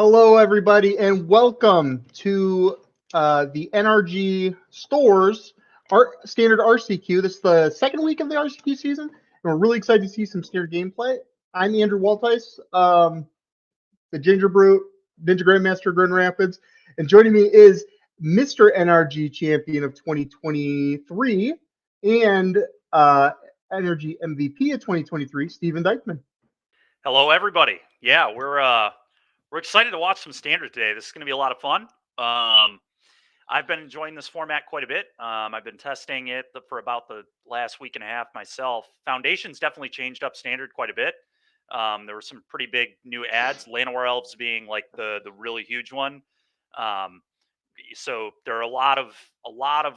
Hello, everybody, and welcome to the NRG stores standard RCQ. This is the second week of the RCQ season, and we're really excited to see some standard gameplay. I'm Andrew Waltice, the Ginger Brute, Ninja Grandmaster of Grand Rapids, and joining me is Mr. NRG Champion of 2023 and NRG MVP of 2023, Steven Dykman. Hello, everybody. Yeah, we're excited to watch some standard today. This is going to be a lot of fun. I've been enjoying this format quite a bit. I've been testing it for about the last week and a half myself. Foundation's definitely changed up standard quite a bit. There were some pretty big new ads, Llanowar Elves being like the really huge one. So there are a lot of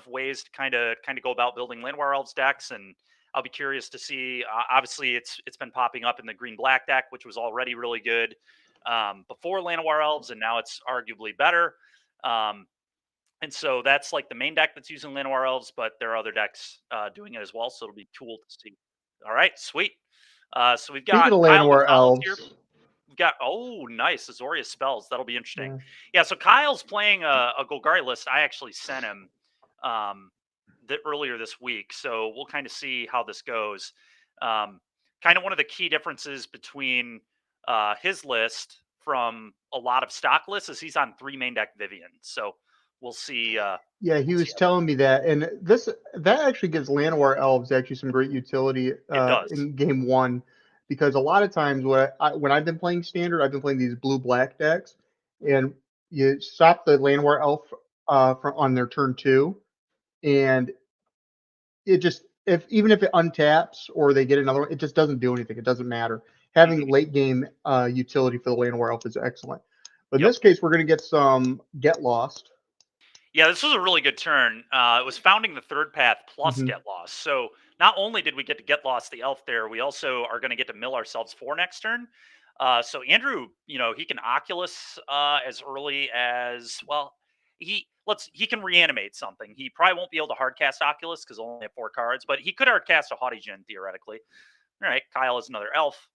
ways to kind of go about building Llanowar Elves decks, and I'll be curious to see. Obviously, it's been popping up in the green black deck, which was already really good before Llanowar Elves, and now it's arguably better. And so that's like the main deck that's using Llanowar Elves, but there are other decks doing it as well. So it'll be cool to see. All right, sweet. So we've got Speaking of Kyle Llanowar McConnell here. Elves, We've got nice Azorius spells. That'll be interesting. Yeah. Yeah, so Kyle's playing a Golgari list. I actually sent him earlier this week, so we'll kind of see how this goes. Kind of one of the key differences between his list from a lot of stock lists is he's on 3 main deck Vivian. So we'll see. Yeah, he was telling me that, and that actually gives Llanowar Elves actually some great utility in game one, because a lot of times when I've been playing standard, I've been playing these blue-black decks, and you stop the Llanowar Elf on their turn 2, and it just even if it untaps or they get another one, it just doesn't do anything. It doesn't matter. Having late game utility for the Llanowar Elf is excellent. But in this case, we're going to get some Get Lost. Yeah, this was a really good turn. It was founding the third path plus Get Lost. So not only did we get to Get Lost the elf there, we also are going to get to mill ourselves 4 next turn. So Andrew, he can Oculus as early as, well, he can reanimate something. He probably won't be able to hardcast Oculus because he'll only have 4 cards, but he could hardcast a Haughty Djinn theoretically. All right, Kyle is another elf.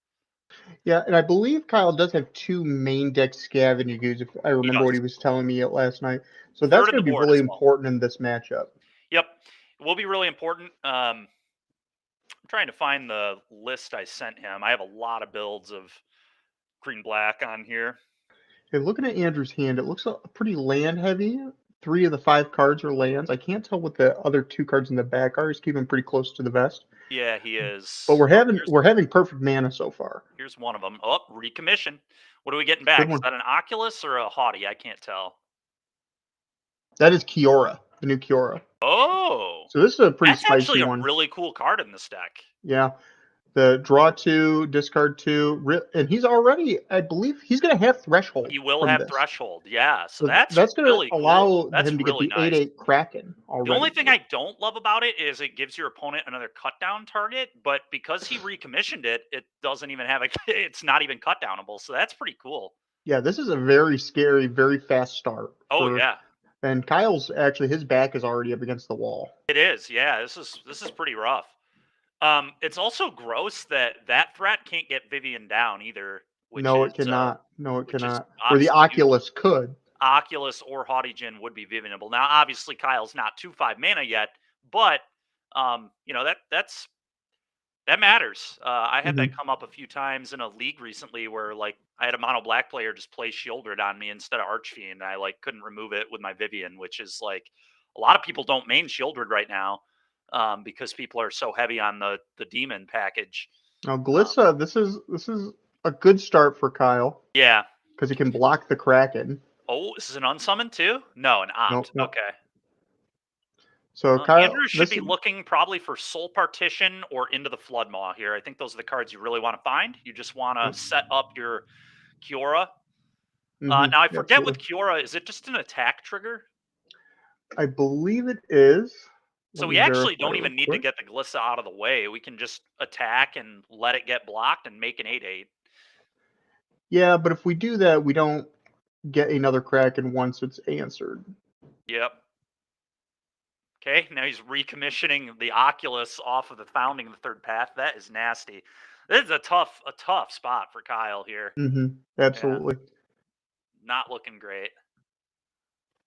Yeah, and I believe Kyle does have 2 main deck Scavenger Goose, if I remember what he was telling me last night. So that's going to be really important in this matchup. Yep, it will be really important. I'm trying to find the list I sent him. I have a lot of builds of green-black on here. Hey, looking at Andrew's hand, it looks pretty land heavy. 3 of the 5 cards are lands. I can't tell what the other 2 cards in the back are. He's keeping pretty close to the vest. Yeah, he is. But we're having perfect mana so far. Here's one of them. Oh, recommission. What are we getting back? Is that an Oculus or a Haughty? I can't tell. That is Kiora, the new Kiora. Oh, so this is a pretty spicy one. That's actually a really cool card in this deck. Yeah. The draw 2, discard 2, and he's already, I believe, he's going to have Threshold. He will have Threshold, yeah. So that's going really to allow cool. That's him to really get the 8/8 Kraken already. The only thing I don't love about it is it gives your opponent another cut down target, but because he recommissioned it, it doesn't even have it's not even cut downable. So that's pretty cool. Yeah, this is a very scary, very fast start. Oh yeah. And Kyle's actually, his back is already up against the wall. It is, yeah. This is pretty rough. It's also gross that threat can't get Vivian down either. No, it cannot. No, it cannot. Or the Oculus could. Oculus or Haughty Djinn would be Vivianable. Now, obviously, Kyle's not 2/5 mana yet, but that matters. I had that come up a few times in a league recently where I had a mono black player just play Shieldred on me instead of Archfiend, and I couldn't remove it with my Vivian, which is a lot of people don't main Shieldred right now. Because people are so heavy on the demon package. Now, Glissa, this is a good start for Kyle. Yeah, because he can block the Kraken. Oh, this is an unsummon too? No, an opt. Nope. Okay. So Kyle, Andrew should be looking probably for Soul Partition or Into the Floodmaw here. I think those are the cards you really want to find. You just want to set up your Kiora. Now I forget with Kiora, is it just an attack trigger? I believe it is. So we actually don't even need to get the Glissa out of the way. We can just attack and let it get blocked and make an 8/8. Yeah, but if we do that, we don't get another Kraken once it's answered. Yep. Okay, now he's recommissioning the Oculus off of the founding of the third path. That is nasty. This is a tough spot for Kyle here. Absolutely. Yeah. Not looking great.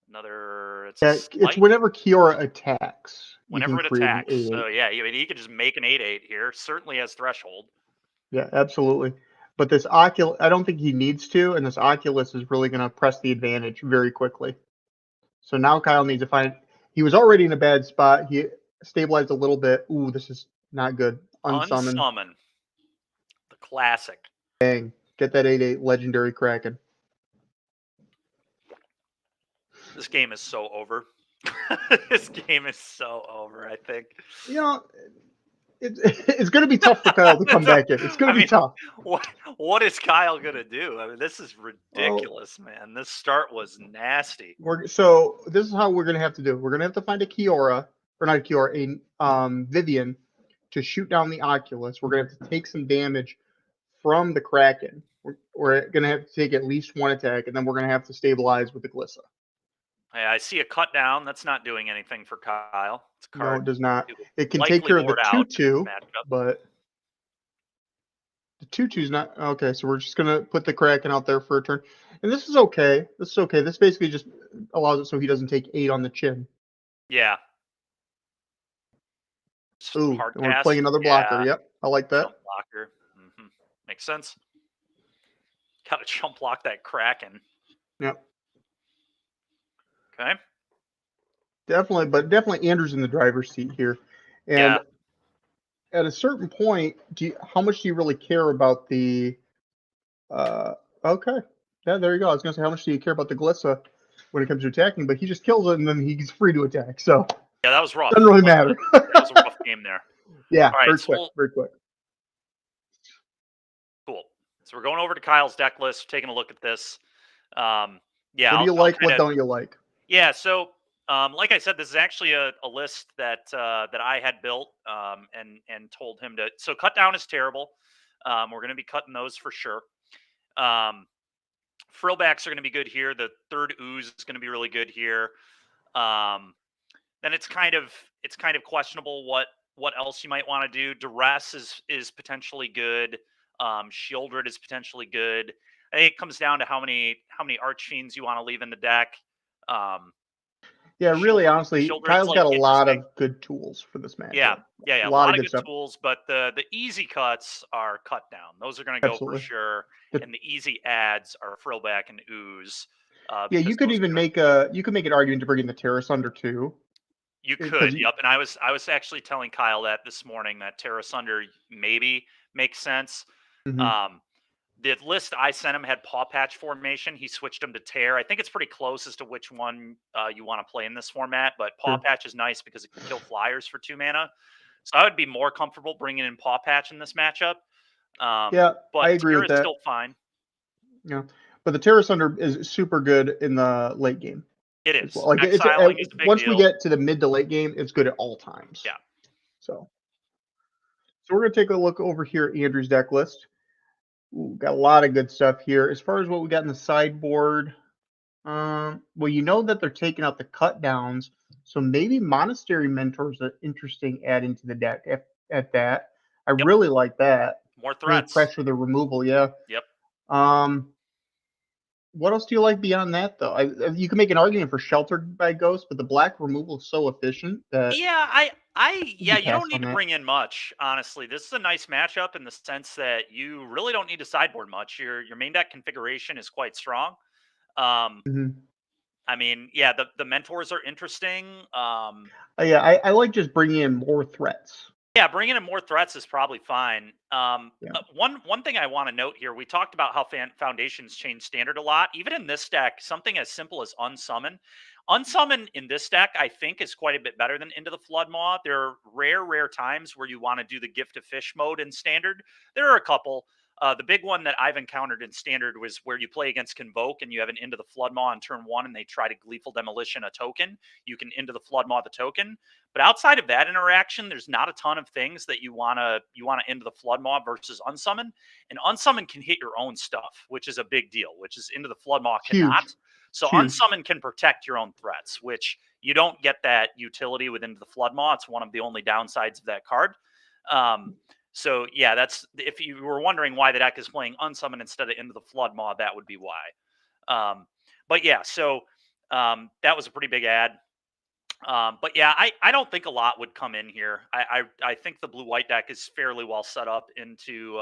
Another. It's Yeah, a it's slight. whenever Kiora attacks, you can Whenever it create an attacks. 8/8. So yeah, I mean, he could just make an 8/8 here. Certainly has threshold. Yeah, absolutely. But this Oculus, I don't think he needs to, and this Oculus is really going to press the advantage very quickly. So now Kyle needs to find. He was already in a bad spot. He stabilized a little bit. Ooh, this is not good. Unsummon. Unsummon. The classic. Bang. Get that 8/8 legendary Kraken. This game is so over. This game is so over, I think. You know, it's going to be tough for Kyle to come back in. It's going to be tough. What is Kyle going to do? I mean, this is Well, ridiculous, man. This start was nasty. So this is how we're going to have to do it. We're going to have to find a Kiora, or not a Kiora, a Vivian, to shoot down the Oculus. We're going to have to take some damage from the Kraken. We're going to have to take at least one attack, and then we're going to have to stabilize with the Glissa. Hey, I see a cut down. That's not doing anything for Kyle. It's a card. No, it does not. It would It can take likely care of the board out in this 2/2, matchup. but the 2/2's not okay. So we're just gonna put the Kraken out there for a turn, and this is okay. This is okay. This basically just allows it so he doesn't take 8 on the chin. Yeah. Ooh, Hard and we're pass. playing another blocker. Yeah. Yep, I like that. Jump blocker. Makes sense. Gotta jump block that Kraken. Yep. Okay. Definitely Andrew's in the driver's seat here, and at a certain point, how much do you really care about the? Okay, yeah, there you go. I was gonna say how much do you care about the Glissa when it comes to attacking, but he just kills it and then he's free to attack. So yeah, that was rough. Doesn't really matter. That was a rough game there. Yeah, All right, very quick. Cool. So we're going over to Kyle's deck list, taking a look at this. Yeah. What do you like? What don't you like? Yeah. So, like I said, this is actually a list that that I had built and told him to. So cut down is terrible. We're going to be cutting those for sure. Frillbacks are going to be good here. The third ooze is going to be really good here. Then it's kind of questionable what else you might want to do. Duress is potentially good. Shieldred is potentially good. I think it comes down to how many Archfiends you want to leave in the deck. Yeah, really, honestly, Shieldred's Kyle's got a lot of good tools for this match. Yeah, a lot of good tools, but the easy cuts are cut down. Those are going to go for sure, and the easy adds are Frillback and Ooze. Yeah, you could even make an argument to bring in the Terra Sunder too. You could, yep. And I was actually telling Kyle that this morning that Terra Sunder maybe makes sense. Mm-hmm. The list I sent him had Paw Patch formation. He switched them to Tear. I think it's pretty close as to which one you want to play in this format, but Paw Patch is nice because it can kill flyers for 2 mana. So I would be more comfortable bringing in Paw Patch in this matchup. Yeah, but I agree Tear with that. Still fine. Yeah, but the Terra Sunder is super good in the late game. It is. Well. Like it's a big once deal. We get to the mid to late game, it's good at all times. Yeah. So we're gonna take a look over here at Andrew's deck list. Ooh, got a lot of good stuff here. As far as what we got in the sideboard, well, you know that they're taking out the cut downs, so maybe Monastery Mentor is an interesting add into the deck. At that, I really like that. More threats. Really pressure the removal, yeah. Yep. What else do you like beyond that, though? You can make an argument for Sheltered by Ghost, but the black removal is so efficient that you don't need to bring in much. Honestly, this is a nice matchup in the sense that you really don't need to sideboard much. Your main deck configuration is quite strong. I mean, yeah, the mentors are interesting. Yeah, I like just bringing in more threats. Yeah, bringing in more threats is probably fine. One thing I want to note here, we talked about how foundations change standard a lot. Even in this deck, something as simple as Unsummon. Unsummon in this deck, I think, is quite a bit better than Into the Flood Maw. There are rare times where you want to do the Gift of Fish mode in standard. There are a couple. The big one that I've encountered in standard was where you play against Convoke and you have an Into the Flood Maw on turn 1 and they try to Gleeful Demolition a token. You can Into the Flood Maw the token. But outside of that interaction, there's not a ton of things that you wanna Into the Flood Maw versus Unsummon. And Unsummon can hit your own stuff, which is a big deal, which is Into the Flood Maw cannot. Huge. So Unsummon can protect your own threats, which you don't get that utility with Into the Flood Maw. It's one of the only downsides of that card. So yeah, that's if you were wondering why the deck is playing Unsummon instead of Into the Flood Maw, that would be why. But yeah, so that was a pretty big ad. But yeah, I don't think a lot would come in here. I think the blue white deck is fairly well set up into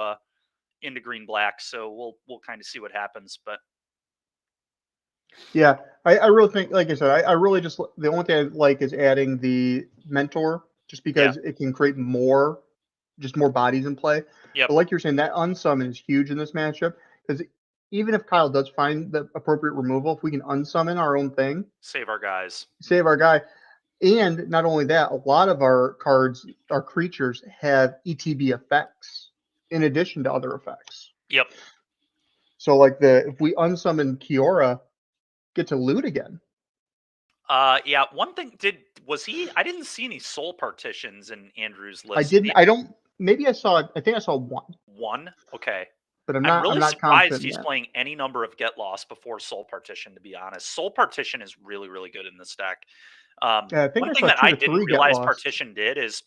green black, so we'll kind of see what happens. But Yeah, I really think, like I said, I really just, the only thing I like is adding the mentor, just yeah, because it can create more, just more bodies in play. yep, But like you're saying, that unsummon is huge in this matchup, because even if Kyle does find the appropriate removal, if we can unsummon our own thing, save our guys. save our guy. And not only that, a lot of our cards, our creatures, have ETB effects in addition to other effects. Yep. So like if we unsummon Kiora, get to loot again. Yeah. One thing was he? I didn't see any soul partitions in Andrew's I list. didn't. I don't. Maybe I saw. I think I saw one, One. Okay. but I'm I'm not. I'm really not surprised confident in he's that. playing any number of Get Lost before Soul Partition, to be honest. Soul Partition is really, really good in this deck. Yeah, I think One I thing saw that two I to didn't three get realize lost. Partition did is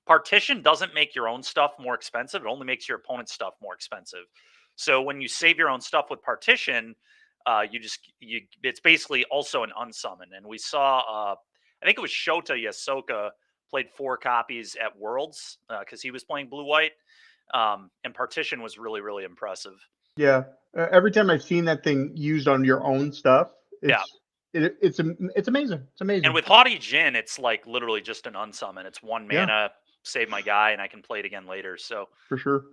Partition doesn't make your own stuff more expensive. It only makes your opponent's stuff more expensive. So when you save your own stuff with Partition, it's basically also an unsummon. And we saw, I think it was Shota Yasoka played 4 copies at Worlds because he was playing blue white. And Partition was really, really impressive. Yeah, every time I've seen that thing used on your own stuff, Yeah. it's amazing. It's And amazing. with Haughty Jin, it's like literally just an unsummon. It's 1 Yeah, mana, save my guy, and I can play it again later. So for sure.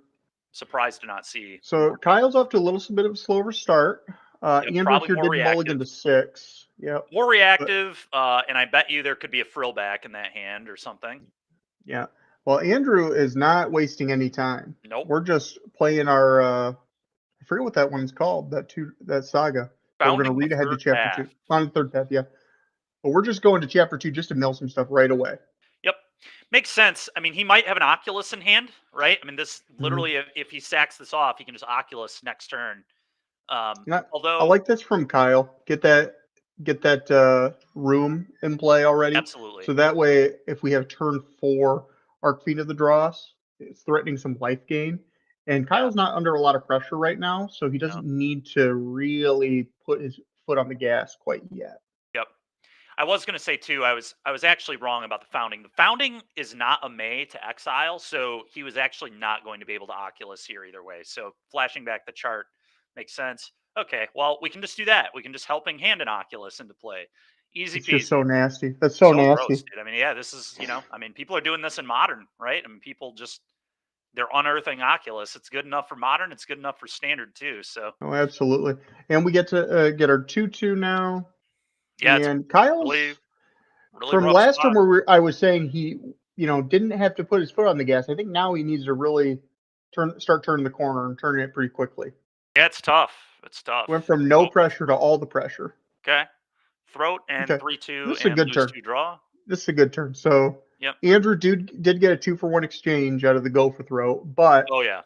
surprised to not see So more people. Kyle's off to a little bit of a slower start. Yep, Andrew probably here more did mulligan reactive. to 6. Yep. More But reactive, and I bet you there could be a frill back in that hand or something. yeah. Well, Andrew is not wasting any time. Nope. We're just playing our I forget what that one's called, that saga. But we're gonna Founding the read ahead to third chapter path. 2. On the third path, yeah. But we're just going to chapter 2 just to mill some stuff right away. Yep. Makes sense. I mean, he might have an Oculus in hand, right? I mean, this Mm-hmm. literally, if he sacks this off, he can just Oculus next turn. I Although, like this from Kyle. Get that room in play already. absolutely. So that way, if we have turn 4 Arc Fiend of the Dross, it's threatening some life gain. And Yeah. Kyle's not under a lot of pressure right now, so he No. doesn't need to really put his foot on the gas quite yet. Yep. I was going to say too. I was actually wrong about the founding. The founding is not a May to exile, so he was actually not going to be able to Oculus here either way. So flashing back the chart makes sense. Okay, well we can just do that. We can just helping hand an Oculus into play. Easy It's just peasy. so nasty. That's so So gross, nasty. dude. I mean, yeah, this is I mean, people are doing this in modern, right? I mean, people just they're unearthing Oculus. It's good enough for modern. It's good enough for standard too. So Oh, absolutely. And we get to get our 2/2 now. yeah, it's And Kyle's really really from rough last time spot. where I was saying he, didn't have to put his foot on the gas. I think now he needs to really start turning the corner and turning it pretty quickly. Yeah, it's tough. It's tough. Went from no pressure to all the pressure. Okay. Throat and Okay, 3-2 this is a and good lose turn. 2 draw. This is a good turn. So Yep. Andrew did get a 2-for-1 exchange out of the go for throat, but Oh yeah.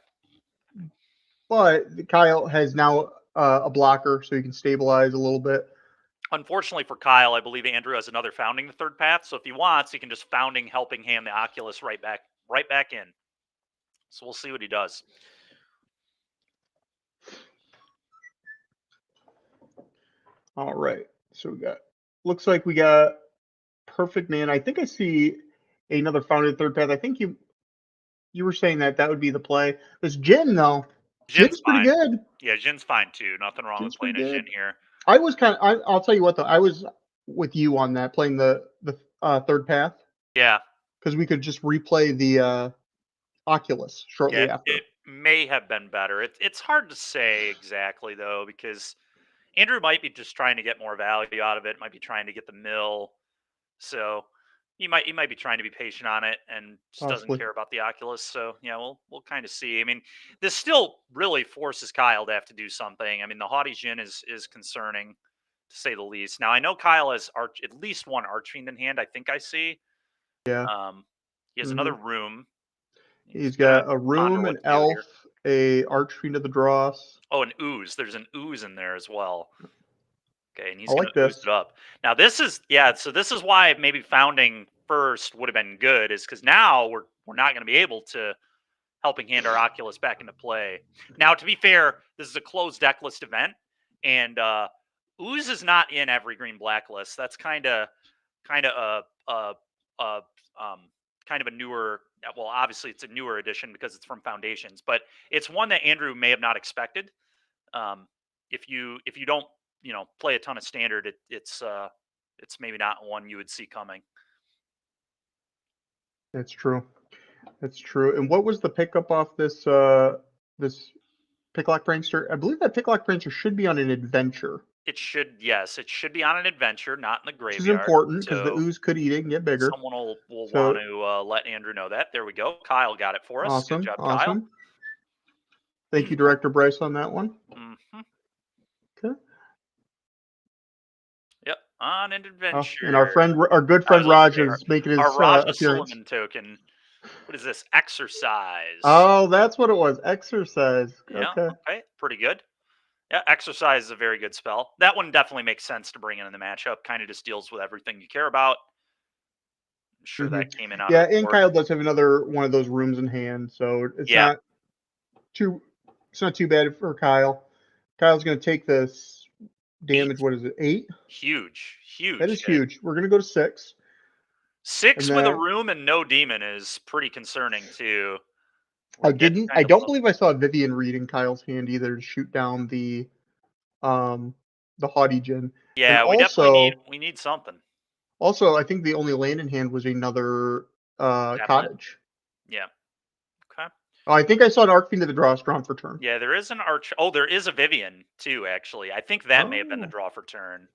Kyle has now a blocker, so he can stabilize a little bit. Unfortunately for Kyle, I believe Andrew has another founding the third path. So if he wants, he can just founding helping hand the Oculus right back in. So we'll see what he does. All right. So looks like we got perfect man. I think I see another founded third path. I think you were saying that would be the play. This Jin though, Jin's Jin's pretty fine. good. Yeah, Jin's fine too. Nothing wrong with Jin's pretty playing a Jin good. here. I was I'll tell you what though. I was with you on that playing the third path Yeah. because we could just replay the Oculus Yeah, shortly after. it may have been better. It's hard to say exactly though, because Andrew might be just trying to get more value out of it, might be trying to get the mill. So he might be trying to be patient on it and just doesn't Possibly. care about the Oculus. So yeah, we'll kind of see. I mean, this still really forces Kyle to have to do something. I mean, the Haughty Jin is concerning to say the least. Now I know Kyle has at least one Archfiend in hand. I think I see. Yeah. He has Hmm. another room. He's He's gonna got a ponder room, what an to do elf, here. a Archfiend of the Dross. Oh, an ooze. There's an ooze in there as well. Okay, and I he's gonna like ooze this. it up. Now this is yeah, so this is why maybe founding first would have been good, is because now we're not gonna be able to helping hand our Oculus back into play. Now, to be fair, this is a closed deck list event. And Ooze is not in every green blacklist. That's kind of a kind of a newer. Well, obviously it's a newer edition because it's from Foundations, but it's one that Andrew may have not expected. If you don't play a ton of standard, it's maybe not one you would see coming. That's true. That's true. And what was the pickup off this this Picklock Prankster? I believe that Picklock Prankster should be on an adventure. It should, yes, it should be on an adventure, not in the Which is graveyard. important because the So ooze could eat it and get bigger. someone will So want to let Andrew know that. There we go. Kyle got it for us. Good awesome, job, Kyle. awesome. Thank you, Director Bryce, on that one. Mm-hmm. Okay. Yep, on an adventure. And our good friend Raj is making his our Raja appearance. Suleiman token. What is this? Exercise. Oh, that's what it was. Exercise. Yeah. Okay. Okay. Pretty good. Yeah, Exercise is a very good spell. That one definitely makes sense to bring in the matchup. Kind of just deals with everything you care about. I'm sure that came in out. Yeah, and Kyle does have another one of those rooms in hand, so it's not too bad for Kyle. Kyle's going to take this damage. 8. What is it? 8? Huge. That is huge. We're going to go to 6. 6 with a room and no demon is pretty concerning too. I don't believe I saw Vivian Reed in Kyle's hand either to shoot down the Haughty Djinn. Yeah, we need something. Also, I think the only land in hand was another cottage. Yeah. Okay. Oh, I think I saw an Arc Fiend at the draw for turn. Yeah, there is an Arch. Oh, there is a Vivian too. Actually, I think that may have been the draw for turn.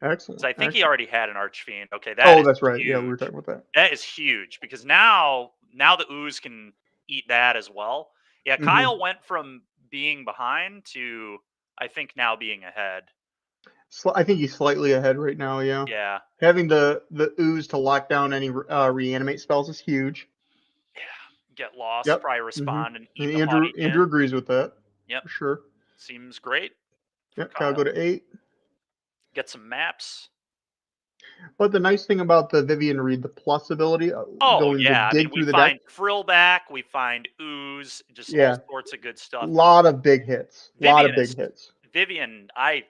Excellent. So I think he already had an Archfiend. Okay, that's right. Huge. Yeah, we were talking about that. That is huge because now the ooze can eat that as well. Yeah, Kyle went from being behind to I think now being ahead. I think he's slightly ahead right now. Yeah. Yeah. Having the ooze to lock down any reanimate spells is huge. Yeah. Get lost. Yep. Probably respond and eat. And Andrew agrees with that. Yep. For sure. Seems great. Yep. Kyle go to 8. Get some maps. But the nice thing about the Vivian Reed, the plus ability, we find Frillback, we find Ooze, just all sorts of good stuff. A lot of big hits. Vivian, I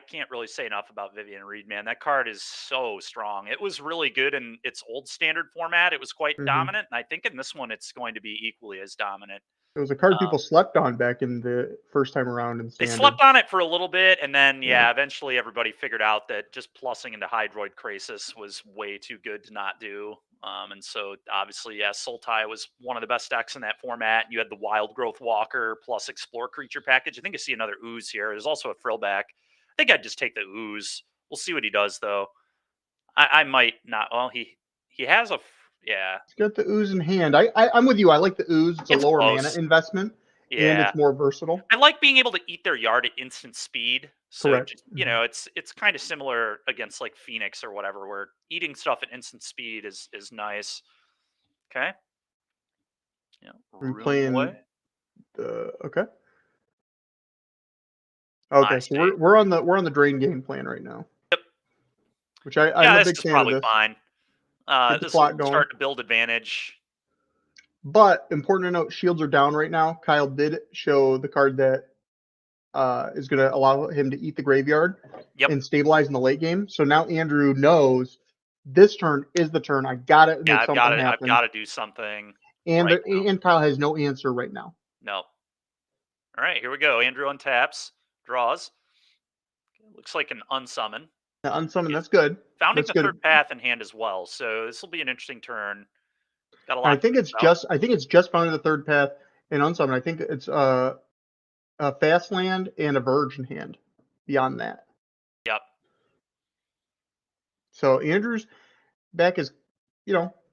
can't really say enough about Vivian Reed, man. That card is so strong. It was really good in its old standard format. It was quite dominant, and I think in this one it's going to be equally as dominant. It was a card people slept on back in the first time around in standard. They slept on it for a little bit, and then eventually everybody figured out that just plussing into Hydroid Krasis was way too good to not do. And so obviously, Sultai was one of the best decks in that format. You had the Wild Growth Walker plus Explore Creature package. I think I see another Ooze here. There's also a Frillback. I think I'd just take the Ooze. We'll see what he does though. I might not. Well, he has a. Yeah. He's got the Ooze in hand. I'm with you. I like the Ooze. It's a lower mana investment. Yeah. And it's more versatile. I like being able to eat their yard at instant speed. So correct. It's kind of similar against like Phoenix or whatever, where eating stuff at instant speed is nice. Okay. Yeah. I'm playing okay. Okay, so we're on the drain game plan right now. Yep. Which I'm a big fan of this. Fine. This will start to build advantage. But important to note, shields are down right now. Kyle did show the card that is going to allow him to eat the graveyard and stabilize in the late game. So now Andrew knows this turn is the turn. I got to make something happen. I've got to do something. And Kyle has no answer right now. No. All right, here we go. Andrew untaps, draws. Looks like an unsummon. Yeah, unsummon, that's good. Founding the third path in hand as well. So this will be an interesting turn. Got a lot. I think it's just founding the third path and unsummon. I think it's a fast land and a verge in hand. Beyond that. Yep. So Andrew's back is,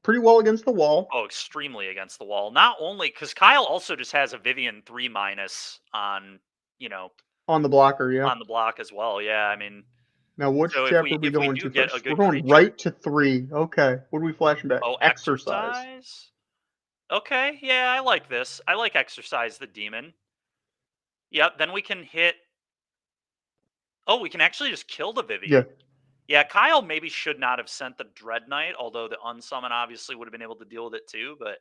pretty well against the wall. Oh, extremely against the wall. Not only because Kyle also just has a Vivian 3- on, on the blocker, yeah. On the block as well, yeah. I mean. Now, which chapter are we going to first? We're going right to 3. Okay. What are we flashing back? Oh, Exercise. Okay, yeah, I like this. I like Exercise the Demon. Yep, then we can hit... Oh, we can actually just kill the Vivian. Yeah. Yeah, Kyle maybe should not have sent the Dread Knight, although the unsummon obviously would have been able to deal with it too, but...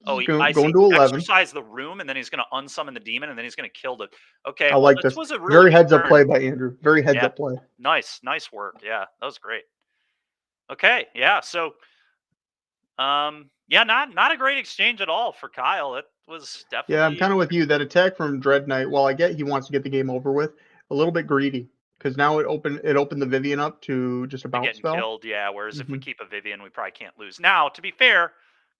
Oh, going see. to 11. Exercise the room, and then he's going to unsummon the demon, and then he's going to kill the. Okay, I well, like this this. was a really Very good heads up turn. play by Andrew. Very heads Yeah. up play. Nice work. Yeah, that was great. Okay, yeah. So, yeah, not a great exchange at all for Kyle. It was definitely. Yeah, I'm kind of with you. That attack from Dread Knight, while I get he wants to get the game over with, a little bit greedy because now it opened the Vivian up to just a bounce getting spell. killed. Yeah, whereas if we keep a Vivian, we probably can't lose. Now, to be fair,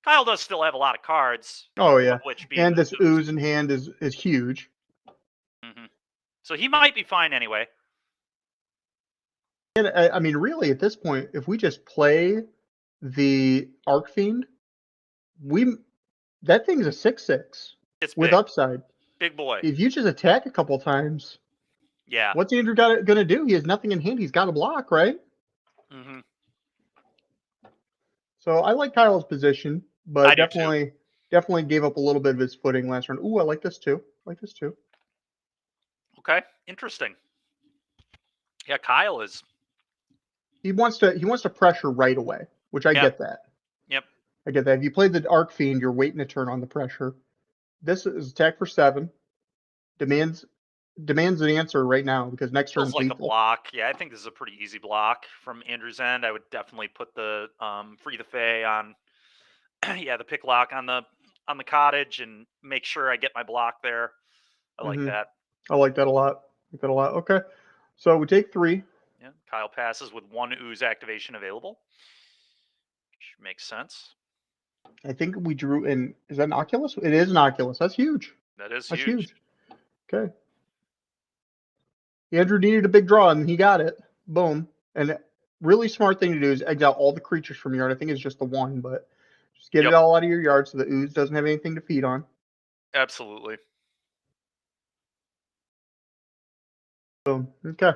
Kyle does still have a lot of cards. Oh yeah, Of which being and this ooze. ooze in hand is huge. So he might be fine anyway. And I mean, really, at this point, if we just play the Arcfiend, that thing's a 6/6. It's with big. upside. Big boy. If you just attack a couple times, yeah. What's Andrew gonna do? He has nothing in hand. He's got a block, right? So I like Kyle's position, but definitely gave up a little bit of his footing last round. Ooh, I like this too. Okay, interesting. Yeah, Kyle is. He wants to pressure right away, which I get that. Yep. I get that. If you play the Arcfiend, you're waiting a turn on the pressure. This is attack for 7. Demands an answer right now because next turn feels like lethal. A block. Yeah, I think this is a pretty easy block from Andrew's end. I would definitely put the Free the Fae on. Yeah, the pick lock on the cottage and make sure I get my block there. I like that. I like that a lot. Okay, so we take 3. Yeah, Kyle passes with 1 ooze activation available, which makes sense. I think we drew in. Is that an Oculus? It is an Oculus. That's huge. That's huge. Okay. Andrew needed a big draw, and he got it. Boom. And really smart thing to do is exile all the creatures from your yard. I think it's just the 1, but just get it all out of your yard so the ooze doesn't have anything to feed on. Absolutely. Boom. Okay.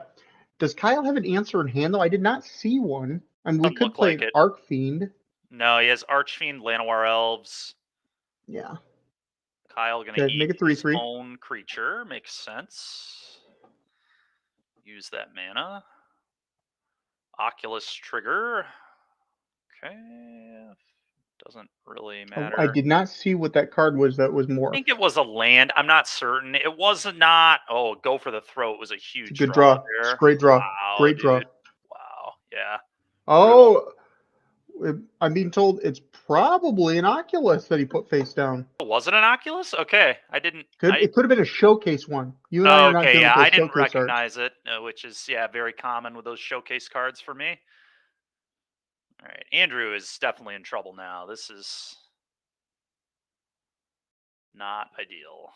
Does Kyle have an answer in hand, though? I did not see one. I mean, we could play like Arcfiend. No, he has Archfiend, Llanowar Elves. Yeah. Kyle going to eat his own creature. Makes sense. Use that mana. Oculus trigger. Okay. Doesn't really matter. I did not see what that card was that was more. I think it was a land. I'm not certain. It was not. Oh, go for the throat. It was a huge good draw. There. Great draw. Wow, Great draw. Wow. Yeah. Oh, I'm being told it's probably an Oculus that he put face down. Was it an Oculus? Okay, I didn't. It could have been a showcase one. You and I are not doing I didn't recognize it, which is very common with those showcase cards for me. All right, Andrew is definitely in trouble now. This is not ideal.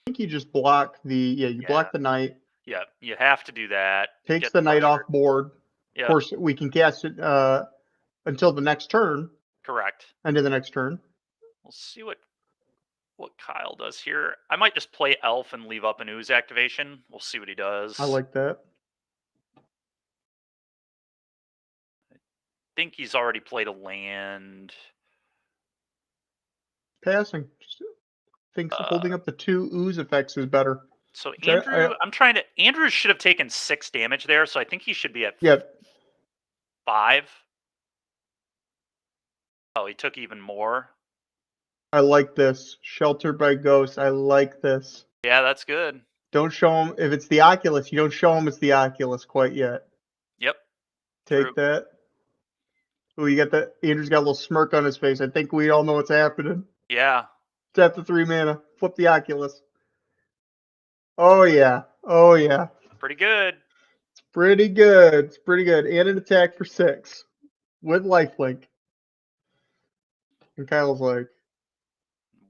I think you just block the block the knight. Yeah, you have to do that. Takes the knight off board. Yep. Of course, we can cast it until the next turn. Correct. End of the next turn. We'll see what Kyle does here. I might just play Elf and leave up an ooze activation. We'll see what he does. I like that. I think he's already played a land. Passing. Thinks holding up the 2 ooze effects is better. So Andrew, Andrew should have taken 6 damage there, so I think he should be at 5. Oh, he took even more. I like this. Sheltered by Ghosts. I like this. Yeah, that's good. Don't show him if it's the Oculus. You don't show him it's the Oculus quite yet. Yep. Take that. Oh, you got that. Andrew's got a little smirk on his face. I think we all know what's happening. Yeah. Tap the 3 mana. Flip the Oculus. Oh yeah. Oh yeah. Pretty good. It's pretty good. It's pretty good. And an attack for 6 with lifelink. And Kyle's like,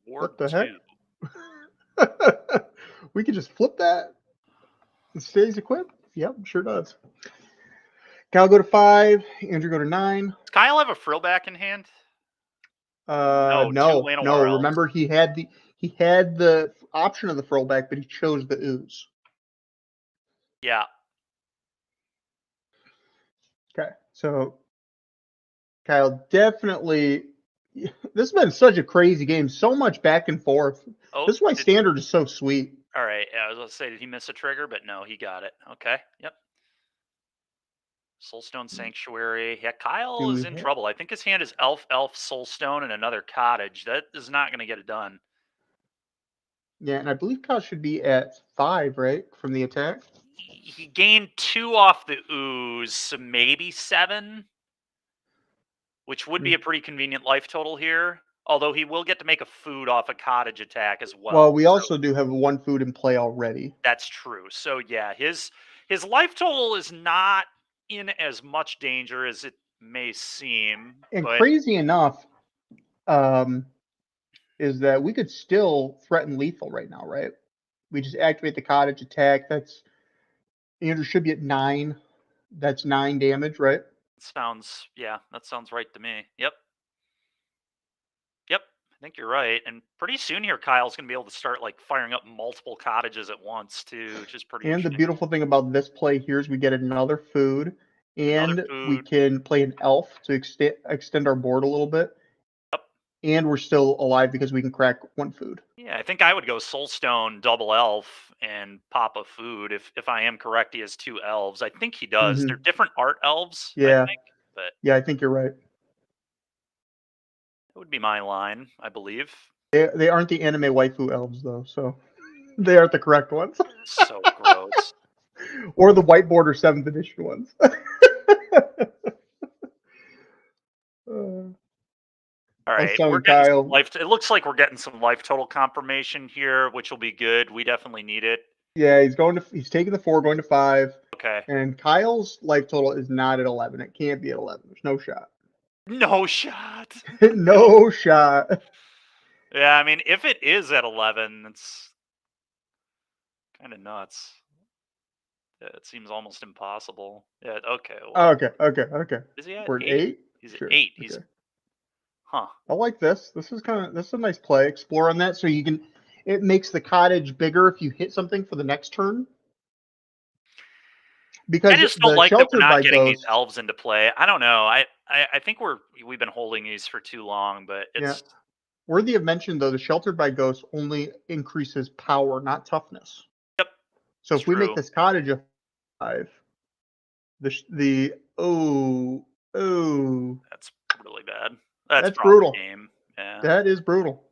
what the heck? We could just flip that. It stays equipped. Yep, sure does. Kyle go to 5. Andrew go to 9. Does Kyle have a frillback in hand? No. Remember, he had the option of the throwback, but he chose the ooze. Yeah. Okay, so Kyle definitely. This has been such a crazy game. So much back and forth. Oh, this is why standard is so sweet. All right. Yeah, I was going to say, did he miss a trigger? But no, he got it. Okay. Yep. Soulstone Sanctuary. Yeah, Kyle is in trouble. I think his hand is Elf, Soulstone, and another Cottage. That is not going to get it done. Yeah, and I believe Kyle should be at 5, right, from the attack? He gained 2 off the ooze, so maybe 7, which would be a pretty convenient life total here. Although he will get to make a food off a Cottage attack as well. Well, we also do have 1 food in play already. That's true. So yeah, his life total is not in as much danger as it may seem. And but crazy enough, is that we could still threaten lethal right now, right? We just activate the Cottage attack. That's Andrew should be at 9. That's 9 damage, right? That sounds right to me. Yep. I think you're right. And pretty soon here, Kyle's gonna be able to start like firing up multiple Cottages at once too, which is pretty And the interesting. beautiful thing about this play here is we get another food, and we can play an elf to extend our board a little bit. Yep. And we're still alive because we can crack 1 food. Yeah, I think I would go Soulstone, double elf, and pop a food. If I am correct, he has 2 elves. I think he does. They're different art elves, Yeah. I think. But yeah, I think you're right. That would be my line, I believe. They aren't the anime waifu elves, though, so they aren't the correct ones. So gross. Or the white border 7th edition ones. All right, we're Kyle. It looks like we're getting some life total confirmation here, which will be good. We definitely need it. Yeah, he's taking the 4, going to 5. Okay. And Kyle's life total is not at 11. It can't be at 11. There's no shot. No shot. No shot. Yeah, I mean, if it is at 11, it's kind of nuts. Yeah, it seems almost impossible. Yeah. Okay. Well, okay. Is he at We're 8? At 8? He's sure. at 8. Okay. Huh. I like this. This is a nice play. Explore on that, so you can. It makes the Cottage bigger if you hit something for the next turn. Because I just don't like that we're not getting these elves into play. I don't know. I think we've been holding these for too long, but it's worthy of mention though. The Sheltered by Ghosts only increases power, not toughness. Yep. So if we make this Cottage a 5, that's really bad. That's brutal. Game. Yeah. That is brutal.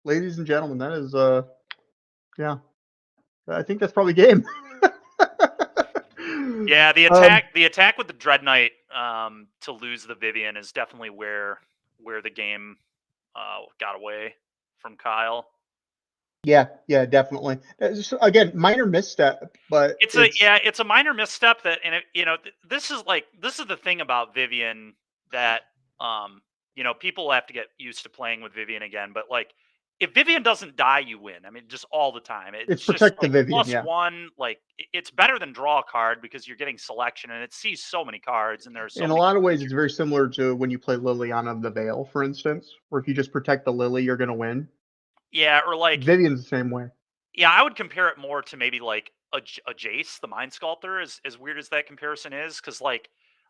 Ladies and gentlemen, that is yeah. I think that's probably game. Yeah, the attack with the Dread Knight to lose the Vivian is definitely where the game got away from Kyle. Yeah, definitely. Again, minor misstep, but it's a minor misstep that, and this is the thing about Vivian that people have to get used to playing with Vivian again. But like, if Vivian doesn't die, you win. I mean, just all the time. It's protect the Vivian. +1, like it's better than draw a card because you're getting selection, and it sees so many cards, and there's in a lot of ways it's very similar to when you play Liliana of the Veil, for instance, where if you just protect the Lily, you're going to win. Yeah, or like Vivian's the same way. Yeah, I would compare it more to maybe like a Jace, the Mind Sculptor, as weird as that comparison is, because like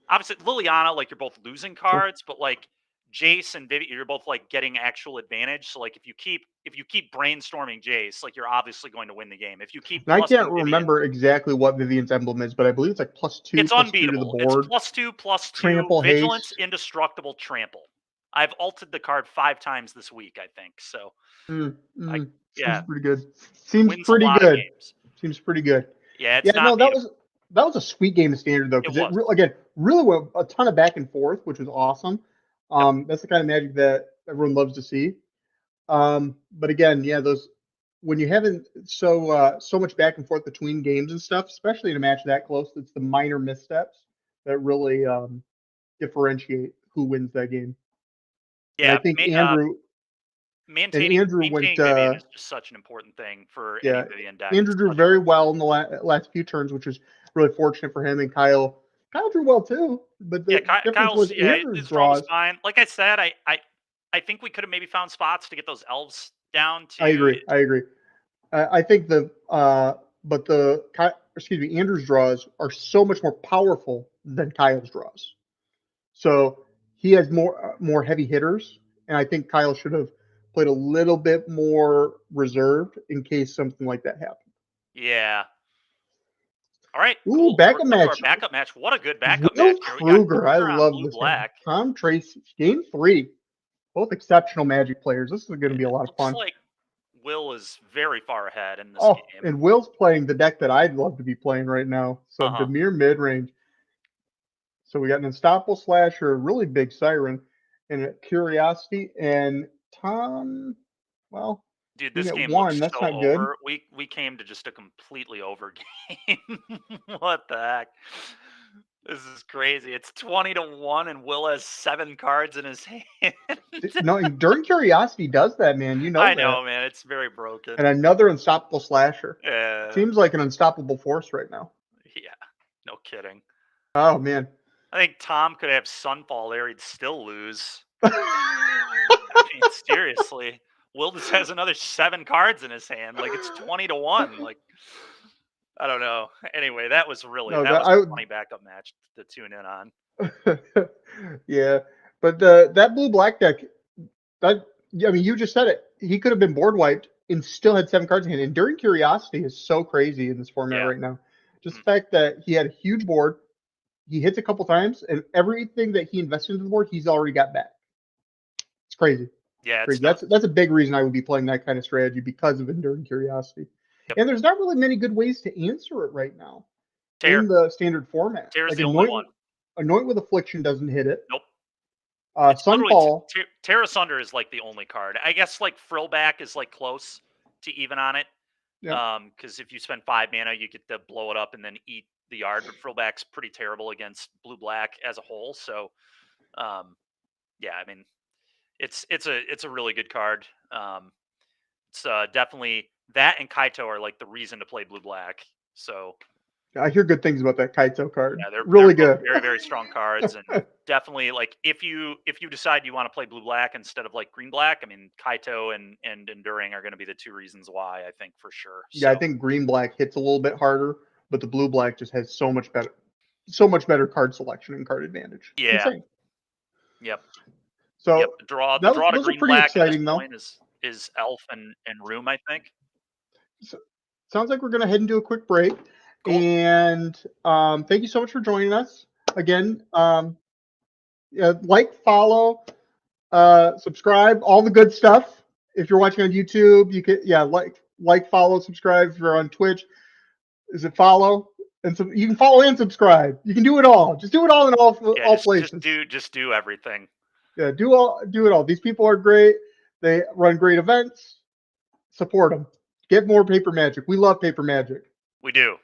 obviously Liliana, like you're both losing cards, but like Jace and Vivian, you're both like getting actual advantage. So like if you keep brainstorming Jace, like you're obviously going to win the game. If you keep, I can't remember exactly what Vivian's emblem is, but I believe it's like +2. It's unbeatable. To the board. It's +2/+2. Trample, Vigilance, haste. Indestructible, Trample. I've altered the card 5 times this week, I think. So Seems pretty good. Seems pretty good. Seems pretty good. Yeah, that was a sweet game of Standard though, because it really went a ton of back and forth, which was awesome. That's the kind of Magic that everyone loves to see. But again, when you haven't so much back and forth between games and stuff, especially in a match that close, it's the minor missteps that really differentiate who wins that game. Yeah, and I think Andrew. Maintaining Vivian is just such an important thing for any Vivian deck. Andrew drew very well in the last few turns, which was really fortunate for him. And Kyle drew well too. But the difference was Andrew's draws. Fine. Like I said, I think we could have maybe found spots to get those elves down too. I agree. I think Andrew's draws are so much more powerful than Kyle's draws. So he has more heavy hitters, and I think Kyle should have played a little bit more reserved in case something like that happened. Yeah. All right, Ooh, cool. So we're backup going to our match. backup match. What a good backup Will match here. We got Kruger. I Kruger on love blue this hand. black. Tom Tracy. Game 3. Both exceptional Magic players. This is going to be a lot of Looks fun. like Will is very far ahead in this Oh, game. and Will's playing the deck that I'd love to be playing right now. So Demir mid-range. So we got an Unstoppable Slasher, a really big Siren, and a Curiosity. And Tom, well, dude, this game one, looks that's so not good. over. We came to just a completely over game. What the heck? This is crazy. It's 20-1, and Will has 7 cards in his hand. No, Enduring Curiosity does that, man. You know I that. know, man. It's very broken. And another Unstoppable Slasher. Yeah. Seems like an unstoppable force right now. Yeah, no kidding. Oh, man. I think Tom could have Sunfall there. He'd still lose. I mean, seriously. Will just has another 7 cards in his hand. Like, it's 20-1. Like, I don't know. Anyway, that was really a funny backup match to tune in on. Yeah, but that blue black deck, you just said it. He could have been board wiped and still had 7 cards in hand. Enduring Curiosity is so crazy in this format right now. Just the fact that he had a huge board, he hits a couple times, and everything that he invested into the board, he's already got back. It's crazy. Yeah, crazy. That's a big reason I would be playing that kind of strategy, because of Enduring Curiosity. Yep. And there's not really many good ways to answer it right now in the standard format. Tear's the only one. Anoint with Affliction doesn't hit it. Nope. Sunfall. Tear Asunder is like the only card. I guess like Frillback is like close to even on it. Yeah. Because if you spend 5 mana, you get to blow it up and then eat the yard. But Frillback's pretty terrible against blue black as a whole. So, yeah, I mean, it's a really good card. It's definitely that, and Kaito are like the reason to play blue black. So I hear good things about that Kaito card. Yeah, they're really good. Good. Very, very strong cards, and definitely like if you decide you want to play blue black instead of like green black, I mean Kaito and Enduring are going to be the 2 reasons why, I think, for sure. Yeah, I think green black hits a little bit harder, but the blue black just has so much better card selection and card advantage. Yeah. Insane. Yep. So the draw to green black at this point is Elf and Room, I think. So, sounds like we're going to head into a quick break. Cool. And thank you so much for joining us again. Like, follow, subscribe, all the good stuff. If you're watching on YouTube, you can like, follow, subscribe. If you're on Twitch, is it follow? And so you can follow and subscribe. You can do it all. Just do it all in all places. Just do everything. Yeah, do it all. These people are great. They run great events. Support them. Get more Paper Magic. We love Paper Magic. We do.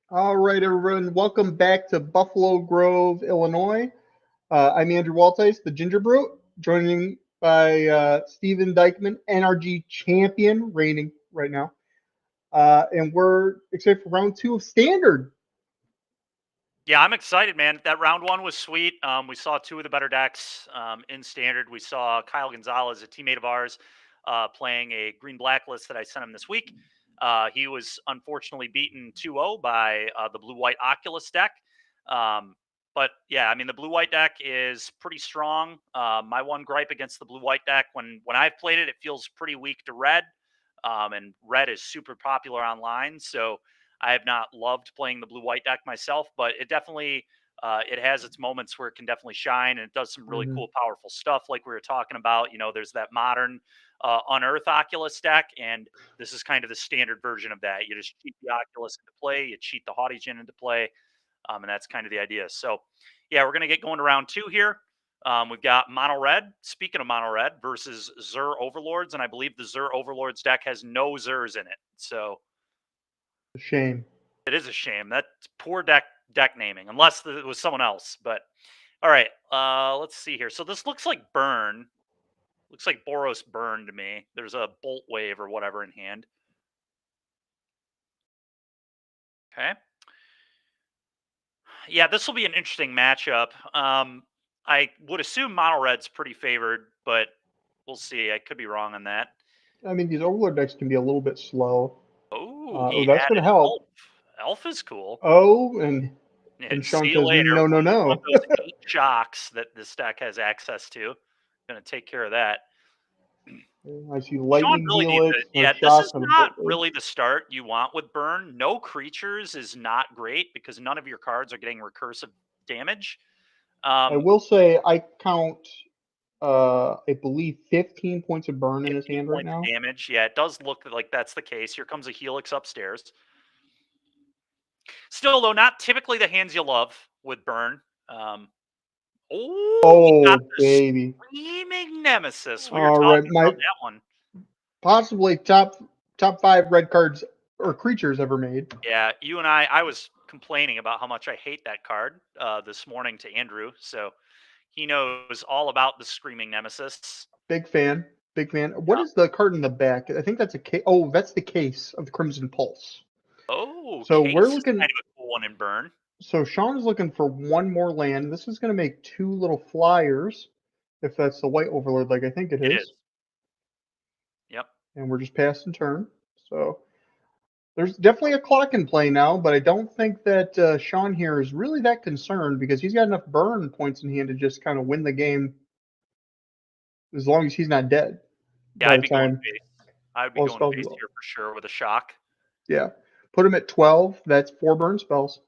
All right, everyone. Welcome back to Buffalo Grove, Illinois. I'm Andrew Waltice, the Ginger Brew, joining by Steven Dykeman, NRG champion, reigning right now. And we're excited for round 2 of Standard. Yeah, I'm excited, man. That round one was sweet. We saw two of the better decks in standard. We saw Kyle Gonzalez, a teammate of ours, playing a green blacklist that I sent him this week. He was unfortunately beaten 2-0 by the blue white Oculus deck. But yeah, I mean the blue white deck is pretty strong. My one gripe against the blue white deck, when I've played it, it feels pretty weak to red, and red is super popular online. So I have not loved playing the blue white deck myself, but it definitely it has its moments where it can definitely shine, and it does some really Hmm. cool, powerful stuff like we were talking about. You know, there's that modern Unearth Oculus deck, and this is kind of the standard version of that. You just cheat the Oculus into play, you cheat the Haughty Djinn into play, and that's kind of the idea. So, yeah, we're gonna get going to round two here. We've got Mono Red. Speaking of Mono Red versus Zur Overlords, and I believe the Zur Overlords deck has no Zurs in it. So Shame. it is a shame. That's poor deck naming, unless it was someone else. But all right, let's see here. So this looks like burn. Looks like Boros burn to me. There's a bolt wave or whatever in hand. Okay. Yeah, this will be an interesting matchup. I would assume Mono Red's pretty favored, but we'll see. I could be wrong on that. I mean, these Overlord decks can be a little bit slow. Oh, Oh, he that's going added to help. Elf. Elf is cool. Oh, Yeah, and see Sean you says, later. no, no, One no. of those 8 shocks that this deck has access to. Gonna take care of that. I see Sean Lightning really needs Helix, it. no Yeah, this is shock on a not Bolt Wave. really the start you want with burn. No creatures is not great because none of your cards are getting recursive damage. I will say I count, I believe, 15 points of burn in his 15 hand right points now. of damage. Yeah, it does look like that's the case. Here comes a Helix upstairs. Still, though, not typically the hands you love with burn. We got Oh, the baby. Screaming Nemesis. We were All right, talking about my that one. possibly top 5 red cards or creatures ever made. Yeah, you and I was complaining about how much I hate that card this morning to Andrew. So he knows all about the Screaming Nemesis. Big fan. Big fan. What Yeah. is the card in the back? I think that's a case. Oh, that's the case of the Crimson Pulse. Oh, So we're Case is looking. kind of a cool one in burn. So Sean is looking for one more land. This is going to make 2 little flyers, if that's the white overlord, like I think it It is. is. Yep. And we're just passing turn. So there's definitely a clock in play now, but I don't think that Sean here is really that concerned because he's got enough burn points in hand to just kind of win the game as long as he's not dead Yeah, by I'd the be going time base. I'd be all the going spells base go off. here for sure with a shock. Yeah. Put him at 12. That's 4 burn spells.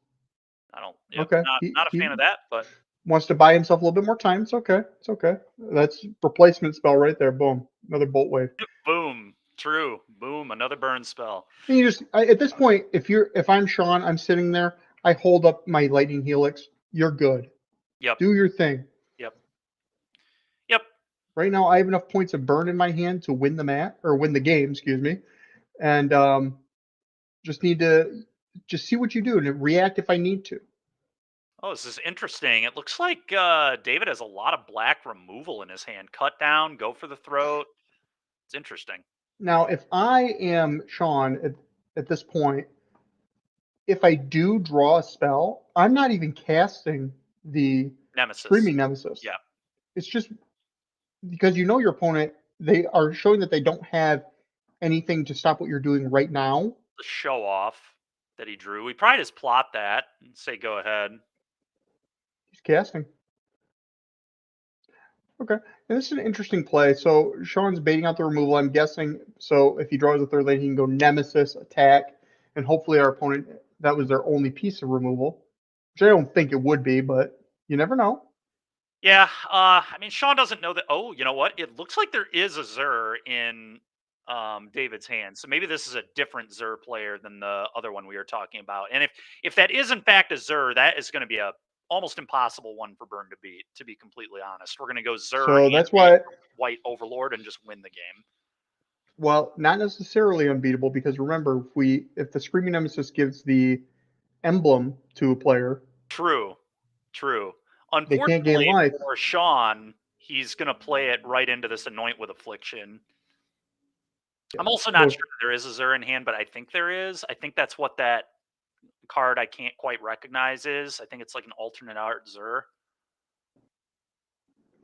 I don't. Yep. Okay. Not a He fan of that, but wants to buy himself a little bit more time. It's okay. It's okay. That's replacement spell right there. Boom. Another bolt wave. boom. True. Boom. Another burn spell. And you just at this point, if I'm Sean, I'm sitting there. I hold up my lightning helix. You're good. Yep. Do your thing. Yep. Yep. Right now, I have enough points of burn in my hand to win the win the game. Excuse me. And just need to just see what you do and react if I need to. Oh, this is interesting. It looks like David has a lot of black removal in his hand. Cut down, go for the throat. It's interesting. Now, if I am Sean at this point, if I do draw a spell, I'm not even casting the Nemesis. Screaming Nemesis. Yeah. It's just because you know your opponent, they are showing that they don't have anything to stop what you're doing right now. The show off that he drew. We probably just plot that and say go ahead. He's casting. Okay. And this is an interesting play. So Sean's baiting out the removal, I'm guessing. So if he draws a third lane, he can go Nemesis, attack, and hopefully our opponent, that was their only piece of removal. Which I don't think it would be, but you never know. Yeah, I mean, Sean doesn't know that. Oh, you know what? It looks like there is a Zur in David's hand. So maybe this is a different Zur player than the other one we were talking about. And if that is in fact a Zur, that is going to be a almost impossible one for Burn to beat. To be completely honest, we're going to go Zur So and that's why. White Overlord and just win the game. Well, not necessarily unbeatable because remember, if the Screaming Nemesis gives the emblem to a player, True. they can't gain Unfortunately life. for Sean, he's going to play it right into this Anoint with Affliction. I'm also not sure if there is a Zur in hand, but I think there is. I think that's what that card I can't quite recognize is. I think it's like an alternate art Zur.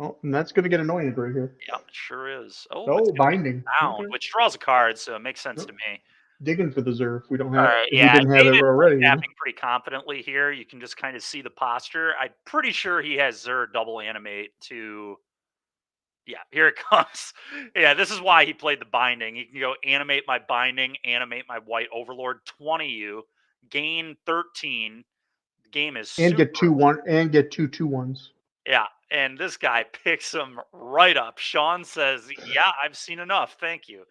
Oh, and that's going to get annoying right here. Yeah, it sure is. Oh, it's Oh, going to be binding. bound, Okay. which draws a card, so it makes sense to me. Digging for the Zur if we don't All have right, if we yeah, didn't have it David already. tapping pretty confidently here. You can just kind of see the posture. I'm pretty sure he has Zur double animate to. Yeah, here it comes. Yeah, this is why he played the binding. He can go animate my binding, animate my white overlord, 20 you, gain 13. The game is And super. get 2/1 and get 2/2/1s. Yeah, and this guy picks him right up. Sean says, "Yeah, I've seen enough. Thank you."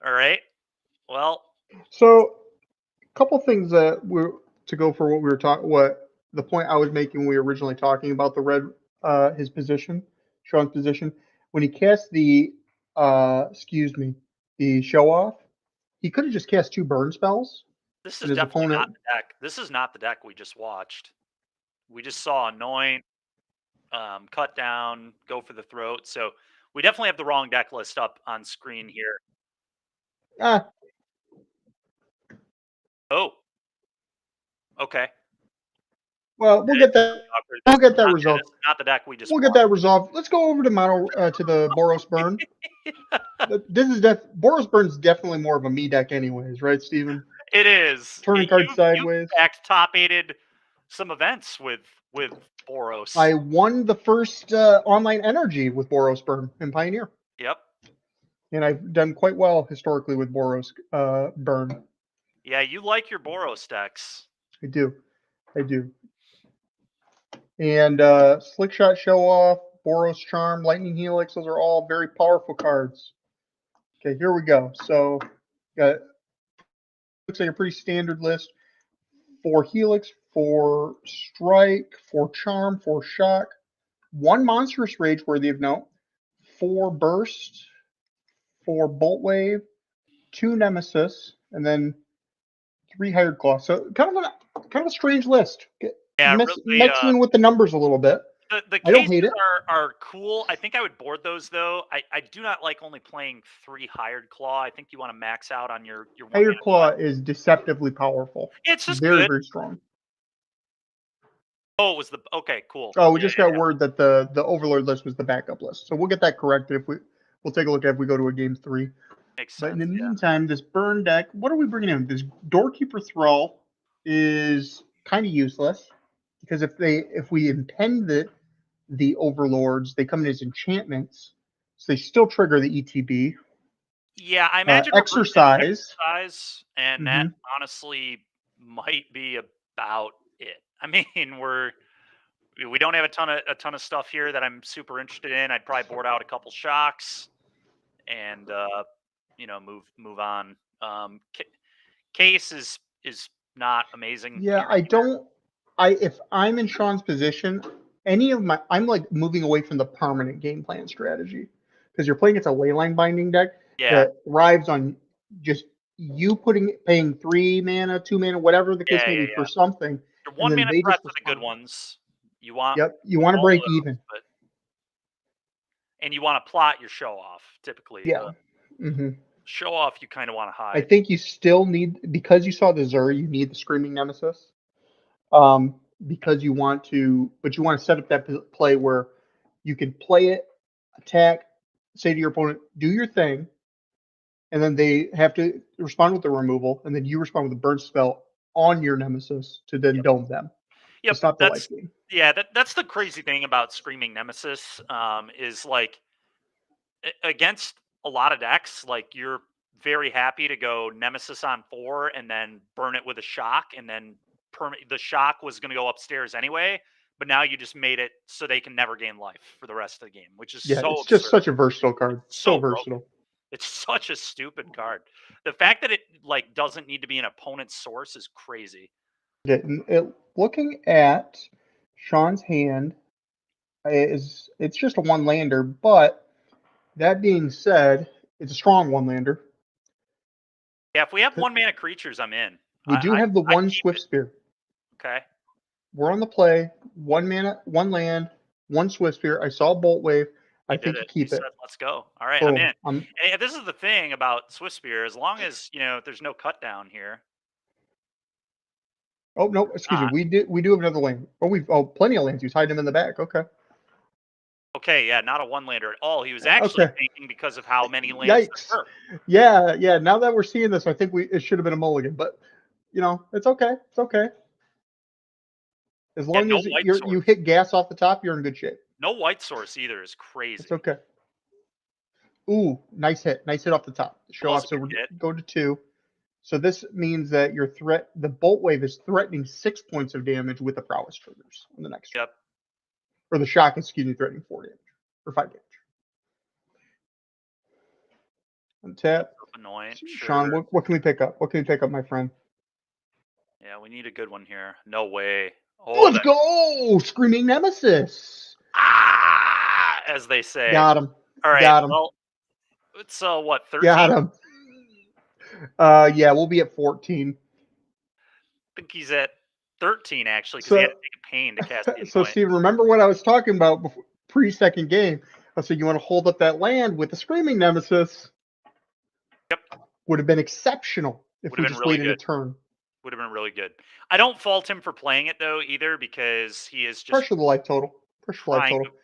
All right. Well, So, a couple things that we're to go for what we were talking. What the point I was making when we were originally talking about the red, his position, Sean's position, when he cast the, excuse me, the show off, he could have just cast 2 burn spells, this and is his definitely not opponent. the deck. This is not the deck we just watched. We just saw Anoint, cut down, go for the throat. So we definitely have the wrong deck list up on screen here. Ah, Oh, okay. well, we'll That is get that. really awkward. We'll get that resolved. This is not the deck we just We'll get watched. that resolved. Let's go over to mono to the Boros burn. This is Boros Burn's definitely more of a me deck, anyways, right, Steven? It is. Turning card You sideways. in fact top aided some events with Boros. I won the first online energy with Boros Burn in Pioneer, Yep. and I've done quite well historically with Boros Burn. Yeah, you like your Boros decks. I do, I do. And Slick Shot Show Off, Boros Charm, Lightning Helix. Those are all very powerful cards. Okay, here we go. So, got looks like a pretty standard list. 4 Helix, 4 Strike, 4 Charm, 4 Shock, 1 Monstrous Rage worthy of note, 4 Burst, 4 Bolt Wave, 2 Nemesis, and then 3 Hired Claw. So kind of a strange list. Yeah, really. Mixing with the numbers a little bit. The I don't cases hate it. are cool. I think I would board those though. I do not like only playing 3 hired claw. I think you want to max out on your one Hired mana Claw weapon. is deceptively powerful. It's just Very, good. very strong. Oh, it was the okay, cool. Oh, we Yeah, just got word that the Overlord list was the backup list. So we'll get that corrected if we'll take a look at if we go to a game 3. makes But in the sense. Yeah. meantime, this burn deck, what are we bringing in? This Doorkeeper Thrall is kind of useless because if we impend the Overlords, they come in as enchantments, so they still trigger the ETB. Yeah, I imagine we're bringing in Exercise. exercise, and that honestly might be about it. I mean, we don't have a ton of stuff here that I'm super interested in. I'd probably board out a couple shocks and move on. Case is not amazing. Yeah, I don't. If I'm in Sean's position, I'm like moving away from the permanent game plan strategy because you're playing against a leyline binding deck Yeah, that thrives on just you paying 3 mana, 2 mana, whatever the case may be for yeah. something, Your and one then mana they just threats are the good respond. ones. You want Yep, you want to all of break those, even. and you want to plot your show off. Typically, Yeah. the hmm show off you kind of want to I hide. think you still need because you saw the Zur, you need the Screaming Nemesis. Because you want to, but you want to set up that play where you can play it, attack, say to your opponent, do your thing, and then they have to respond with the removal, and then you respond with a burn spell on your nemesis to then Yep. dome them to Yep. stop the life gain. That's the crazy thing about Screaming Nemesis. Is like against a lot of decks, like you're very happy to go Nemesis on 4 and then burn it with a shock, and then the shock was going to go upstairs anyway. But now you just made it so they can never gain life for the rest of the game, which is Yeah, so it's just absurd. such a versatile card. It's So so broken. versatile. It's such a stupid card. The fact that it like doesn't need to be an opponent's source is crazy. Yeah, looking at Sean's hand, it's just a one lander, but that being said, it's a strong one lander. Yeah, if we have 1 mana creatures, I'm in. We do have the I one keep Swift it. Spear. Okay. We're on the play. 1 mana, 1 land, 1 Swift Spear. I saw Bolt Wave. I think you You keep said, it. "Let's go." All right, I'm Boom. in. And this is the thing about Swiss Spear. As long as there's no cut down here. Oh no, excuse me. We do have another land. Oh, plenty of lands. He's hiding them in the back. Okay. Okay, yeah, not a one-lander at all. He was actually tanking because of how many lands Yikes. there were. Yeah. Now that we're seeing this, I think it should have been a mulligan, but it's okay. It's okay. As long as you hit gas off the top, you're in good shape. No white source either is crazy. It's okay. Ooh, nice hit. Nice hit off the top. Show off. So we're going to 2. So this means that the bolt wave is threatening 6 points of damage with the prowess triggers on the next turn. Yep. Or the shock, excuse me, threatening 4 damage. Or 5 damage. Untap. Annoying. Sean, what can we pick up? What can we pick up, my friend? Yeah, we need a good one here. No way. Oh, let's go! Screaming Nemesis. As they say. Got him. All right. Got him. Well, it's what, 13? Got him. Yeah, we'll be at 14. I think he's at 13 actually, because he had to take a pain to cast the So Steve, remember what I was talking about pre-second game? I said you want to hold up that land with the Screaming Nemesis. Yep. Would have been exceptional if we just waited a turn. Would have been really good. I don't fault him for playing it though either, because he is just pressure the life total.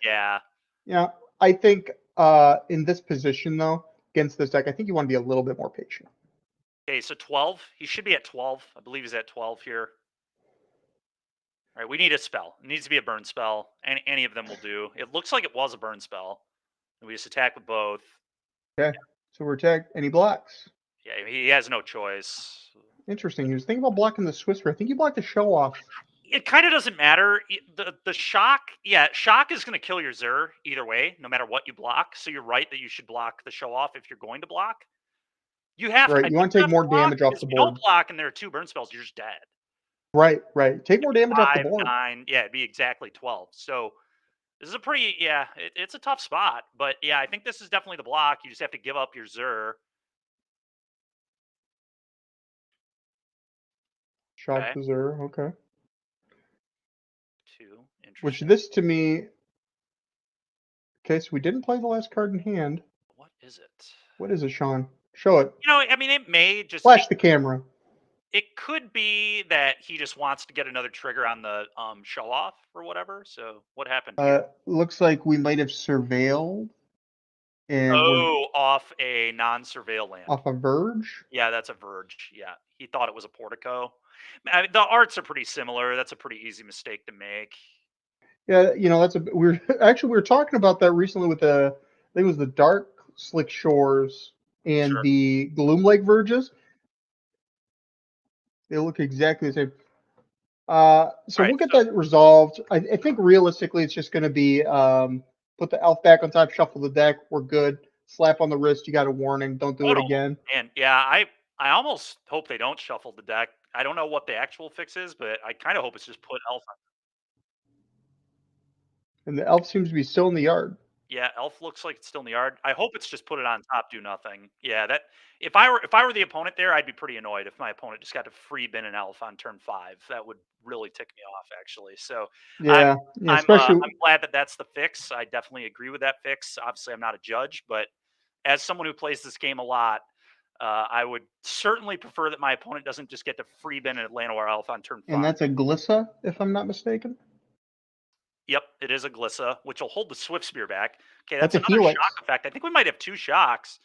Yeah. Yeah. I think in this position though, against this deck, I think you want to be a little bit more patient. Okay, so 12. He should be at 12. I believe he's at 12 here. All right, we need a spell. It needs to be a burn spell. Any of them will do. It looks like it was a burn spell. And we just attack with both. Okay. So we're attacked. Any blocks? Yeah, he has no choice. Interesting. He was thinking about blocking the Swisser. I think you blocked the show off. It kind of doesn't matter. The shock, shock is going to kill your Zur either way, no matter what you block. So you're right that you should block the show off if you're going to block. You have right. You want to take more damage off the board. If you don't block and there are 2 burn spells, you're just dead. Right. Take more damage off the board. 9, yeah, it'd be exactly 12. So this is a pretty, it's a tough spot. But yeah, I think this is definitely the block. You just have to give up your Zur. Shock the Zur, okay. 2, interesting. Which this to me, okay, so we didn't play the last card in hand. What is it? What is it, Sean? Show it. I mean, it may just flash the camera. It could be that he just wants to get another trigger on the show off or whatever. So what happened here? Looks like we might have surveilled. And off a non-surveil land. Off a Verge? Yeah, that's a Verge. Yeah, he thought it was a Portico. I mean, the arts are pretty similar. That's a pretty easy mistake to make. Yeah, we were talking about that recently with I think it was the Dark Slick Shores and the Gloom Lake Verges. They look exactly the same. So we'll get that resolved. I think realistically it's just going to be put the elf back on top, shuffle the deck. We're good. Slap on the wrist. You got a warning. Don't do it again. And yeah, I almost hope they don't shuffle the deck. I don't know what the actual fix is, but I kind of hope it's just put elf on. And the elf seems to be still in the yard. Yeah, elf looks like it's still in the yard. I hope it's just put it on top, do nothing. Yeah, that if I were the opponent there, I'd be pretty annoyed if my opponent just got to free bin an elf on turn 5. That would really tick me off, actually. So yeah, I'm glad that that's the fix. I definitely agree with that fix. Obviously, I'm not a judge, but as someone who plays this game a lot, I would certainly prefer that my opponent doesn't just get to free bin an Llanowar elf on turn 5. And that's a Glissa, if I'm not mistaken. Yep, it is a Glissa, which will hold the Swift Spear back. Okay, that's another shock effect. I think we might have 2 shocks.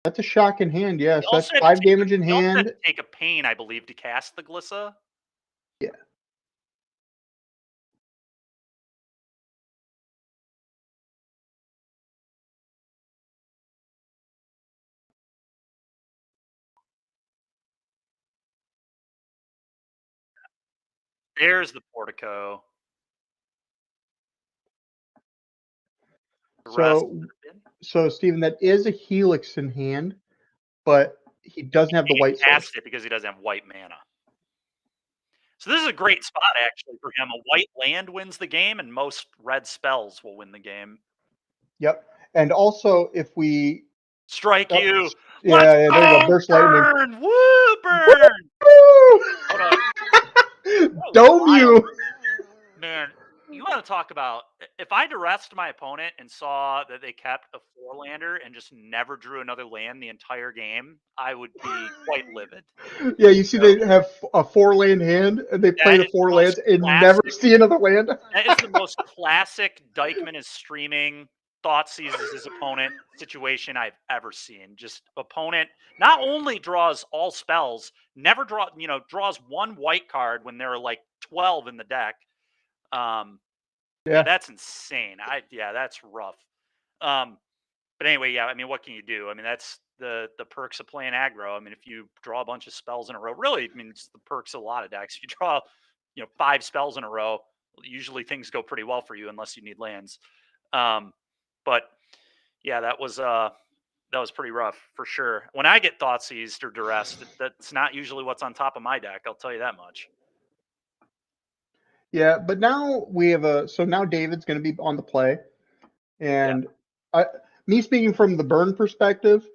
That's a shock in hand, yes. That's 5 damage in hand. Have to take a pain, I believe, to cast the Glissa. Yeah. There's the Portico. So Steven, that is a Helix in hand, but he doesn't have the white source. He cast it because he doesn't have white mana. So this is a great spot, actually, for him. A white land wins the game, and most red spells will win the game. Yep. And also, if we... Strike you! Yeah, there you go. Burst lightning. Woo! Burn! Hold on. Dome you! Man, you want to talk about if I duressed my opponent and saw that they kept a 4-lander and just never drew another land the entire game, I would be quite livid. Yeah, you see, So they have a 4-land hand, and they play that the is the 4 most lands and never classic. see another land. That is the most classic Dykeman is streaming, thought seizes his opponent situation I've ever seen. Just opponent not only draws all spells, never draws one white card when there are like 12 in the deck. Yeah, Yeah, that's insane. That's rough. Um, but anyway, yeah, I mean, what can you do? I mean, that's the perks of playing aggro. I mean, if you draw a bunch of spells in a row, really, I mean, it's the perks of a lot of decks. If you draw, 5 spells in a row, usually things go pretty well for you unless you need lands. But yeah, that was pretty rough for sure. When I get thought seized or duressed, that's not usually what's on top of my deck. I'll tell you that much. yeah. But now we have so now David's going to be on the play, Yeah. and I, me speaking from the burn perspective,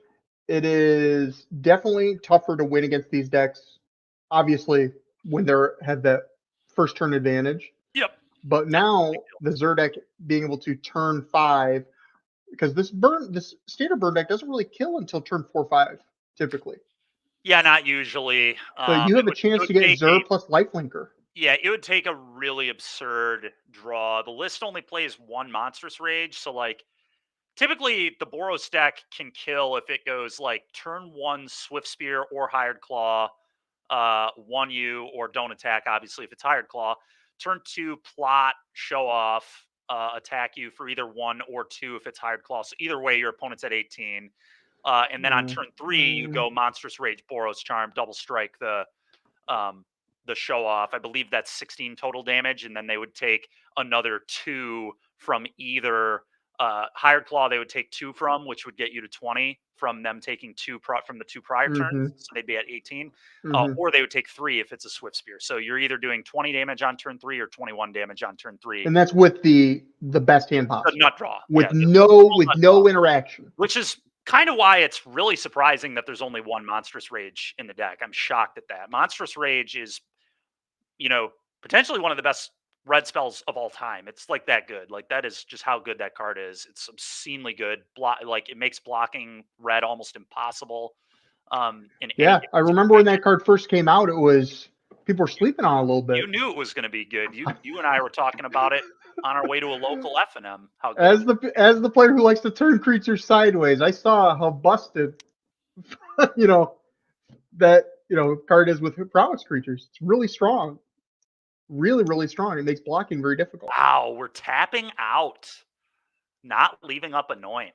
it is definitely tougher to win against these decks. Obviously, when they have that first turn advantage. Yep. But That's a now big deal. the Zerdek being able to turn 5, because this standard burn deck doesn't really kill until turn 4, 5 typically. Yeah, not usually. So you have a It chance would to get take Zer plus Lifelinker. Yeah, it would take a really absurd draw. The list only plays one Monstrous Rage, so like typically the Boros deck can kill if it goes like turn 1 Swift Spear or Hired Claw, 1U or don't attack. Obviously, if it's Hired Claw, turn 2 Plot, Show Off, attack you for either 1 or 2 if it's Hired Claw. So either way, your opponent's at 18. And then on Yeah. turn 3, you go Monstrous Rage, Boros Charm, double strike um, the show off. I believe that's 16 total damage, and then they would take another 2 from either Hired Claw. They would take 2 from, which would get you to 20 from them taking 2 from the 2 prior Mm-hmm. turns, so they'd be at 18. Mm-hmm. Or they would take 3 if it's a Swift Spear. So you're either doing 20 damage on turn 3 or 21 damage on turn 3. And that's with the best hand The possible. nut draw, With yeah, no interaction. which is kind of why it's really surprising that there's only one Monstrous Rage in the deck. I'm shocked at that. Monstrous Rage is potentially one of the best red spells of all time. It's like that good. Like that is just how good that card is. It's obscenely good. Like it makes blocking red almost impossible. In Yeah, any I remember when that card first came out. It was people were sleeping on it a little bit. You knew it was going to be good. You and I were talking about it on our way to a local F&M. How good as the player who likes to turn creatures sideways, I saw how busted that card is with prowess creatures. It's really strong. Really, really strong. It makes blocking very difficult. Wow, we're tapping out, not leaving up Anoint.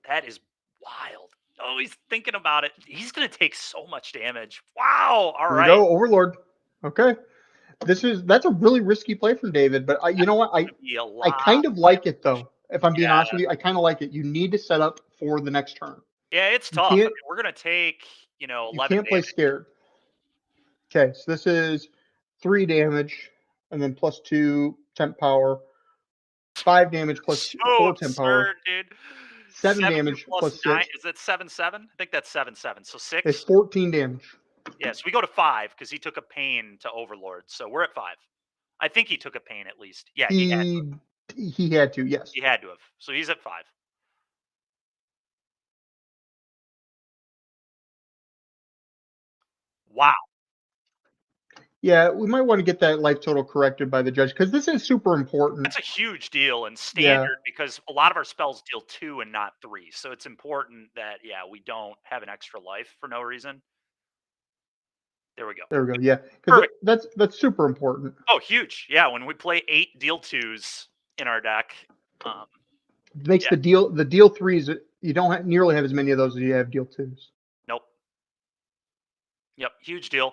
That is wild. Oh, he's thinking about it. He's going to take so much damage. Wow. All Here right. we go, Overlord. Okay. That's a really risky play from David, but you know what? I kind of like it though. If I'm being honest with you, I kind of like it. You need to set up for the next turn. Yeah, it's You tough. I can't mean, we're going to take, 11 you can't play damage. scared. Okay, so this is 3 damage, and then plus 2 temp power, 5 damage plus So 4 temp power, absurd, dude. 7 damage plus 9. 6. Is it 7/7? I think that's 7/7. So 6. It's 14 damage. Yeah, so we go to 5 because he took a pain to Overlord. So we're at 5. I think he took a pain at least. Yeah, he had to, yes. He had to have. So he's at 5. Wow. Yeah, we might want to get that life total corrected by the judge because this is super important. That's a huge deal in standard because a lot of our spells deal 2 and not 3. So it's important that we don't have an extra life for no reason. There we go. There we go. Yeah, because that's super important. Oh, huge. Yeah, when we play 8 deal 2s in our deck, makes the deal 3s. You don't nearly have as many of those as you have deal 2s. Nope. Yep, huge deal.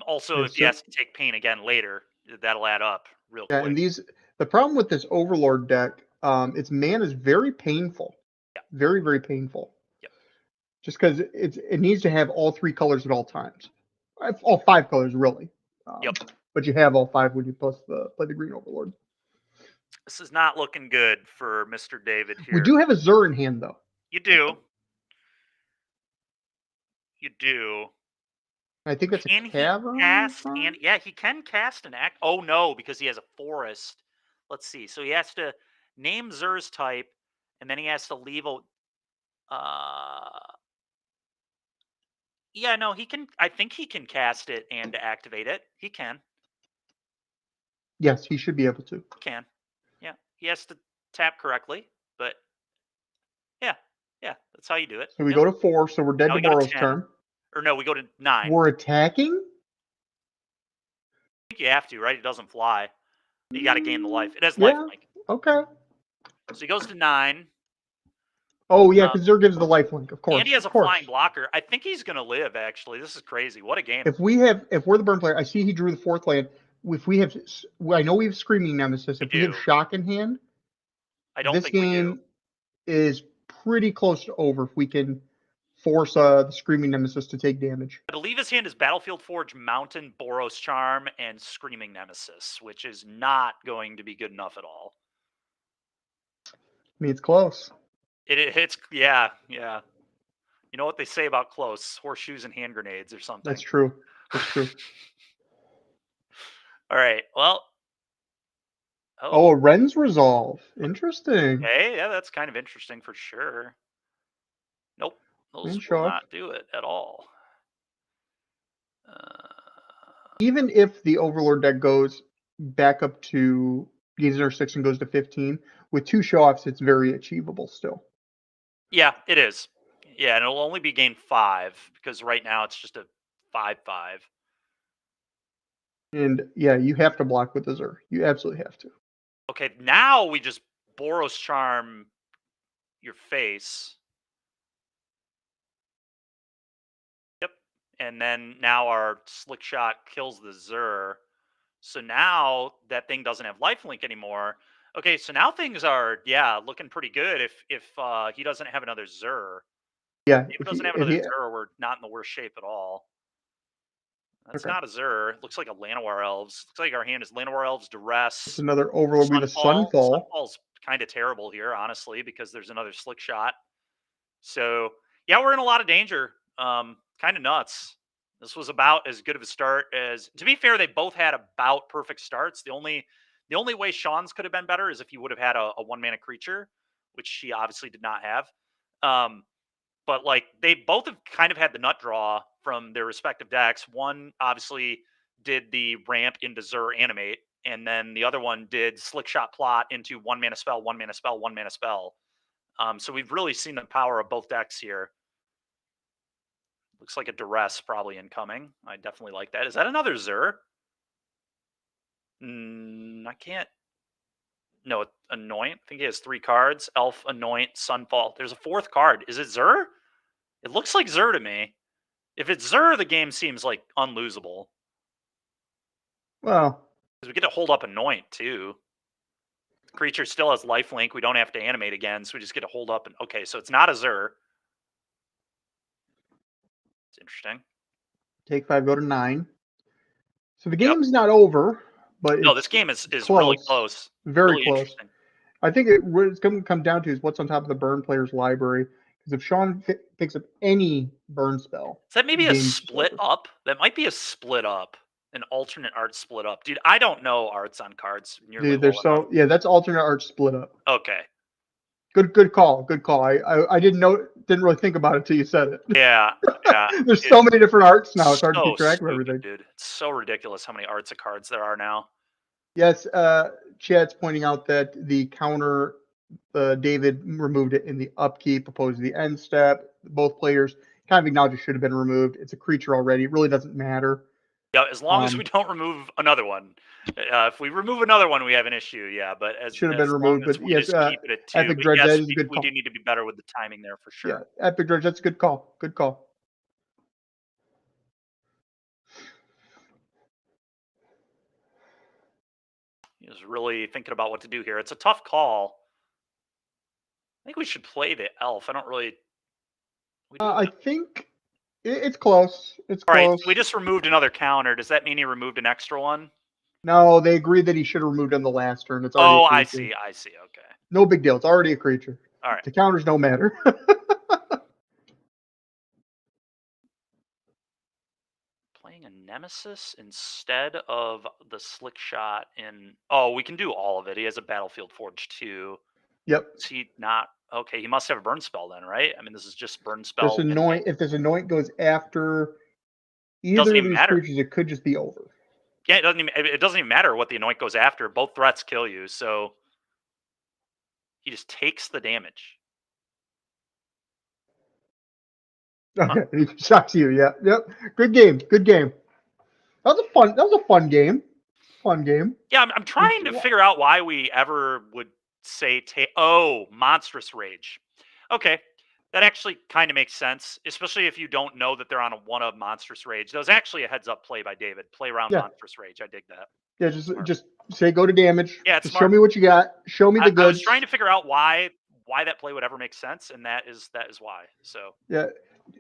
Also, if he has to take pain again later, that'll add up real quick. And the problem with this Overlord deck, its mana is very painful. Yeah. Very, very painful. Yep. Just because it needs to have all 3 colors at all times. All 5 colors, really. Yep. But you have all 5 when you play the Green Overlord. This is not looking good for Mr. David here. We do have a Zur in hand, though. You do. You do. I think that's Can a he cavern. cast and yeah, he can cast an act. Oh no, because he has a forest. Let's see. So he has to name Zer's type, and then he has to leave a. Yeah, no, he can. I think he can cast it and activate it. He can. Yes, he should be able to. Can. Yeah, he has to tap correctly, but yeah, that's how you do it. So we go to 4, so we're dead Now to we go to Boros 10. turn. Or no, we go to 9. We're attacking? I think you have to, right? It doesn't fly. You got to gain the life. It has Yeah. lifelink. Okay. So he goes to 9. Oh, yeah, because Zer gives the lifelink, of course. And he has a flying blocker. I think he's going to live, actually. This is crazy. What a game. If we're the burn player, I see he drew the 4th land. If we have, I know we have Screaming Nemesis. If we have Shock in hand, I don't this think we do. game is pretty close to over if we can force the Screaming Nemesis to take damage. I believe his hand is Battlefield Forge, Mountain, Boros Charm, and Screaming Nemesis, which is not going to be good enough at all. I mean, it's close. It's yeah. You know what they say about close? Horseshoes and hand grenades or something. That's true. That's true. All right. Well. Oh, a Ren's Resolve. Interesting. Okay, yeah, that's kind of interesting for sure. Nope. Those will not do it at all. Even if the Overlord deck goes back up to gains another 6 and goes to 15, with 2 show-offs, it's very achievable still. Yeah, it is. Yeah, and it'll only be gain 5 because right now it's just a 5/5. And yeah, you have to block with the Zer. You absolutely have to. Okay, now we just Boros Charm your face. Yep. And then now our Slick Shot kills the Zer. So now that thing doesn't have lifelink anymore. Okay, so now things are looking pretty good if he doesn't have another Zer. Yeah, if he doesn't have another Zer, we're not in the worst shape at all. That's not a Zer. Looks like a Llanowar Elves. Looks like our hand is Llanowar Elves, Duress. It's another Overlord with a Sunfall. Sunfall's kind of terrible here, honestly, because there's another Slick Shot. So yeah, we're in a lot of danger. Kind of nuts. This was about as good of a start as. To be fair, they both had about perfect starts. The only way Sean's could have been better is if he would have had a 1-mana creature, which he obviously did not have. But like they both have kind of had the nut draw from their respective decks. One obviously did the ramp into Zer Animate, and then the other one did Slick Shot Plot into 1-mana spell, 1-mana spell, 1-mana spell. So we've really seen the power of both decks here. Looks like a Duress probably incoming. I definitely like that. Is that another Zer? I can't. No, Anoint. I think he has 3 cards. Elf, Anoint, Sunfall. There's a 4th card. Is it Zer? It looks like Zer to me. If it's Zer, the game seems like unlosable. Well, because we get to hold up Anoint too. The creature still has lifelink. We don't have to animate again, so we just get to hold up. And okay, so it's not a Zer. It's interesting. Take 5, go to 9. So the game's not over, but no, this game is close. Really close. Very really close. I think what it's going to come down to is what's on top of the burn player's library. Because if Sean picks up any burn spell, is that maybe a split up? That might be a split up, an alternate art split up, dude. I don't know arts on cards. Dude, they're so that's alternate art split up. Okay. Good call. I didn't really think about it until you said it. Yeah. There's so many different arts now. It's hard to keep track of everything. Dude, it's so ridiculous how many arts of cards there are now. Yes, Chad's pointing out that the counter, David removed it in the upkeep opposed to the end step. Both players kind of acknowledge it should have been removed. It's a creature already. It really doesn't matter. Yeah, as long as we don't remove another one. If we remove another one, we have an issue. Yeah, but as should have been removed. But yes, keep it at 2. Epic Dredge, that is a good call. We do need to be better with the timing there for sure. Yeah, Epic Dredge, that's a good call. Good call. He was really thinking about what to do here. It's a tough call. I think we should play the elf. I don't really. I think it's close. It's all close. Right, so we just removed another counter. Does that mean he removed an extra one? No, they agreed that he should have removed on the last turn. It's already I see. Okay. No big deal. It's already a creature. All right. The counters don't matter. Nemesis instead of the Slick Shot in... Oh, we can do all of it. He has a Battlefield Forge too. Yep. Is he not? Okay, he must have a burn spell then, right? I mean, this is just burn This spell. anoint, if this anoint goes after Doesn't either of even these matter. creatures, it could just be over. Yeah, it doesn't even matter what the anoint goes after. Both threats kill you, so he just takes the damage. Okay, he shocks you. Yeah, yep. Good game. Good game. That was a fun game. Fun game. Yeah, I'm trying to figure out why we ever would say monstrous rage. Okay, that actually kind of makes sense, especially if you don't know that they're on a one of monstrous rage. That was actually a heads up play by David. Play around monstrous rage. I dig that. Yeah, just say go to damage. Yeah, it's just smart. Show me what you got. Show me the goods. I was trying to figure out why that play would ever make sense, and that is why. So yeah,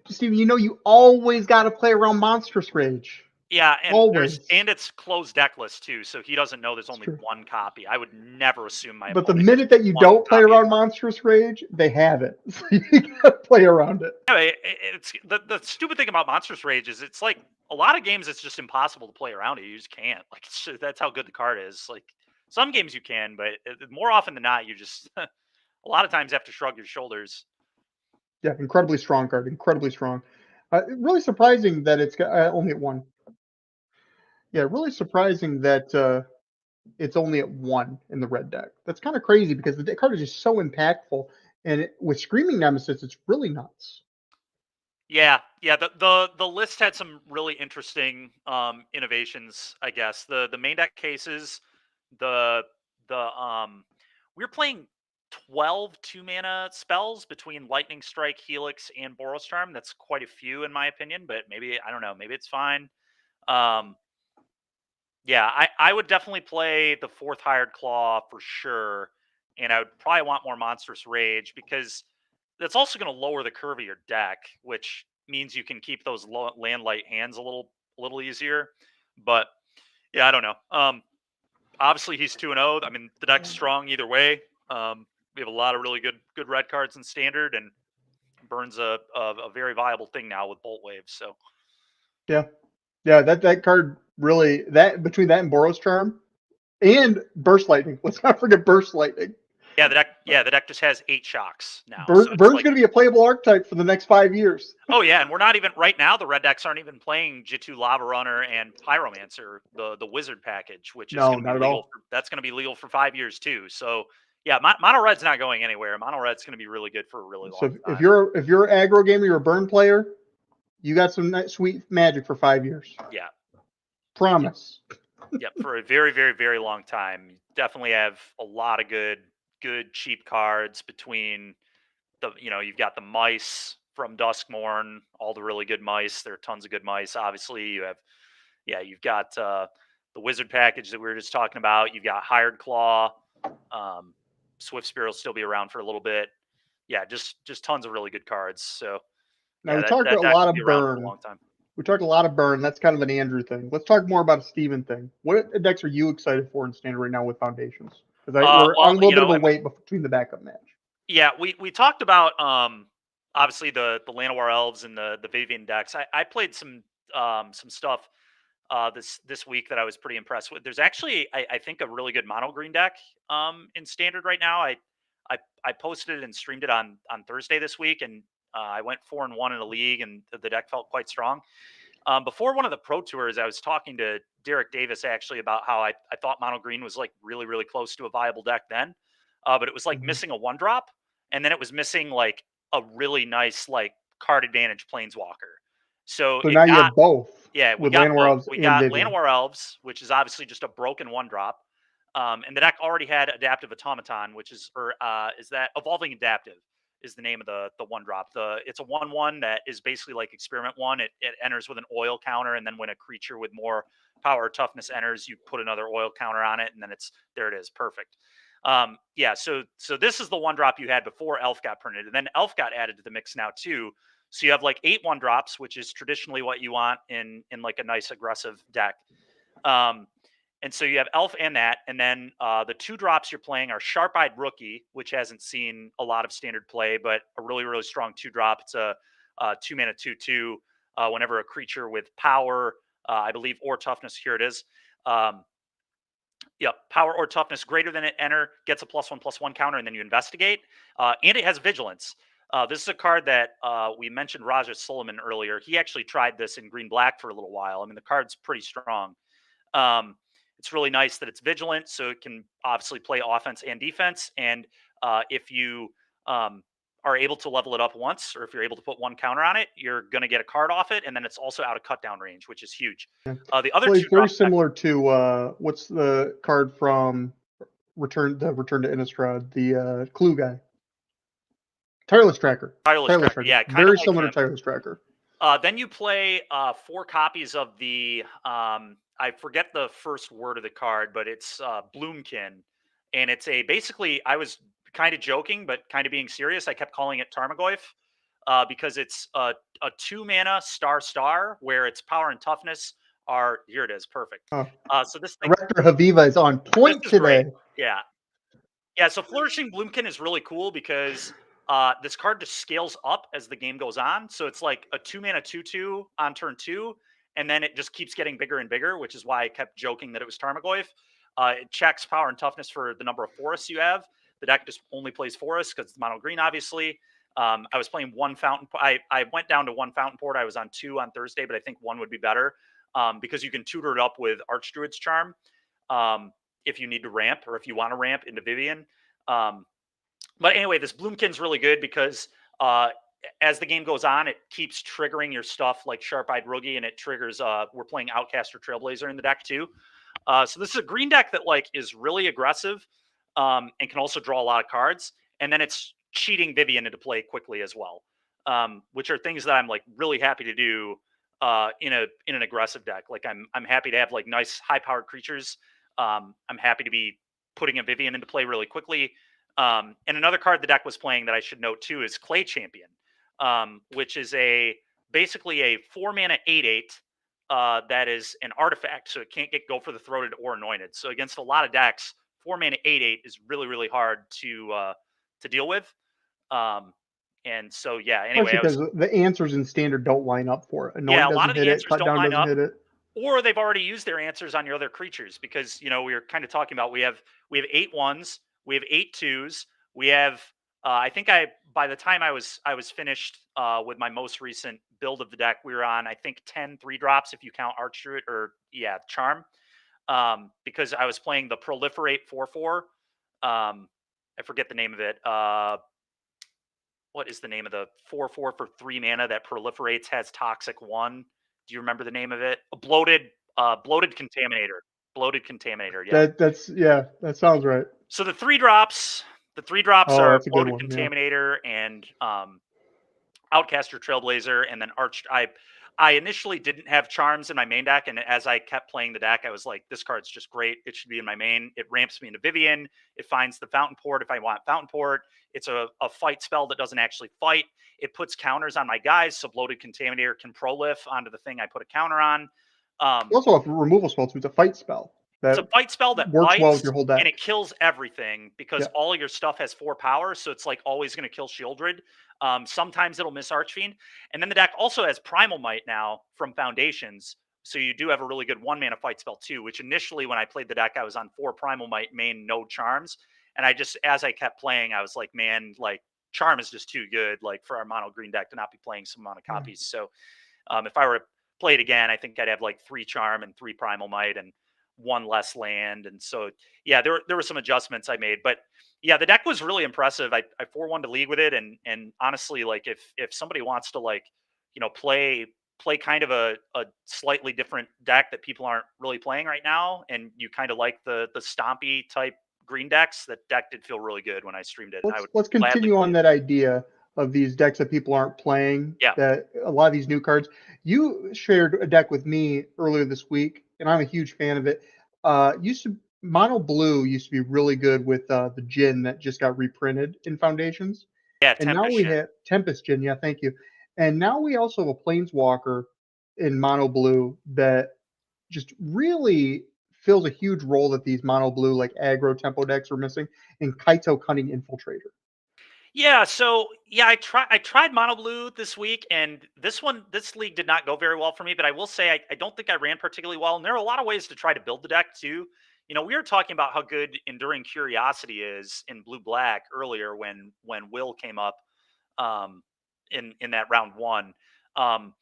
Steven, you always got to play around monstrous rage. Yeah, and always. It's closed deck list too, so he doesn't know there's only one copy. I would never assume my. But the minute that you don't play around monstrous rage, they have it. So you gotta play around it. Yeah, it's the stupid thing about monstrous rage is it's like a lot of games it's just impossible to play around it. You just can't. Like that's how good the card is. Like some games you can, but more often than not, you just a lot of times have to shrug your shoulders. Yeah, incredibly strong card. Incredibly strong. Really surprising that it's only at 1. Yeah, really surprising that it's only at 1 in the red deck. That's kind of crazy because the card is just so impactful, and with Screaming Nemesis, it's really nuts. Yeah. The list had some really interesting innovations. I guess the main deck cases, the we were playing 12 2-mana spells between Lightning Strike, Helix, and Boros Charm. That's quite a few in my opinion, but maybe I don't know. Maybe it's fine. Yeah, I would definitely play the 4th Hired Claw for sure, and I would probably want more Monstrous Rage because that's also going to lower the curve of your deck, which means you can keep those land light hands a little easier. But yeah, I don't know. Obviously he's 2-0. I mean, the deck's strong either way. We have a lot of really good red cards in standard, and Burn's a very viable thing now with Bolt Wave. So yeah, that card really, that between that and Boros Charm and Burst Lightning. Let's not forget Burst Lightning. Yeah, the deck just has 8 shocks now. Burn's going to be a playable archetype for the next 5 years. Oh yeah, and we're not even right now. The red decks aren't even playing Jitu Lava Runner and Pyromancer, the wizard package, which is going to be legal. That's going to be legal for 5 years too. So yeah, Mono Red's not going anywhere. Mono Red's going to be really good for a really long time. So if you're an aggro gamer, you're a Burn player, you got some nice, sweet magic for 5 years. Yeah, promise. Yeah, for a very, very, very long time. You definitely have a lot of good cheap cards between you've got the mice from Duskmorn, all the really good mice. There are tons of good mice. Obviously, you've got the wizard package that we were just talking about. You've got Hired Claw. Swift Spear will still be around for a little bit. Yeah, just tons of really good cards. So now we talked a lot of Burn. We talked a lot of Burn. That's kind of an Andrew thing. Let's talk more about a Steven thing. What decks are you excited for in standard right now with Foundations? Because we're on a little bit of a wait between the backup match. Yeah, we talked about obviously the Llanowar Elves and the Vivian decks. I played some stuff this week that I was pretty impressed with. There's actually I think a really good mono green deck in standard right now. I posted it and streamed it on Thursday this week, and I went 4-1 in a league, and the deck felt quite strong. Before one of the pro tours, I was talking to Derek Davis actually about how I thought mono green was like really, really close to a viable deck then. But it was like missing a 1-drop, and then it was missing like a really nice like card advantage planeswalker. So now you have both. Yeah, we got Llanowar Elves, which is obviously just a broken 1-drop. And the deck already had Adaptive Automaton, which is that Evolving Adaptive is the name of the 1-drop. It's a 1/1 that is basically like Experiment 1. It enters with an oil counter, and then when a creature with more power or toughness enters, you put another oil counter on it, and then there it is, perfect. So this is the 1-drop you had before Elf got printed, and then Elf got added to the mix now too. So you have like 8 1-drops, which is traditionally what you want in like a nice aggressive deck. And so you have Elf and that, and then the 2-drops you're playing are Sharp-Eyed Rookie, which hasn't seen a lot of standard play, but a really, really strong 2-drop. It's a 2-mana 2/2. Whenever a creature with power I believe, or toughness. Here it is. Yep, power or toughness greater than it. Enter gets a +1/+1 counter, and then you investigate. And it has vigilance. This is a card that we mentioned Raja Suleiman earlier. He actually tried this in green black for a little while. I mean, the card's pretty strong. Um, it's really nice that it's vigilant, so it can obviously play offense and defense. And if you are able to level it up once, or if you're able to put one counter on it, you're going to get a card off it, and then it's also out of cut down range, which is huge. The other Well, two it's very drops similar to what's the card from Return to Innistrad, the Clue guy. Tireless Tracker. Tireless Tracker. Yeah, kind of Very like similar him. to Tireless Tracker. Then you play 4 copies of the I forget the first word of the card, but it's Bloomkin, and it's a basically I was kind of joking, but kind of being serious. I kept calling it Tarmogoyf because it's a 2-mana star where its power and toughness are here. It is perfect. Oh. So this thing, Director Haviva is on point today. Great. Yeah. So Flourishing Bloomkin is really cool because this card just scales up as the game goes on. So it's like a 2-mana 2/2 on turn 2, and then it just keeps getting bigger and bigger, which is why I kept joking that it was Tarmogoyf. It checks power and toughness for the number of forests you have. The deck just only plays forests because it's mono green, obviously. I was playing 1 fountain. I went down to 1 fountain port. I was on 2 on Thursday, but I think 1 would be better because you can tutor it up with Archdruid's Charm if you need to ramp or if you want to ramp into Vivian. But anyway, this Bloomkin's really good because as the game goes on, it keeps triggering your stuff like Sharp-Eyed Roogie, and it triggers. We're playing Outcast or Trailblazer in the deck too. So this is a green deck that like is really aggressive and can also draw a lot of cards. And then it's cheating Vivian into play quickly as well, which are things that I'm like really happy to do in an aggressive deck. Like I'm happy to have like nice high-powered creatures. I'm happy to be putting a Vivian into play really quickly. And another card the deck was playing that I should note too is Clay Champion, which is basically a 4-mana 8/8 that is an artifact, so it can't get Go for the Throated or Anointed. So against a lot of decks, 4-mana 8/8 is really hard to deal with. And so yeah, anyway, because the answers in Standard don't line up for it. A lot of the answers Cut don't down line doesn't up. hit it. Or they've already used their answers on your other creatures because we were kind of talking about we have 8 1s, we have 8 2s, we have I think by the time I was finished with my most recent build of the deck, we were on I think 10 3-drops if you count Archdruid or Charm, because I was playing the Proliferate 4/4. I forget the name of it. What is the name of the 4/4 for 3 mana that proliferates, has Toxic 1? Do you remember the name of it? A bloated Contaminator. Bloated Contaminator. Yeah. That sounds right. So the 3-drops are Bloated Contaminator and Outcast or Trailblazer, and then I initially didn't have charms in my main deck, and as I kept playing the deck, I was like, this card's just great. It should be in my main. It ramps me into Vivian. It finds the Fountain Port if I want Fountain Port. It's a fight spell that doesn't actually fight. It puts counters on my guys, so Bloated Contaminator can prolif onto the thing I put a counter on. Also a removal spell too. It's a fight spell. It's a fight spell that works bites, well with your whole deck. and it kills everything because all your stuff has 4 power, so it's like always going to kill Shieldred. Sometimes it'll miss Archfiend. And then the deck also has Primal Might now from Foundations, so you do have a really good 1-mana fight spell too, which initially when I played the deck, I was on 4 Primal Might main, no charms. And as I kept playing, I was like, man, like Charm is just too good, like for our mono green deck to not be playing some amount of copies. So if I were to play it again, I think I'd have like 3 Charm and 3 Primal Might and 1 less land. And so, yeah, there were some adjustments I made, but yeah, the deck was really impressive. I 4-1 to league with it. And honestly, like if somebody wants to like, play kind of a slightly different deck that people aren't really playing right now, and you kind of like the stompy type green decks, that deck did feel really good when I streamed it. Let's continue on that idea of these decks that people aren't playing. Yeah. That a lot of these new cards. You shared a deck with me earlier this week, and I'm a huge fan of it. Mono blue used to be really good with the Djinn that just got reprinted in Foundations. Yeah, and now we have Tempest Djinn. Yeah, thank you. And now we also have a Planeswalker in mono blue that just really fills a huge role that these mono blue like aggro tempo decks are missing, in Kaito Cunning Infiltrator. Yeah, so yeah, I tried mono blue this week, and this league did not go very well for me. But I will say I don't think I ran particularly well, and there are a lot of ways to try to build the deck too. We were talking about how good Enduring Curiosity is in blue black earlier when Will came up um, in that round one. Um,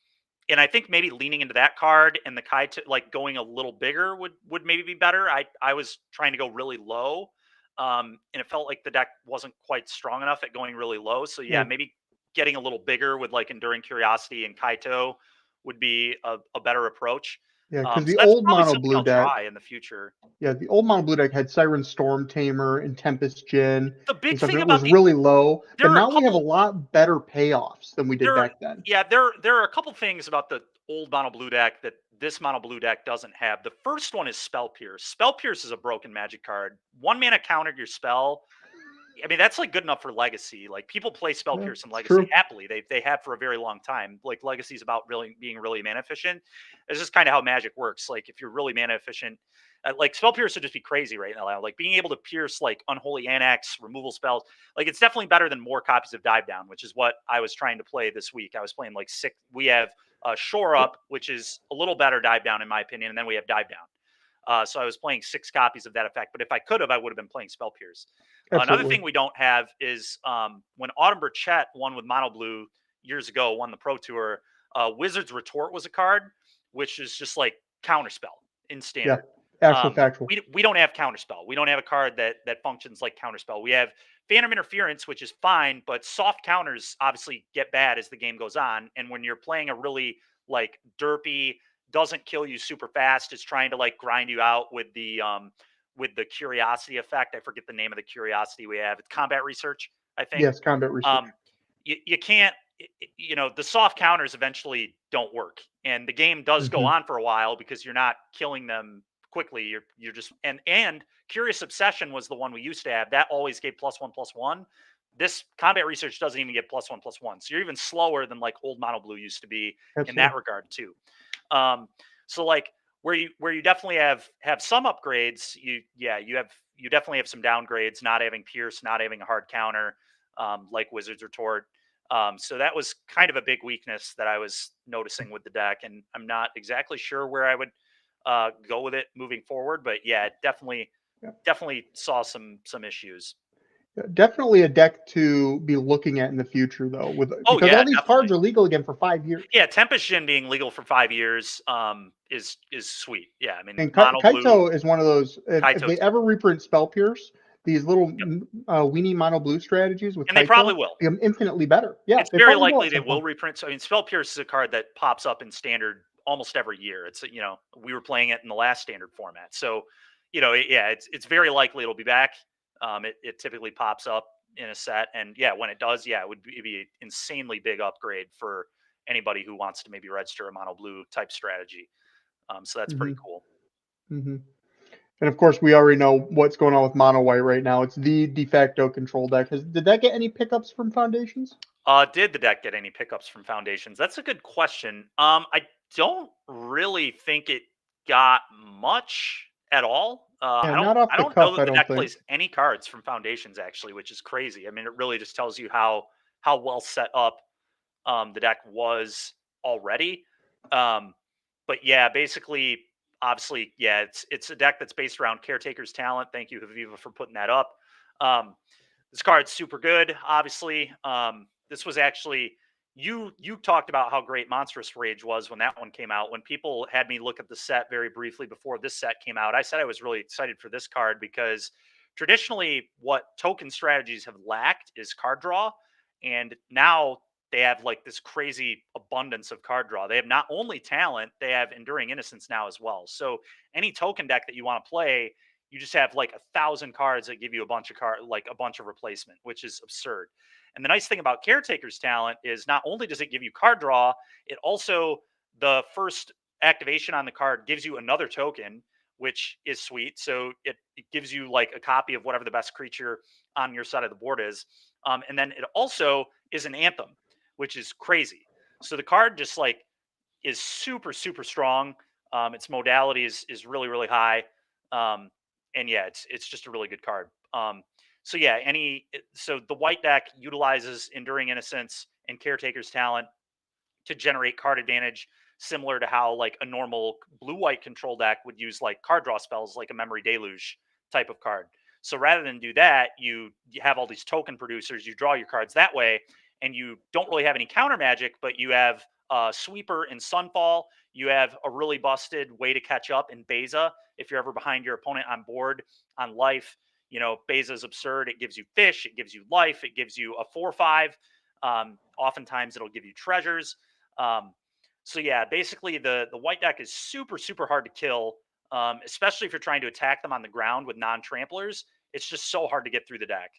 and I think maybe leaning into that card and the Kaito, like going a little bigger would maybe be better. I was trying to go really low, and it felt like the deck wasn't quite strong enough at going really low. So yeah, Yeah, maybe getting a little bigger with like Enduring Curiosity and Kaito would be a better approach. yeah, because So the that's old probably mono something blue I'll deck. try in the future. Yeah, the old mono blue deck had Siren Storm Tamer and Tempest Djinn The and big stuff, thing and it about was really low. But there are a now we have a couple lot better payoffs than we did There, back then. yeah, there are a couple things about the old mono blue deck that this mono blue deck doesn't have. The first one is Spell Pierce. Spell Pierce is a broken magic card. 1 mana countered your spell. I mean, that's like good enough for Legacy. Like people play Spell Yeah, Pierce in it's Legacy true. happily. They have for a very long time. Like Legacy is about really being really mana efficient. It's just kind of how Magic works. Like if you're really mana efficient, like Spell Pierce would just be crazy right now. Like being able to pierce like Unholy Annex, removal spells. Like it's definitely better than more copies of Dive Down, which is what I was trying to play this week. I was playing like six. We have Shore Up, which is a little better Dive Down in my opinion, and then we have Dive Down. So I was playing 6 copies of that effect. But if I could have, I would have been playing Spell Pierce. Another Absolutely. thing we don't have is when Autumn Burchett won with Mono Blue years ago, won the Pro Tour, Wizard's Retort was a card, which is just like Counterspell in Yeah, Standard. actual factual. We don't have Counterspell. We don't have a card that functions like Counterspell. We have Phantom Interference, which is fine, but soft counters obviously get bad as the game goes on. And when you're playing a really like derpy, doesn't kill you super fast, is trying to like grind you out with the curiosity effect. I forget the name of the curiosity we have. It's combat research, I think. Yes, combat research. Um, you can't, the soft counters eventually don't work, and the game does go Hmm. on for a while because you're not killing them quickly. You're just and Curious Obsession was the one we used to have that always gave +1/+1. This combat research doesn't even get +1/+1, so you're even slower than like old Mono Blue used to be in that Absolutely. regard too. So like where you definitely have some upgrades, you definitely have some downgrades, not having Pierce, not having a hard counter, like Wizard's Retort. So that was kind of a big weakness that I was noticing with the deck, and I'm not exactly sure where I would go with it moving forward. But yeah, it Yeah. definitely saw some issues. Definitely a deck to be looking at in the future, though, with Oh because all yeah, these cards definitely. are legal again for 5 years. Yeah, Tempest Gin being legal for 5 years is sweet. Yeah, I mean And Mono Blue, Kaito is one of those. If Kaito they too. ever reprint Spell Pierce, these little Yep. weenie mono blue strategies with And they probably Kaito will. become infinitely better. Yeah, It's they very probably will likely at they some will point. reprint. So, I mean, Spell Pierce is a card that pops up in Standard almost every year. It's we were playing it in the last Standard format, so yeah, it's very likely it'll be back. It typically pops up in a set, and yeah, when it does, yeah, it'd be an insanely big upgrade for anybody who wants to maybe register a mono blue type strategy. So that's Hmm. pretty cool. Hmm. And of course, we already know what's going on with mono white right now. It's the de facto control deck. Did that get any pickups from Foundations? Did the deck get any pickups from Foundations? That's a good question. I don't really think it got much at all. Yeah, not off I the don't know cuff, that I the don't deck think. plays any cards from Foundations actually, which is crazy. I mean, it really just tells you how well set up the deck was already. Um, but yeah, basically, obviously, yeah, it's a deck that's based around Caretaker's Talent. Thank you, Haviva, for putting that up. Um, this card's super good, obviously. This was actually you talked about how great Monstrous Rage was when that one came out. When people had me look at the set very briefly before this set came out, I said I was really excited for this card because traditionally what token strategies have lacked is card draw, and now they have like this crazy abundance of card draw. They have not only talent, they have Enduring Innocence now as well. So any token deck that you want to play, you just have like 1,000 cards that give you a bunch of like a bunch of replacement, which is absurd. And the nice thing about Caretaker's Talent is not only does it give you card draw, it also the first activation on the card gives you another token, which is sweet. So it gives you like a copy of whatever the best creature on your side of the board is. And then it also is an anthem, which is crazy. So the card just like is super super strong. Its modality is really really high. Um, and yeah, it's just a really good card. So yeah, so the white deck utilizes Enduring Innocence and Caretaker's Talent to generate card advantage, similar to how like a normal blue-white control deck would use like card draw spells, like a Memory Deluge type of card. So rather than do that, you have all these token producers. You draw your cards that way, and you don't really have any counter magic, but you have Sweeper and Sunfall. You have a really busted way to catch up in Beza if you're ever behind your opponent on board on life. Beza is absurd. It gives you fish, it gives you life, it gives you a 4/5. Oftentimes, it'll give you treasures. So yeah, basically the white deck is super super hard to kill, especially if you're trying to attack them on the ground with non-tramplers. It's just so hard to get through the deck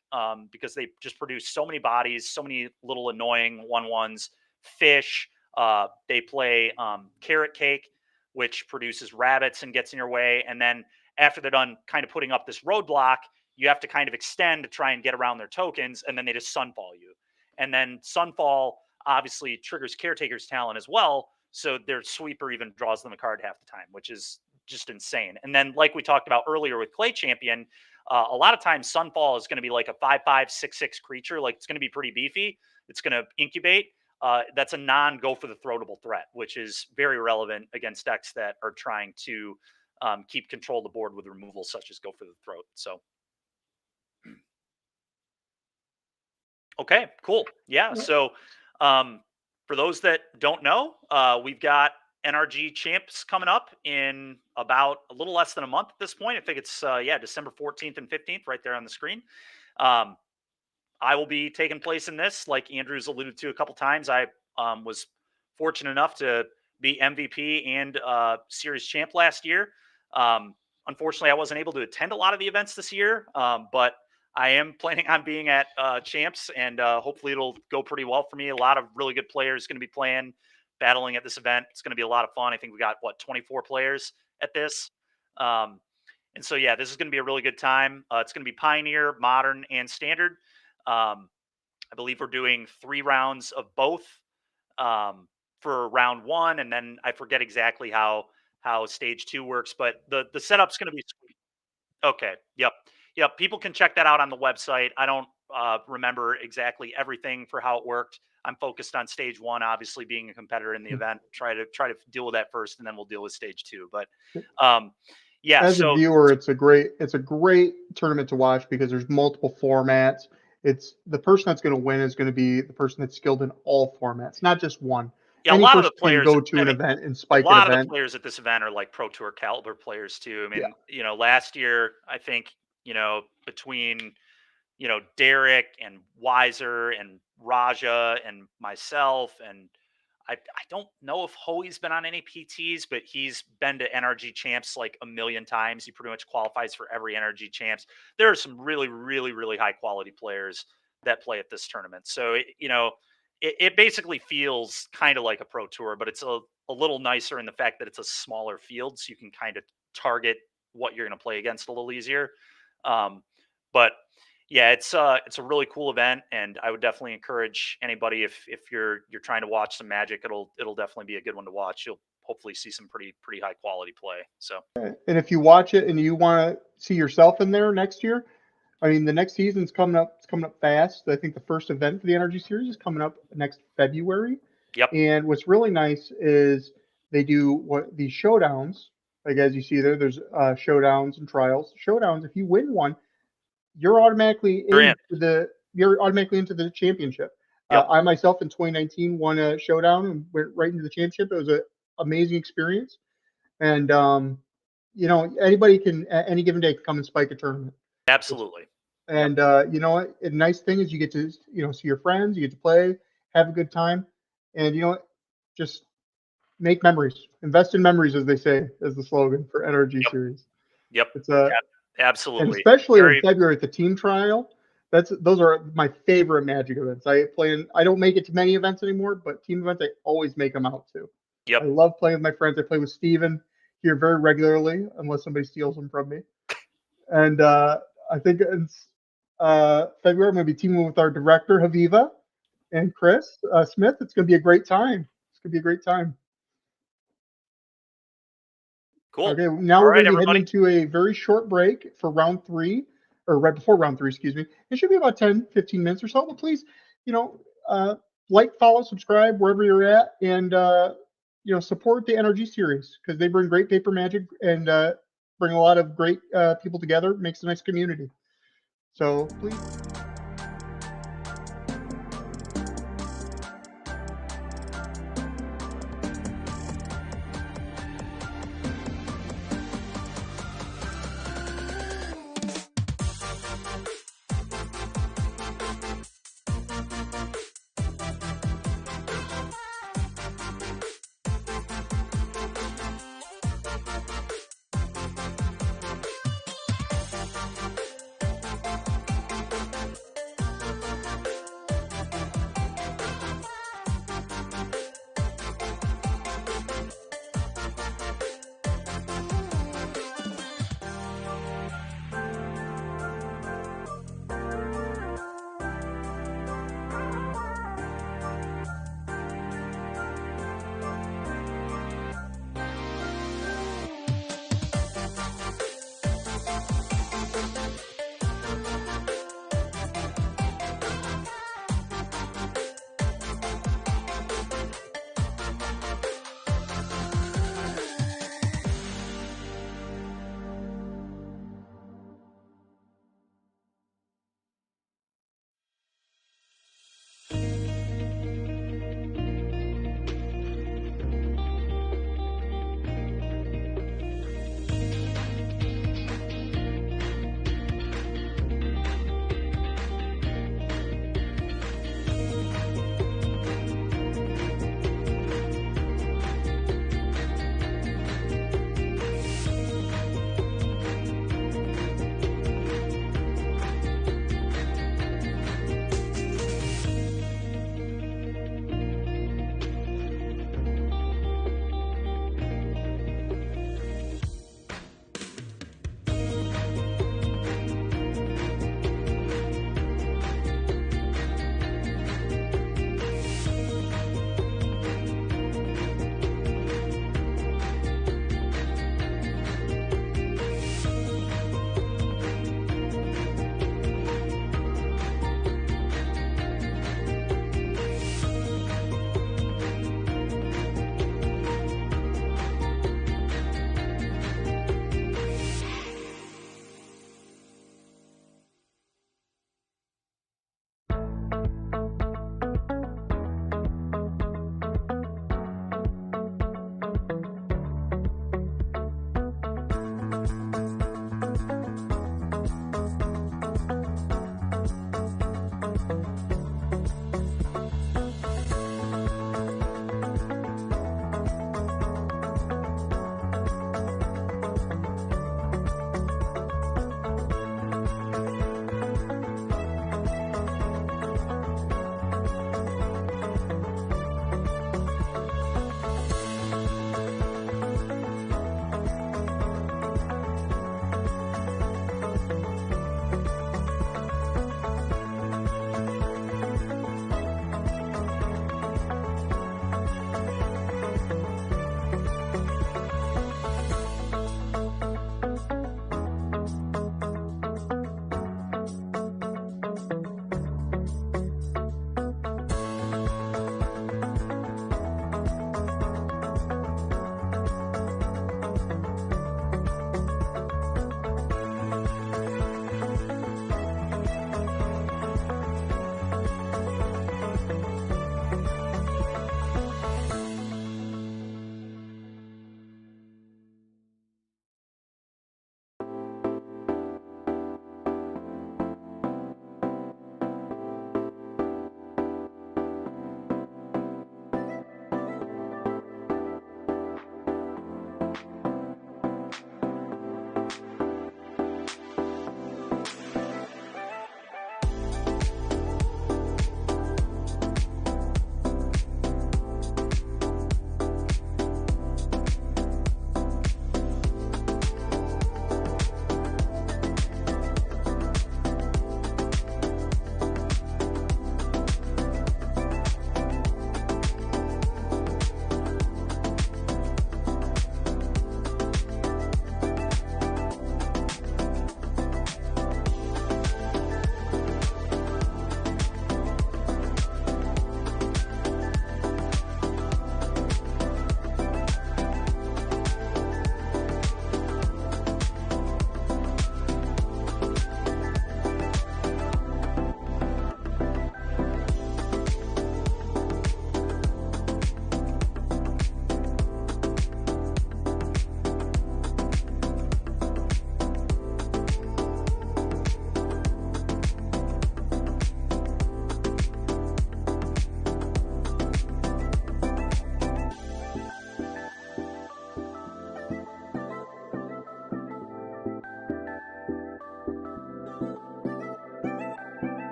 because they just produce so many bodies, so many little annoying 1/1s. Fish. They play Carrot Cake, which produces rabbits and gets in your way. And then after they're done kind of putting up this roadblock, you have to kind of extend to try and get around their tokens, and then they just Sunfall you. And then Sunfall obviously triggers Caretaker's Talent as well. So their Sweeper even draws them a card half the time, which is just insane. And then, like we talked about earlier with Clay Champion, a lot of times Sunfall is going to be like a 5/5, 6/6 creature. Like it's going to be pretty beefy. It's going to incubate. That's a non-go for the throatable threat, which is very relevant against decks that are trying to keep control of the board with removal, such as go for the throat. So, okay, cool. Yeah. So, for those that don't know, we've got NRG champs coming up in about a little less than a month at this point. I think it's December 14th and 15th, right there on the screen. I will be taking place in this, like Andrew's alluded to a couple times. I was fortunate enough to be MVP and series champ last year. Unfortunately, I wasn't able to attend a lot of the events this year, but I am planning on being at champs, and hopefully it'll go pretty well for me. A lot of really good players going to be playing, battling at this event. It's going to be a lot of fun. I think we got 24 players at this. And so, yeah, this is going to be a really good time. It's going to be Pioneer, Modern, and Standard. I believe we're doing 3 rounds of both for round 1, and then I forget exactly how stage 2 works, but the setup's going to be sweet. Okay. Yep. People can check that out on the website. I don't remember exactly everything for how it worked. I'm focused on stage 1, obviously being a competitor in the event. Try to deal with that first, and then we'll deal with stage 2. But yeah, as a viewer, it's a great tournament to watch because there's multiple formats. It's the person that's going to win is going to be the person that's skilled in all formats, not just one. Yeah, Any a lot of person the players can go to an event and spike a lot an of event. the players at this event are like Pro Tour caliber players too. I mean, last year I think between Derek and Weiser and Raja and myself, and I don't know if Hoey's been on any PTs, but he's been to NRG champs like a million times. He pretty much qualifies for every NRG champs. There are some really, really, really high quality players that play at this tournament. So, it basically feels kind of like a pro tour, but it's a little nicer in the fact that it's a smaller field. So you can kind of target what you're going to play against a little easier. But yeah, it's a really cool event, and I would definitely encourage anybody if you're trying to watch some Magic, it'll definitely be a good one to watch. You'll hopefully see some pretty high quality play. So, and if you watch it and you want to see yourself in there next year, I mean, the next season's coming up. It's coming up fast. I think the first event for the NRG series is coming up next February. Yep. And what's really nice is they do these showdowns. Like as you see there's showdowns and trials. Showdowns. If you win one, you're automatically into the championship. Yep. I myself in 2019 won a showdown and went right into the championship. It was an amazing experience, and anybody can at any given day come and spike a tournament. Absolutely. And a nice thing is you get to see your friends, you get to play, have a good time, and just make memories. Invest in memories, as they say, as the slogan for NRG series. Yep. It's absolutely, and especially in February at the team trial. Those are my favorite Magic events. I don't make it to many events anymore, but team events I always make them out to. Yep. I love playing with my friends. I play with Steven here very regularly, unless somebody steals them from me. And I think it's February. I'm going to be teaming with our director Haviva and Chris Smith. It's going to be a great time. Cool. Okay, now we're going to be heading into a very short break for round 3 or right before round 3, excuse me. It should be about 10, 15 minutes or so. But please, like, follow, subscribe wherever you're at, and support the NRG series because they bring great paper magic and bring a lot of great people together. Makes a nice community. So please.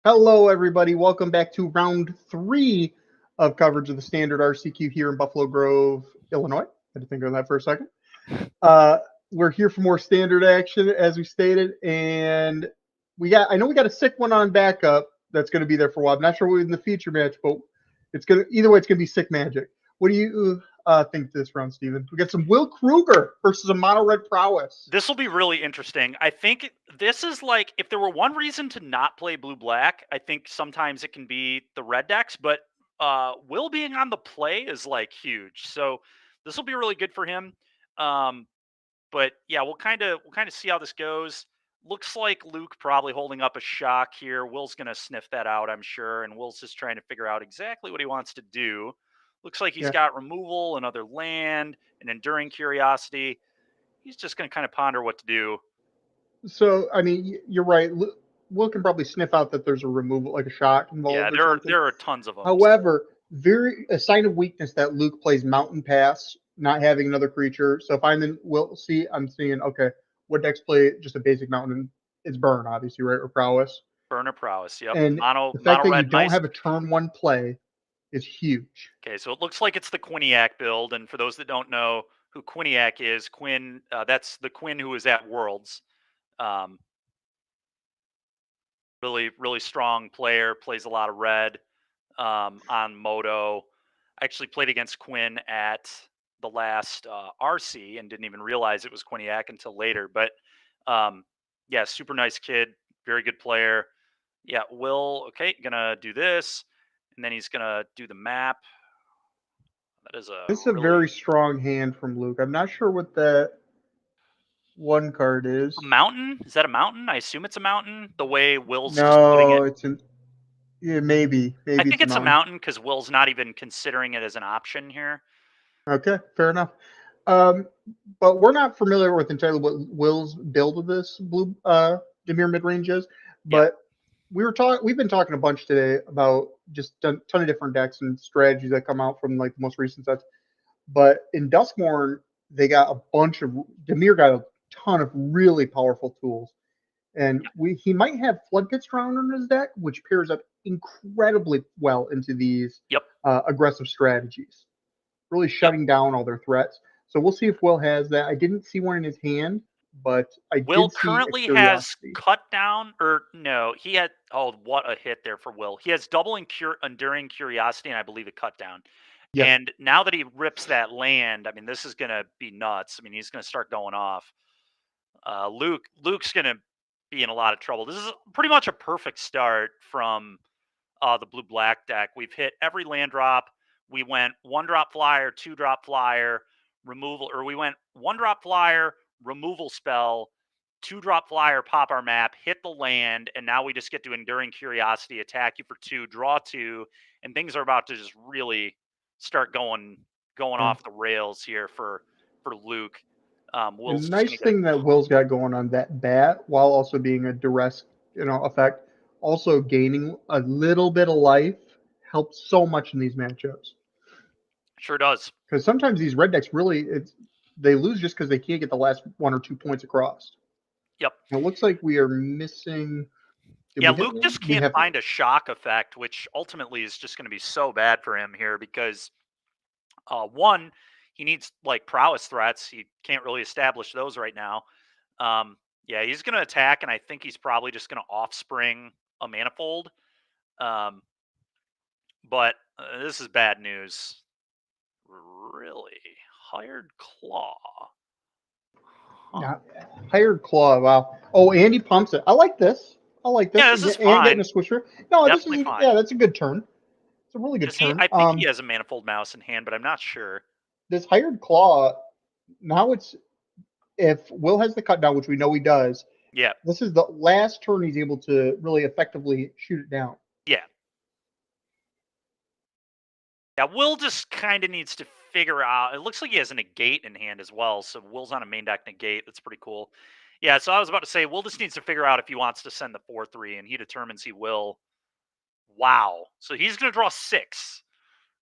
Hello, everybody. Welcome back to round 3 of coverage of the standard RCQ here in Buffalo Grove, Illinois. I had to think on that for a second. We're here for more standard action, as we stated, and I know we got a sick one on backup that's going to be there for a while. I'm not sure what in the feature match, but either way, it's going to be sick magic. What do you think this round, Steven? We got some Will Kruger versus a mono red prowess. This will be really interesting. I think this is like, if there were one reason to not play blue black, I think sometimes it can be the red decks, but Will being on the play is like huge. So this will be really good for him. But yeah, we'll kind of see how this goes. Looks like Luke probably holding up a shock here. Will's gonna sniff that out, I'm sure, and Will's just trying to figure out exactly what he wants to do. Looks like he's got removal, another land, an enduring curiosity. He's just going to kind of ponder what to do. So, I mean, you're right. Will can probably sniff out that there's a removal, like a shock involved. Yeah, there are tons of them. However, a sign of weakness that Luke plays Mountain Pass, not having another creature. So if I'm in I'm seeing, okay, what decks play just a basic mountain? It's Burn, obviously, right? Or Prowess. Burn or Prowess, yep. And the fact that you don't have a turn 1 play is huge. Okay, so it looks like it's the Quinniac build. And for those that don't know who Quinniac is, Quinn, that's the Quinn who was at Worlds. Really, really strong player, plays a lot of red on Moto. I actually played against Quinn at the last RC and didn't even realize it was Quinniac until later. But yeah, super nice kid, very good player. Yeah, Will, okay, gonna do this, and then he's gonna do the map. This is a very strong hand from Luke. I'm not sure what that one card is. A mountain? Is that a mountain? I assume it's a mountain. The way Will's just putting it. It's an. Yeah, maybe. I think it's a mountain because Will's not even considering it as an option here. Okay, fair enough. But we're not familiar with entirely what Will's build of this blue Dimir mid-range is. But we've been talking a bunch today about just a ton of different decks and strategies that come out from like the most recent sets. But in Duskmourn, they got a bunch of Dimir got a ton of really powerful tools. And he might have Flood Pits Drown in his deck, which pairs up incredibly well into these aggressive strategies, really shutting down all their threats. So we'll see if Will has that. I didn't see one in his hand, but Will currently has Cut Down, or no, he had, what a hit there for Will. He has double Enduring Curiosity, and I believe a Cut Down. Yeah. And now that he rips that land, I mean, this is going to be nuts. I mean, he's going to start going off. Luke's going to be in a lot of trouble. This is pretty much a perfect start from the blue-black deck. We've hit every land drop. We went 1-drop flyer, 2-drop flyer, removal, or we went 1-drop flyer, removal spell, 2-drop flyer, pop our map, hit the land, and now we just get to Enduring Curiosity, attack you for 2, draw 2, and things are about to just really start going off the rails here for Luke. The nice thing that Will's got going on that bat, while also being a duress, effect, also gaining a little bit of life helps so much in these matchups. Sure does. Because sometimes these red decks really they lose just because they can't get the last 1 or 2 points across. Yep. And it looks like we are missing. Luke just can't find a shock effect, which ultimately is just going to be so bad for him here because one, he needs like prowess threats. He can't really establish those right now. Yeah, he's going to attack, and I think he's probably just going to offspring a manifold. But this is bad news. Really? Hired Claw. Huh. Hired Claw, wow. Oh, Andy pumps it. I like this. Yeah, this is and fine. Getting a swisher. No, definitely fine. Yeah, that's a good turn. It's a really good turn. I think he has a manifold mouse in hand, but I'm not sure. This Hired Claw, now it's, if Will has the cut down, which we know he does. Yeah. This is the last turn he's able to really effectively shoot it down. Yeah. Yeah, Will just kind of needs to figure out. It looks like he has a negate in hand as well. So Will's on a main deck negate. That's pretty cool. Yeah, so I was about to say, Will just needs to figure out if he wants to send the 4-3, and he determines he will. Wow. So he's going to draw 6.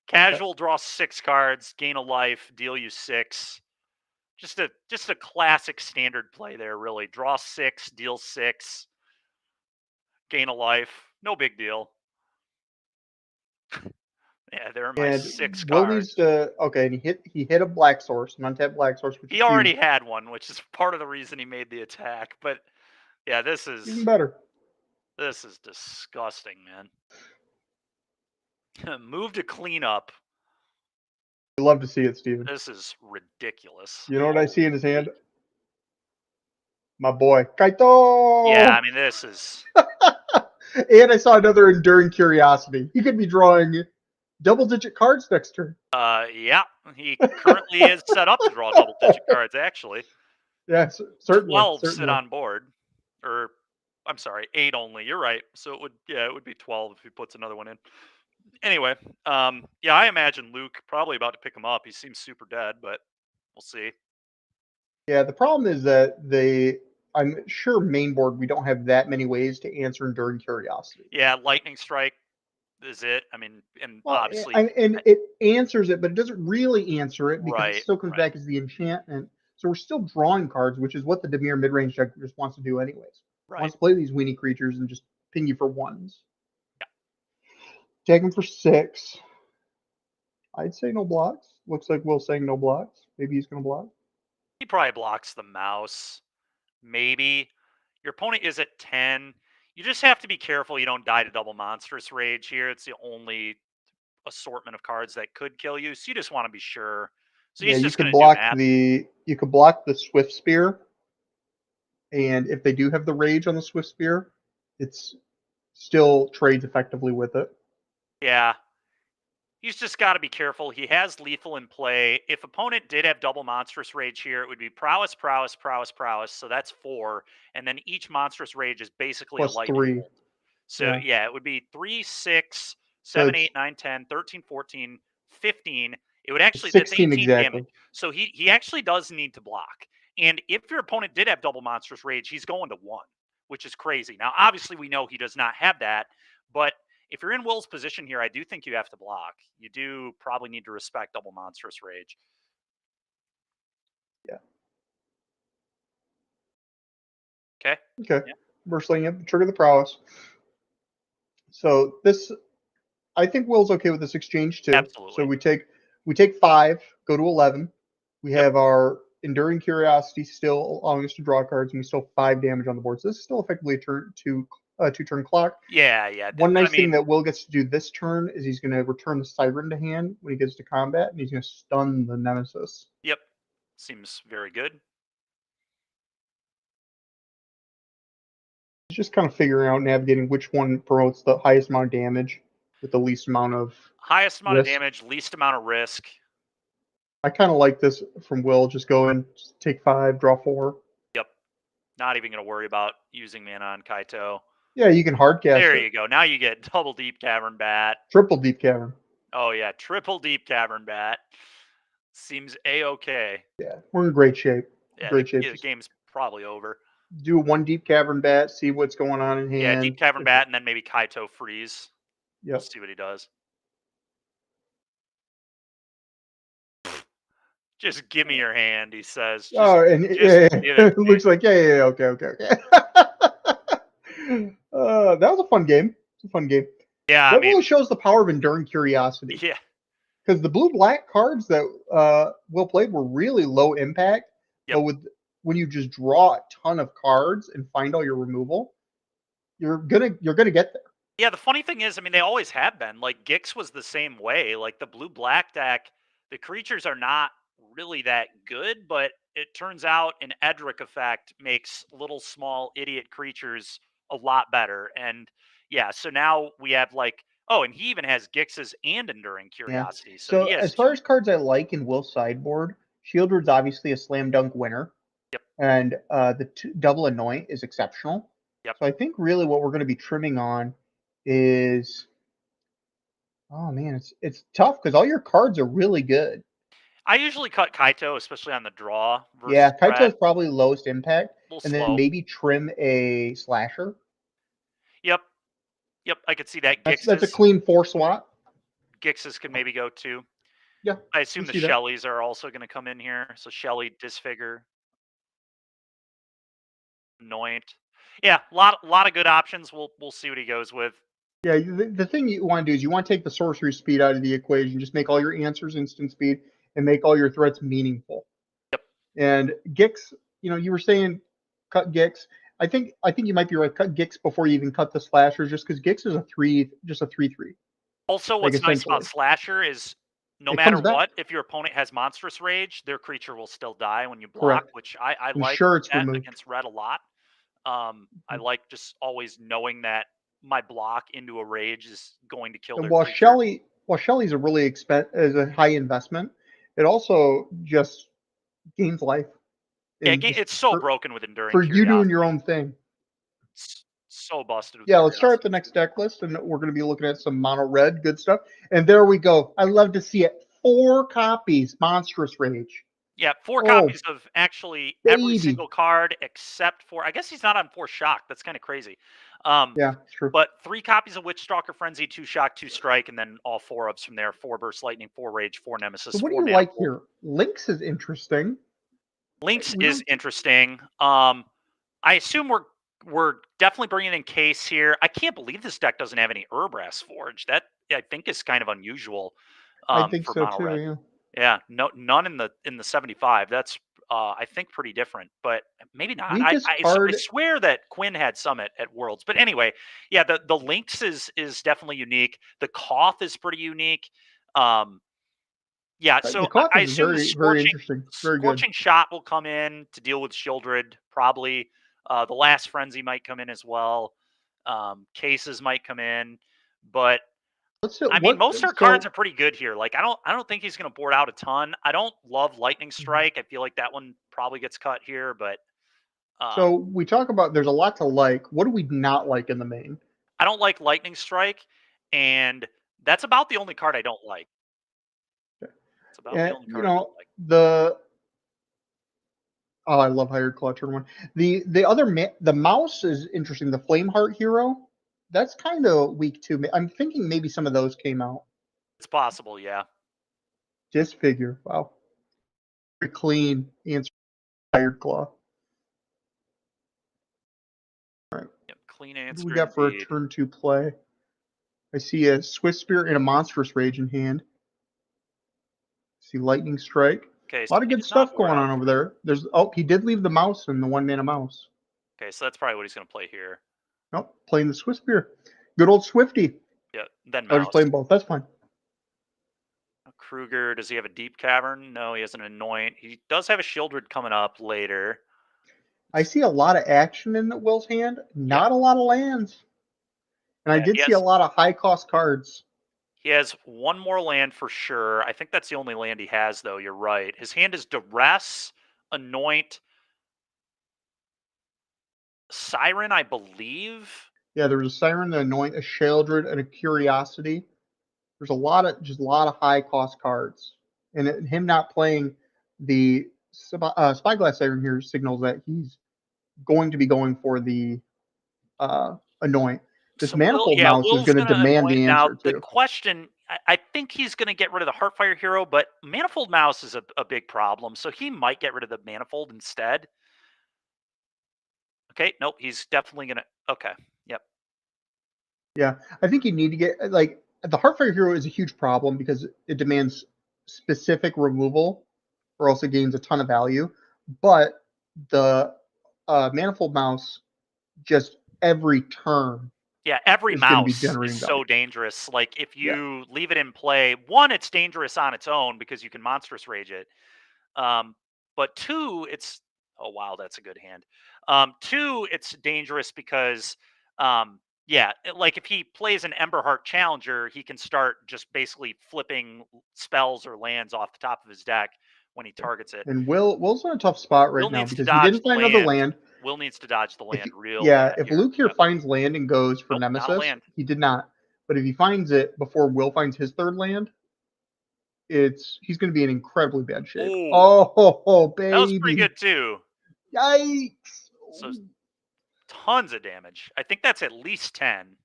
Casual, draw 6 cards, gain a life, deal you 6. Just a classic standard play there, really. Draw 6, deal 6, gain a life. No big deal. Yeah, there are my And 6 Will needs cards. to okay, and he hit a black source, an untapped black source, which is He already huge. had one, which is part of the reason he made the attack. But yeah, Even better. this is disgusting, man. Move to clean up. We love to see it, Steven. This is ridiculous. You know what I see in his Holy- hand? My boy, Yeah, I Kaito! mean this is And I saw another enduring curiosity. He could be drawing double-digit cards next turn. yeah, he currently is set up to draw double-digit cards actually. Yes, certainly, 12 sit certainly. on board. Or I'm sorry, 8 only. You're right. So it would be 12 if he puts another one in. Anyway, yeah, I imagine Luke probably about to pick him up. He seems super dead, but we'll see. Yeah, the problem is that I'm sure main board we don't have that many ways to answer enduring curiosity. Yeah, lightning strike is it. I mean, and Well, obviously, and it answers it, but it doesn't really answer it because it right, still comes right, back as the enchantment. So we're still drawing cards, which is what the Demir mid-range deck just wants to do anyways. right. Wants to play these weenie creatures and just ping you for ones. Yeah. Take them for 6. I'd say no blocks. Looks like Will's saying no blocks. Maybe he's going to block. He probably blocks the mouse. Maybe your opponent is at 10. You just have to be careful you don't die to double monstrous rage here. It's the only assortment of cards that could kill you. So you just want to be sure. So Yeah, he's just going to do math. you could block the Swift Spear, and if they do have the rage on the Swift Spear, it's still trades effectively with it. Yeah. He's just got to be careful. He has lethal in play. If opponent did have double monstrous rage here, it would be prowess, prowess, prowess, prowess. So that's 4. And then each monstrous rage is basically a Plus lightning 3. bolt. So Yeah. yeah, it would be 3, 6, So 7, it's 8, 9, 10, 13, 14, 15. It would actually, that's 16 18 damage. exactly. So he actually does need to block. And if your opponent did have double monstrous rage, he's going to 1, which is crazy. Now, obviously, we know he does not have that, but if you're in Will's position here, I do think you have to block. You do probably need to respect double monstrous rage. Yeah. Okay. Okay. Yeah. We're slinging it. Trigger the prowess. So this, I think Will's okay with this exchange too. Absolutely. So we take 5, go to 11. We Yep. have our enduring curiosity still allowing us to draw cards, and we still have 5 damage on the board. So this is still effectively a 2-turn clock. Yeah, yeah. One nice thing that Will gets to do this turn is he's going to return the Siren to hand when he gets to combat, and he's going to stun the Nemesis. Yep. Seems very good. He's just kind of figuring out, navigating which one promotes the highest amount of damage with the least amount of of damage, least amount of risk. I kind of like this from Will. Just go in, just take 5, draw 4. Yep. Not even going to worry about using mana on Kaito. Yeah, you can hard cast There it. you go. Now you get double Deep Cavern Bat. Triple Deep Cavern. Oh, yeah. Triple Deep Cavern Bat. Seems A-okay. Yeah, we're in great shape. Yeah, Great shape. The game's probably over. Do 1 Deep Cavern Bat, see what's going on in hand. Yeah, Deep Cavern Bat, and then maybe Kaito freeze. Yep. We'll see what he does. Just give me your hand, he says. And it looks like, yeah, okay. That was a fun game. It's a fun game. Yeah, that really shows the power of enduring curiosity. Yeah. Because the blue-black cards that Will played were really low impact, yep. but when you just draw a ton of cards and find all your removal, you're gonna get there. Yeah, the funny thing is, I mean, they always have been. Like Gix was the same way. Like the blue-black deck, the creatures are not really that good, but it turns out an Edric effect makes little small idiot creatures a lot better. And yeah, so now we have like, oh, and he even has Gix's and Enduring Curiosity. Yeah. So as far as cards I like in Will's sideboard, Shieldred's obviously a slam dunk winner. Yep. And the double Anoint is exceptional. Yep. So I think really what we're going to be trimming on is, oh man, it's tough because all your cards are really good. I usually cut Kaito, especially on the draw. Yeah, Kaito's probably lowest impact, and then maybe trim a Slasher. Yep, I could see that. That's a clean 4 swap. Gixes could maybe go too. Yeah, I assume the Shellys are also going to come in here. So Shelly, Disfigure, Anoint. Yeah, a lot of good options. We'll see what he goes with. Yeah, the thing you want to do is you want to take the sorcery speed out of the equation. Just make all your answers instant speed and make all your threats meaningful. Yep. And Gix, you were saying cut Gix. I think you might be right. Cut Gix before you even cut the slashers, just because Gix is just a 3/3. Also, Like what's nice about essentially, Slasher is no it matter comes back. what, if your opponent has Monstrous Rage, their creature will still die when you block, Correct. which I like Ensure it's that removed. against Red a lot. I like just always knowing that my block into a rage is going to kill And their creature. While Shelly's a really is a high investment, it also just gains life Yeah, and just it's so broken with Enduring for you doing your Curiosity. own thing. It's so busted with Yeah, let's start the Curiosity. next deck list, and we're going to be looking at some mono red, good stuff. And there we go. I love to see it. 4 copies, Monstrous Rage. Yeah, 4 Oh, copies of actually every baby. single card except for I guess he's not on 4 Shock. That's kind of crazy. Yeah, it's true. But 3 copies of Witchstalker Frenzy, 2 Shock, 2 Strike, and then all 4 ups from there: 4 Burst Lightning, 4 Rage, 4 So Nemesis, what do 4 you like Manifold. here? Lynx is interesting. Lynx We is don't. interesting. I assume we're definitely bringing in Case here. I can't believe this deck doesn't have any Urbrass Forge. That I think is kind of unusual I think for so mono too. red. Yeah. Yeah, none in the 75. That's I think pretty different, but maybe not. Weakest I card. swear that Quinn had some at Worlds. But anyway, yeah, the Lynx is definitely unique. The Koth is pretty unique. Um, yeah, The so Koth I is assume the very, very interesting. Very good. Scorching Shot will come in to deal with Shieldred, probably. The Last Frenzy might come in as well. Cases might come in, but Let's see I mean, what. most of our cards So are pretty good here. Like, I don't think he's going to board out a ton. I don't love Lightning Strike. I feel like that one probably gets cut here, but so we talk about. There's a lot to like. What do we not like in the main? I don't like Lightning Strike, and that's about the only card I don't like. It's about the And only card I don't like. the oh, I love Hired Claw turn one. The other the mouse is interesting. The Flameheart hero, that's kind of weak too. I'm thinking maybe some of those came out. It's possible, yeah. Disfigure. Wow. Very clean answer. Hired Claw. All right. Yep, clean What do we answer got for a indeed. turn 2 play? I see a Swift Spear and a Monstrous Rage in hand. See Lightning Strike. Okay, A so lot of he good does not stuff board going out on over three. there. He did leave the mouse and the 1-mana mouse. Okay, so that's probably what he's going to play here. Nope, playing the Swift Spear. Good old Swifty. Yeah, then I was just mouse. playing both. That's fine. Kruger, does he have a Deep Cavern? No, he has an Anoint. He does have a Shieldred coming up later. I see a lot of action in Will's hand, Yeah, not a lot of lands. And I yeah, did see a lot of high cost cards. he has one more land for sure. I think that's the only land he has, though. You're right. His hand is Duress, Anoint, Siren, I believe. Yeah, there was a Siren, an Anoint, a Sheldred, and a Curiosity. There's a lot of high cost cards. And him not playing the Spyglass Siren here signals that he's going to be going for the Anoint. This So Will, Manifold yeah, Mouse is Will's going to gonna demand anoint the now. answer The too. question, I think he's gonna get rid of the Heartfire hero, but Manifold Mouse is a big problem, so he might get rid of the Manifold instead. Okay, nope, he's definitely gonna. Okay, yep. Yeah, I think you need to get like the Heartfire Hero is a huge problem because it demands specific removal, or else it gains a ton of value. But the Manifold Mouse, just every turn, Yeah, every is going to be mouse is generating value. so dangerous. Like if Yeah, you leave it in play, one, it's dangerous on its own because you can monstrous rage it. Um, but two, it's oh wow, that's a good hand. Two, it's dangerous because yeah, like if he plays an Emberheart Challenger, he can start just basically flipping spells or lands off the top of his deck when he targets it. and Will's in a tough spot right Will now needs to because he dodge didn't the find another land. land. Will needs to dodge the If land real yeah, bad if here. Luke here Yep. finds land and goes for Nope, not a Nemesis, land. he did not. But if he finds it before Will finds his third land, he's going to be in incredibly bad shape. Oh, Oh, that was pretty baby. good too. Yikes. So tons of damage. I think that's at least 10.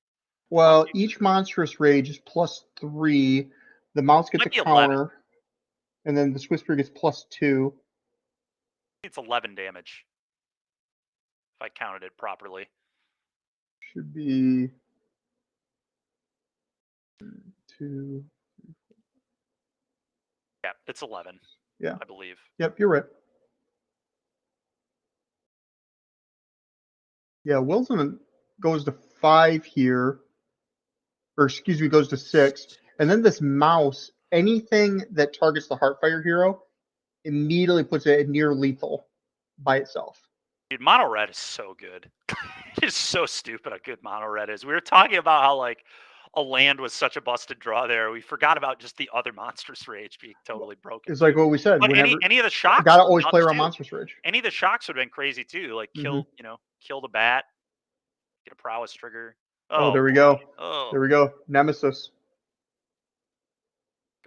Well, each monstrous rage is +3. The mouse gets a Might be 11. counter, and then the Swiss Spear gets +2. It's 11 damage. If I counted it properly. Should be 2. Yeah, it's 11. Yeah. I believe. Yep, you're right. Yeah, Wilson goes to 5 here, or excuse me, goes to 6. And then this mouse, anything that targets the Heartfire hero immediately puts it at near lethal by itself. Dude, mono red is so good. It's so stupid how good mono red is. We were talking about how like a land was such a busted draw there. We forgot about just the other monstrous rage being totally broken. It's like what we said. But Whenever any of the shocks, gotta always nuts play around too. monstrous rage. Any of the shocks would have been crazy too. Like kill the bat, get a prowess trigger. Oh, there we boy. go. Oh, There we go. Nemesis.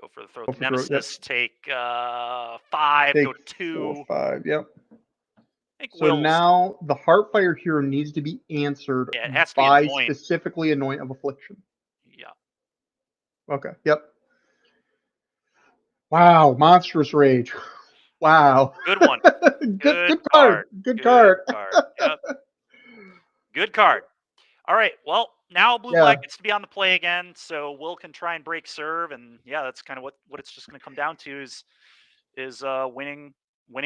go for the throat. Go for throat, Nemesis, take 5, Take go 2. 4, 5. Yep. I think So Will's, now the Heartfire hero needs to be answered yeah, it has to be by anoint. specifically Anoint of Affliction. Yeah. Okay. Yep. Wow. Monstrous Rage. Wow. Good one. good card. Good card. Yep. Good card. All right. Well, now blue Yeah. black gets to be on the play again, so Will can try and break serve, and yeah, that's kind of what it's just going to come down to is winning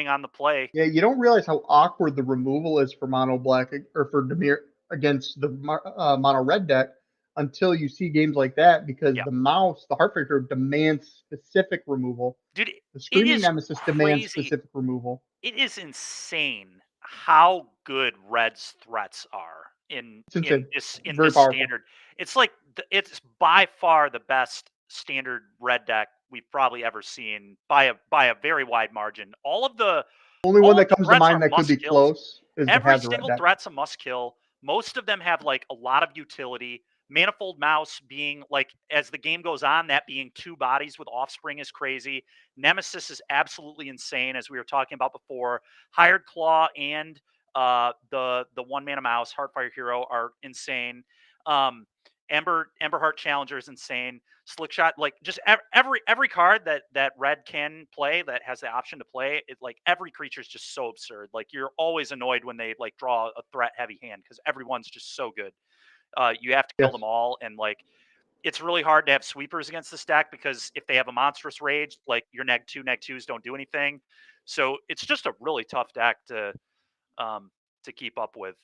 on the play. Yeah, you don't realize how awkward the removal is for mono black or for Demir against the mono red deck until you see games like that, because the mouse, the Heartfire hero, demands specific removal. Dude, the Screaming Nemesis demands crazy. specific removal. It is insane how good Red's threats are in this standard. It's like it's by far the best standard Red deck we've probably ever seen by a very wide margin. All of the only one that comes to mind that could be close is every single threat's a must kill. Most of them have like a lot of utility. Manifold Mouse being like, as the game goes on, that being 2 bodies with Offspring is crazy. Nemesis is absolutely insane, as we were talking about before. Hired Claw and the 1-mana mouse, Heartfire Hero, are insane. Ember Heart Challenger is insane. Slickshot, like just every card that Red can play, that has the option to play, it like every creature is just so absurd. Like you're always annoyed when they like draw a threat heavy hand because everyone's just so good. You have to kill them all, and like it's really hard to have sweepers against this deck because if they have a monstrous rage, like your neg2s don't do anything. So it's just a really tough deck to keep up with.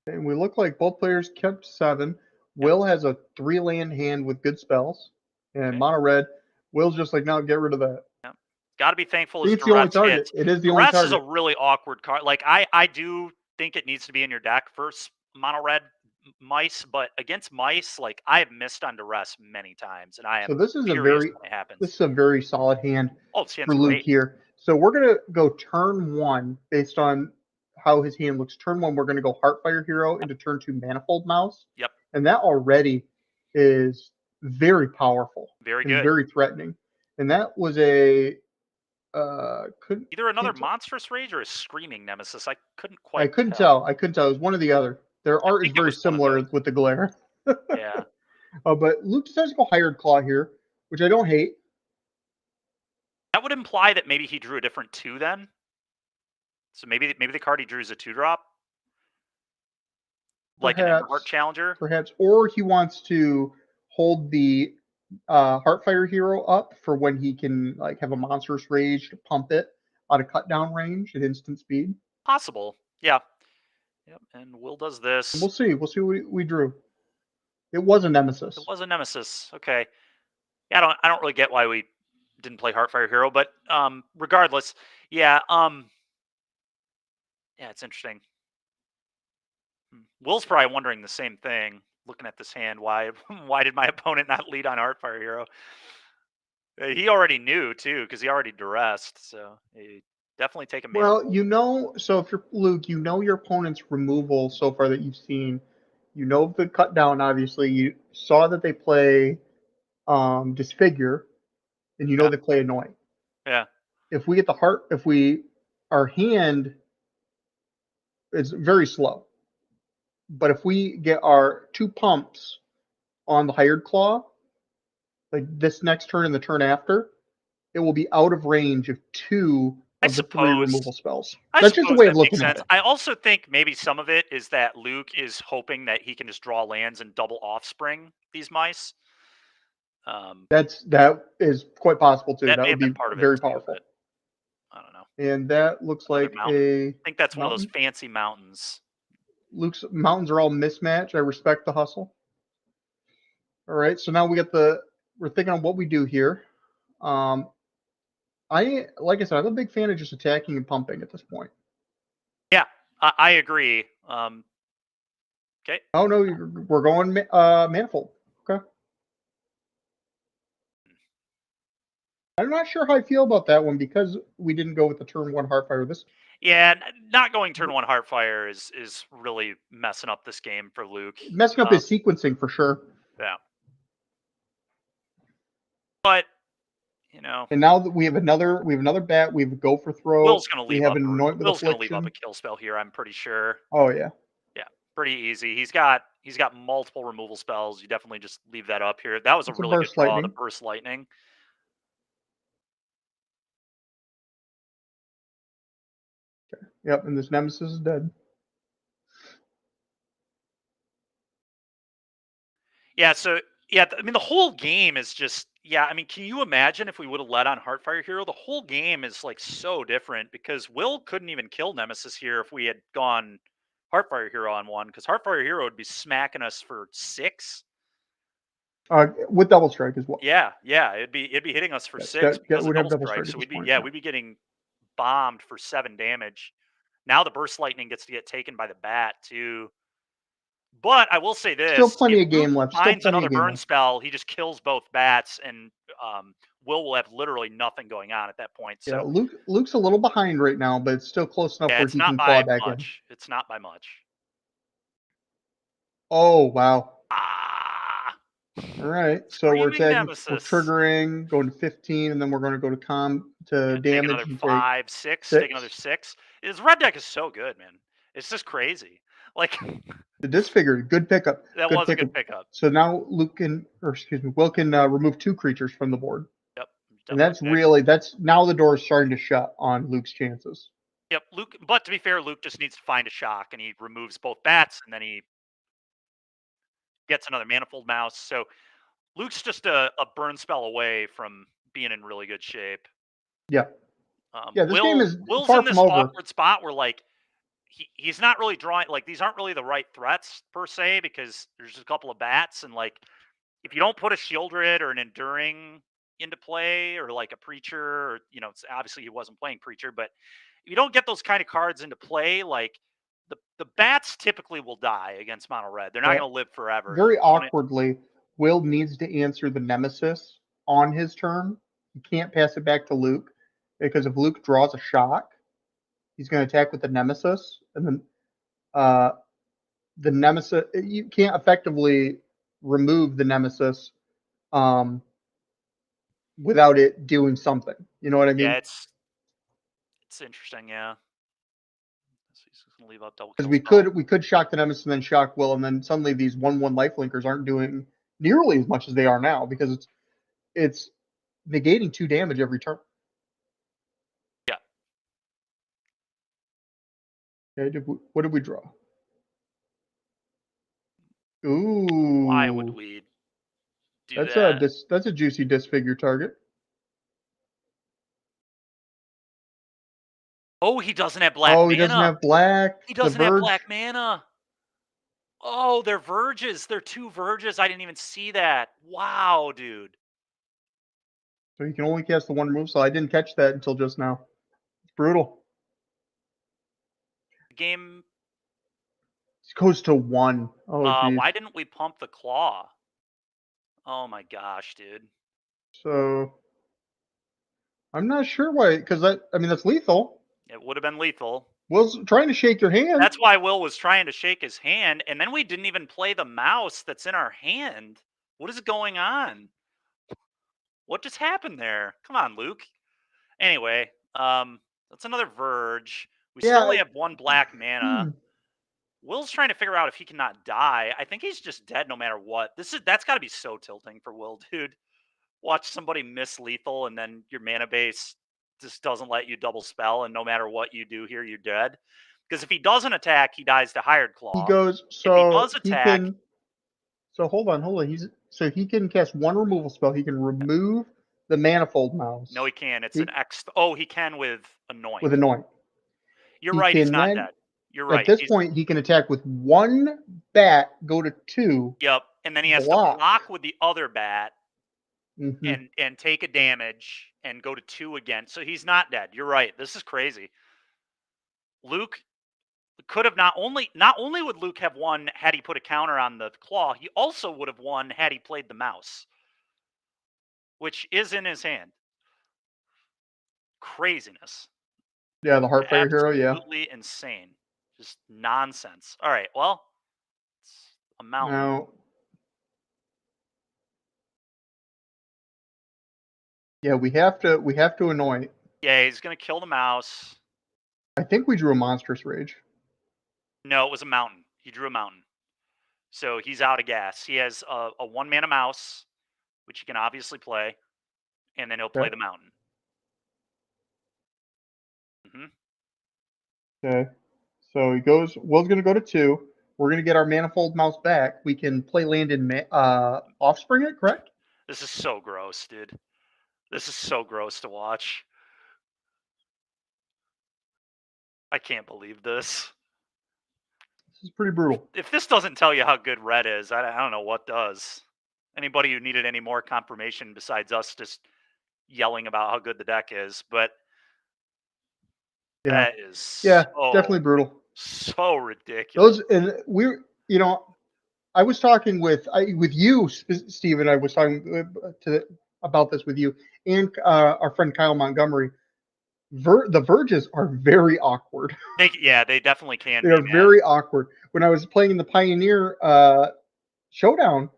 And we look like both players kept 7. Will has a 3-land hand with good spells, and mono red. Will's just like, no, get rid of that. Yeah. Got to be thankful. It's the only target. It is the only target. Duress is a really awkward card. Like I do think it needs to be in your deck for mono red mice, but against mice, like I have missed on Duress many times, and I am. So this is a very solid hand for Luke here. So we're gonna go turn 1 based on how his hand looks. Turn 1, we're gonna go Heartfire Hero into turn 2 Manifold Mouse. Yep. And that already is very powerful. Very good. Very threatening. And that was a either another monstrous rage or a screaming nemesis. I couldn't tell. I couldn't tell. It was one or the other. Their art is very similar with the glare. Yeah. But Luke decides to go Hired Claw here, which I don't hate. That would imply that maybe he drew a different 2 then. So maybe the card he drew is a 2-drop. Like an Heart Challenger? Perhaps. Or he wants to hold the Heartfire Hero up for when he can like have a monstrous rage to pump it out of cut down range at instant speed. Possible. Yeah. Yep. And Will does this. We'll see. We'll see what we drew. It was a Nemesis. It was a Nemesis. Okay. Yeah, I don't really get why we didn't play Heartfire Hero, but regardless, yeah. Yeah, it's interesting. Will's probably wondering the same thing, looking at this hand. Why did my opponent not lead on Heartfire Hero? He already knew too, because he already duressed. So he definitely take a man. Well, so if you're Luke, your opponent's removal so far that you've seen. You know the cut down, obviously. You saw that they play Disfigure, and you know they play Annoy. Yeah. If we get our hand, it's very slow. But if we get our 2 pumps on the Hired Claw, like this next turn and the turn after, it will be out of range of 2 of the 3 removal spells. That's just a way of looking at it. I also think maybe some of it is that Luke is hoping that he can just draw lands and double Offspring these mice. That is quite possible too. That That may would have been be part of it very too, powerful. but I don't know. And that looks Another like mountain. a I think that's one of mountain. those fancy mountains. Luke's mountains are all mismatched. I respect the hustle. All right, so now we're thinking on what we do here. Like I said, I'm a big fan of just attacking and pumping at this point. Yeah, I agree. Okay. Oh no, we're going manifold. Okay. I'm not sure how I feel about that one because we didn't go with the turn 1 Heartfire. Yeah, not going turn 1 Heartfire is really messing up this game for Luke. Messing up his sequencing for sure. Yeah. But you know. And now that we have another bat, we have a go for throw. Will's gonna We leave have up. an anoint with Will's gonna leave up affliction. a kill spell here. I'm pretty sure. Oh yeah. Yeah, pretty easy. He's got multiple removal spells. You definitely just leave that up here. That was a It's a really good burst draw. lightning. The burst lightning. Okay. Yep, and this nemesis is dead. Yeah. So yeah, I mean the whole game is just I mean, can you imagine if we would have led on Heartfire Hero? The whole game is like so different because Will couldn't even kill Nemesis here if we had gone Heartfire Hero on 1 because Heartfire Hero would be smacking us for 6. With double strike as well. Yeah, it'd be hitting us for 6 because of would have double double strike. strike So at this point, we'd be getting bombed for 7 damage. Now the burst lightning gets to get taken by the bat too. But I will say this: Still plenty if of game Luke left. finds another burn spell, he just kills both bats, and Will have literally nothing going on at that point. Yeah, So Luke's a little behind right now, but it's still close enough where it's he not can claw by back in. much. It's not by much. Oh wow! Ah, All right, so we're Screaming attacking. We're Nemesis. triggering, going to 15, and then we're going to go to Take damage another and 5, 6. Take another 6. His red deck is so good, man. It's just crazy. Like the disfigured. Good pickup. that was a good pickup. So now Will can remove 2 creatures from the board. Yep. And that's now the door is starting to shut on Luke's chances. Yep, Luke. But to be fair, Luke just needs to find a shock, and he removes both bats, and then he gets another manifold mouse. So Luke's just a burn spell away from being in really good shape. Yeah. This game is Will's far in this from over. awkward spot where like he's not really drawing, like these aren't really the right threats per se because there's just a couple of bats, and like if you don't put a Shieldred or an Enduring into play or like a Preacher, or it's obviously he wasn't playing Preacher, but if you don't get those kind of cards into play, like the bats typically will die against mono red. They're not going to live forever. Very awkwardly, Will needs to answer the Nemesis on his turn. He can't pass it back to Luke because if Luke draws a shock, he's going to attack with the Nemesis, and then the Nemesis, you can't effectively remove the Nemesis without it doing something. You know what I mean? Yeah, it's interesting. Yeah. So he's just gonna leave up double. Because we could shock the Nemesis and then shock Will, and then suddenly these 1/1 lifelinkers aren't doing nearly as much as they are now because it's negating 2 damage every turn. Yeah. Okay, what did we draw? Ooh. Why would we do that? That's a juicy disfigure target. Oh, he doesn't have black mana. Oh, he doesn't have black. He doesn't have black mana. Oh, they're verges. They're 2 verges. I didn't even see that. Wow, dude. So you can only cast the 1 move, so I didn't catch that until just now. It's brutal. The game goes to 1. Oh, why didn't we pump the claw? Oh my gosh, dude. So I'm not sure why, because that's lethal. It would have been lethal. Will's trying to shake your hand. That's why Will was trying to shake his hand, and then we didn't even play the mouse that's in our hand. What is going on? What just happened there? Come on, Luke. Anyway, that's another Verge. We still only have 1 black mana. Will's trying to figure out if he cannot die. I think he's just dead no matter what. That's got to be so tilting for Will, dude. Watch somebody miss lethal, and then your mana base just doesn't let you double spell, and no matter what you do here, you're dead. Because if he doesn't attack, he dies to Hired Claw. He goes, so if he does attack, so hold on. So he can cast one removal spell. He can remove the Manifold Mouse. No, he can. It's an X. Oh, he can with Anoint. With Anoint. You're He right. He's can not then, dead. You're at right. this point, he can attack with one bat, go to 2. Yep. And then he has to block with the other bat and take a damage and go to 2 again. So he's not dead. You're right. This is crazy. Luke could have not only would Luke have won had he put a counter on the claw, he also would have won had he played the mouse, which is in his hand. Craziness. Yeah, the Heartfire Hero, yeah. Absolutely insane. Just nonsense. All right, well, it's a mountain. Now, yeah, we have to Anoint. Yeah, he's gonna kill the mouse. I think we drew a Monstrous Rage. No, it was a mountain. He drew a mountain. So he's out of gas. He has a 1-mana mouse, which he can obviously play, and then he'll play the mountain. Okay. So he goes. Will's going to go to 2. We're going to get our Manifold Mouse back. We can play land in Offspring it, correct? This is so gross, dude. This is so gross to watch. I can't believe this. This is pretty brutal. If this doesn't tell you how good red is, I don't know what does. Anybody who needed any more confirmation besides us just yelling about how good the deck is, but that is definitely brutal. So ridiculous. I was talking with you, Steve, and I was talking about this with you and our friend Kyle Montgomery. The Verges are very awkward. They definitely can. They are very awkward. When I was playing in the Pioneer Showdown,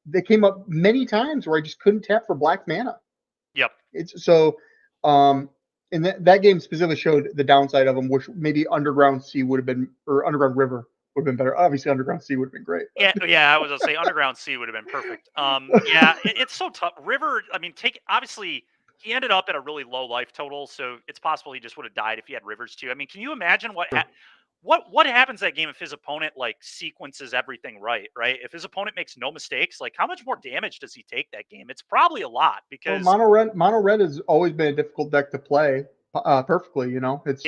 they came up many times where I just couldn't tap for black mana. Yep. It's so, and that game specifically showed the downside of them, which maybe Underground Sea would have been, or Underground River would have been better. Obviously, Underground Sea would have been great. But. Yeah. I was gonna say Underground Sea would have been perfect. It's so tough. River. I mean, obviously. He ended up at a really low life total, so it's possible he just would have died if he had Rivers too. I mean, can you imagine what happens that game if his opponent sequences everything right? If his opponent makes no mistakes, how much more damage does he take that game? It's probably a lot because mono red has always been a difficult deck to play perfectly. It's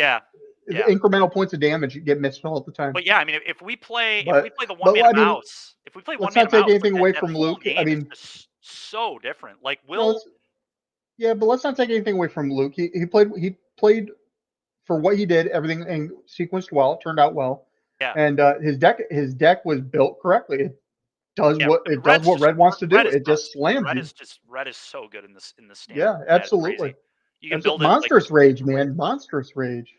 incremental points of damage get missed all the time. But yeah, I mean, if we play the 1-mana mouse, if we play 1-mana mouse, let's not take anything away from Luke. I mean, it's so different. Will. Yeah, but let's not take anything away from Luke. He played for what he did, everything and sequenced well, turned out well. Yeah. And his deck was built correctly. It does what red wants to do. It just slams you. Red is so good in this standard. Yeah, absolutely. You can build Monstrous Rage, man. Monstrous Rage.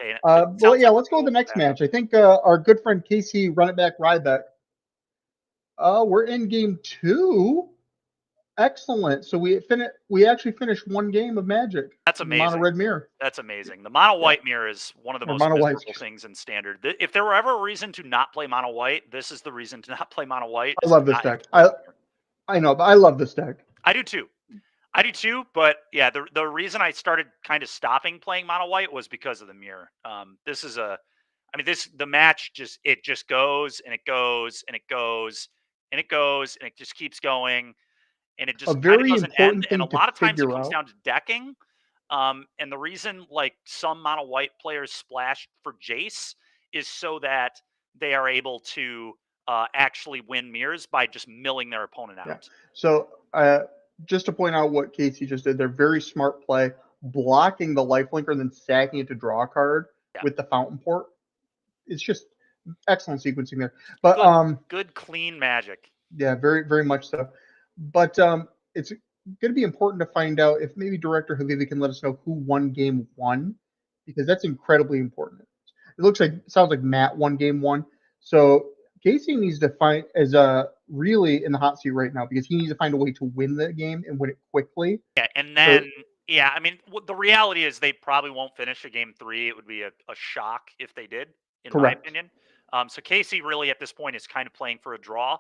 Okay, let's go to the next match. I think our good friend Casey, Run It Back, Ryback. We're in game 2. Excellent. So we actually finished one game of Magic. That's amazing. Mono red mirror. That's amazing. The mono white mirror is one of the most miserable things in standard. If there were ever a reason to not play mono white, this is the reason to not play mono white. I love this deck. I know, but I love this deck. I do too. But yeah, the reason I started kind of stopping playing mono white was because of the mirror. The match just goes and it goes and it goes and it goes and it just keeps going. And it just kind of doesn't end. And a lot of times it comes down to decking. And the reason some mono white players splash for Jace is so that they are able to actually win mirrors by just milling their opponent out. Yeah. So just to point out what Casey just did, they're very smart play, blocking the lifelinker and then stacking it to draw a card with the Fountain Port. It's just excellent sequencing there. But good clean Magic. Yeah, very, very much so. But it's going to be important to find out if maybe Director Havivi can let us know who won game 1, because that's incredibly important. It sounds like Matt won game 1. So Casey needs to find is really in the hot seat right now because he needs to find a way to win the game and win it quickly. Yeah, and then I mean, the reality is they probably won't finish a game 3. It would be a shock if they did, in my opinion. So Casey really at this point is kind of playing for a draw.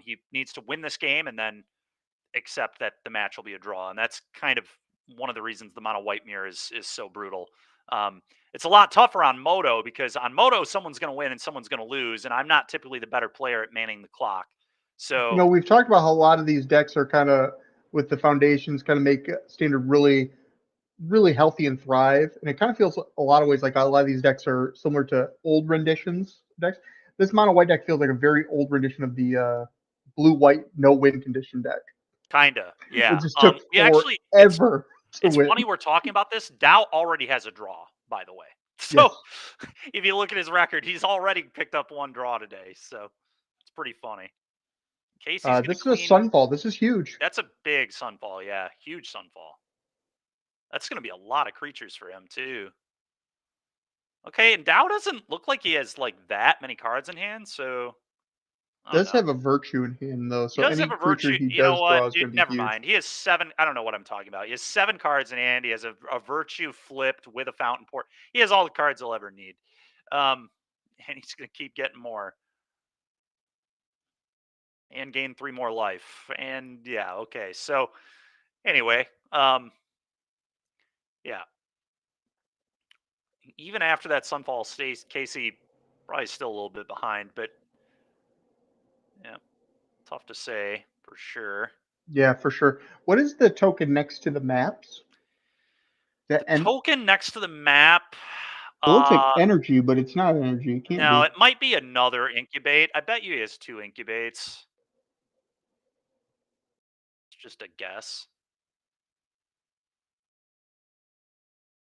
He needs to win this game and then accept that the match will be a draw. And that's kind of one of the reasons the mono white mirror is so brutal. It's a lot tougher on Moto because on Moto, someone's going to win and someone's going to lose. And I'm not typically the better player at manning the clock. So we've talked about how a lot of these decks are kind of with the foundations kind of make Standard really, really healthy and thrive. And it kind of feels a lot of ways like a lot of these decks are similar to old renditions decks. This mono white deck feels like a very old rendition of the blue white no win condition deck. kinda, yeah. It just took It's forever to it's win. funny we're talking about this. Dow already has a draw, by the way. So Yes. if you look at his record, he's already picked up 1 draw today. So it's pretty funny. Casey's gonna This is a clean. Sunfall. This is huge. That's a big Sunfall, yeah, huge Sunfall. That's gonna be a lot of creatures for him too. Okay, and Dow doesn't look like he has like that many cards in hand, so I don't Does know. have a virtue in hand though, He so does any have a creature virtue. he You know does what, draw is dude? going to be Never huge. mind. He has 7. I don't know what I'm talking about. He has 7 cards in hand. He has a virtue flipped with a fountain port. He has all the cards he'll ever need, and he's gonna keep getting more and gain 3 more life. And yeah, okay. So anyway, yeah. Even after that Sunfall stays, Casey probably still a little bit behind, but yeah, tough to say for sure. Yeah, for sure. What is the token next to the maps? The token next to the map. It looks like energy, but it's not energy. It can't No, be. it might be another incubate. I bet you he has 2 incubates. It's just a guess.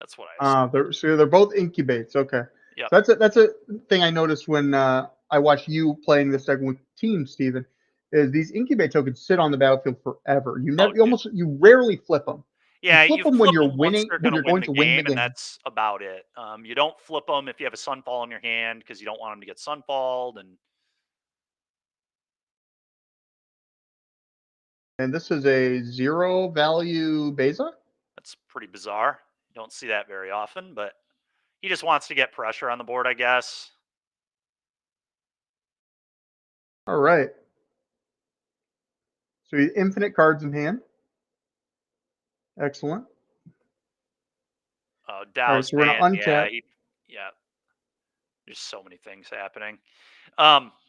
That's what I assume. They're both incubates. Okay, Yep. so that's a thing I noticed when I watched you playing this deck with Team Steven, is these incubate tokens sit on the battlefield forever. Oh, You rarely flip them. You yeah, flip you them when flip you're them once winning, they're when gonna you're win going the to win the game, and game. that's about it. You don't flip them if you have a Sunfall in your hand because you don't want them to get Sunfalled, and And this is a 0 value Beza. that's pretty bizarre. You don't see that very often, but he just wants to get pressure on the board, I guess. All right. So he infinite cards in hand. Excellent. All right, Dow's so we're man, gonna yeah, untap. yeah. There's so many things happening.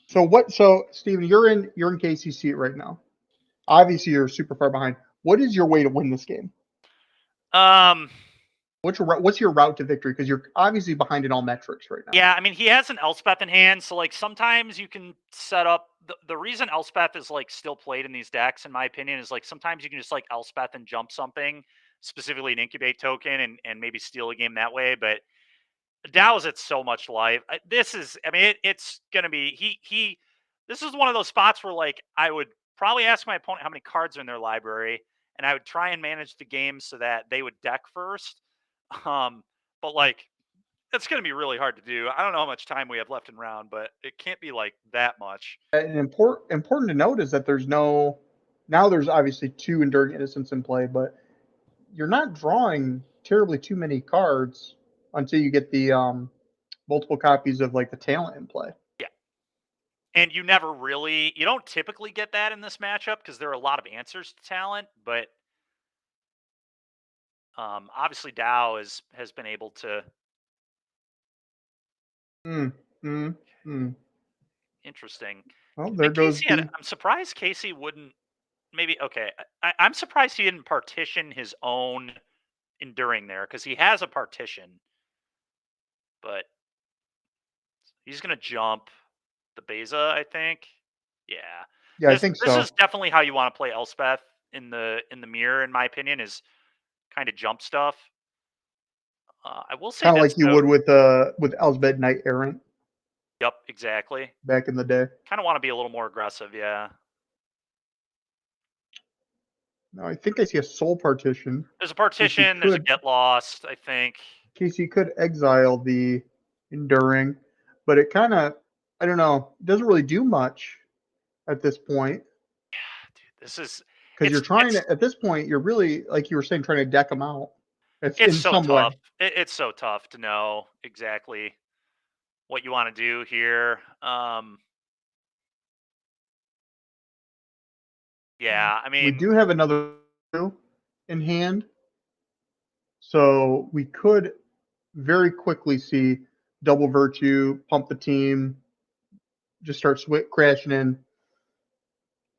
So Steven, you're in Casey's seat right now. Obviously, you're super far behind. What is your way to win this game? Um, What's your route to victory? Because you're obviously behind in all metrics right now. yeah, I mean, he has an Elspeth in hand, so like sometimes you can set up the reason Elspeth is like still played in these decks, in my opinion, is like sometimes you can just like Elspeth and jump something, specifically an incubate token, and maybe steal a game that way. But Dow is at so much life. This is, I mean, it's gonna be he. This is one of those spots where like I would probably ask my opponent how many cards are in their library, and I would try and manage the game so that they would deck first. Um, but like it's going to be really hard to do. I don't know how much time we have left in round, but it can't be like that much. And important to note is that there's obviously 2 Enduring Innocence in play, but you're not drawing terribly too many cards until you get the multiple copies of like the talent in play. Yeah. And you don't typically get that in this matchup because there are a lot of answers to talent, but obviously Dow has been able to. Interesting. Well, there goes the. I'm surprised Casey wouldn't. Maybe okay. I'm surprised he didn't partition his own Enduring there because he has a partition, but he's gonna jump the Beza, I think. Yeah. Yeah, I think This so. is definitely how you want to play Elspeth in the mirror, in my opinion, is kind of jump stuff. I will say Kind of this like you though. would with Elsbeth Knight Errant Yep, exactly. back in the day. Kind of want to be a little more aggressive, yeah. No, I think I see a soul partition. There's a partition, there's a get lost, I think. Casey could exile the Enduring, but it kind of, I don't know, doesn't really do much at this point. Yeah, dude, this is Because you're trying to, at this point, you're really, like you were saying, trying to deck them out. It's in so some tough. way. It's so tough to know exactly what you want to do here. Yeah, I mean, we do have another in hand, so we could very quickly see double virtue, pump the team, just start crashing in.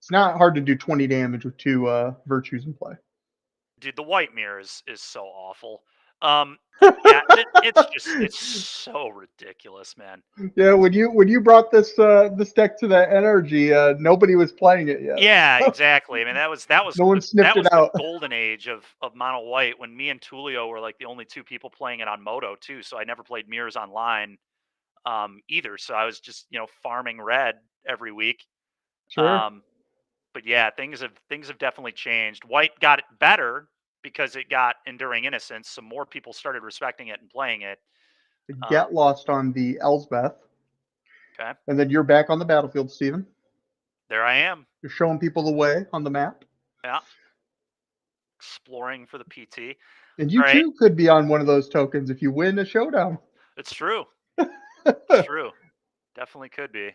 It's not hard to do 20 damage with 2 virtues in play. Dude, the white mirror is so awful. Yeah, it's so ridiculous, man. Yeah, when you brought this deck to that energy, nobody was playing it yet. Yeah, exactly. I mean, that was No one sniffed it the out. golden age of mono white when me and Tulio were like the only two people playing it on Moto too. So I never played mirrors online either. So I was just farming red every week. Sure. Um, but yeah, things have definitely changed. White got it better because it got Enduring Innocence, so more people started respecting it and playing it. Get lost on the Elsbeth. Okay. And then you're back on the battlefield, Steven. There I am. You're showing people the way on the map. Yeah. Exploring for the PT. And you too could be on one of those tokens if you win a showdown. It's true. It's true. Definitely could be.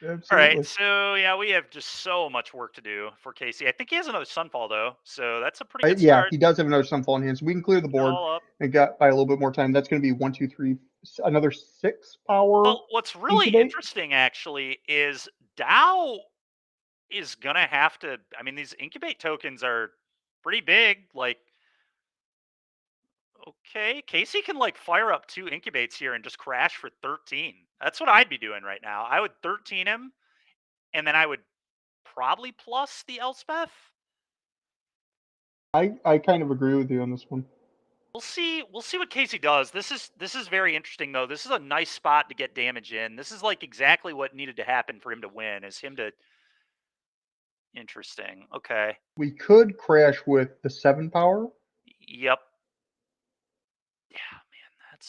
Absolutely. All right, so yeah, we have just so much work to do for Casey. I think he has another Sunfall though, so that's a pretty good yeah, start. he does have another Sunfall in hand, so we can clear the board and got by a little bit more time. That's going to be 1, 2, 3, another 6 power. Well, what's really interesting actually is Dow is gonna have to. I mean, these incubate tokens are pretty big. Like, okay, Casey can like fire up 2 incubates here and just crash for 13. That's what I'd be doing right now. I would 13 him, and then I would probably plus the Elspeth. I kind of agree with you on this one. We'll see what Casey does. This is very interesting though. This is a nice spot to get damage in. This is like exactly what needed to happen for him to win. Is him to Interesting. Okay. We could crash with the 7 power. Yep. Yeah, man,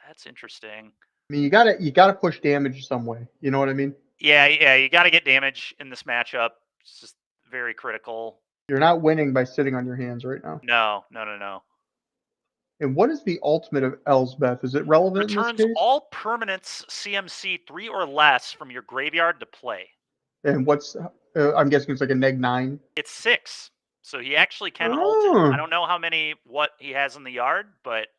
that's interesting. I mean, you gotta push damage some way. You know what I mean? Yeah, you got to get damage in this matchup. It's just very critical. You're not winning by sitting on your hands right now. No. And what is the ultimate of Elsbeth? Is it relevant Returns in this case? all permanents CMC 3 or less from your graveyard to play. And what's I'm guessing it's like a -9. It's 6, so he actually can ult it. I don't know what he has in the yard, but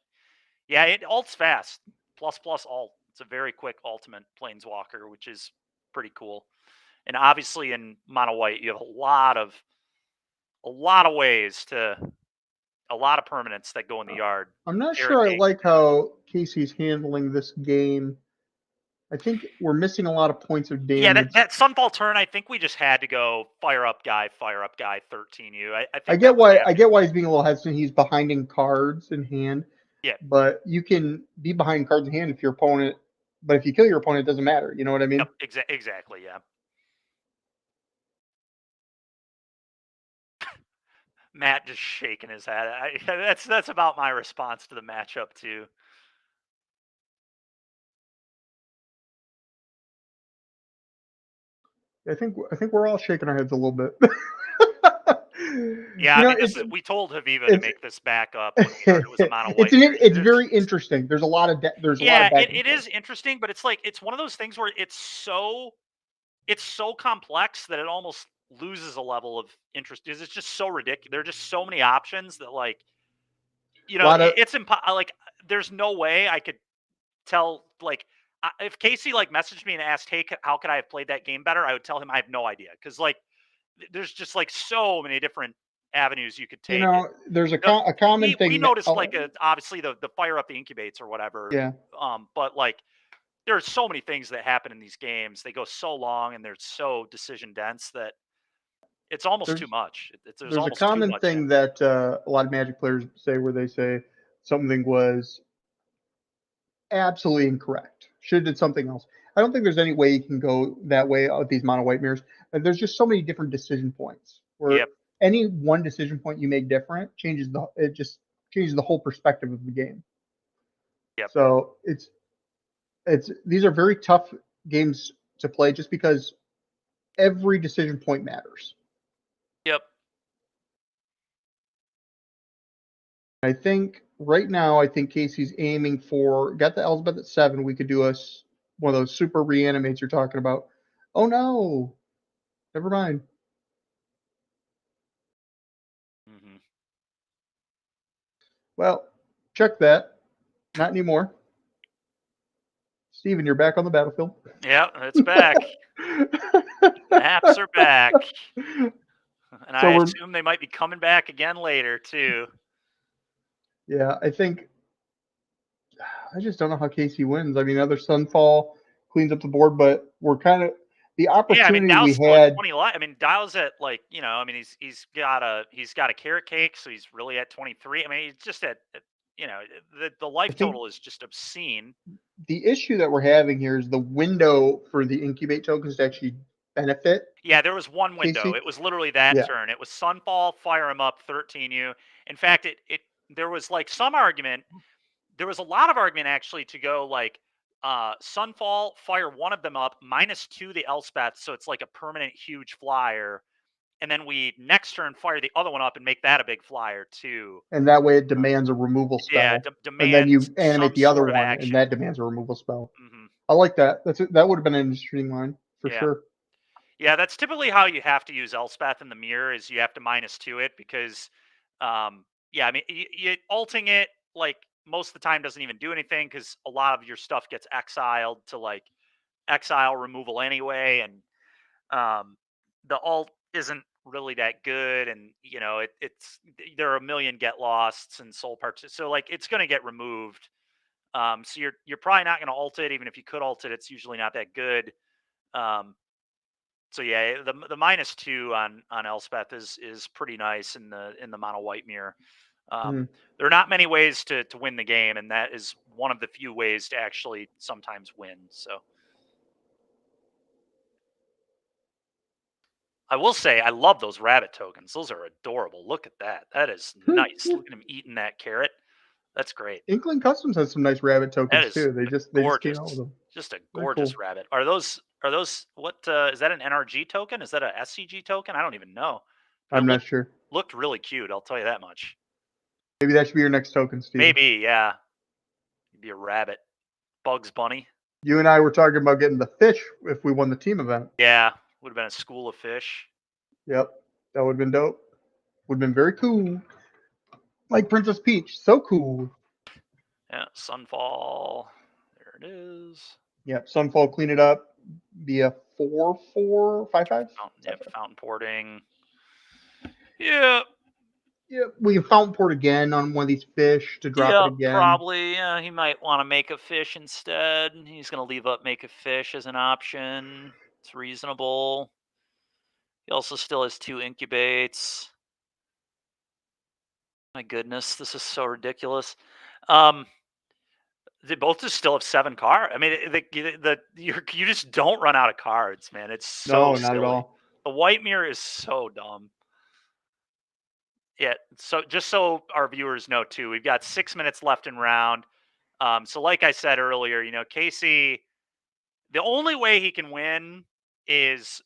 yeah, it ults fast. Plus alt. It's a very quick ultimate planeswalker, which is pretty cool. And obviously in mono white, you have a lot of ways to a lot of permanents that go in the yard. I'm not sure I like how Casey's handling this game. I think we're missing a lot of points of damage. Yeah, that Sunfall turn, I think we just had to go fire up guy, 13 you. I get why he's being a little hesitant. He's behind in cards in hand. Yeah. But you can be behind cards in hand if your opponent, but if you kill your opponent, it doesn't matter. You know what I mean? Yep, exactly, yeah. Matt just shaking his head. That's about my response to the matchup too. I think we're all shaking our heads a little bit. Yeah, I mean, we told Haviva to make this back up. It was a mono white. It's very interesting. There's a lot of it is interesting, but it's like it's one of those things where it's so complex that it almost loses a level of interest because it's just so ridiculous. There are just so many options that it's like there's no way I could tell if Casey messaged me and asked, "Hey, how could I have played that game better?" I would tell him I have no idea because there's just so many different avenues you could take. There's a common thing. We noticed obviously the fire up the incubates or whatever. Yeah. But there are so many things that happen in these games. They go so long and they're so decision dense that it's almost too much. There's a common thing that a lot of Magic players say where they say something was absolutely incorrect. Should have did something else. I don't think there's any way you can go that way with these mono white mirrors. There's just so many different decision points where any one decision point you make different changes the whole perspective of the game. Yep. So these are very tough games to play just because every decision point matters. Yep. I think right now, Casey's aiming for got the Elsbeth at 7. We could do one of those super reanimates you're talking about. Oh no, never mind. Mm-hmm. Well, check that. Not anymore. Steven, you're back on the battlefield. Yeah, it's back. Maps are back. And So I assume they might be coming back again later, too. Yeah, I just don't know how Casey wins. I mean, other Sunfall cleans up the board, but we're kind of the opportunity Dow's we still at had. 20 life. Dow's at he's got a carrot cake, so he's really at 23. He's just at the life total is just obscene. The issue that we're having here is the window for the incubate tokens to actually benefit. Yeah, there was one window. Casey. It was literally that turn. It was Sunfall, fire him up, 13U. In fact, there was like some argument. There was a lot of argument actually to go like Sunfall, fire one of them up, -2 the Elspeth, so it's like a permanent huge flyer. And then we next turn fire the other one up and make that a big flyer too. And that way it demands a removal spell. Yeah, and then you demands animate the some other sort of one, action. and that demands a removal spell. Mhm. I like that. That would have been an interesting line for sure. Yeah, that's typically how you have to use Elspeth in the mirror is you have to -2 it because, you ulting it like most of the time doesn't even do anything because a lot of your stuff gets exiled to like exile removal anyway, and the alt isn't really that good, and it's there are a million get losts and soul parts, so like it's going to get removed. So you're probably not going to ult it, even if you could ult it. It's usually not that good. Um, so yeah, the -2 on Elspeth is pretty nice in the mono white mirror. There are not many ways to win the game, and that is one of the few ways to actually sometimes win. So I will say I love those rabbit tokens. Those are adorable. Look at that. That is nice. Look at him eating that carrot. That's great. Inkling Customs has some nice rabbit That tokens is too. They just gorgeous. came out with them. Just a They're gorgeous cool. rabbit. Are those what is that an NRG token? Is that a SCG token? I don't even know. But I'm not sure. Looked really cute, I'll tell you that much. Maybe that should be your next token, Steve. Maybe, yeah. Be a rabbit. Bugs Bunny. You and I were talking about getting the fish if we won the team event. Yeah, would have been a school of fish. Yep, that would have been dope. Would have been very cool. Like Princess Peach, so cool. Yeah, Sunfall. There it is. Yep, Sunfall, clean it up. Be a 4/4, 5/5. Fountain porting. Yeah. Yeah, we can fountain port again on one of these fish to drop it again. Probably. Yeah, he might want to make a fish instead. He's going to leave up make a fish as an option. It's reasonable. He also still has 2 incubates. My goodness, this is so ridiculous. They both just still have 7 cards. You just don't run out of cards, man. It's so not at all. The white mirror is so dumb. Yeah, so just so our viewers know too, we've got 6 minutes left in round. So like I said earlier, Casey, the only way he can win is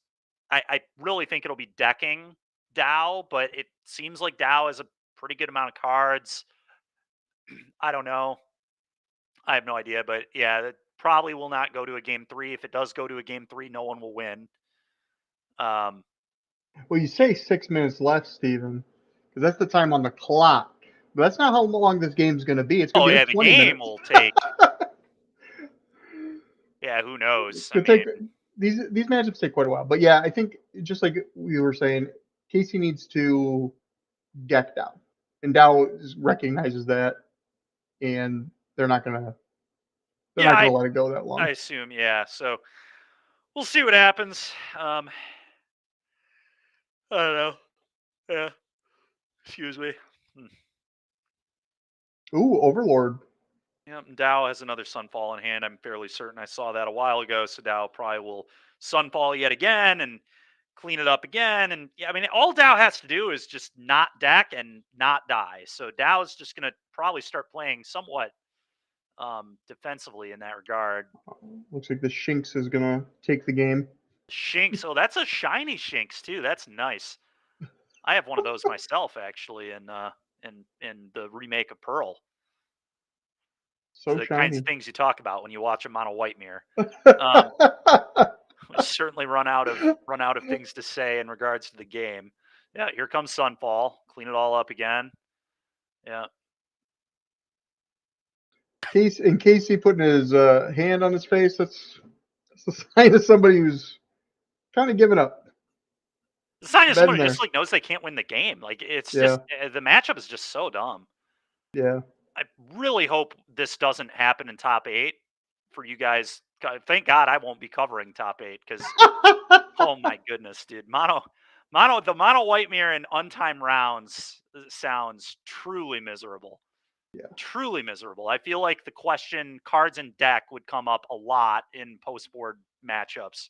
I really think it'll be decking Dow, but it seems like Dow has a pretty good amount of cards. I don't know. I have no idea, but yeah, that probably will not go to a game 3. If it does go to a game 3, no one will win. Well, you say 6 minutes left, Steven, because that's the time on the clock. But that's not how long this game's going to be. It's going to be 20 the game minutes. will take. Yeah, who knows? These matchups take quite a while. But yeah, I think just like we were saying, Casey needs to deck Dow. And Dow recognizes that, and they're not gonna let it go that long. I assume, yeah. So we'll see what happens. I don't know. Yeah. Excuse me. Ooh, Overlord. Yep, Dow has another Sunfall in hand. I'm fairly certain I saw that a while ago. So Dow probably will Sunfall yet again and clean it up again. And yeah, all Dow has to do is just not deck and not die. So Dow is just going to probably start playing somewhat defensively in that regard. Looks like the Shinx is going to take the game. Shinx. Oh, that's a shiny Shinx too. That's nice. I have one of those myself, actually, in the remake of Pearl. So the shiny. Kinds of things you talk about when you watch them on a white mirror. We certainly run out of things to say in regards to the game. Yeah, here comes Sunfall. Clean it all up again. Yeah. Casey putting his hand on his face. That's the sign of somebody who's Kind of giving up. The sign is Been someone who there. just like knows they can't win the game. Like it's Yeah. just the matchup is just so dumb. Yeah. I really hope this doesn't happen in top 8 for you guys. Thank God I won't be covering top 8 because oh my goodness, dude, the mono white mirror in untimed rounds sounds truly miserable. Yeah. Truly miserable. I feel like the question cards and deck would come up a lot in post board matchups.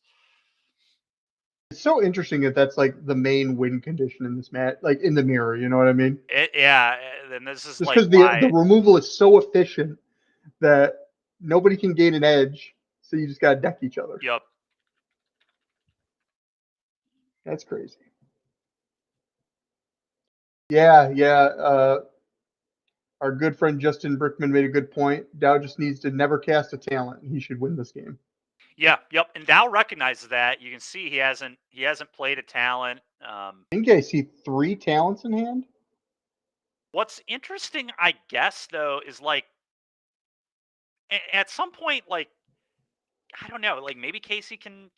It's so interesting that that's like the main win condition in this match, like in the mirror. You know what I mean? Yeah, and this is Just like because the why. removal is so efficient that nobody can gain an edge, so you just gotta deck each other. Yep. That's crazy. Yeah, yeah. Our good friend Justin Brickman made a good point. Dow just needs to never cast a talent, and he should win this game. Yeah, yep. And Dow recognizes that. You can see he hasn't played a talent. I think I see 3 talents in hand. What's interesting, I guess, though, is like at some point, like I don't know, like maybe Casey can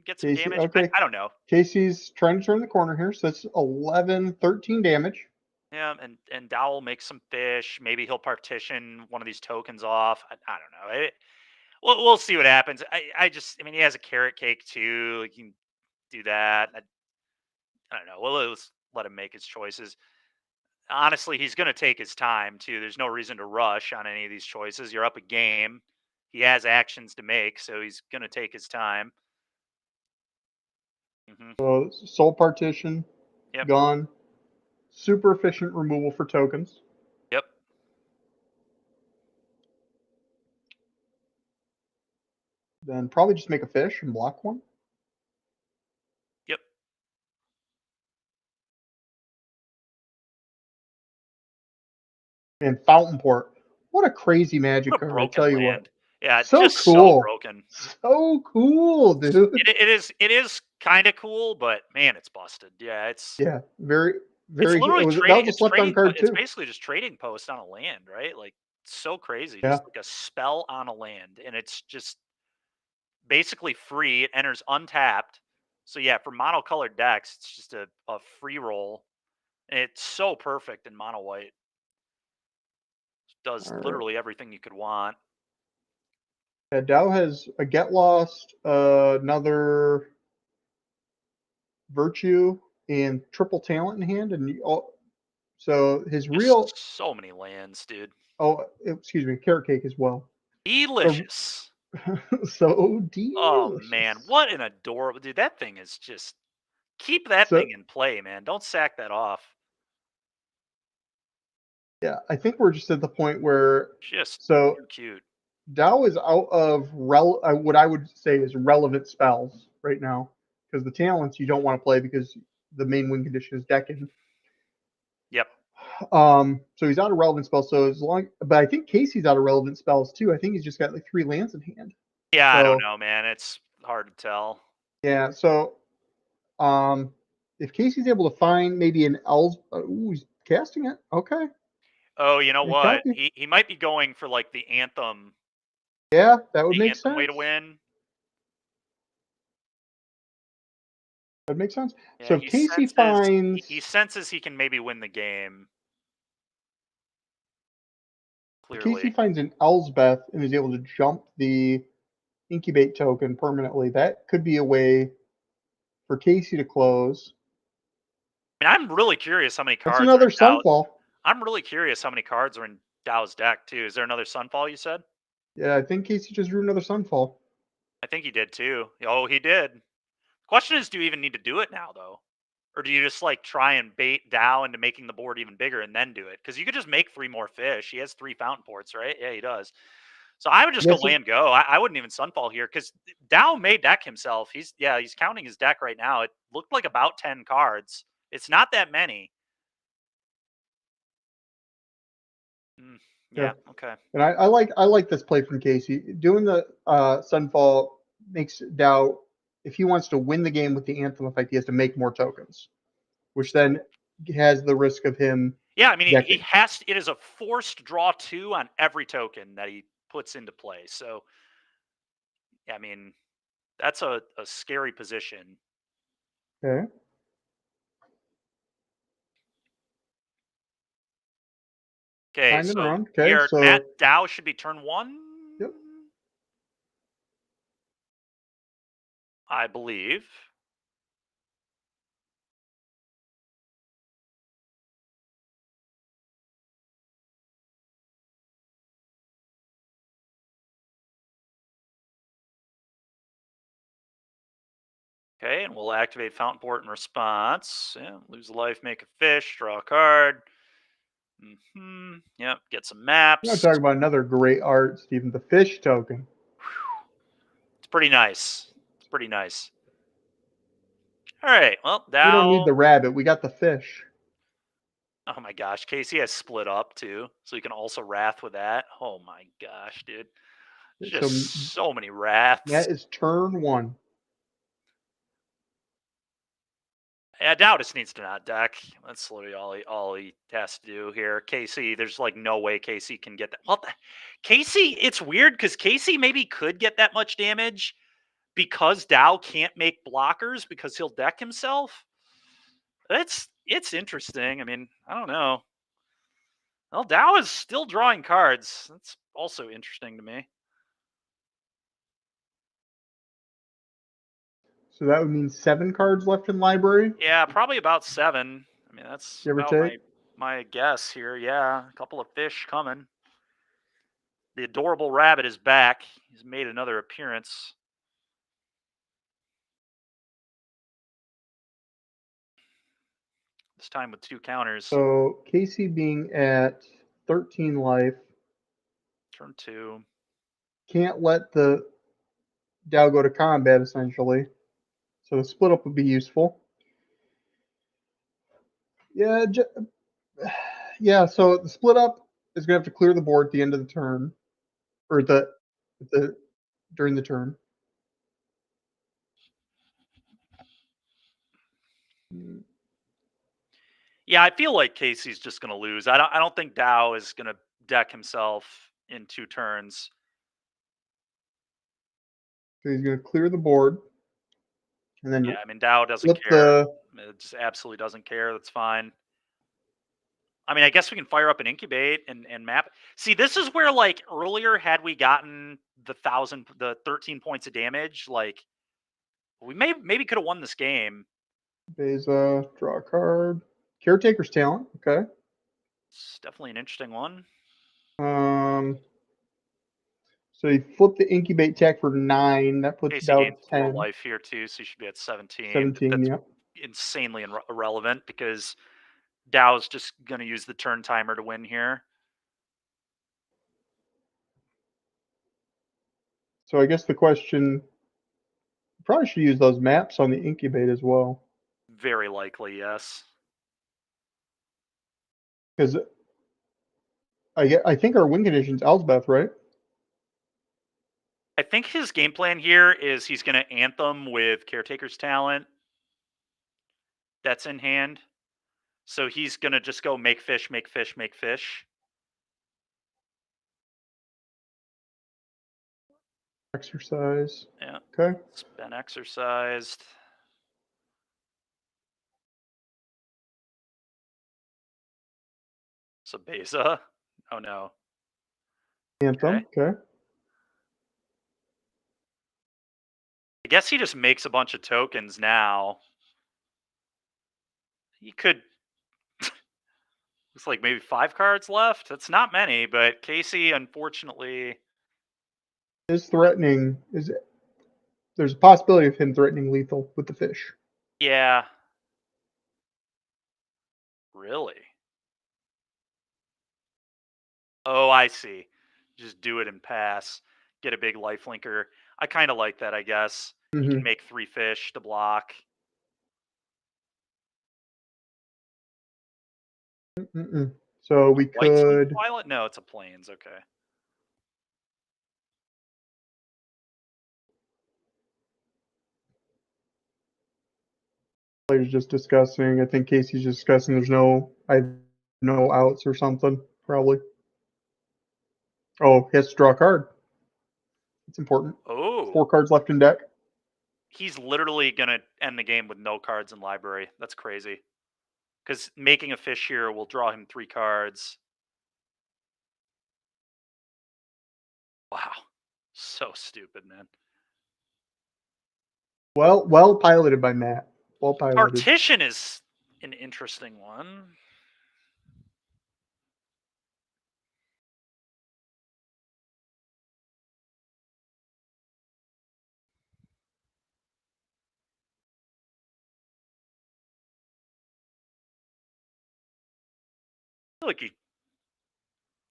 get some Casey, damage. okay. I don't know. Casey's trying to turn the corner here, so that's 11, 13 damage. Yeah, and Dow will make some fish. Maybe he'll partition one of these tokens off. I don't know. We'll see what happens. I mean, he has a carrot cake too. Like, you can do that. I don't know. Well, let's let him make his choices. Honestly, he's going to take his time too. There's no reason to rush on any of these choices. You're up a game. He has actions to make, so he's going to take his time. So soul partition, Yep. gone. Super efficient removal for tokens. Yep. Then probably just make a fish and block one. Yep. And Fountain Port. What a crazy magic What a card, I broken tell you land. what. Yeah, So just so cool. broken. So cool, dude. It is kind of cool, but man, it's busted. Yeah, it's very, it's very. literally That trading. was a It's slept on trading. card It's too. basically just trading post on a land, right? Like so crazy. Yeah. Just like a spell on a land, and it's just basically free. It enters untapped. So yeah, for monocolored decks, it's just a free roll. And it's so perfect in mono white. Does All right. literally everything you could want. Yeah, Dow has a Get Lost, another Virtue, and triple talent in hand, and so his real. Just so many lands, dude. Oh, excuse me, carrot cake as well. Delicious. So Oh delicious. man, what an adorable dude. That thing is just keep that thing in play, man. Don't sack that off. Yeah, I think we're just at the point where Just so too cute. Dow is out of what I would say is relevant spells right now because the talents you don't want to play because the main win condition is decking. Yep. So he's out of relevant spells. So but I think Casey's out of relevant spells too. I think he's just got like 3 lands in hand. Yeah, So, I don't know, man. It's hard to tell. Yeah. So, if Casey's able to find maybe an L's, he's casting it. Okay. Oh, you know He's what? healthy. He might be going for like the anthem. Yeah, that would The make anthem sense. way to win. That makes sense. Yeah, So Casey finds. he senses he can maybe win the game. Casey Clearly. finds an Elsbeth and is able to jump the incubate token permanently. That could be a way for Casey to close. I mean, I'm really curious how many cards That's are another in Dow's. Sunfall. I'm really curious how many cards are in Dow's deck too. Is there another Sunfall you said? Yeah, I think Casey just drew another Sunfall. I think he did too. Oh, he did. Question is, do you even need to do it now though? Or do you just like try and bait Dow into making the board even bigger and then do it? Because you could just make 3 more fish. He has 3 fountain ports, right? Yeah, he does. So I would just go land go. I wouldn't even Sunfall here because Dow may deck himself. He's counting his deck right now. It looked like about 10 cards. It's not that many. Yeah. Okay. And I like this play from Casey. Doing the Sunfall makes Dow, if he wants to win the game with the Anthem effect, he has to make more tokens, which then has the risk of him. Yeah, I mean, decking. he has. It is a forced draw 2 on every token that he puts into play. So, yeah, I mean, that's a scary position. Okay. Okay, Time in so round. we Okay, are so Matt Dow should be turn 1. Yep. I believe. Okay, and we'll activate Fountain Port in response. Yeah, lose a life, make a fish, draw a card. Yep, get some I'm going to maps. talk about another great art, Stephen, the fish token. It's pretty nice. It's pretty nice. All right, well, We don't need Dow. the rabbit. We got the fish. Oh my gosh, Casey has split up too, so you can also wrath with that. Oh my gosh, dude. There's So just so many wraths. that is turn 1. Yeah, Dow just needs to not deck. That's literally all he has to do here. Casey, there's like no way Casey can get that. Well, Casey, it's weird because Casey maybe could get that much damage because Dow can't make blockers because he'll deck himself. It's interesting. I mean, I don't know. Well, Dow is still drawing cards. That's also interesting to me. So that would mean 7 cards left in library. Yeah, probably about 7. I mean, that's Give or about take. my guess here. Yeah, a couple of fish coming. The adorable rabbit is back. He's made another appearance. This time with 2 counters. So Casey being at 13 life. Turn 2. Can't let the Dow go to combat, essentially. So the split up would be useful. Yeah, yeah. So the split up is going to have to clear the board at the end of the turn, or the during the turn. Yeah, I feel like Casey's just going to lose. I don't think Dow is going to deck himself in 2 turns. So he's going to clear the board, and then Yeah, I mean Dow doesn't flip care. the. It just absolutely doesn't care. That's fine. I mean, I guess we can fire up an incubate and map. See, this is where like earlier had we gotten the 13 points of damage, like we maybe could have won this game. Beza, draw a card. Caretaker's Talent. Okay. It's definitely an interesting one. So you flip the incubate tech for 9. That puts Casey Dow gains to 4 10. life here too, so you should be at 17. But 17. that's Yep. insanely irrelevant because Dow's just going to use the turn timer to win here. So I guess the question, probably should use those maps on the incubate as well. Very likely, yes. Because I think our win condition's Elsbeth, right? I think his game plan here is he's going to Anthem with Caretaker's Talent. That's in hand. So he's going to just go make fish, make fish, make fish. Exercise. Yeah. Okay. It's been exercised. So Beza. Oh no. Anthem. Okay. I guess he just makes a bunch of tokens now. He could. Looks like maybe 5 cards left. That's not many, but Casey, unfortunately, Is threatening. There's a possibility of him threatening lethal with the fish. yeah. Really? Oh, I see. Just do it and pass. Get a big life linker. I kind of like that, I guess. He can make 3 fish to block. So we White Sun could. Twilight? No, it's a plains. Okay. Players just discussing. I think Casey's just discussing. I have no outs or something. Probably. Oh, he has to draw a card. It's important. Oh. 4 cards left in deck. he's literally gonna end the game with no cards in library. That's crazy. Because making a fish here will draw him 3 cards. Wow. So stupid, man. Well piloted by Matt. Well piloted. Partition is an interesting one. I feel like he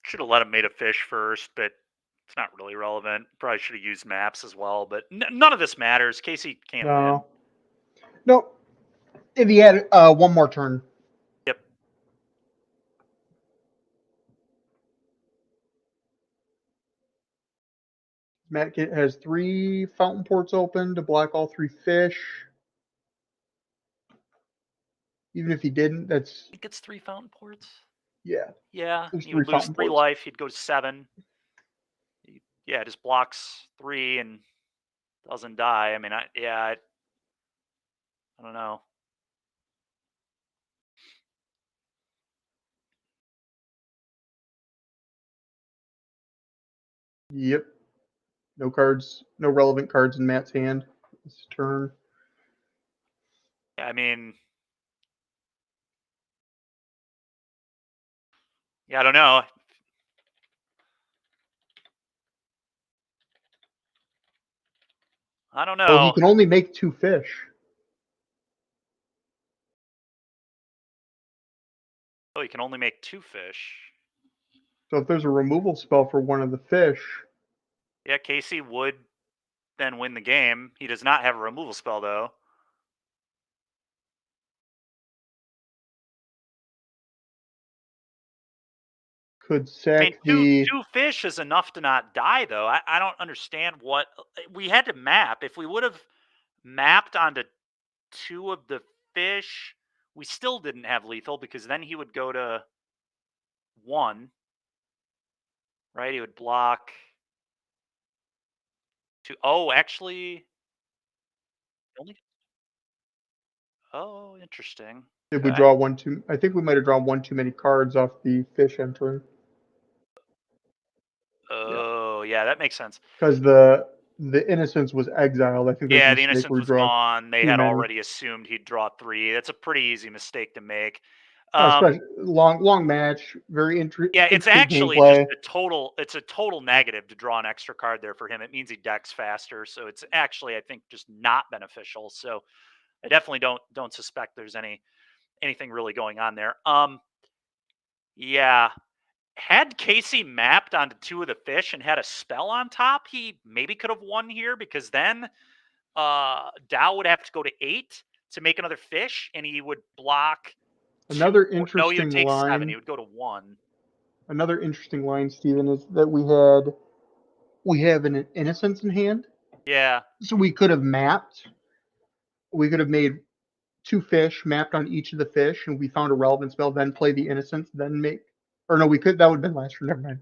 should have let him made a fish first, but it's not really relevant. Probably should have used maps as well, but none of this matters. Casey can't win. No. If he had one more turn. Yep. Matt has 3 fountain ports open to block all 3 fish. Even if he didn't, that's... He gets 3 fountain ports? Yeah. Yeah. There's He would 3 lose 3 ports. life. He'd go to 7. Yeah, just blocks 3 and doesn't die. I mean, I don't know. Yep. No cards, no relevant cards in Matt's hand this turn. I mean, yeah, I don't know. I don't know. Well, he can only make 2 fish. Oh, he can only make 2 fish. So if there's a removal spell for one of the fish... Yeah, Casey would then win the game. He does not have a removal spell, though. Could sack the... 2 fish is enough to not die, though. I don't understand what... We had to map. If we would have mapped onto 2 of the fish, we still didn't have lethal, because then he would go to 1. Right? He would block 2. Oh, actually... Only... Oh, interesting. Did we draw 1 too... I think we might have drawn 1 too many cards off the fish entering. Oh, yeah, that makes sense. Because the Innocence was exiled. I think the Innocence was gone. They had many. already assumed he'd draw 3. That's a pretty easy mistake to make. Especially long match, very interesting. Yeah, it's actually gameplay. It's a total negative to draw an extra card there for him. It means he decks faster, so it's actually, I think, just not beneficial. So I definitely don't suspect there's anything really going on there. Yeah. Had Casey mapped onto 2 of the fish and had a spell on top, he maybe could have won here, because then Dow would have to go to 8 to make another fish, and he would block 2. Another interesting No, he would take line. 7. He would go to 1. Another interesting line, Steven, is that we have an Innocence in hand. Yeah. So we could have mapped. We could have made 2 fish, mapped on each of the fish, and we found a relevant spell, then play the Innocence, then make... Or no, we could... That would have been last turn. Never mind.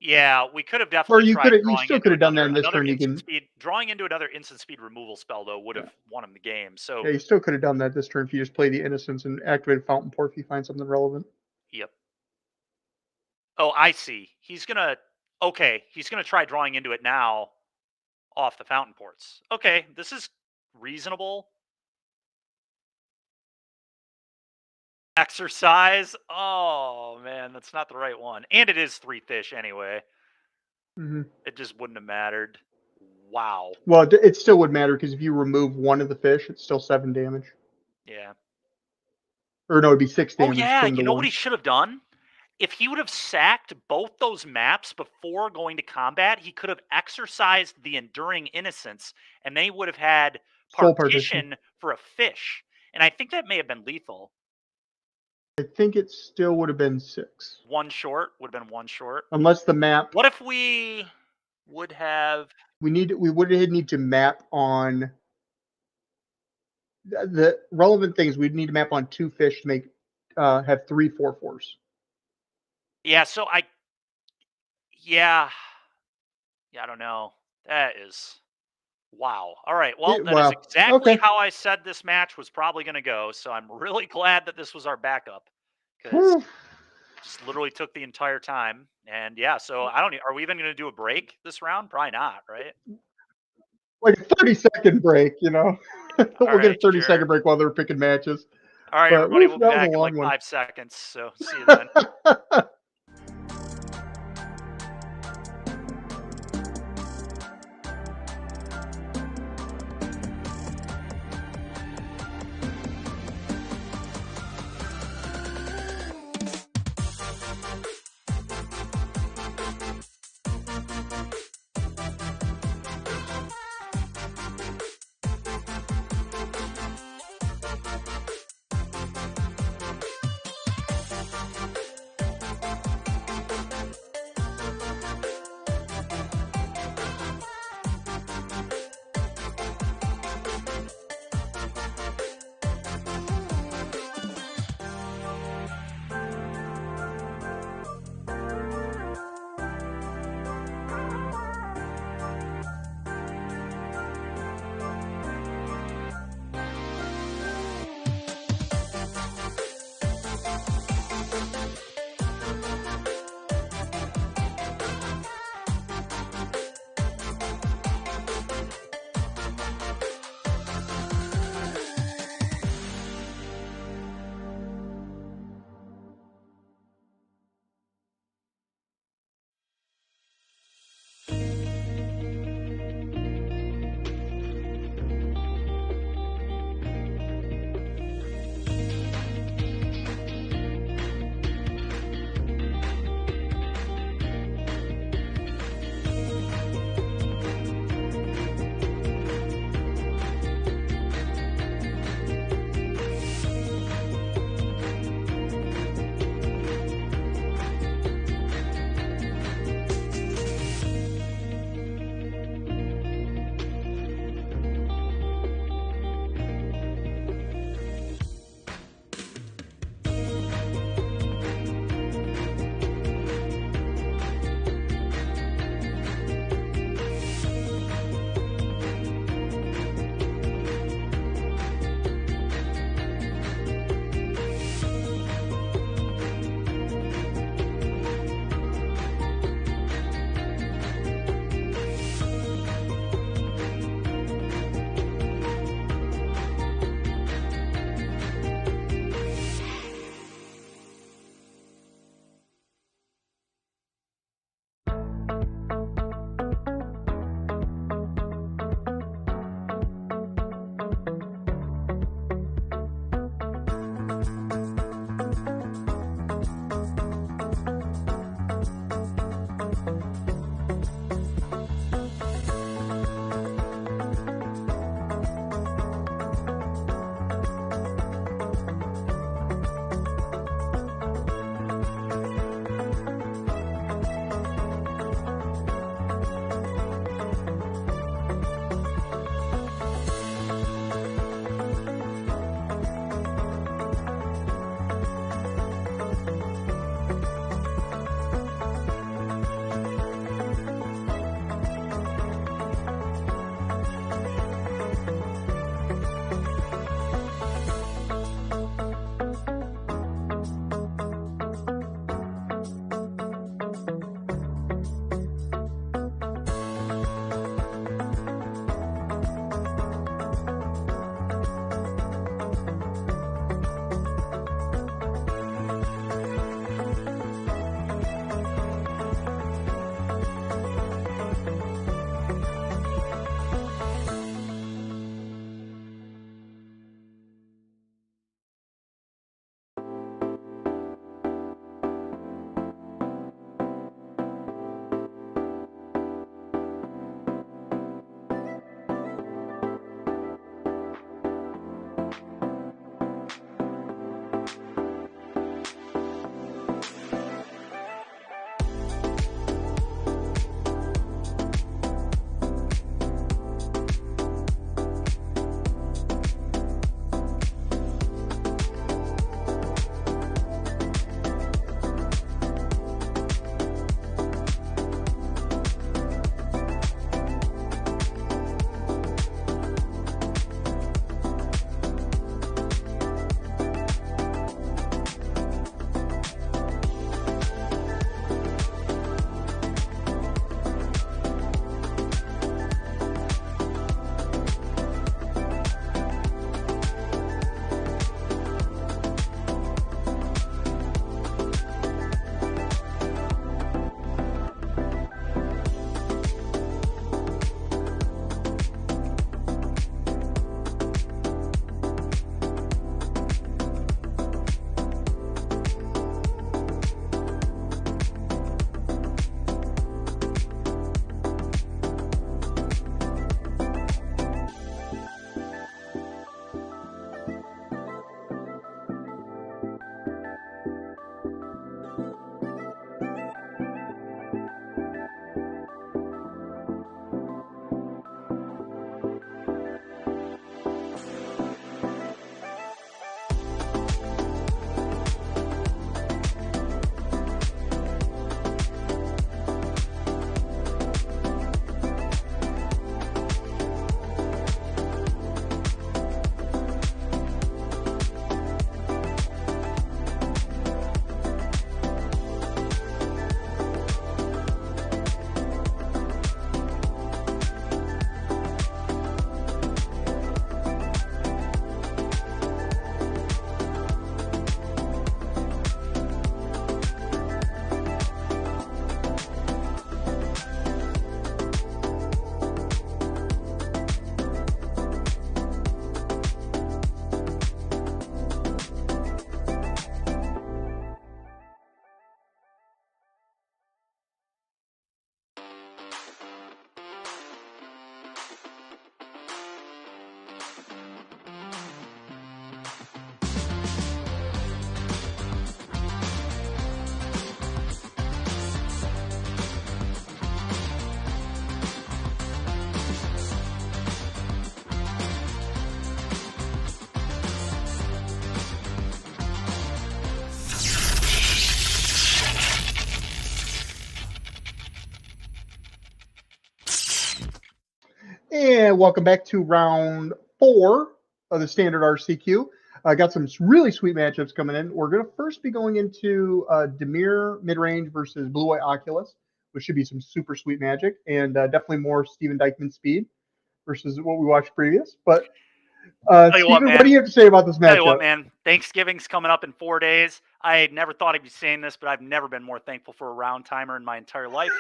Yeah, we could have definitely you tried. You still could have done that in this turn. Drawing into another instant speed removal spell, though, would have won him the game. So yeah, you still could have done that this turn if you just play the Innocence and activate Fountain Port if you find something relevant. Yep. Oh, I see. He's gonna try drawing into it now off the Fountain Ports. Okay, this is reasonable. Exercise. Oh man, that's not the right one. And it is 3 fish anyway. Mm-hmm. It just wouldn't have mattered. Wow. Well, it still would matter, because if you remove 1 of the fish, it's still 7 damage. Yeah. Or no, it'd be 6 damage. Oh yeah, you know what he should have done? If he would have sacked both those maps before going to combat, he could have exercised the Enduring Innocence, and then he would have had partition for a fish. And I think that may have been lethal. I think it still would have been 6. 1 short. Would have been 1 short. Unless the map... What if we would have... We would need to map on... The relevant things, we'd need to map on 2 fish to make... have 3 4/4s. Yeah, so Yeah, I don't know. That is Wow. All right. Well, that is Wow. exactly Okay. how I said this match was probably going to go. So I'm really glad that this was our backup because Whew. just literally took the entire time. And yeah, so I don't. Are we even going to do a break this round? Probably not, right? Like a 30-second break, you know. All We'll get a right, 30-second sure. break while they're picking matches. All right, But everybody. woof, We'll be that was a back in like long one. 5 seconds. So see you then. And welcome back to round 4 of the standard RCQ. I got some really sweet matchups coming in. We're going to first be going into Demir mid-range versus Blue White Oculus, which should be some super sweet magic, and definitely more Steven Dykman speed versus what we watched previous. But Steven, what do you have to say about this matchup? Tell you what, man. Thanksgiving's coming up in 4 days. I never thought I'd be saying this, but I've never been more thankful for a round timer in my entire life.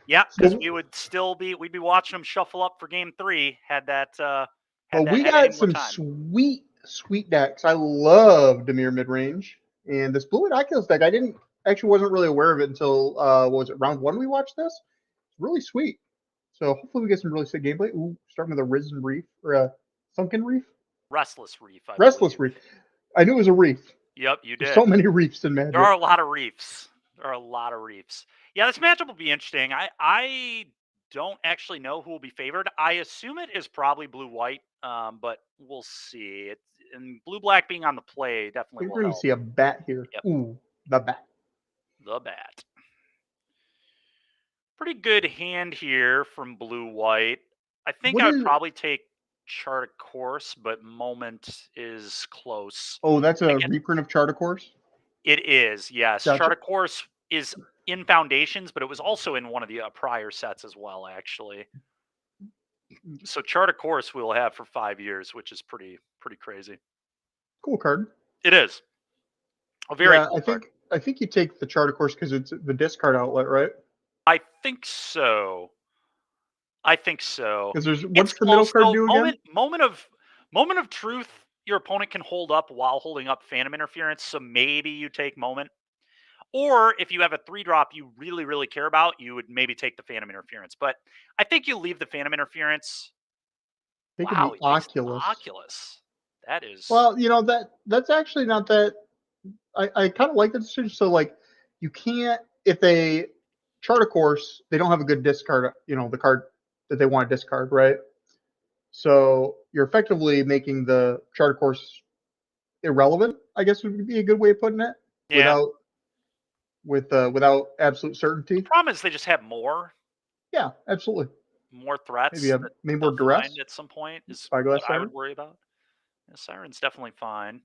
Yeah, because we'd be watching them shuffle up for game 3 had that. But we got some sweet decks. I love Demir midrange, and this Blue White Oculus deck, wasn't really aware of it until what was it, round 1 we watched this. It's really sweet. So hopefully we get some really sick gameplay. Ooh, starting with a Risen Reef or a Sunken Reef. Restless Reef. Restless Reef. I knew it was a reef. Yep, you did. There's so many reefs in Magic. There are a lot of reefs. Yeah, this matchup will be interesting. I don't actually know who will be favored. I assume it is probably blue-white, but we'll see. And blue-black being on the play definitely will help. We're going to see a bat here. Yep. Ooh, the bat. The bat. Pretty good hand here from blue-white. I think I would probably take Chart a Course, but Moment is close. Oh, that's a reprint of Chart a Course? It is, yes. Gotcha. Chart a Course is in Foundations, but it was also in one of the prior sets as well, actually. So Chart a Course we'll have for 5 years, which is pretty crazy. Cool card. It is. A very cool card. I think you take the Chart a Course because it's the discard outlet, right? I think so. Because what's the middle card do again? Moment of Truth. Your opponent can hold up while holding up Phantom Interference, so maybe you take Moment. Or if you have a 3-drop you really, really care about, you would maybe take the Phantom Interference. But I think you leave the Phantom Interference. Wow, the Oculus. Oculus. That is. Well, that's actually not that. I kind of like the decision. So like, you can't, if they Chart a Course, they don't have a good discard. The card that they want to discard, right? So you're effectively making the Chart a Course irrelevant, I guess would be a good way of putting it. Yeah. Without absolute certainty. The problem is they just have more. Yeah, absolutely. More threats. Maybe more duress at some point is Spyglass what I would worry about. Yeah, Siren's definitely fine.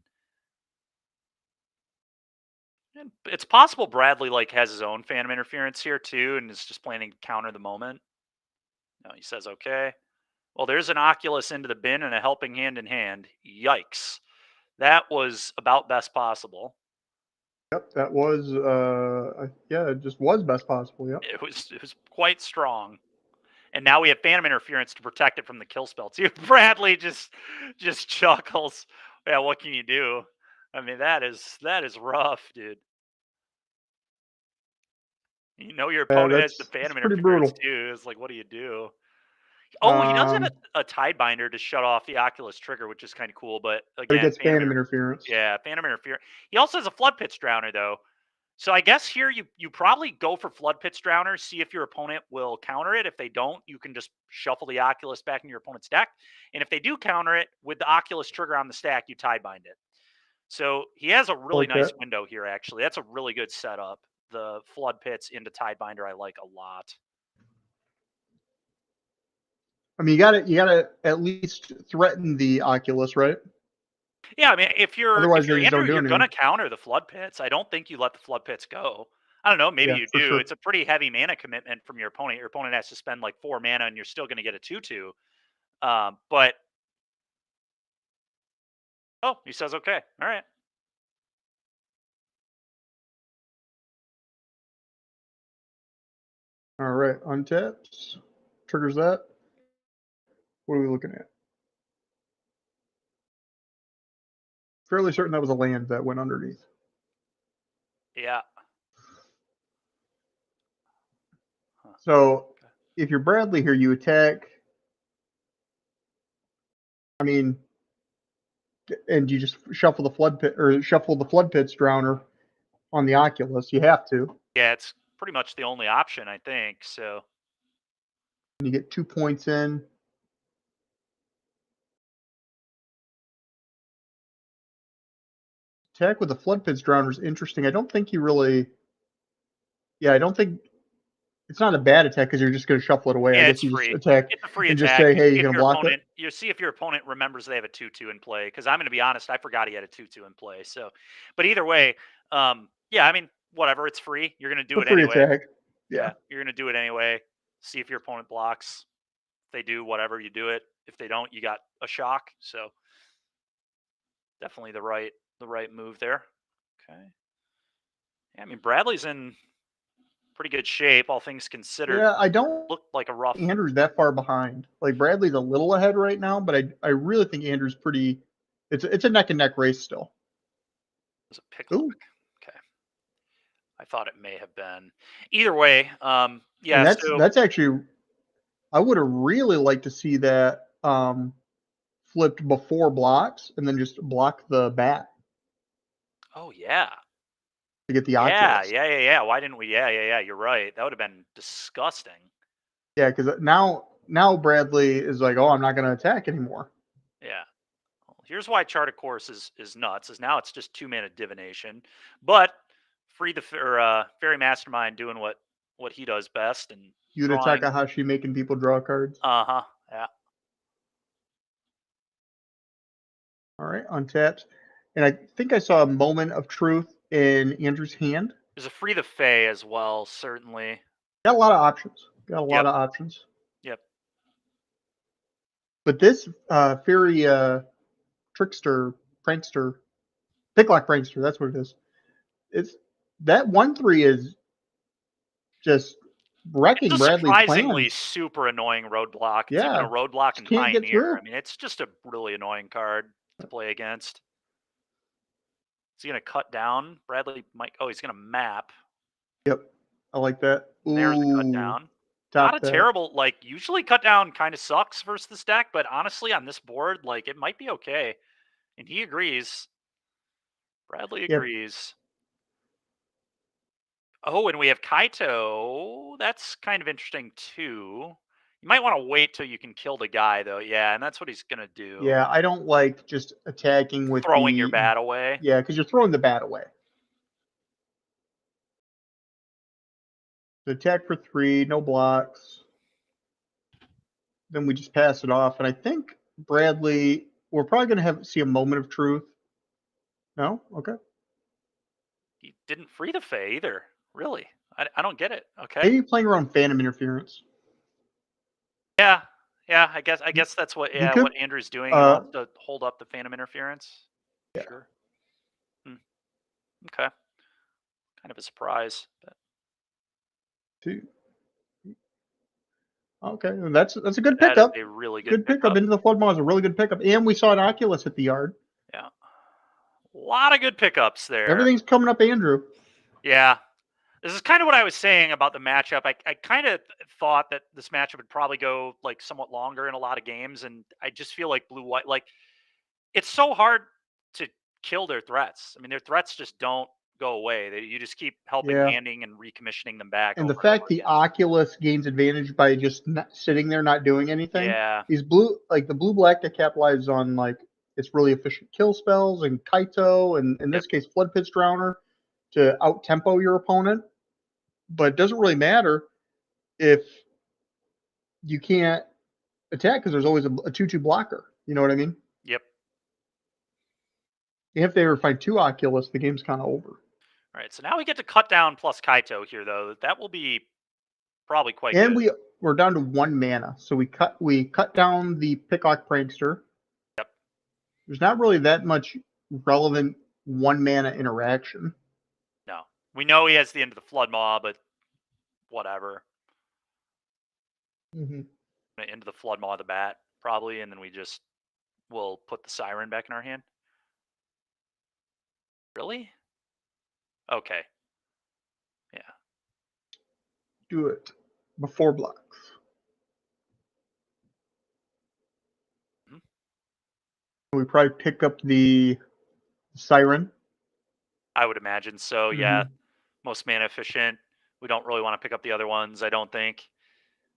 And it's possible Bradley has his own Phantom Interference here too, and is just planning to counter the Moment. No, he says okay. Well, there's an Oculus into the bin and a helping hand in hand. Yikes. That was about best possible. Yep, that was it just was best possible. Yep. It was quite strong. And now we have Phantom Interference to protect it from the kill spell too. Bradley just chuckles. Yeah, what can you do? I mean, that is rough, dude. Your opponent has the Phantom Interference too. It's like, what do you do? Oh, he does have a Tidebinder to shut off the Oculus trigger, which is kind of cool. But again, he gets Phantom Interference. Yeah, Phantom Interference. He also has a Flood Pits Drowner, though. So I guess here you probably go for Flood Pits Drowner, see if your opponent will counter it. If they don't, you can just shuffle the Oculus back in your opponent's deck. And if they do counter it, with the Oculus trigger on the stack, you Tidebind it. So he has a really nice window here, actually. That's a really good setup. The Flood Pits into Tidebinder I like a lot. I mean, you gotta at least threaten the Oculus, right? Yeah, I mean, if you're Andrew, you're going to counter the Flood Pits. I don't think you let the Flood Pits go. I don't know. Maybe you do. Sure. It's a pretty heavy mana commitment from your opponent. Your opponent has to spend 4 mana, and you're still going to get a 2/2. But he says okay. All right. All right. Untaps. Triggers that. What are we looking at? Fairly certain that was a land that went underneath. Yeah. So if you're Bradley here, you attack. I mean, and you just shuffle the Flood Pit or shuffle the Flood Pits Drowner on the Oculus. You have to. Yeah, it's pretty much the only option, I think. So you get 2 points in. Attack with the Flood Pits Drowner is interesting. I don't think he really. Yeah, I don't think it's not a bad attack because you're just going to shuffle it away. Yeah, I it's guess you free. just attack It's a free and attack. just say, You hey, see you if can your block opponent, it. you see if your opponent remembers they have a 2/2 in play. Because I'm going to be honest, I forgot he had a 2/2 in play. So, but either way, yeah, I mean, whatever. It's free. You're going to do A it free anyway. attack. Yeah, you're going to do it anyway. See if your opponent blocks. If they do, whatever, you do it. If they don't, you got a shock. So, definitely the right move there. Okay. Yeah, I mean, Bradley's in pretty good shape, all things considered. Yeah, I don't Looked like a rough. Andrew's that far behind. Like Bradley's a little ahead right now, but I really think Andrew's pretty. It's a neck and neck race still. Was it pick lock? Okay. I thought it may have been. Either way, yeah. And So that's actually. I would have really liked to see that flipped before blocks and then just block the bat oh yeah. to get the Yeah, Oculus. yeah. Why didn't we? Yeah. You're right. That would have been disgusting. Yeah, because now Bradley is like, oh, I'm not going to attack anymore. Yeah. Well, here's why Chart of Course is nuts. Is now it's just 2-mana divination, but Fairy Mastermind doing what he does best and Yuta drawing. Takahashi making people draw cards. Yeah. All right, untapped. And I think I saw a moment of truth in Andrew's hand. There's a Free the Fae as well, certainly. Got a lot of options. Yep. But this Fairy Trickster, Prankster, Picklock Prankster, that's what it is. It's that 1/3 is just wrecking it's a Bradley's surprisingly plans. super annoying roadblock. It's Yeah, even a roadblock in can't get Pioneer. through. I mean, it's just a really annoying card to play against. Is he going to cut down? Bradley might. Oh, he's going to map. Yep, I like that. Ooh, there's a cut down. Not a terrible. Like usually, cut down kind of sucks versus this deck, but honestly, on this board, like it might be okay. And he agrees. Bradley agrees. Oh, and we have Kaito. That's kind of interesting too. You might want to wait till you can kill the guy, though. Yeah, and that's what he's gonna do. Yeah, I don't like just attacking with throwing your bat away. Yeah, because you're throwing the bat away. The attack for 3, no blocks. Then we just pass it off, and I think Bradley. We're probably gonna see a moment of truth. No, okay. He didn't free the Fae either. Really, I don't get it. Okay. Maybe playing around Phantom Interference. Yeah. I guess that's what. Yeah, what Andrew's doing. He wants to hold up the Phantom Interference. Yeah. Sure. Okay. Kind of a surprise. But... 2. Okay, that's a good pickup. A really good pickup. Into the Floodmaw is a really good pickup, and we saw an Oculus at the yard. Yeah, a lot of good pickups there. Everything's coming up, Andrew. Yeah. This is kind of what I was saying about the matchup. I kind of thought that this matchup would probably go like somewhat longer in a lot of games, and I just feel like blue-white, like it's so hard to kill their threats. I mean, their threats just don't go away. You just keep helping handing and recommissioning them back. And the fact the Oculus gains advantage by just sitting there not doing anything. Yeah. These the blue-black that capitalizes on like it's really efficient kill spells and Kaito, and in this case, Flood Pitch Drowner to out-tempo your opponent. But it doesn't really matter if you can't attack because there's always a 2/2 blocker. You know what I mean? Yep. And if they ever find 2 Oculus, the game's kind of over. All right, so now we get to cut down plus Kaito here, though. That will be probably quite good. And we're down to 1 mana, so we cut down the Picklock Prankster. Yep. There's not really that much relevant 1 mana interaction. No. We know he has the end of the Flood Maw, but whatever. Mm-hmm. Into the Flood Maw of the bat, probably, and then we'll put the Siren back in our hand. Really? Okay. Yeah. Do it before blocks. Mm-hmm. We probably pick up the Siren. I would imagine so. Mm-hmm. Yeah. Most mana efficient. We don't really want to pick up the other ones, I don't think.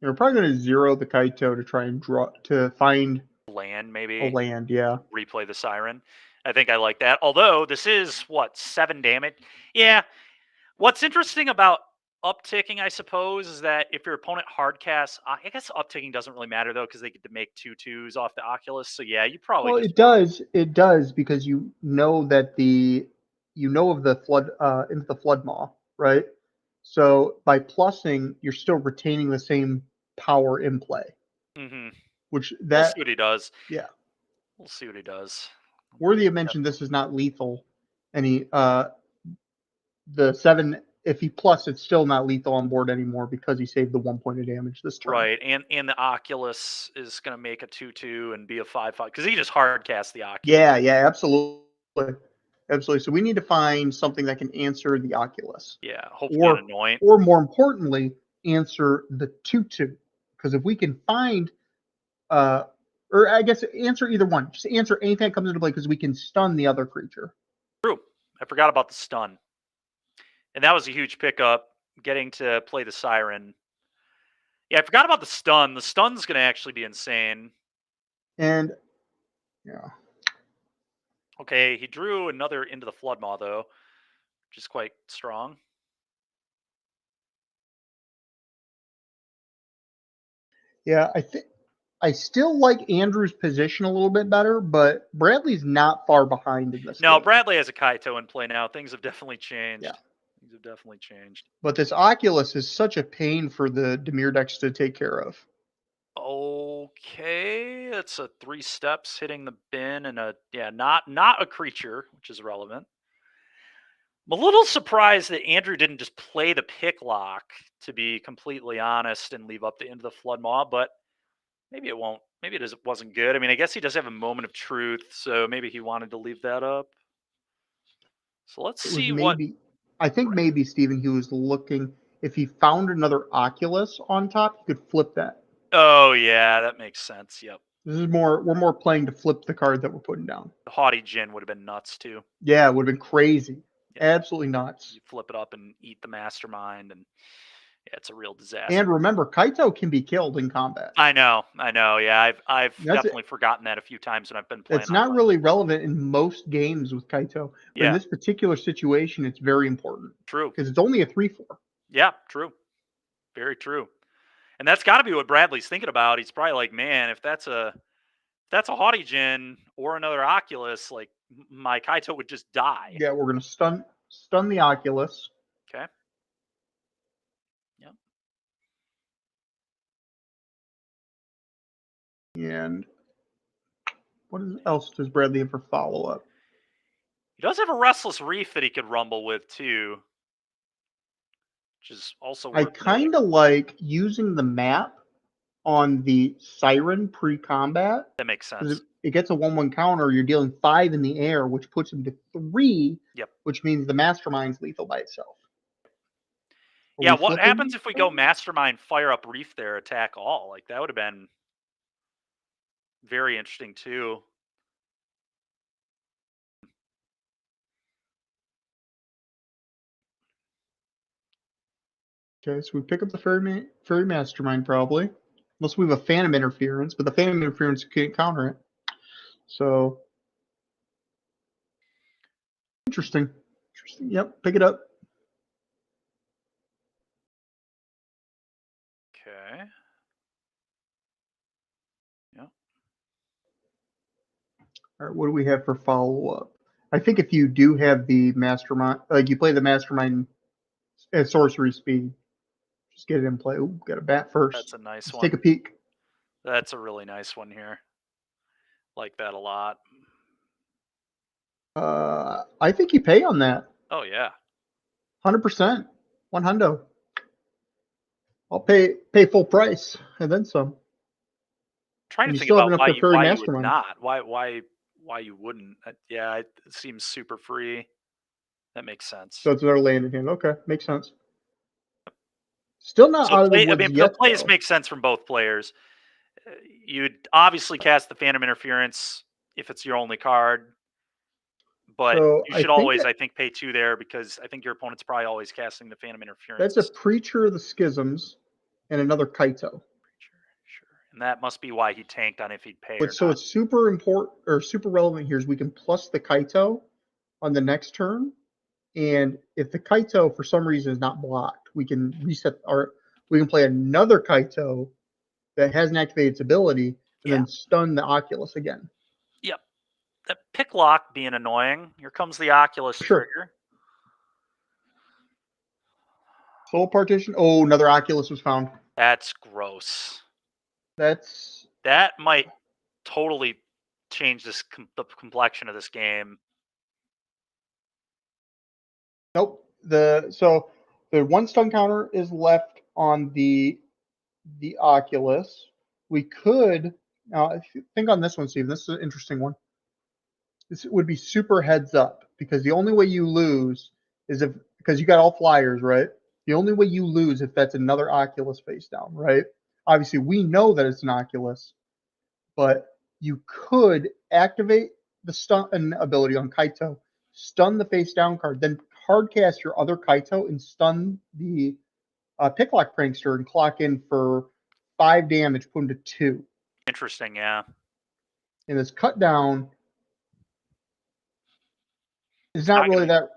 We're probably going to zero the Kaito to try and find land, maybe. A land, yeah. Replay the Siren. I think I like that. Although this is 7 damage. Yeah. What's interesting about upticking, I suppose, is that if your opponent hard casts, I guess upticking doesn't really matter though, because they get to make 2/2s off the Oculus. So yeah, you probably Well, just it does because you know that of the flood into the flood maw, right? So by plussing, you're still retaining the same power in play. Mm-hmm. Which We'll see what he does. yeah. We'll see what he does. Worthy of mention, this is not lethal. The 7, if he plus, it's still not lethal on board anymore because he saved the 1 point of damage this turn. Right, and the Oculus is going to make a 2/2 and be a 5/5 because he just hard cast the Oculus. Yeah, absolutely. Absolutely. So we need to find something that can answer the Oculus. Yeah, hopefully an annoyant. Or more importantly, answer the 2/2. Because if we can find, or I guess answer either one. Just answer anything that comes into play because we can stun the other creature. True. I forgot about the stun. And that was a huge pickup, getting to play the Siren. Yeah, I forgot about the stun. The stun's going to actually be insane. And, yeah. Okay, he drew another into the Flood Maw, though, which is quite strong. Yeah, I still like Andrew's position a little bit better, but Bradley's not far behind in this game. Bradley has a Kaito in play now. Things have definitely changed. Yeah. Things have definitely changed. But this Oculus is such a pain for the Dimir decks to take care of. Okay, it's a 3 steps hitting the bin and not a creature, which is relevant. I'm a little surprised that Andrew didn't just play the pick lock, to be completely honest, and leave up the end of the Flood Maw, but maybe it won't. Maybe it wasn't good. I mean, I guess he does have a moment of truth, so maybe he wanted to leave that up. So let's see what. I think maybe, Steven, he was looking, if he found another Oculus on top, he could flip that. Oh, yeah, that makes sense. Yep. We're more playing to flip the card that we're putting down. The Haughty Jin would have been nuts, too. Yeah, it would have been crazy. Yeah. Absolutely nuts. You flip it up and eat the Mastermind, and yeah, it's a real disaster. And remember, Kaito can be killed in combat. I know. Yeah, I've definitely forgotten that a few times when I've been playing. It's not really relevant in most games with Kaito. But in this particular situation, it's very important. True. Because it's only a 3/4. Yeah, true. Very true. And that's got to be what Bradley's thinking about. He's probably like, man, if that's a Haughty Jin or another Oculus, like my Kaito would just die. Yeah, we're gonna stun the Oculus. Okay. Yep. And what else does Bradley have for follow-up? He does have a Restless Reef that he could rumble with too, which is also. I kind of like using the map on the Siren pre-combat. That makes sense. It gets a 1/1 counter. You're dealing 5 in the air, which puts him to 3. Yep. Which means the Mastermind's lethal by itself. Yeah, what happens if we go Mastermind, fire up Reef there, attack all? Like, that would have been very interesting too. Okay, so we pick up the Fairy Mastermind probably. Unless we have a Phantom Interference, but the Phantom Interference can't counter it. So interesting. Yep, pick it up. Okay. Yep. All right, what do we have for follow-up? I think if you do have the Mastermind, like you play the Mastermind at sorcery speed, just get it in play. Ooh, got a bat first. That's a nice one. Take a peek. That's a really nice one here. Like that a lot. I think you pay on that. Oh yeah. 100%. 100. I'll pay full price and then some. Trying to think about why you would not. Why you wouldn't? Yeah, it seems super free. That makes sense. So it's another land in hand. Okay, makes sense. Still not out of the woods yet. The plays make sense from both players. You'd obviously cast the Phantom Interference if it's your only card, but you should always, I think, pay 2 there because I think your opponent's probably always casting the Phantom Interference. That's a Preacher of the Schisms and another Kaito. Sure. And that must be why he tanked on if he'd pay. But so it's super important or super relevant here is we can plus the Kaito on the next turn. And if the Kaito for some reason is not blocked, we can play another Kaito that hasn't activated its ability and then stun the Oculus again. Yep. That pick lock being annoying. Here comes the Oculus trigger. Soul partition. Oh, another Oculus was found. That's gross. That might totally change the complexion of this game. Nope. So the one stun counter is left on the Oculus. We could now if you think on this one, Steve. This is an interesting one. This would be super heads up because the only way you lose is because you got all flyers, right? The only way you lose if that's another Oculus face down, right? Obviously, we know that it's an Oculus, but you could activate the stun ability on Kaito, stun the face down card, then hardcast your other Kaito and stun the Picklock Prankster and clock in for 5 damage, put him to 2. Interesting, yeah. And this cut down is not really that.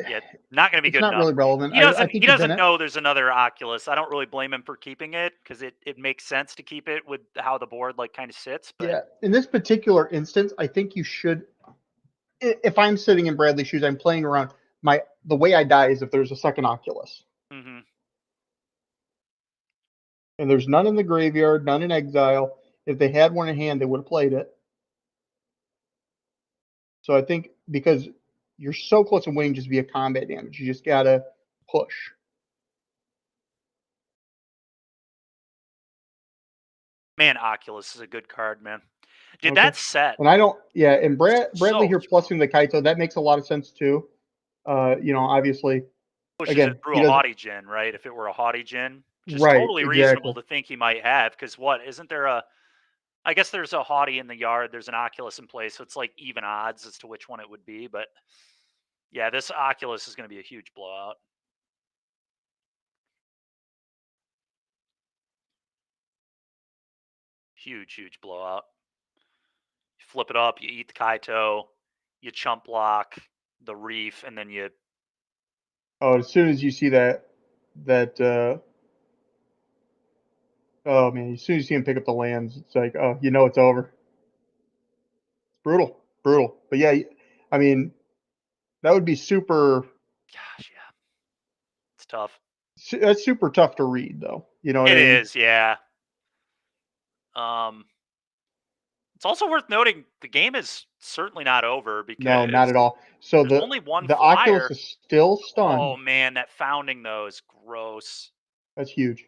Yeah, not going to be good. It's not really relevant. He doesn't. He doesn't know there's another Oculus. I don't really blame him for keeping it because it makes sense to keep it with how the board kind of sits. But yeah, in this particular instance, I think you should. If I'm sitting in Bradley's shoes, I'm playing around. The way I die is if there's a second Oculus. Mm-hmm. And there's none in the graveyard, none in exile. If they had one in hand, they would have played it. So I think because you're so close to winning just via combat damage, you just gotta push. Man, Oculus is a good card, man. Dude, that's set. And I don't, and Bradley here plusing the Kaito, that makes a lot of sense too. Obviously, again, through a Haughty Djinn, right? If it were a Haughty Djinn, which is totally reasonable to think he might have, because isn't there I guess there's a Haughty in the yard, there's an Oculus in place, so it's like even odds as to which one it would be, but yeah, this Oculus is going to be a huge blowout. Huge blowout. You flip it up, you eat the Kaito, you chump block the Reef, and then you... Oh, as soon as you see that oh man, as soon as you see him pick up the lands, it's like, oh, it's over. It's brutal. But yeah, I mean, that would be super. Gosh, yeah, it's tough. That's super tough to read, though. You know what I mean? It is, yeah. It's also worth noting the game is certainly not over because no, not at all. So only one the flyer. Oculus is still stunned. Oh man, that founding though is gross. That's huge.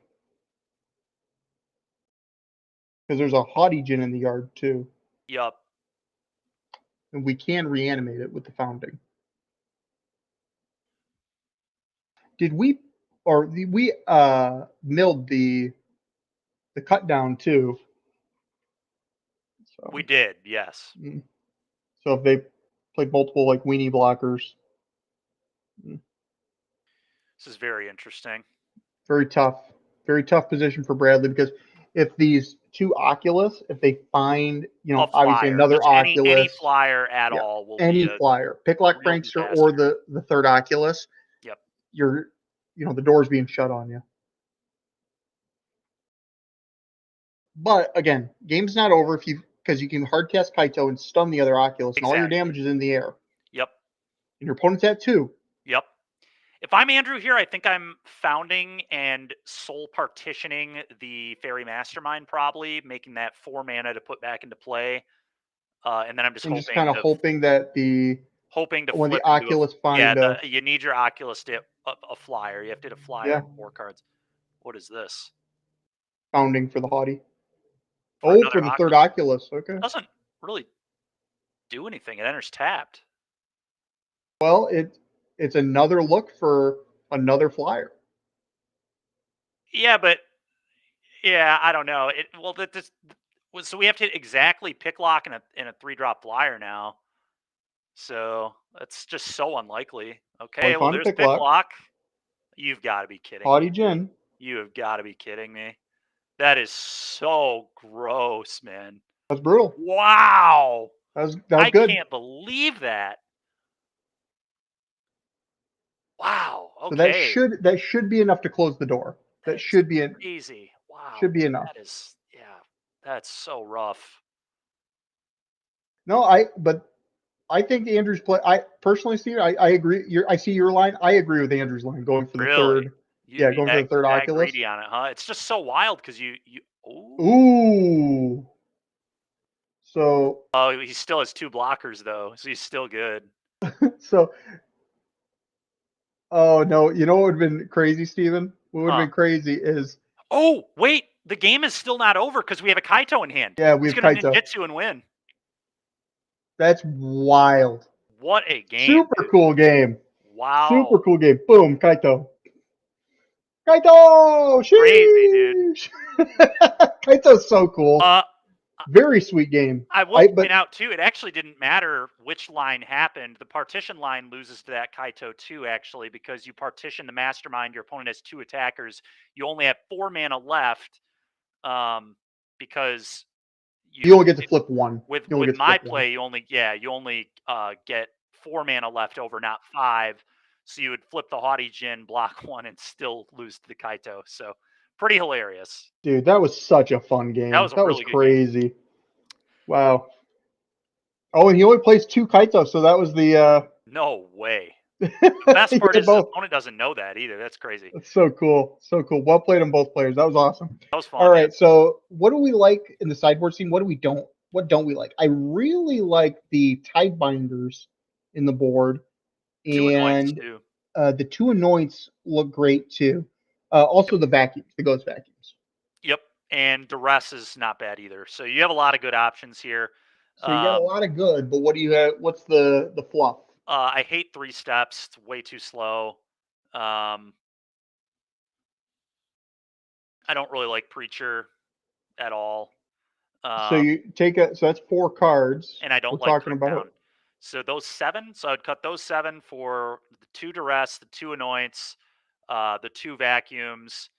Because there's a Haughty Djinn in the yard too. Yup. And we can reanimate it with the founding. Did we milled the cut down too? So. We did, yes. So if they played multiple weenie blockers. This is very interesting. Very tough position for Bradley because if these two Oculus, if they find, obviously another Oculus. Any flyer at all will any be flyer. Picklock Prankster or the third Oculus. Yep. You're, the door's being shut on you. But again, game's not over because you can hardcast Kaito and stun the other Oculus, and all your damage is in the air. Yep. And your opponent's at 2. Yep. If I'm Andrew here, I think I'm founding and soul partitioning the Fairy Mastermind, probably making that 4 mana to put back into play, and then I'm just hoping that when the Oculus you need your Oculus to a flyer. You have to hit a flyer and 4 cards. What is this? Founding for the Haughty. For the third Oculus. Okay. It doesn't really do anything. It enters tapped. Well, it's another look for another flyer. Yeah, but I don't know. So we have to exactly picklock in a 3-drop flyer now. So that's just so unlikely. Okay, well there's picklock. You've got to be kidding. Haughty Djinn. You have got to be kidding me. That is so gross, man. That's brutal. Wow. That was good. I can't believe that. Wow. So Okay. that should be enough to close the door. That That's should be crazy. Wow. should be enough. That is, yeah, that's so rough. No, but I think Andrew's play. I personally see. I agree. I see your line. I agree with Andrew's line going for the Really? third. You'd Yeah, be going for the third that Oculus. greedy on it, huh? It's just so wild because you. Ooh. Ooh. So Oh, he still has 2 blockers though, so he's still good. so. Oh no! You know what would have been crazy, Steven? What would have Huh. been crazy is Oh, wait, the game is still not over because we have a Kaito in hand. yeah, we He's have gonna Kaito. ninjutsu and win. That's wild. What a game, Super dude. cool game. Super Wow. cool game. Boom, Kaito. Kaito! Crazy, dude. Sheesh! Kaito's so cool. Uh, Very sweet game. I will point But out too, it actually didn't matter which line happened. The partition line loses to that Kaito too, actually, because you partition the mastermind. Your opponent has 2 attackers. You only have 4 mana left, because you you only get to flip one. You only with get to my flip one. play, you only get 4 mana left over, not 5. So you would flip the Haughty Jin, block 1, and still lose to the Kaito. So pretty hilarious. Dude, that was such a fun That game. was a That was really good game. crazy. Wow. Oh, and he only plays 2 Kaito, so that was the No way. The best he part did is his both. opponent doesn't know that either. That's crazy. That's so cool. So cool. Well played on both players. That was awesome. That was All fun, yeah. right. So what do we like in the sideboard scene? What don't we like? I really like the Tidebinders in the board, 2 annoyance and too. the 2 Anoints look great too. Also the vacuums, the ghost vacuums. Yep. And duress is not bad either. So you have a lot of good options here. So you got a lot of good, but what do you have? What's the fluff? I hate 3 steps. It's way too slow. I don't really like Preacher at all. So you take so that's 4 cards. And I We're don't like talking Cut Down. about So those 7, so I'd cut those 7 for the 2 duress, the 2 annoyance, the 2 vacuums,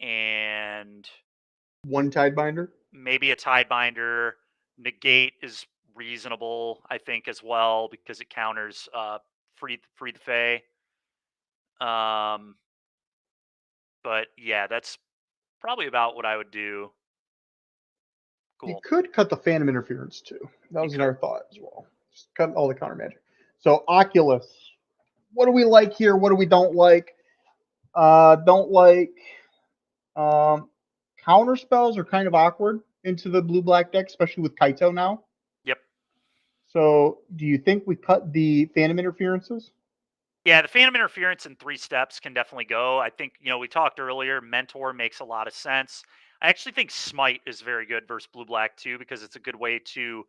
and 1 Tidebinder. maybe a tie binder. Negate is reasonable, I think, as well, because it counters free the Fae. But yeah, that's probably about what I would do. You Cool. could cut the Phantom Interference too. That You was could. another thought as well. Just cut all the counter magic. So Oculus, what do we like here? What do we don't like? Don't like counter spells are kind of awkward into the blue black deck, especially with Kaito now. Yep. So do you think we cut the Phantom Interferences? Yeah, the Phantom Interference in 3 steps can definitely go. I think, we talked earlier, Mentor makes a lot of sense. I actually think Smite is very good versus Blue Black too, because it's a good way to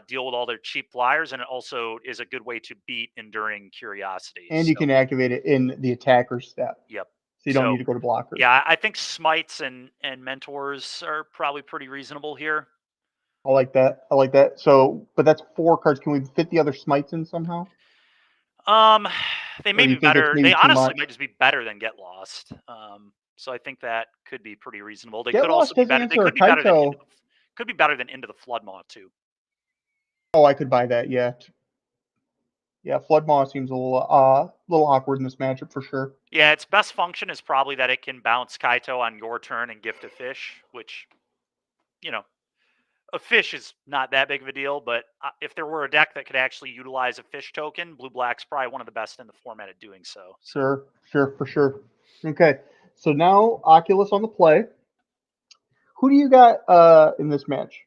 deal with all their cheap flyers, and it also is a good way to beat Enduring And Curiosities. you So, can activate it in the attacker step. yep. So you don't need So, to go to blockers. yeah, I think Smites and Mentors are probably pretty reasonable here. I like that. I like that. So, but that's 4 cards. Can we fit the other smites in somehow? Um, they Or may do you be think it's better. maybe They too honestly much? might just be better than Get Lost. So I think that could be pretty reasonable. They Get could also Lost be doesn't better. They answer a could be better than Kaito. Into the Floodmaw too. Oh, I could buy that. Yeah, yeah. Floodmaw seems a little awkward in this matchup for sure. Yeah, its best function is probably that it can bounce Kaito on your turn and gift a fish, which, you know, a fish is not that big of a deal. But if there were a deck that could actually utilize a fish token, Blue Black's probably one of the best in the format at doing so. Sure, sure, for sure. Okay, so now Oculus on the play. Who do you got in this match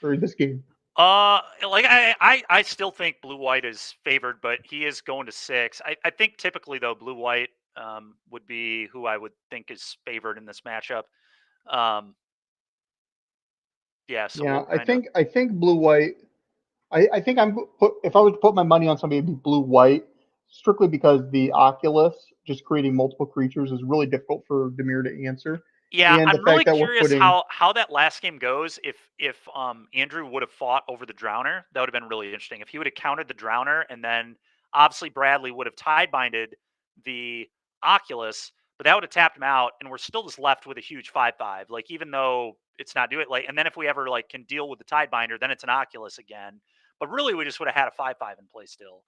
or this game? Like I still think blue white is favored, but he is going to 6. I think typically though blue white would be who I would think is favored in this matchup. Um, yeah, so Yeah, we'll kind of. I think blue white. I think if I was to put my money on somebody, it'd be blue white, strictly because the Oculus just creating multiple creatures is really difficult for Demir to answer, Yeah, and the I'm really fact that we're curious putting how that last game goes. If Andrew would have fought over the Drowner, that would have been really interesting. If he would have countered the Drowner, and then obviously Bradley would have tie binded the Oculus, but that would have tapped him out, and we're still just left with a huge 5/5. Like even though it's not doing it, like, and then if we ever can deal with the tie binder, then it's an Oculus again. But really, we just would have had a 5/5 in play still.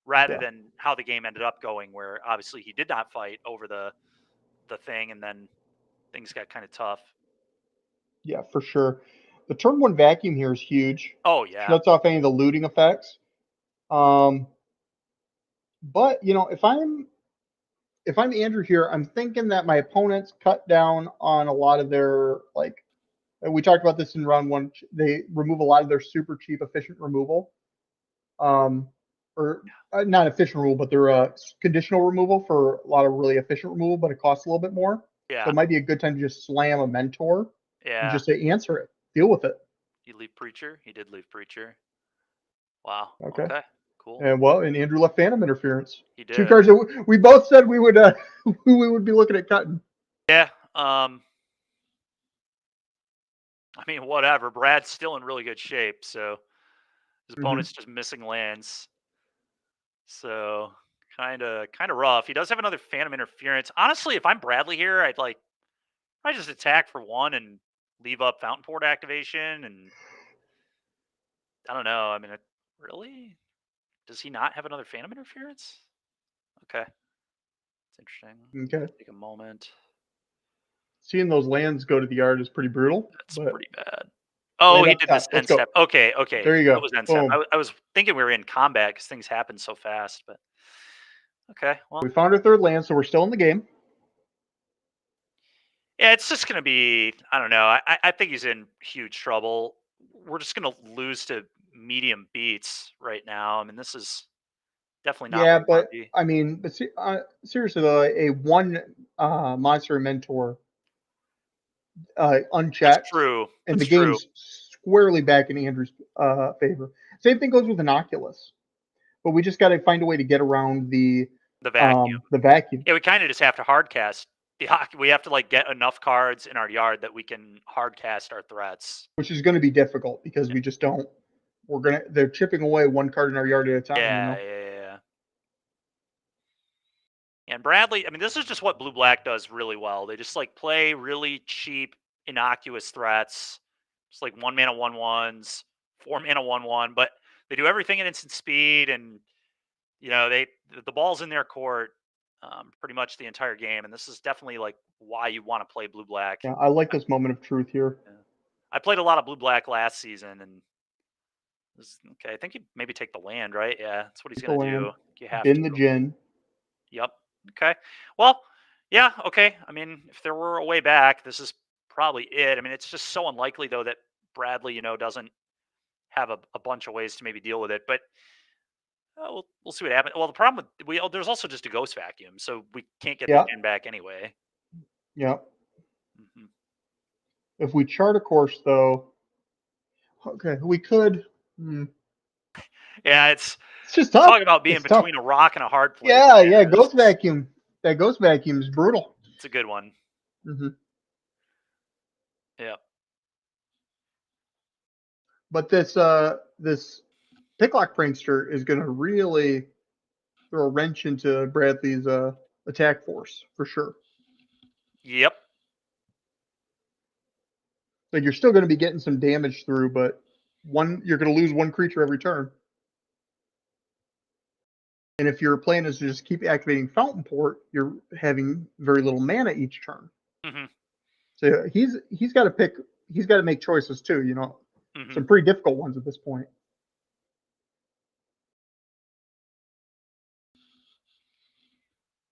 rather than how the game ended up going, where obviously he did not fight over the thing, and then things got kind of tough. Yeah, for sure. The turn 1 vacuum here is huge. Oh yeah. Shuts off any of the looting effects. But if I'm Andrew here, I'm thinking that my opponents cut down on a lot of their we talked about this in round 1. They remove a lot of their super cheap efficient removal, or not efficient removal, but their conditional removal for a lot of really efficient removal, but it costs a little bit more. Yeah. So it might be a good time to just slam a mentor. Yeah. And just say answer it, deal with it. He leave Preacher. He did leave Preacher. Wow. Okay. Cool. And Andrew left Phantom Interference. He did. 2 cards that we both said we would we would be looking at cutting. Yeah. I mean, whatever. Brad's still in really good shape, so his opponent's just missing lands. So kind of rough. He does have another Phantom Interference. Honestly, if I'm Bradley here, I'd just attack for 1 and leave up Fountain Port activation, and I don't know. I mean, really, does he not have another Phantom Interference? Okay, it's interesting. Okay. Take a moment. Seeing those lands go to the yard is pretty brutal. That's pretty bad. Oh, he did this end Let's go. step. Okay. There you go. That was end step. I was thinking we were in combat because things happen so fast, but okay. Well, we found our 3rd land, so we're still in the game. Yeah, it's just going to be, I don't know. I think he's in huge trouble. We're just going to lose to medium beats right now. I mean, this is definitely not. Yeah, but I mean, seriously though, a 1 monster mentor unchecked. That's true. And the game's squarely back in Andrew's favor. Same thing goes with Innocuous. But we just got to find a way to get around the vacuum. Yeah, we kind of just have to hardcast. We have to get enough cards in our yard that we can hardcast our threats. Which is going to be difficult because we just don't. They're chipping away 1 card in our yard at a time. Yeah. And Bradley, I mean, this is just what blue-black does really well. They just play really cheap, innocuous threats. Just 1 mana 1/1s, 4 mana 1/1, but they do everything at instant speed, and the ball's in their court pretty much the entire game. And this is definitely why you want to play blue-black. Yeah, I like this moment of truth here. Yeah. I played a lot of blue-black last season, and okay. I think you maybe take the land, right? Yeah, that's what he's going to do. You have in the gin. Yep. Okay. Well, yeah. Okay. I mean, if there were a way back, this is probably it. I mean, it's just so unlikely though that Bradley, doesn't have a bunch of ways to maybe deal with it. But we'll see what happens. Well, the problem with there's also just a ghost vacuum, so we can't get the gin back anyway. Yeah. If we chart a course, though, okay, we could. Yeah, it's just tough. Talk about being between a rock and a hard place. Yeah, ghost vacuum. That ghost vacuum is brutal. It's a good one. Yeah. But this Picklock Prankster is going to really throw a wrench into Bradley's attack force for sure. Yep. You're still going to be getting some damage through, but you're going to lose 1 creature every turn. And if your plan is to just keep activating Fountain Port, you're having very little mana each turn. So he's got to pick. He's got to make choices too. Some pretty difficult ones at this point.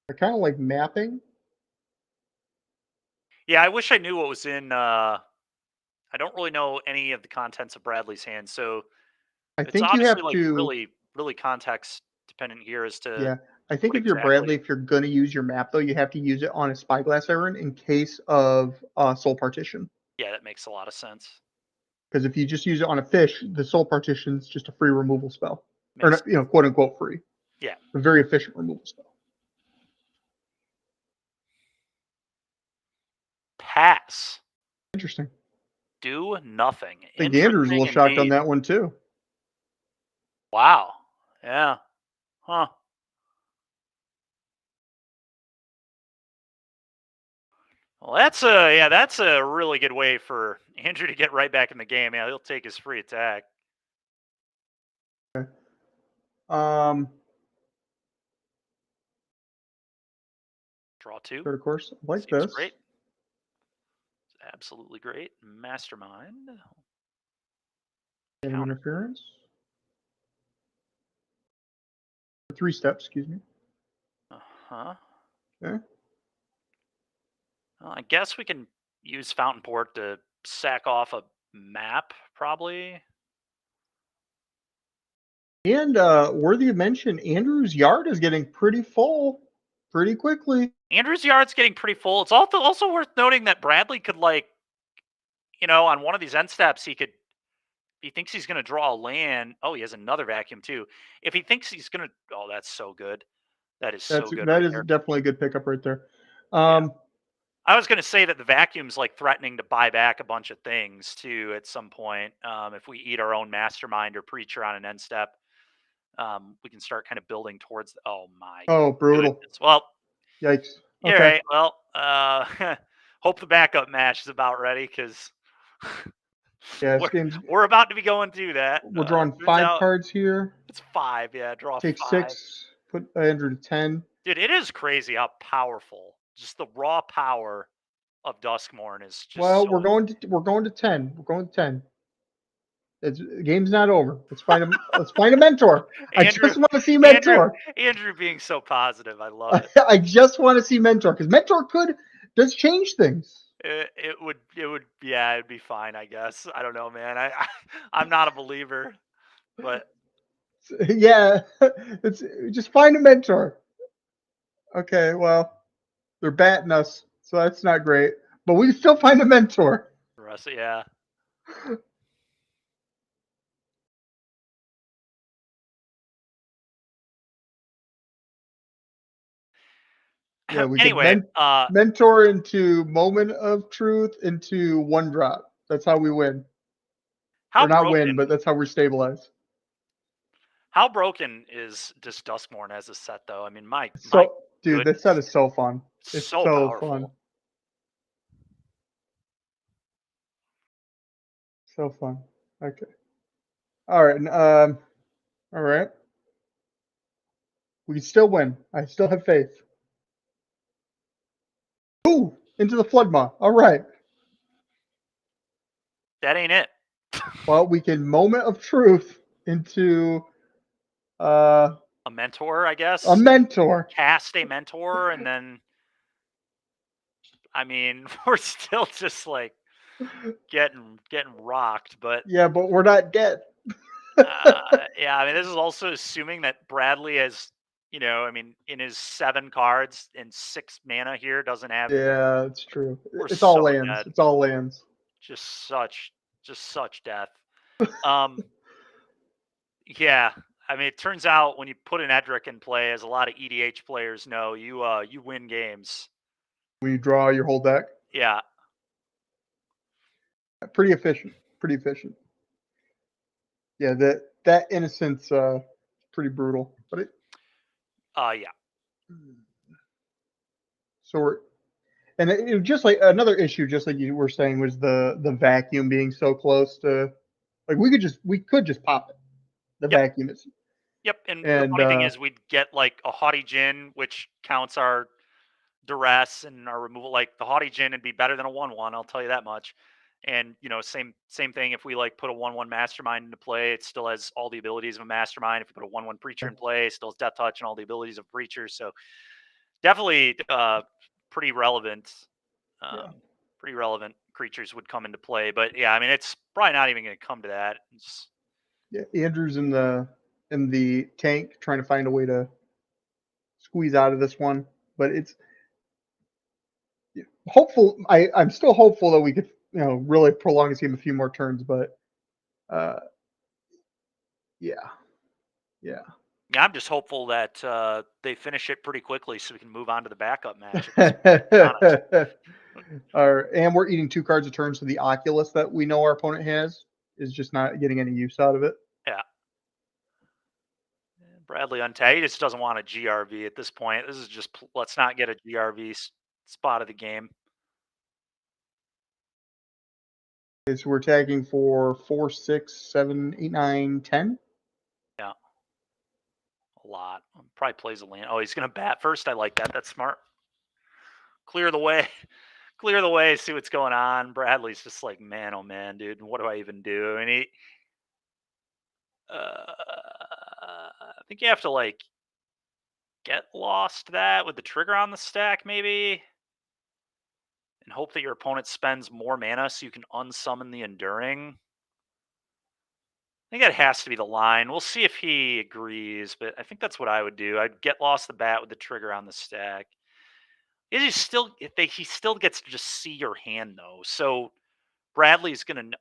I kind of like mapping. Yeah, I wish I knew what was in. I don't really know any of the contents of Bradley's hand, so I think you have to really, really context dependent here as to. Yeah, I think if you're Bradley, if you're going to use your map though, you have to use it on a Spyglass Iron in case of Soul Partition. Yeah, that makes a lot of sense. Because if you just use it on a fish, the Soul Partition is just a free removal spell, or quote unquote free. Yeah, a very efficient removal spell. Pass. Interesting. Do nothing. I think Andrew's a little shocked on that one too. Wow. Yeah. Huh. Well, that's a really good way for Andrew to get right back in the game. Yeah, he'll take his free attack. Okay. Draw 2. Third course. I like Seems this. great. Absolutely great. Mastermind. Random interference. 3 steps, excuse me. Uh-huh. Okay. Well, I guess we can use Fountain Port to sack off a map, probably. And worthy of mention, Andrew's yard is getting pretty full pretty quickly. Andrew's yard's getting pretty full. It's also worth noting that Bradley could, like, on one of these end steps, he thinks he's going to draw a land. Oh, he has another vacuum too. If he thinks he's going to, oh, that's so good. That is so good. That right is there. definitely a good pickup right there. Yeah. I was going to say that the vacuum's like threatening to buy back a bunch of things too at some point. If we eat our own mastermind or preacher on an end step, we can start kind of building towards. Oh my! Oh, brutal. Goodness. Well, yikes. Okay. All right. Well, hope the backup match is about ready because yeah, we're about to be going through that. We're drawing 5 cards here. It's 5. Yeah, draw Take 5. 6. Put Andrew to 10. Dude, it is crazy how powerful. Just the raw power of Duskmorn is just. Well, we're going to 10. We're going to 10. The game's not over. Let's find a mentor. I just want to see mentor. Andrew being so positive, I love it. I just want to see mentor because mentor does change things. It would it'd be fine, I guess. I don't know, man. I'm not a believer, but yeah, it's just find a mentor. Okay, well, they're batting us, so that's not great. But we can still find a mentor. Yeah. Yeah, we anyway, can mentor into moment of truth into 1 drop. That's how we win. Or not win, but that's how we stabilize. How broken is just Duskmorn as a set, though? I mean, dude, this set is so fun. It's so powerful. Fun. So fun. Okay. All right. All right. We can still win. I still have faith. Ooh, into the flood maw. All right. That ain't it. Well, we can moment of truth into a mentor, I guess. A mentor. Cast a mentor, and then I mean, we're still just like getting rocked, but yeah, but we're not dead. yeah, I mean, this is also assuming that Bradley has, I mean, in his 7 cards and 6 mana here doesn't have. Yeah, it's true. It's all lands. Dead. It's all lands. Just such death. Yeah, I mean, it turns out when you put an Edric in play, as a lot of EDH players know, you win games. When you draw your whole deck. Yeah. Pretty efficient. Yeah, that innocence pretty brutal, but it. Yeah. So it just like another issue, just like you were saying, was the vacuum being so close to, like we could just pop it. The vacuum is. Yep, and the funny thing is we'd get like a Haughty Djinn, which counts our duress and our removal. Like the Haughty Djinn would be better than a 1/1, I'll tell you that much. And same thing. If we like put a 1/1 mastermind into play, it still has all the abilities of a mastermind. If we put a 1/1 preacher in play, it still has death touch and all the abilities of preacher. So definitely pretty relevant. Pretty relevant creatures would come into play. But yeah, I mean, it's probably not even going to come to that. Yeah, Andrew's in the tank trying to find a way to squeeze out of this one, but it's hopeful. I'm still hopeful that we could, really prolong this game a few more turns, but yeah. I'm just hopeful that they finish it pretty quickly so we can move on to the backup match. And we're eating 2 cards a turn, so the Oculus that we know our opponent has is just not getting any use out of it. Yeah. Bradley untagged. He just doesn't want a GRV at this point. This is just, let's not get a GRV spot of the game. Okay, so we're tagging for 4, 6, 7, 8, 9, 10. Yeah. A lot. Probably plays a land. Oh, he's going to bat first. I like that. That's smart. clear the way, clear the way, see what's going on. Bradley's just like, man, oh man, dude, what do I even do? And I think you have to like get lost that with the trigger on the stack, maybe, and hope that your opponent spends more mana so you can unsummon the Enduring. I think that has to be the line. We'll see if he agrees, but I think that's what I would do. I'd get lost the bat with the trigger on the stack. He still gets to just see your hand though. So Bradley's gonna.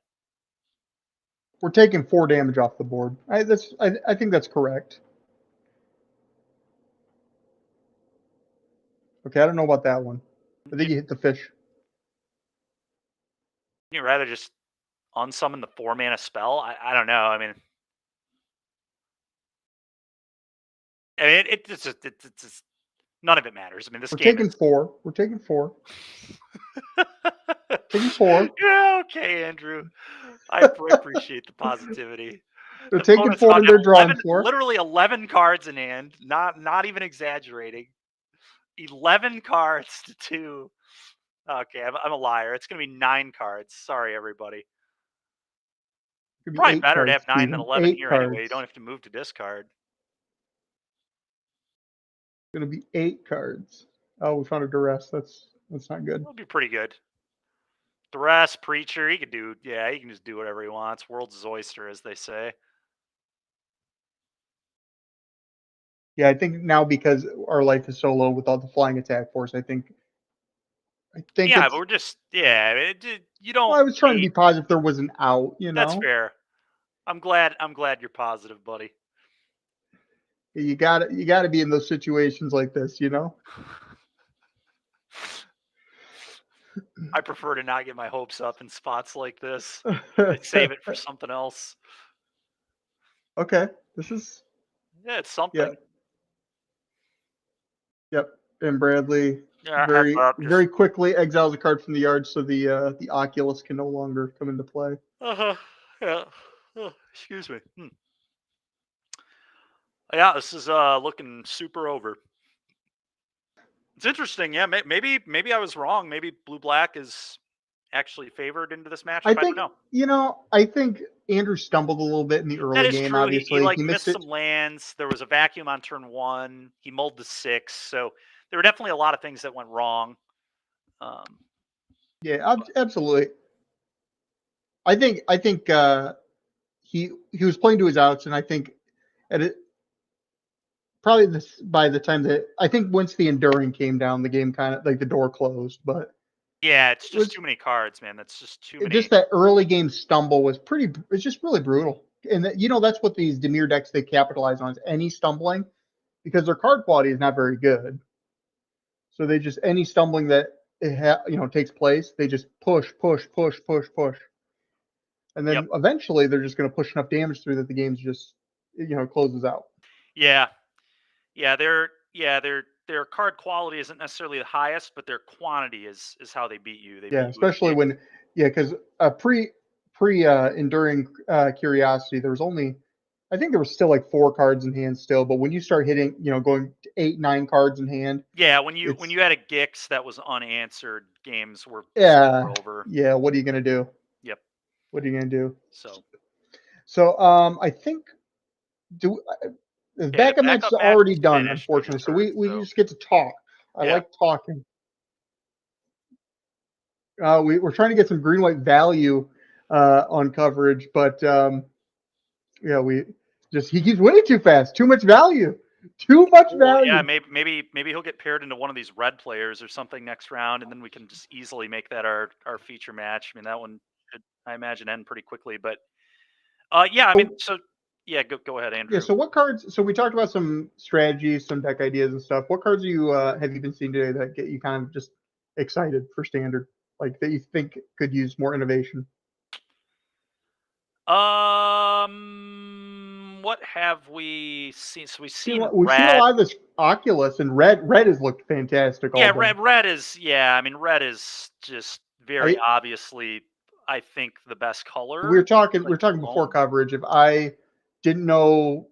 We're taking 4 damage off the board. I think that's correct. Okay, I don't know about that one. I think you hit the fish. You'd rather just unsummon the 4 mana spell? I don't know. I mean, it's none of it matters. I mean, We're taking 4. We're taking 4. Taking 4. Yeah, okay, Andrew. I appreciate the positivity. They're taking 4 and they're drawing 4. Literally 11 cards in hand. Not even exaggerating. 11 cards to 2. Okay, I'm a liar. It's going to be 9 cards. Sorry, everybody. Probably better to have 9 than 11 here anyway. You don't have to move to discard. It's going to be 8 cards. Oh, we found a duress. That's not good. That'll be pretty good. Duress, Preacher, he can just do whatever he wants. World's his oyster, as they say. Yeah, I think now because our life is so low without the flying attack force, I think. Yeah, but we're just you don't. Well, I was trying to be positive there was an out. You know, that's fair. I'm glad you're positive, buddy. You got to be in those situations like this, you know. I prefer to not get my hopes up in spots like this. I save it for something else. Okay, this is. Yeah, it's something. Yep, and Bradley very quickly exiles a card from the yard, so the Oculus can no longer come into play. Yeah. Oh, excuse me. Yeah, this is looking super over. It's interesting. Yeah, maybe I was wrong. Maybe blue-black is actually favored into this match. I don't know. I think Andrew stumbled a little bit in the early game. True. Obviously, he missed some lands. There was a vacuum on turn 1. He mulled the 6. So there were definitely a lot of things that went wrong. Yeah, absolutely. I think he was playing to his outs, and I think probably by the time that I think once the Enduring came down, the game kind of like the door closed. But yeah, it's just too many cards, man. That's just too many. Just that early game stumble was it's just really brutal. And that's what these Dimir decks, they capitalize on, is any stumbling, because their card quality is not very good. So they just, any stumbling that takes place, they just push. And then eventually they're just going to push enough damage through that the game's just, closes out. Yeah. Their card quality isn't necessarily the highest, but their quantity is how they beat you. Especially when, because pre Enduring Curiosity, there was only, I think there was still like 4 cards in hand still, but when you start hitting, going to 8, 9 cards in hand. Yeah, when you had a Gix that was unanswered, games were over. Yeah, what are you gonna do? Yep. What are you gonna do? So I think the backup match is already done, unfortunately. So we just get to talk. I like talking. We're trying to get some green-white value on coverage, but he keeps winning too fast. Too much value. Too much value. Yeah, maybe he'll get paired into one of these red players or something next round, and then we can just easily make that our feature match. I mean, that one should, I imagine, end pretty quickly. But go ahead, Andrew. Yeah. So what cards? So we talked about some strategies, some deck ideas, and stuff. What cards have you been seeing today that get you kind of just excited for Standard, like that you think could use more innovation? What have we seen? So we've seen a lot of this Oculus, and red has looked fantastic. Red is Red is just very obviously, I think, the best color. We were talking before coverage. If I didn't know,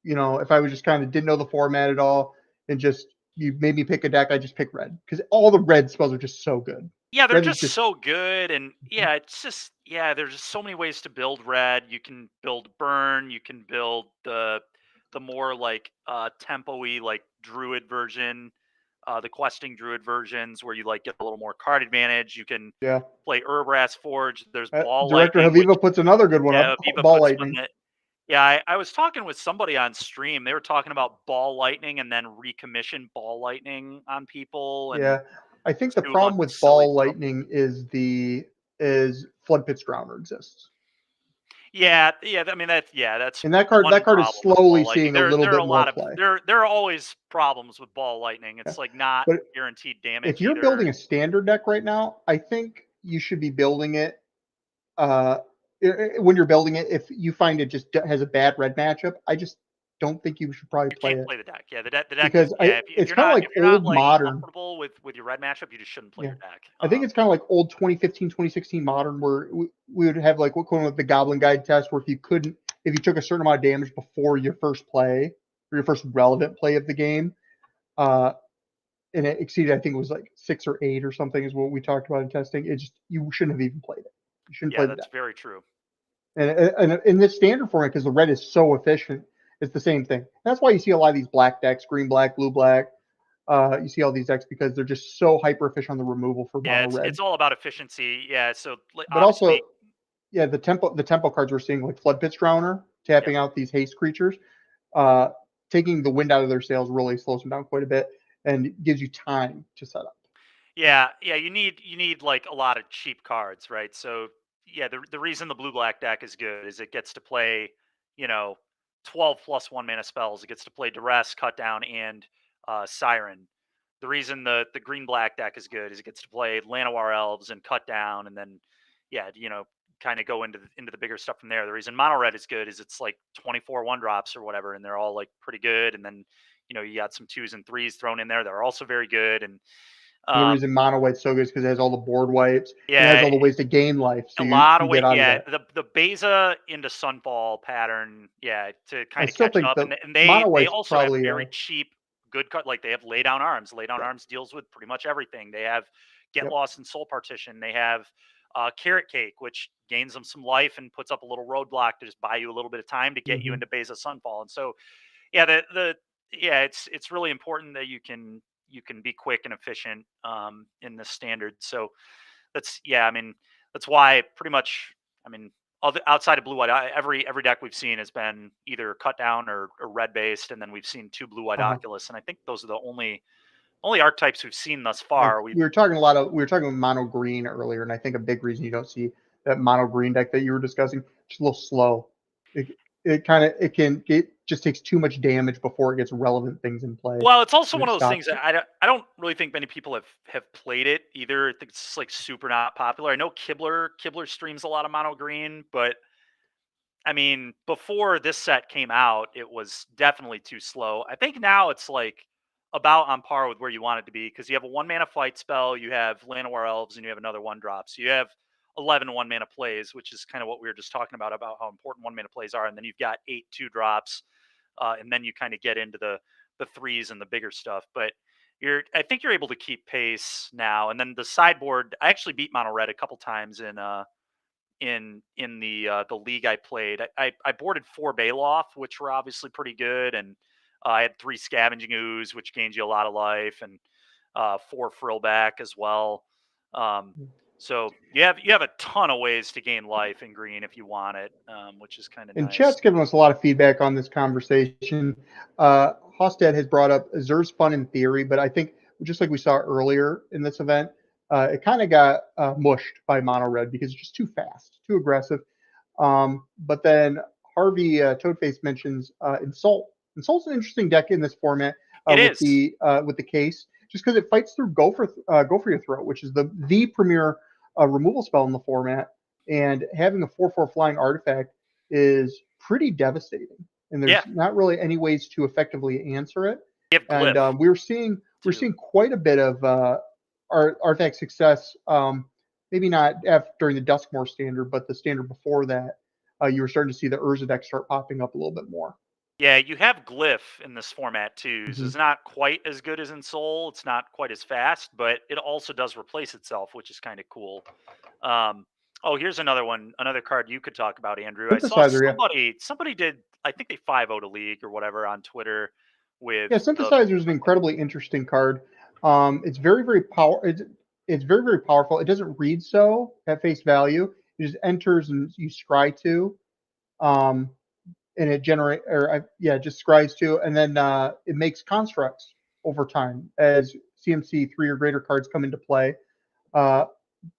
if I was just kind of didn't know the format at all, and just you made me pick a deck. I just pick red because all the red spells are just so good. Yeah, they're Red just so good, and Mhm. it's just there's just so many ways to build red. You can build burn, you can build the more like tempo-y like druid version, the questing druid versions where you like get a little more card advantage. You can Yeah. play Urbrass Forge. There's Ball Director Lightning, which Haviva puts another good one up. Aviva Ball puts one lightning. that I was talking with somebody on stream. They were talking about Ball Lightning and then recommission Ball Lightning on people and Yeah, I think the do a bunch problem of with silly ball stuff. lightning is Flood Pitch Drowner exists. Yeah. I mean that's And one that card is problem with slowly Ball Lightning. seeing a There little there are bit a more lot of play. there are always problems with Ball Lightning. Yeah. It's like not But guaranteed if damage you're either. building a standard deck right now, I think you should be building it. Uh, when you're building it, if you find it just has a bad red matchup, I just don't think you should probably You play can't it play the deck. Yeah, the deck is because if it's you're kind of not like if you're not old like modern. comfortable with your red matchup, you just shouldn't play Yeah. your deck. I think it's kind of like old 2015, 2016 modern where we would have like what called with the Goblin Guide test where if you took a certain amount of damage before your first play or your first relevant play of the game, uh, and it exceeded, I think it was like 6 or 8 or something is what we talked about in testing. It just, you shouldn't have even played it. You shouldn't Yeah, play the that's deck. very true. And in this standard format, because the red is so efficient, it's the same thing. That's why you see a lot of these black decks, green, black, blue, black. You see all these decks because they're just so hyper efficient on the removal for Yeah, mono red. it's all about efficiency. Yeah, so But also, obviously, yeah, the tempo cards we're seeing like Flood Pitch Drowner, yeah. tapping out these haste creatures, uh, taking the wind out of their sails really slows them down quite a bit and gives you time to set up. Yeah, you need like a lot of cheap cards, right? So yeah, the reason the blue black deck is good is it gets to play, you know, 12 plus 1 mana spells. It gets to play Duress, Cut Down, and Siren. The reason the green black deck is good is it gets to play Llanowar Elves and Cut Down, and then kind of go into the bigger stuff from there. The reason mono red is good is it's like 24 1 drops or whatever, and they're all like pretty good. And then you got some 2s and 3s thrown in there. They're also very good. And And the um, reason mono white's so good is because it has all the board wipes and it has yeah, all the ways to gain life, so a you lot can of get weight. out of Yeah, that. the Beza into Sunfall pattern. Yeah, to I kind of still catch think up, the and mono they white's also have probably very cheap good cut. Like they have Lay Down Arms. Lay Down yeah, Arms deals with pretty much everything. They have Get yep. Lost and Soul Partition. They have Carrot Cake, which gains them some life and puts up a little roadblock to just buy you a little bit of time to get you Mm-hmm. into Beza Sunfall. And so yeah, it's really important that you can be quick and efficient in the standard. So I mean that's why pretty much I mean outside of blue white every deck we've seen has been either cut down or red based, and then we've seen 2 blue white Uh-huh. Oculus, and I think those are the only archetypes we've seen thus Like far. We've we were talking mono green earlier, and I think a big reason you don't see that mono green deck that you were discussing just a little slow. It just takes too much damage before it gets relevant things in play, Well, it's also and one it of those things stops that it. I don't really think many people have played it either. I think it's like super not popular. I know Kibler streams a lot of mono green, but I mean, before this set came out, it was definitely too slow. I think now it's like about on par with where you want it to be because you have a 1 mana fight spell, you have Llanowar Elves, and you have another 1 drop. So you have 11 1 mana plays, which is kind of what we were just talking about how important 1 mana plays are. And then you've got 8 2 drops, and then you kind of get into the threes and the bigger stuff. But I think you're able to keep pace now. And then the sideboard, I actually beat Mono Red a couple times in the league I played. I boarded 4 Baloth, which were obviously pretty good, and I had 3 Scavenging Ooze, which gains you a lot of life, and 4 Frillback as well. Um, so you have a ton of ways to gain life in green if you want it, which is kind of And nice. chat's given us a lot of feedback on this conversation. Hostad has brought up Azur's fun in theory, but I think just like we saw earlier in this event, it kind of got mushed by mono red because it's just too fast, too aggressive. But then Harvey Toadface mentions Insult. Insult's an interesting deck in this format It with is. the case, just because it fights through Go for Your Throat, which is the premier removal spell in the format, and having a 4/4 flying artifact is pretty devastating. And Yeah, there's not really any ways to effectively answer it. you have And Glyph we're too. seeing quite a bit of artifact success. Maybe not during the Duskmore standard, but the standard before that, you were starting to see the Urza deck start popping up a little bit more. Yeah, you have Glyph in this format too. So Hmm. it's not quite as good as in Soul. It's not quite as fast, but it also does replace itself, which is kind of cool. Um, oh, here's another one, another card you could talk about, Andrew. I saw Synthesizer, yeah. somebody did, I think they 5-0'd a league or whatever on Twitter with Yeah, the. Synthesizer is an incredibly interesting card. It's it's very, very powerful. It doesn't read so at face value. It just enters and you scry two. Um, and it just scries two, and then it makes constructs over time as CMC 3 or greater cards come into play. Uh,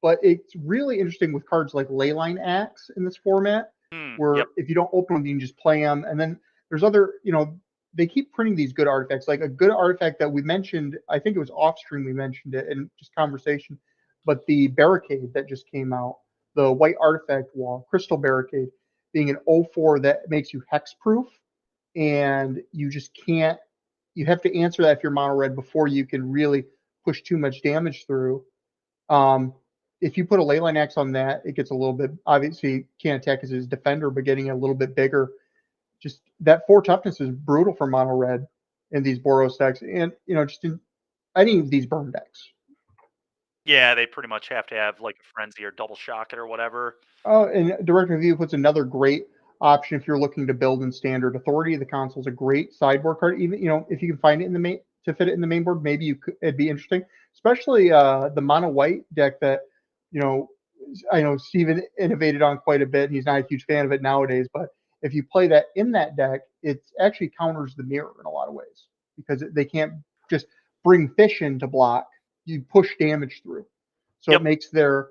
but it's really interesting with cards like Leyline Axe in this format, where Yep. if you don't open them, you can just play them. And then there's other, they keep printing these good artifacts. Like a good artifact that we mentioned, I think it was off stream we mentioned it in just conversation, but the Barricade that just came out, the white artifact wall, Crystal Barricade, being an 0/4 that makes you hexproof, and you just can't. You have to answer that if you're mono red before you can really push too much damage through. Um, if you put a Leyline Axe on that, it gets a little bit, obviously can't attack as his defender, but getting a little bit bigger. Just that 4 toughness is brutal for mono red in these Boros decks, and just in any of these burn decks. Yeah, they pretty much have to have like a frenzy or double shock it or whatever. Oh, and Direct Review puts another great option if you're looking to build in standard. Authority of the Console is a great sideboard card. Even if you can find it in the main to fit it in the main board, maybe it'd be interesting. Especially the mono white deck that you know I know Steven innovated on quite a bit. He's not a huge fan of it nowadays, but if you play that in that deck, it actually counters the mirror in a lot of ways because they can't just bring fish in to block. You push damage through, so it Yep. makes their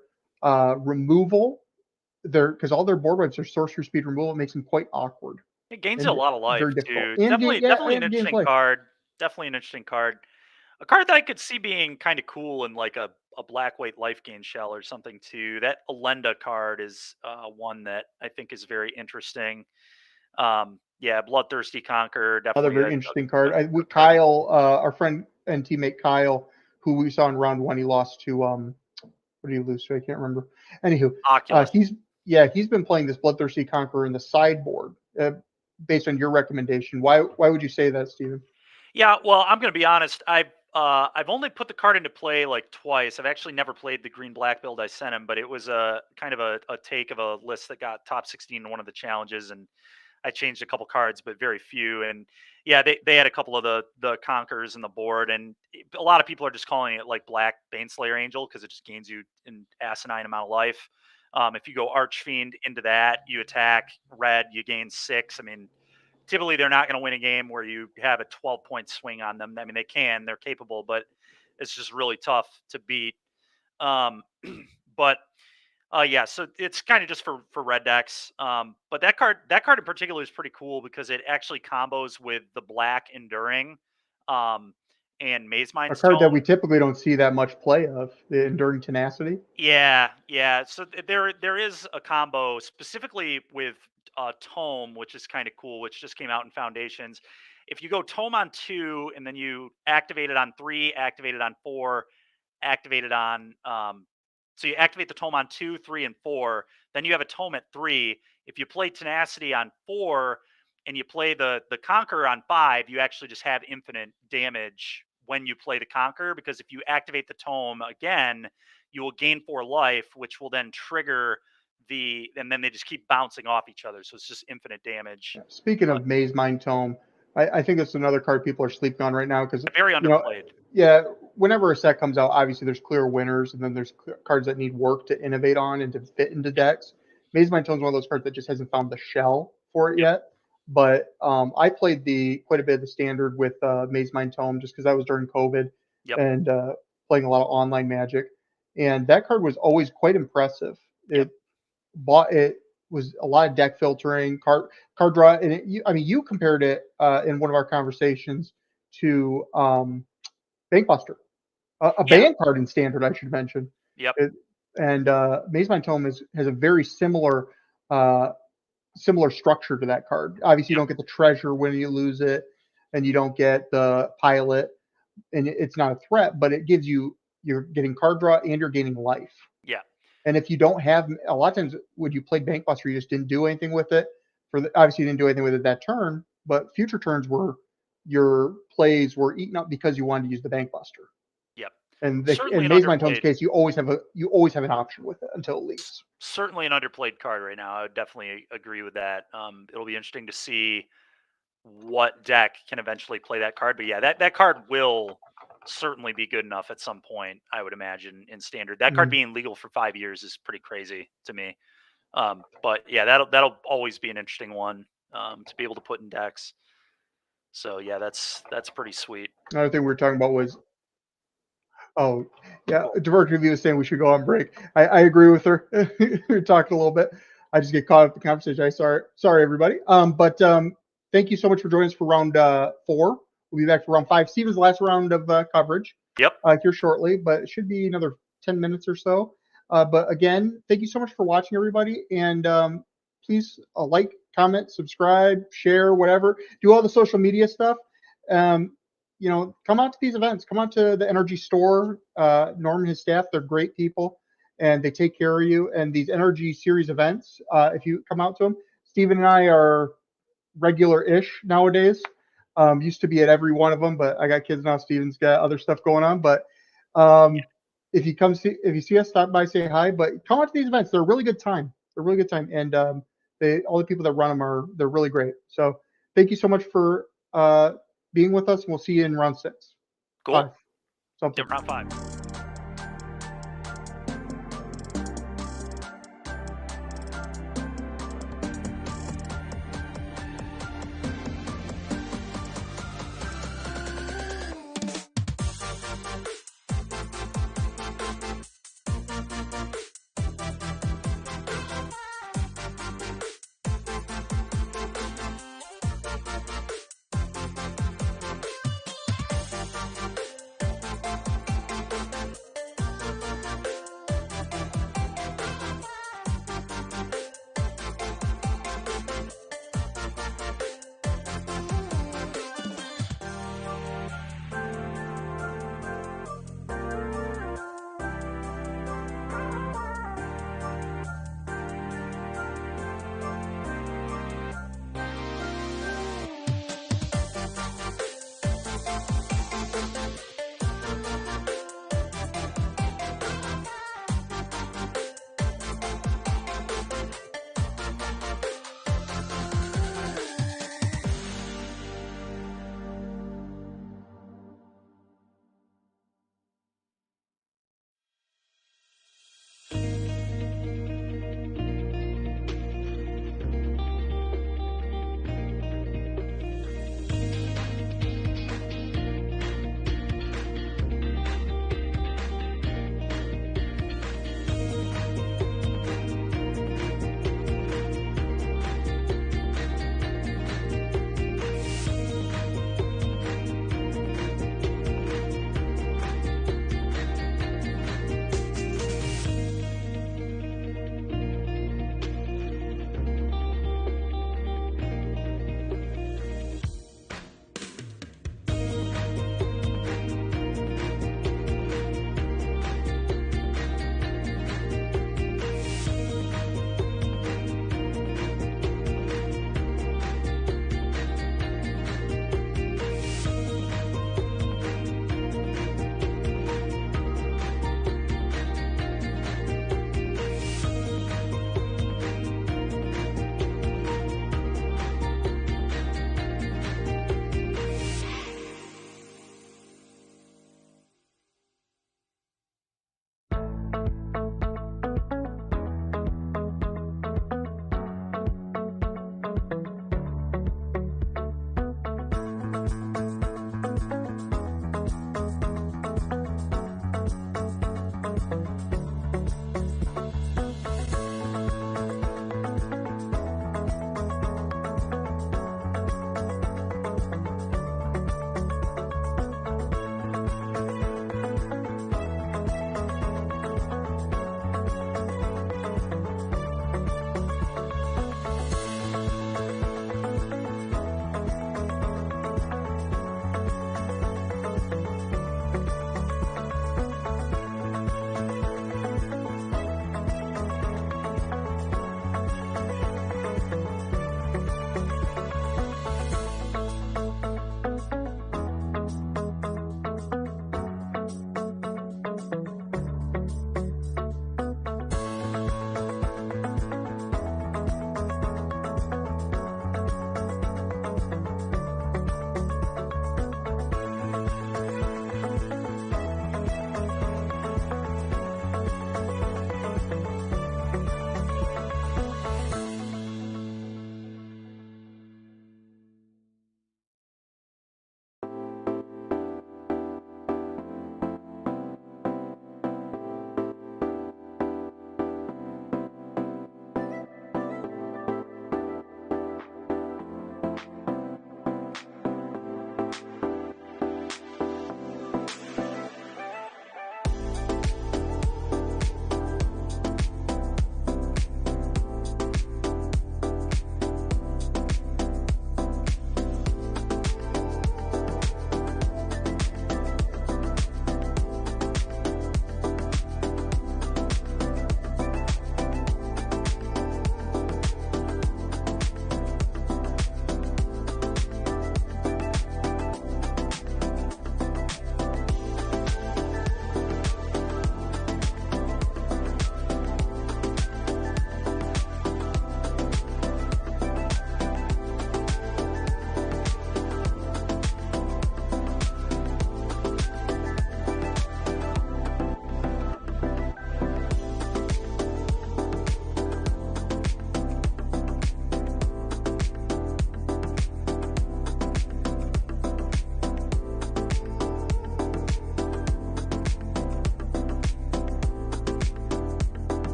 removal because all their board wipes are sorcery speed removal. It makes them quite awkward It gains you a and lot of life very difficult. too. And Definitely, yeah, definitely an and interesting gameplay. card. Definitely an interesting card. A card that I could see being kind of cool in like a black white life gain shell or something too. That Alenda card is one that I think is very interesting. Yeah, Bloodthirsty Conqueror, Another definitely very interesting card. a card. Kyle, our friend and teammate Kyle, who we saw in round one, he lost to what did he lose to? I can't remember. Anywho, Oculus. he's been playing this Bloodthirsty Conqueror in the sideboard based on your recommendation. Why would you say that, Steven? Yeah, well, I'm gonna be honest. I've only put the card into play like twice. I've actually never played the green black build I sent him, but it was a kind of a take of a list that got top 16 in one of the challenges, and I changed a couple cards, but very few. And yeah, they had a couple of the conquerors in the board, and a lot of people are just calling it like Black Baneslayer Angel because it just gains you an asinine amount of life. If you go Archfiend into that, you attack red, you gain 6. I mean, typically they're not going to win a game where you have a 12-point swing on them. I mean, they're capable, but it's just really tough to beat. Um, but yeah, so it's kind of just for red decks. But that card in particular is pretty cool because it actually combos with the black enduring, and Maze A Mind card that Stone. we typically don't see that much play of, the Enduring Tenacity. Yeah, yeah. So there is a combo specifically with Tome, which is kind of cool, which just came out in Foundations. If you go Tome on 2 and then you activate it on 3, activate it on 4, activate it on so you activate the tome on 2, 3, and 4, then you have a tome at 3. If you play Tenacity on 4 and you play the Conqueror on 5, you actually just have infinite damage when you play the Conqueror, because if you activate the tome again, you will gain 4 life, which will then trigger and then they just keep bouncing off each other. So it's just infinite damage. Speaking of Maze Mind Tome, I think that's another card people are sleeping on right now because Very underplayed. yeah, whenever a set comes out, obviously there's clear winners and then there's cards that need work to innovate on and to fit into decks. Maze Mind Tome is one of those cards that just hasn't found the shell for it Yep. yet. But I played quite a bit of the standard with Maze Mind Tome just because that was during COVID Yep. and playing a lot of online Magic, and that card was always quite impressive. Yep. It was a lot of deck filtering, card draw, and you compared it in one of our conversations to Bankbuster, a Yeah. ban card in standard, I should mention. Yep. And Maze Mind Tome has a very uh, similar structure to that card. Obviously, you Yep. don't get the treasure when you lose it, and you don't get the pilot, and it's not a threat, but you're getting card draw and you're gaining life. Yeah. And if you don't have a lot of times when you played Bankbuster, you just didn't do anything with it. Obviously, you didn't do anything with it that turn. but future turns were your plays were eaten up because you wanted to use the Bank Buster. Yep. And Certainly in an Maze Mind Tome's underplayed. case, you always have an option with it until it leaves. Certainly an underplayed card right now. I would definitely agree with that. It'll be interesting to see what deck can eventually play that card. But yeah, that card will certainly be good enough at some point, I would imagine, in standard. That card being legal for 5 years is pretty crazy to me. But yeah, that'll always be an interesting one to be able to put in decks. So yeah, that's pretty sweet. Another thing we were talking about was, oh yeah, Divergent was saying we should go on break. I agree with her. We talked a little bit. I just get caught up in the conversation. Sorry everybody. But thank you so much for joining us for round 4. We'll be back for round 5. Steven's last round of coverage. Yep. Here shortly, but it should be another 10 minutes or so. But again, thank you so much for watching, everybody. And please like, comment, subscribe, share, whatever. Do all the social media stuff. Come out to these events. Come out to the NRG store. Norm and his staff, they're great people, and they take care of you. And these NRG series events, if you come out to them, Steven and I are regular-ish nowadays. Used to be at every one of them, but I got kids now. Steven's got other stuff going on. But if you see us, stop by, say hi. But come out to these events. They're a really good time. And all the people that run them they're really great. So thank you so much for being with us. And we'll see you in round 6. Cool. 5. Something. Yeah, round 5.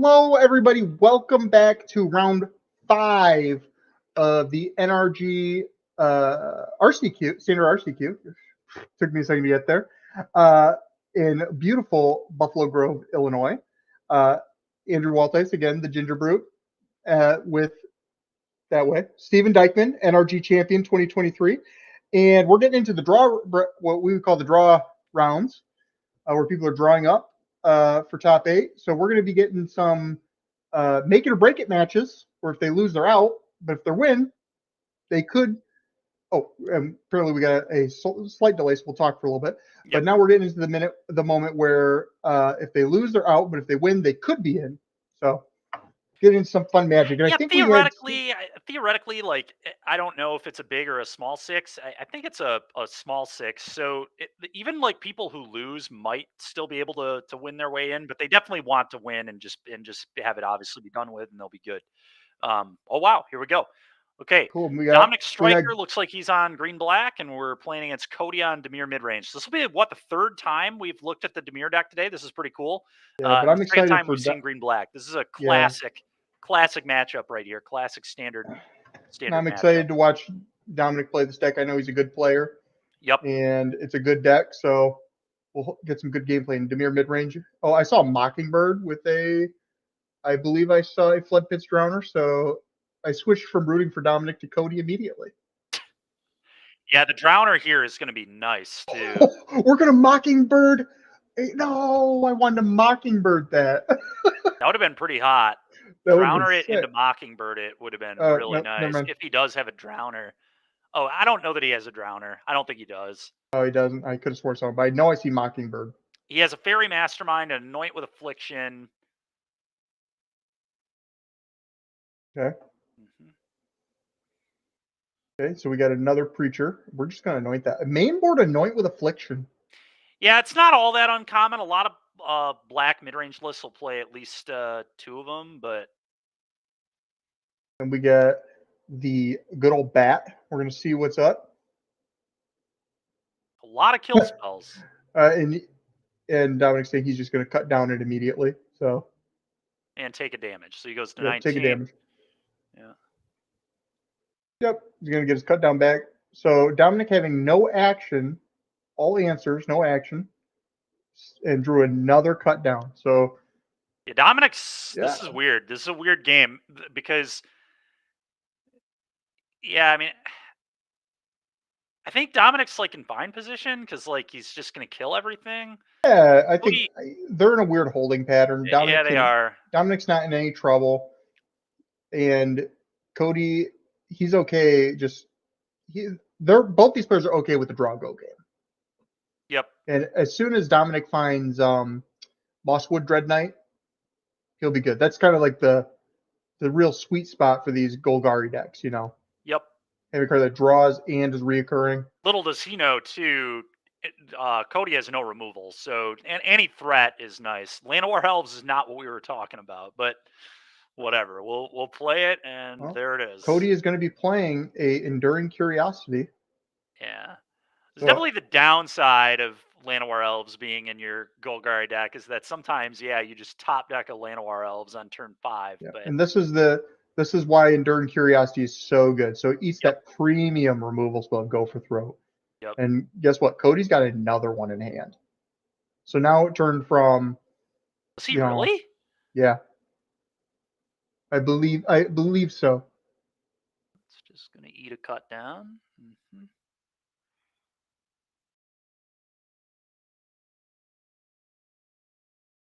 Hello, everybody. Welcome back to round 5 of the NRG RCQ, standard RCQ. Took me a second to get there. In beautiful Buffalo Grove, Illinois. Andrew Waltice, again, the Ginger Brute, with that way. Steven Dykeman, NRG champion 2023. And we're getting into the draw, what we would call the draw rounds, where people are drawing up for top 8. So we're going to be getting some make it or break it matches, where if they lose, they're out. But if they win, they could. Oh, apparently we got a slight delay, so we'll talk for a little bit. Yep. But now we're getting into the moment where if they lose, they're out. But if they win, they could be in. So getting some fun magic. And yeah, I think theoretically, like, I don't know if it's a big or a small 6. I think it's a small 6. So even like people who lose might still be able to win their way in, but they definitely want to win and just have it obviously be done with, and they'll be good. Oh wow, here we go. Okay, cool. Dominic Striker looks like he's on green black, and we're playing against Cody on Demir mid range. So this will be the third time we've looked at the Demir deck today. This is pretty cool. Yeah, but I'm excited time for we've seen green black. This is a classic matchup right here. Classic standard. I'm excited to watch Dominic play this deck. I know he's a good player. Yep. And it's a good deck, so we'll get some good gameplay in Demir mid range. Oh, I saw Mockingbird with I believe I saw a Flood Pits Drowner, so I switched from rooting for Dominic to Cody immediately. Yeah, the Drowner here is going to be nice, too. We're going to Mockingbird. No, I wanted to Mockingbird that. That would have been pretty hot. Drowner it into Mockingbird it would have been really nice. If he does have a Drowner. Oh, I don't know that he has a Drowner. I don't think he does. Oh, he doesn't. I could have sworn so, but I know I see Mockingbird. He has a Fairy Mastermind, an Anoint with Affliction. Okay. Okay, so we got another Preacher. We're just going to anoint that. Main board Anoint with Affliction. Yeah, it's not all that uncommon. A lot of black mid-range lists will play at least 2 of them, but... And we got the good old Bat. We're going to see what's up. A lot of kill spells. And Dominic's saying he's just going to cut down it immediately. So. And take a damage. So he goes to 19. Take a damage. Yeah. Yep. He's going to get his cut down back. So Dominic having no action, all answers, no action, and drew another cut down. So. Yeah, Dominic's. Yeah. This is weird. This is a weird game because. Yeah, I mean. I think Dominic's like in fine position because like he's just going to kill everything. Yeah, I think they're in a weird holding pattern. Yeah, they are. Dominic's not in any trouble, and Cody, he's okay. Both these players are okay with the draw go game. Yep. And as soon as Dominic finds Mosswood Dread Knight, he'll be good. That's kind of like the real sweet spot for these Golgari decks, you know. Yep. Having a card that draws and is reoccurring. Little does he know, too, Cody has no removal, so any threat is nice. Llanowar Elves is not what we were talking about, but whatever. We'll play it, and there it is. Cody is going to be playing a Enduring Curiosity. Yeah. It's definitely the downside of Llanowar Elves being in your Golgari deck is that sometimes, you just top deck a Llanowar Elves on turn 5. Yeah. But... And this is why Enduring Curiosity is so good. So it eats that premium removal spell, Go for Throat. Yep. And guess what? Cody's got another one in hand. So now it turned from. Was he really? Yeah. I believe so. It's just gonna eat a cut down. Mm-hmm.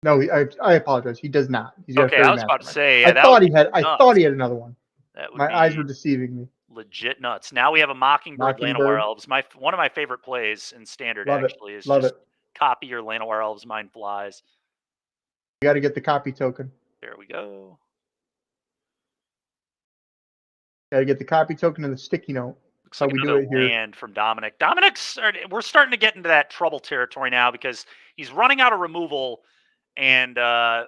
No, I apologize. He does not. He's got okay, I was about to say. I thought he had another one. My eyes were deceiving me. Legit nuts. Now we have a Mockingbird Llanowar Elves. One of my favorite plays in Standard is just copy your Llanowar Elves Mind Flies. You got to get the copy token. There we go. Got to get the copy token and the sticky note. Looks like another land from Dominic. We're starting to get into that trouble territory now because he's running out of removal. And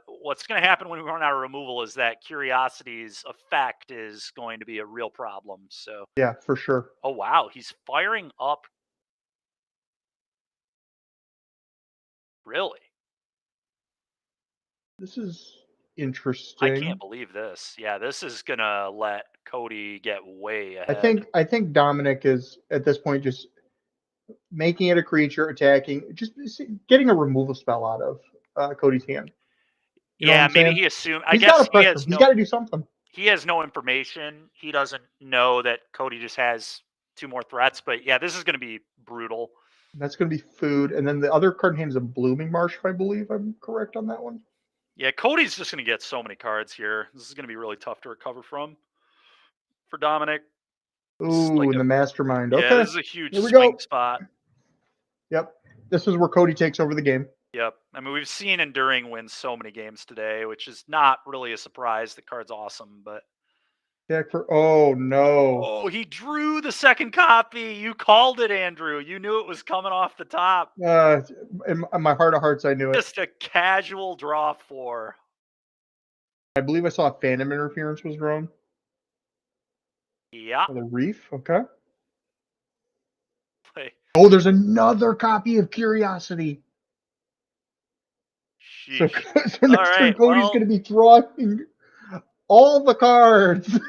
what's going to happen when we run out of removal is that Curiosity's effect is going to be a real problem. So yeah, for sure. Oh, wow. He's firing up. Really? This is interesting. I can't believe this. Yeah, this is gonna let Cody get way ahead. I think Dominic is at this point just making it a creature, attacking, just getting a removal spell out of Cody's hand. You know what I'm maybe saying? he assumed. I He's got guess to pressure. He's got to do something. He has no information. He doesn't know that Cody just has 2 more threats. But yeah, this is going to be brutal. That's going to be food, and then the other card in hand is a Blooming Marsh, if I believe I'm correct on that one. Yeah, Cody's just going to get so many cards here. This is going to be really tough to recover from for Dominic. Ooh, in the Mastermind. Yeah, Okay, this is a huge here we swing go. spot. Yep, this is where Cody takes over the game. Yep. I mean, we've seen Enduring win so many games today, which is not really a surprise. The card's awesome, but Jack for oh no. oh, he drew the second copy. You called it, Andrew. You knew it was coming off the top. In my heart of hearts, I knew it. Just a casual draw 4. I believe I saw a Phantom Interference was drawn. Yeah. The Reef, okay. Play. Oh, there's another copy of Curiosity. So next turn, Cody's going to be drawing all the cards.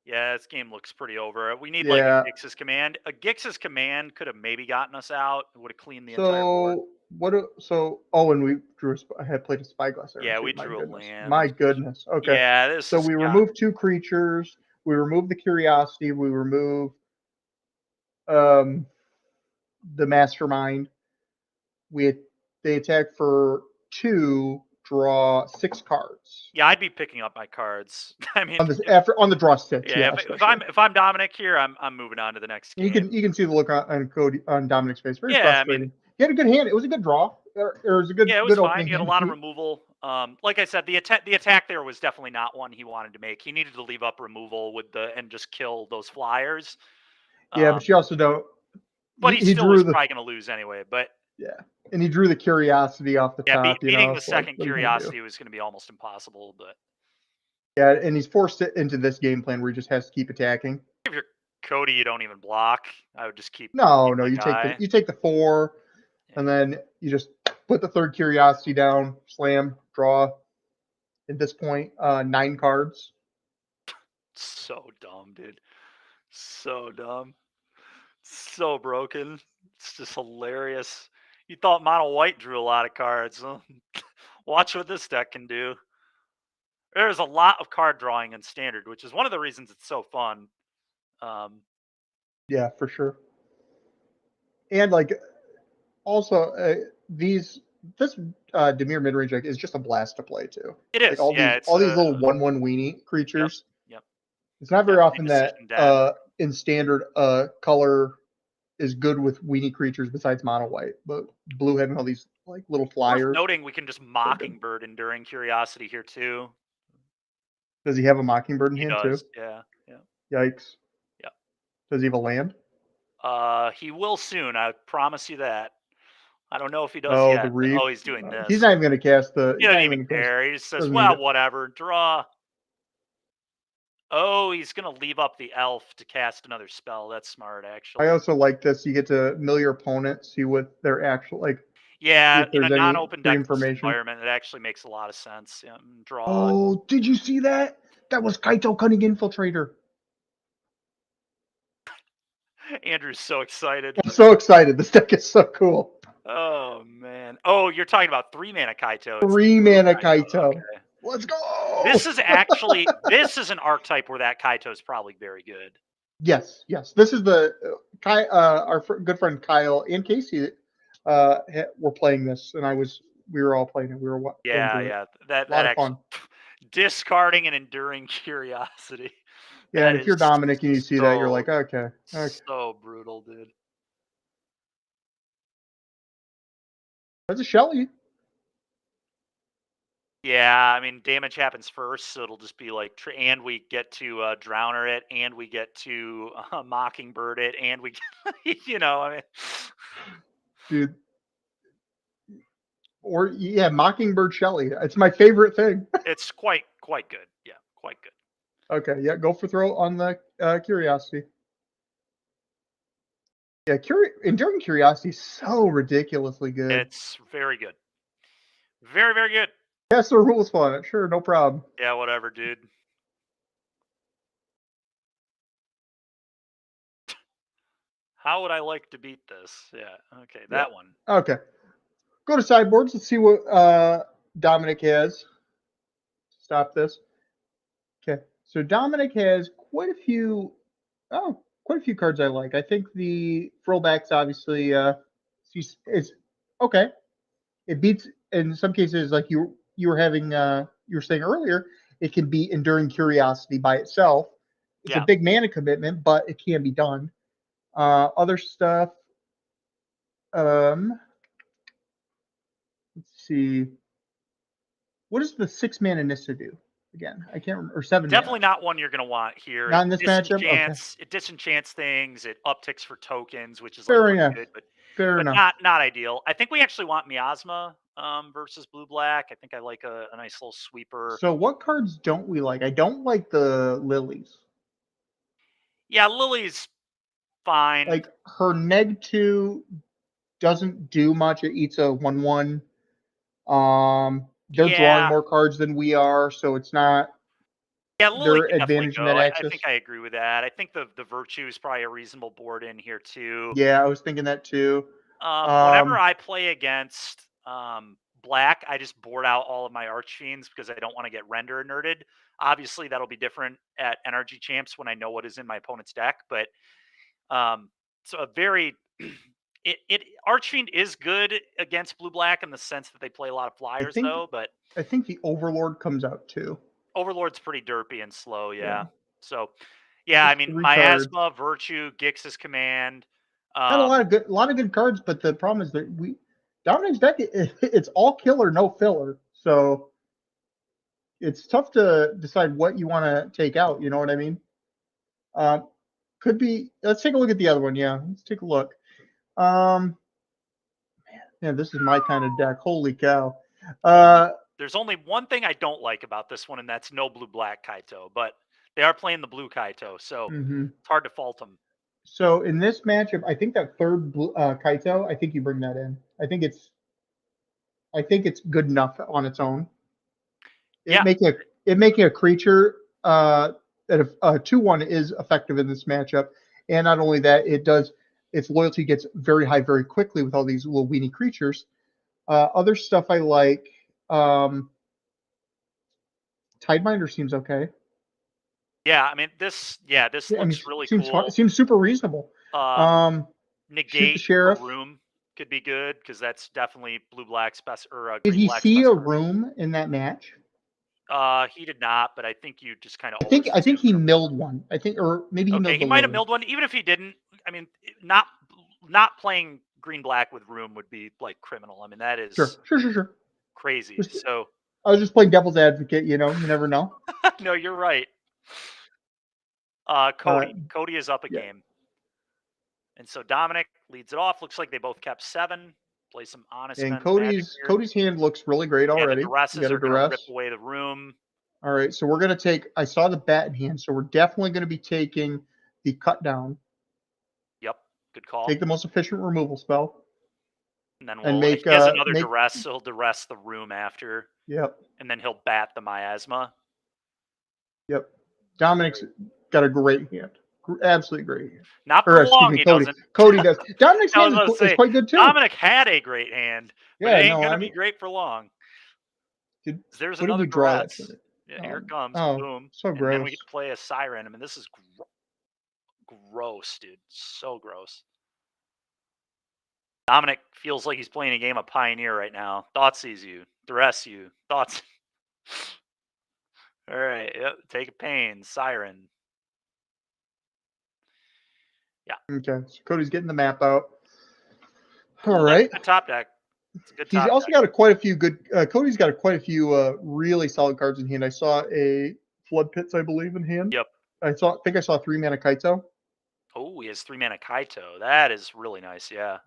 Yeah, this game looks pretty over. We need like a Gix's Command. A Gix's Command could have maybe gotten us out. It would have cleaned the entire board. And we drew. I had played a Spyglass there. Yeah, we drew a land. My goodness. Okay. Yeah, we removed 2 creatures. We removed the Curiosity. We removed the Mastermind. They attack for 2, draw 6 cards. Yeah, I'd be picking up my cards. I mean, on the draw 6. Yeah, if I'm Dominic here, I'm moving on to the next game. You can see the look on Dominic's face. Very frustrating. I mean, he had a good hand. It was a good draw. It was a good. Yeah, it was good fine. He had a lot of removal. Like I said, the attack there was definitely not one he wanted to make. He needed to leave up removal and just kill those flyers. Yeah, but you also don't. But he still was probably going to lose anyway. But yeah, and he drew the Curiosity off the top. Beating the second Curiosity was going to be almost impossible. But yeah, and he's forced it into this game plan where he just has to keep attacking. If you're Cody, you don't even block. I would just keep. No, you take the 4, and then you just put the third Curiosity down, slam, draw. At this point, 9 cards. So dumb, dude. So dumb. So broken. It's just hilarious. You thought Mono White drew a lot of cards. Huh? Watch what this deck can do. There's a lot of card drawing in Standard, which is one of the reasons it's so fun. Yeah, for sure. And also this Dimir midrange deck is just a blast to play too. It is. All these little 1/1 weenie creatures. Yep. It's not very often that in Standard color is good with weenie creatures besides mono white, but blue having all these little flyers. Worth noting, we can just Mockingbird Enduring Curiosity here too. Does he have a Mockingbird in hand too? Yeah. Yikes. Yeah. Does he have a land? He will soon. I promise you that. I don't know if he does yet. The Reef. Oh, he's doing this. He's not even going to cast the. He doesn't even care. He just says, "Well, whatever. Draw." Oh, he's going to leave up the elf to cast another spell. That's smart, actually. I also like this. You get to mill your opponent, see what their actual Yeah, in a non-open deck environment, it actually makes a lot of sense. Yeah, draw. Oh, did you see that? That was Kaito Cunning Infiltrator. Andrew's so excited. I'm so excited. This deck is so cool. Oh, man. Oh, you're talking about 3-mana Kaito. 3-mana Kaito. Okay. Let's go. This is an archetype where that Kaito is probably very good. Yes. This is our good friend Kyle and Casey were playing this, and we were all playing it. We were yeah. That fun. Discarding and Enduring Curiosity. Yeah, and if you're Dominic and you see that, you're like, okay. So brutal, dude. That's a Shelly. Yeah, I mean, damage happens first, so it'll just be and we get to Drowner it, and we get to Mockingbird it, and we, I mean. Dude. Or, Mockingbird Shelly. It's my favorite thing. It's quite good. Yeah, quite good. Okay, yeah, go for throw on the Curiosity. Yeah, Enduring Curiosity is so ridiculously good. It's very good. Very, very good. That's the rules for it. Sure, no problem. Yeah, whatever, dude. How would I like to beat this? Yeah, okay, that one. Okay. Go to sideboards. Let's see what Dominic has. Stop this. Okay. So Dominic has quite a few cards I like. I think the throwbacks obviously is okay. It beats in some cases, like you were having you were saying earlier, it can beat Enduring Curiosity by itself. It's a big mana commitment, but it can be done. Other stuff. Let's see. What does the 6-mana Nissa do again? I can't remember. Or 7 mana. Definitely not one you're going to want here. Not in this matchup. Okay. It disenchants things. It upticks for tokens, which is Fair like enough. good, but Fair enough. not ideal. I think we actually want Miasma versus blue black. I think I like a nice little sweeper. So what cards don't we like? I don't like the Lilies. Yeah, Lily's fine. Like her -2 doesn't do much. It eats a 1/1. They're drawing more cards than we are, so it's not. Yeah, Lily can advantage definitely go. meta-access. I think I agree with that. I think the Virtue is probably a reasonable board in here too. Yeah, I was thinking that too. Whenever I play against black, I just board out all of my Archfiends because I don't want to get render inerted. Obviously, that'll be different at NRG Champs when I know what is in my opponent's deck. But so a very Archfiend is good against blue black in the sense that they play a lot of flyers, though. But I think the Overlord comes out too. Overlord's pretty derpy and slow, yeah. So, yeah, I mean, Miasma, Virtue, Gix's Command. Got a lot of good cards, but the problem is that Dominic's deck it's all killer, no filler. So it's tough to decide what you want to take out. You know what I mean? Could be. Let's take a look at the other one. Yeah, let's take a look. Man, this is my kind of deck. Holy cow! There's only one thing I don't like about this one, and that's no blue-black Kaito. But they are playing the blue Kaito, so it's hard to fault them. So in this matchup, I think that third blue, Kaito, I think you bring that in. I think it's good enough on its own. Making a creature that a 2/1 is effective in this matchup, and not only that, its loyalty gets very high very quickly with all these little weenie creatures. Other stuff I like. Tideminder seems okay. Yeah, I mean this looks really cool. Seems super reasonable. Negate the Sheriff. Room could be good because that's definitely blue black's best. Did he see a room in that match? He did not, but I think you just kind of. I think he milled one. I think, or maybe he might have milled one. Even if he didn't, I mean, not playing green black with Room would be like criminal. I mean, that is sure crazy. So I was just playing devil's advocate. You know, you never know. No, you're right. Cody is up a game, and so Dominic leads it off. Looks like they both kept 7. Play some honest. And Cody's hand looks really great already. The duresses are going to rip away the Room. All right, so we're going to take. I saw the bat in hand, so we're definitely going to be taking the cut down. Yep, good call. Take the most efficient removal spell. And then if he has another duress, so he'll duress the Room after. Yep. And then he'll bat the Miasma. Yep. Dominic's got a great hand. Absolutely great hand. Not for long, he doesn't. Cody does. Dominic's hand is quite good too. Dominic had a great hand, but it ain't going to be great for long. There's another duress. Yeah, here it comes. Boom. So gross. And then we get to play a Siren. I mean, this is gross, dude. So gross. Dominic feels like he's playing a game of Pioneer right now. Thoughtseize you. Duress you. Thoughts. All right. Yep. Take a pain. Siren. Yeah. Okay. So Cody's getting the map out. All right. Good top deck. He's also got quite a few good. Cody's got quite a few really solid cards in hand. I saw a Flood Pits, I believe, in hand. Yep. I think I saw 3-mana Kaito. Oh, he has 3-mana Kaito. That is really nice. Yeah.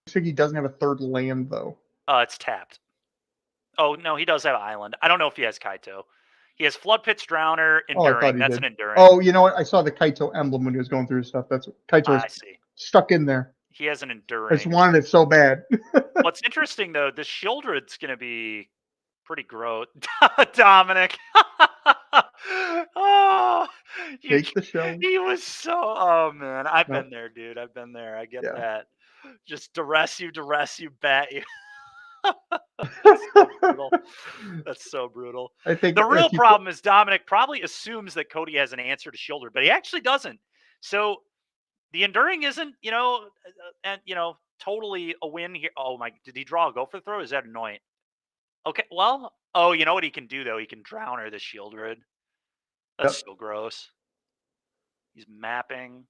Looks like he doesn't have a third land though. It's tapped. Oh no, he does have Island. I don't know if he has Kaito. He has Flood Pits, Drowner, Enduring. That's an Enduring. Oh, you know what? I saw the Kaito emblem when he was going through his stuff. That's Kaito stuck in there. He has an Enduring. I just wanted it so bad. What's interesting though, the Shieldred's going to be pretty gross. Dominic. Oh, you, Take the shell. he was so. Oh man, I've No. been there, dude. I've been there. I get Yeah. that. Just duress you, bat you. That's so brutal. That's so brutal. I think The real if you problem is Dominic probably assumes that Cody has an answer to shoulder, but he actually doesn't. So the enduring isn't, and totally a win here. Oh my! Did he draw a go for the throw? Is that annoying? Okay, well, oh, you know what he can do though? He can drown her the shield rid. That's yep, so gross. He's mapping.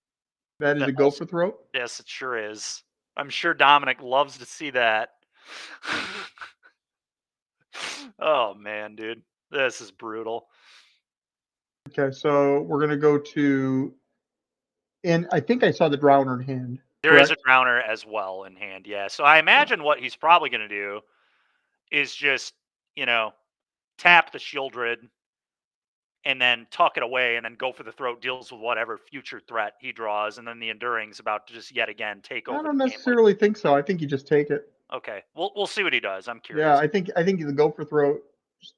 that is That a go also, for throat. yes, it sure is. I'm sure Dominic loves to see that. Oh man, dude, this is brutal. Okay, so we're gonna go to, and I think I saw the drowner in hand. There is a Correct. drowner as well in hand, yeah. So I Yeah. imagine what he's probably going to do is just, you know, tap the Shieldred and then tuck it away and then go for the throat, deals with whatever future threat he draws, and then the Enduring's about to just yet again take I over don't the game. Like, necessarily think so. I think you just take it. okay, we'll see what he does. I'm Yeah, curious. I think the go for throat. Just,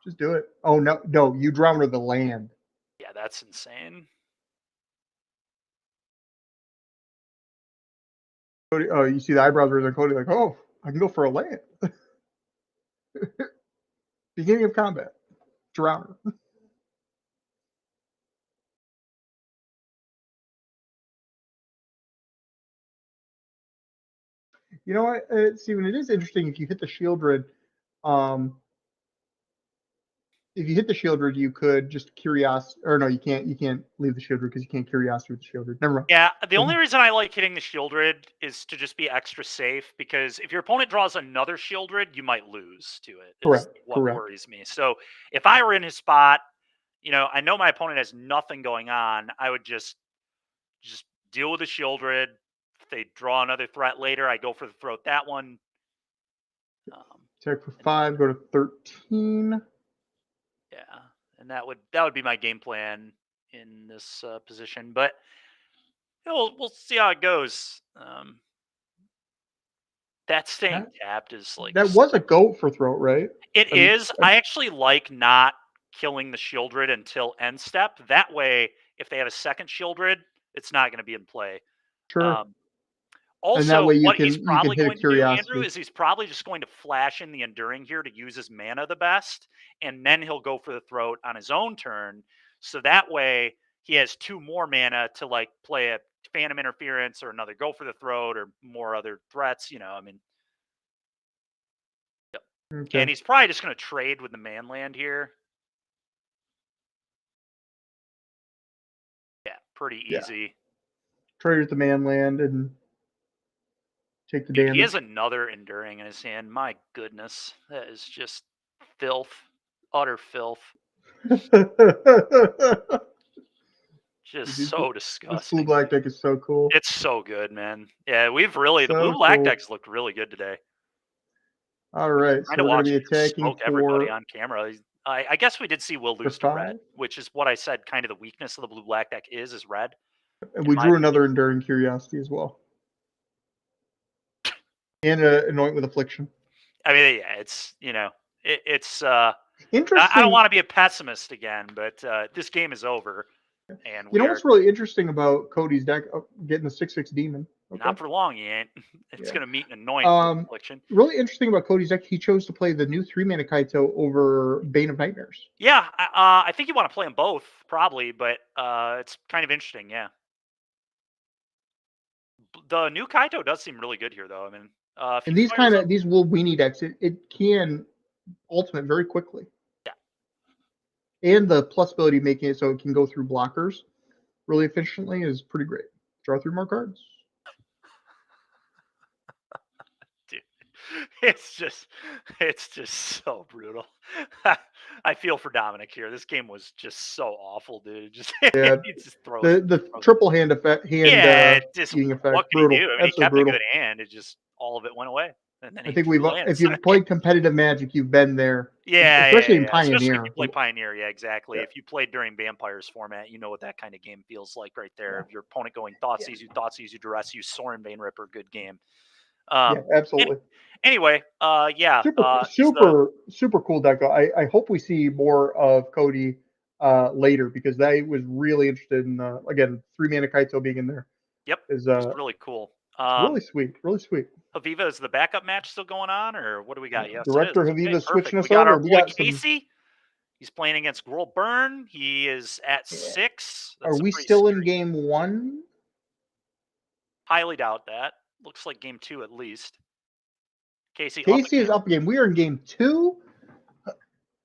just do it. Oh no, you drowner the land. Yeah, that's insane. Cody, oh, you see the eyebrows raised on Cody, like, oh, I can go for a land. Beginning of combat, drowner. You know what, Steven? It is interesting if you hit the shield rid. Um, if you hit the shield rid, you could just curiosity, or no, you can't. You can't leave the shield rid because you can't curiosity with the shield rid. Never mind. Yeah, the only reason I like hitting the Shieldred is to just be extra safe, because if your opponent draws another Shieldred, you might lose to it, is Correct. what Correct. worries me. So if I were in his spot, I know my opponent has nothing going on, I would just deal with the Shieldred. If they draw another threat later, I go for the throat that one. Attack for 5. Go to 13. Yeah, and that would be my game plan in this position, but we'll see how it goes. That staying That tapped is like that was a goat for throat, right? it I mean, is. I actually like not killing the Shieldred until end step. That way, if they have a second Shieldred, it's not going to be in play. sure. Um, And that Also, way what he's you can probably hit a going to do, Andrew, curiosity. is he's probably just going to flash in the Enduring here to use his mana the best, and then he'll go for the throat on his own turn. So that way, he has 2 more mana to like play a Phantom Interference or another go for the throat or more other threats. I mean, Okay. and he's probably just going to trade with the Manland here. Yeah, pretty Yeah. easy. Trade with the man land and take the Dude, he has damage. another Enduring in his hand. My goodness. That is just filth. Utter filth. Just so This blue disgusting, black dude. deck is so cool. It's so good, man. Yeah, the blue So black cool. decks looked really good today. All right, Trying so to we're going to watch be him just attacking smoke everybody for on camera. I guess we did see Will lose to red, 5, which is what I said. Kind of the weakness of the blue black deck is red, and in we my drew opinion. another enduring curiosity as well, and anoint with affliction. I mean, yeah, it's. I don't Interesting. want to be a pessimist again, but this game is over, and You we know are what's really interesting about Cody's deck? Oh, getting the 6/6 demon. Okay. not for long. He ain't. It's Yeah. gonna meet an anoint with affliction. Really interesting about Cody's deck. He chose to play the new 3-mana Kaito over Bane of Nightmares. Yeah, I think you want to play them both, probably, but it's kind of interesting. Yeah, the new Kaito does seem really good here, though. I mean, if he And fires up, these little weenie decks, it can ultimate very quickly. yeah, And the plus ability making it so it can go through blockers really efficiently is pretty great. Draw 3 more cards. dude, it's just so brutal. I feel for Dominic here. This game was just so awful, dude. Just Yeah. he just throws. The triple hand effect, Yeah, just eating what effect, could he brutal. do? I mean, he Absolutely kept a good brutal. hand. It just all of it went away, and then I he think drew if lands. you've played competitive Magic, you've been there. Yeah, yeah, Especially yeah, in yeah. Especially if you Pioneer. play Pioneer, yeah, exactly. Yeah. If you played during Vampires format, you know what that kind of game feels like right there. Yeah. Of your opponent going Thoughtseize Yeah. you, Thoughtseize you, Duress you, Sorin Bane Ripper, good game. Yeah, Um, and absolutely. Anyway, yeah. Super cool deck. I hope we see more of Cody later because I was really interested in again 3-mana Kaito being in there. Yep, Is it's really cool. really sweet, really sweet. Haviva, is the backup match still going on, or what do we got? Yes, it Director is. Okay, Haviva perfect. switching We us got our over. We boy got Casey. He's playing against Gruul Burn. He is at 6. Are That's we pretty still in scary. game 1? Highly doubt that. Looks like game 2 at least. Casey is up again. We are in game 2.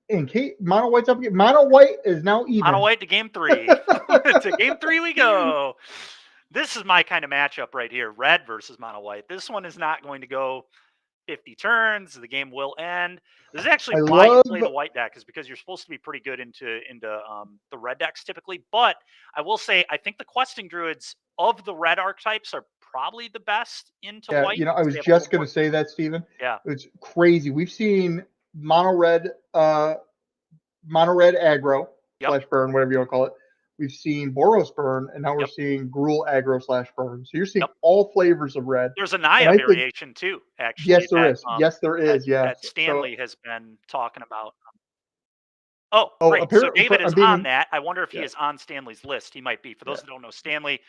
And Mono White's up again. Mono White is now even. Mono White to game 3. To game 3 we go. This is my kind of matchup right here. Red versus Mono White. This one is not going to go 50 turns. The game will end. This is actually why you play the white deck, is because you're supposed to be pretty good into the red decks typically. But I will say, I think the questing druids of the red archetypes are probably the best into white. I was just going to say that, Steven. Yeah. It's crazy. We've seen mono red aggro / burn, whatever you want to call it. We've seen Boros burn, and now we're seeing Gruul aggro / burn. So you're seeing all flavors of red. There's a Naya variation too, actually. Yes, there is. Yes, there is. That Stanley has been talking about. Oh, great. So David is on that. I wonder if he is on Stanley's list. He might be. For those that don't know, Stanley,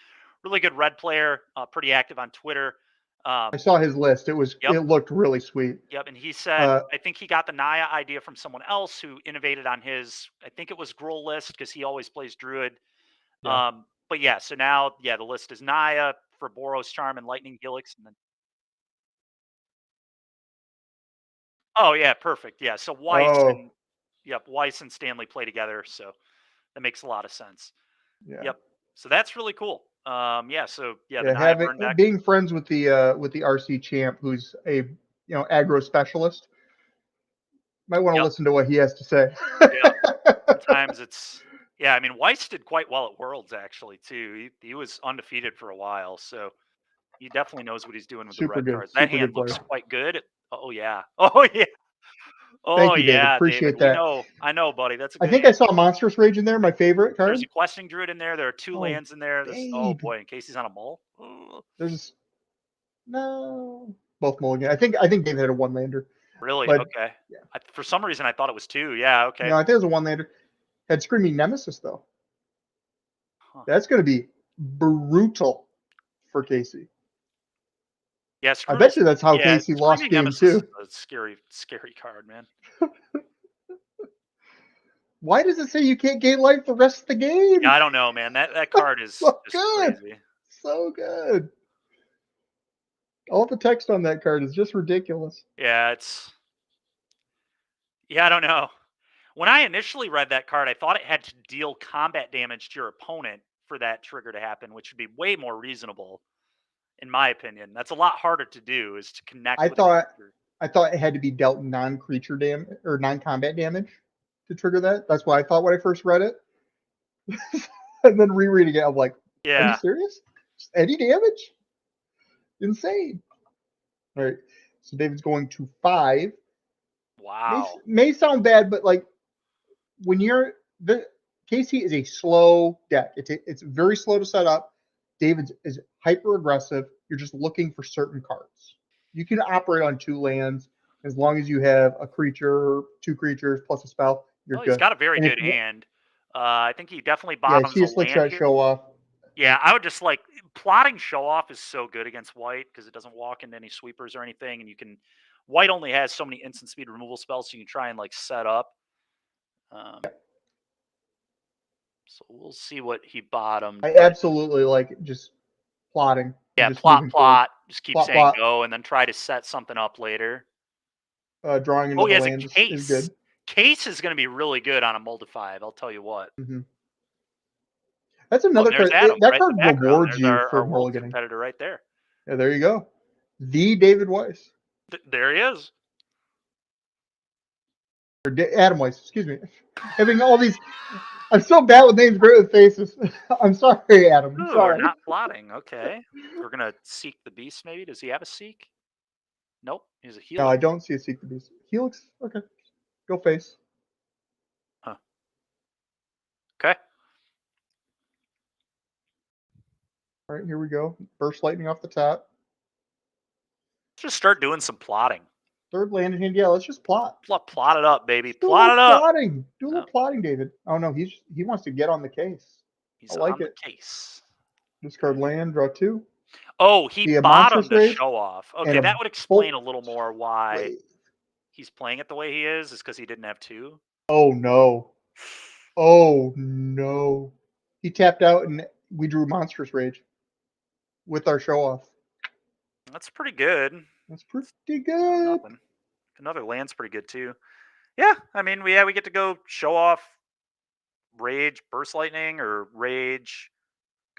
really good red player, pretty active on Twitter. I saw his list. It looked really sweet. Yep, and he said, I think he got the Naya idea from someone else who innovated on his, I think it was Gruul list, because he always plays Druid. Yeah. But yeah, so now, the list is Naya for Boros Charm and Lightning Helix. And then... Oh, yeah, perfect. Yeah, so Weiss and Stanley play together, so that makes a lot of sense. Yeah. Yep. So that's really cool. The Naya burn deck. Being friends with the RC champ, who's a aggro specialist, might want to listen to what he has to say. Yeah. Sometimes it's I mean, Weiss did quite well at Worlds actually too. He was undefeated for a while, so he definitely knows what he's doing with the red cards. That hand looks quite good. Oh yeah. Oh yeah. Oh, thank you, David. Appreciate that. I know, buddy. That's a good I think I saw Monstrous Rage in there, my favorite card. There's a questing druid in there. There are 2 lands in there. Oh boy, in case he's on a mull. There's both mulligan. I think David had a 1-lander. Really? Okay. Yeah. For some reason, I thought it was 2. Yeah. Okay. No, I think it was a 1-lander. Had Screaming Nemesis though. Huh. That's going to be brutal for Casey. Yes, I bet you that's how Casey lost game 2. A scary card, man. Why does it say you can't gain life the rest of the game? Yeah, I don't know, man. That card is so just good. Crazy. So good. All the text on that card is just ridiculous. Yeah, I don't know. When I initially read that card, I thought it had to deal combat damage to your opponent for that trigger to happen, which would be way more reasonable. In my opinion, that's a lot harder to do, is to connect. I thought it had to be dealt non-creature damage or non-combat damage to trigger that. That's what I thought when I first read it. And then rereading it, I'm like, are you serious? Any damage? Insane. All right. So David's going to 5. Wow. May sound bad, but like when Casey is a slow deck. It's very slow to set up. David's is hyper aggressive. You're just looking for certain cards. You can operate on 2 lands as long as you have a creature, 2 creatures plus a spell. You're good. He's got a very good hand. I think he definitely bottoms a land here. Show off. Yeah, I would just like plotting show off is so good against white because it doesn't walk into any sweepers or anything, and you can. White only has so many instant speed removal spells, so you can try and like set up. So we'll see what he bottomed. I absolutely like just plotting. Yeah, plot. Just keep saying go, and then try to set something up later. Drawing another land is good. Case is going to be really good on a Mold-5. I'll tell you what. Mm-hmm. That's another card. That card rewards you for mulliganing. Competitor right there. Yeah, there you go. The David Weiss. There he is. Or Adam Weiss, excuse me. Having all these. I'm so bad with names, great with faces. I'm sorry, Adam. I'm sorry. We're not plotting. Okay. We're going to Seek the Beast, maybe. Does he have a Seek? Nope. He's a Helix. No, I don't see a Seek the Beast. Helix? Okay. Go face. Huh. Okay. All right, here we go. Burst Lightning off the top. Just start doing some plotting. Third land in hand. Yeah, let's just plot. Plot it up, baby. Do Plot it up. Plotting. Do a little plotting, David. Oh no, he wants to get on the case. He's I like on it. the case. Discard land, draw 2. Oh, he bottomed the Rage show off. Okay, that would explain a little more why he's playing it the way he is because he didn't have 2. Oh no. Oh no. He tapped out and we drew Monstrous Rage with our show off. That's pretty good. That's pretty good. Another land's pretty good too. Yeah, I mean, we get to go show off Rage, Burst Lightning, or Rage.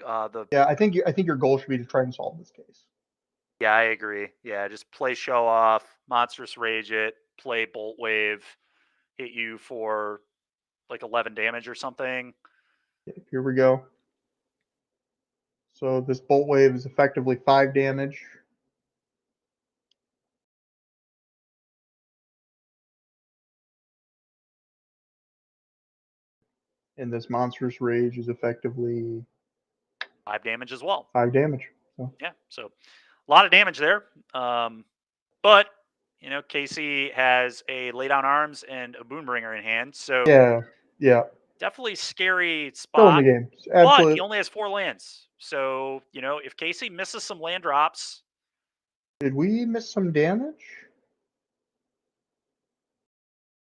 Yeah, I think your goal should be to try and solve this case. Yeah, I agree. Yeah, just play show off, Monstrous Rage it, play Bolt Wave, hit you for like 11 damage or something. Okay, here we go. So this Bolt Wave is effectively 5 damage. And this Monstrous Rage is effectively 5 damage as well. 5 damage. So. Yeah, so a lot of damage there. But Casey has a Lay Down Arms and a Boonbringer in hand, so yeah, definitely scary still in spot. the game. Absolutely. But he only has 4 lands, so if Casey misses some land drops. Did we miss some damage?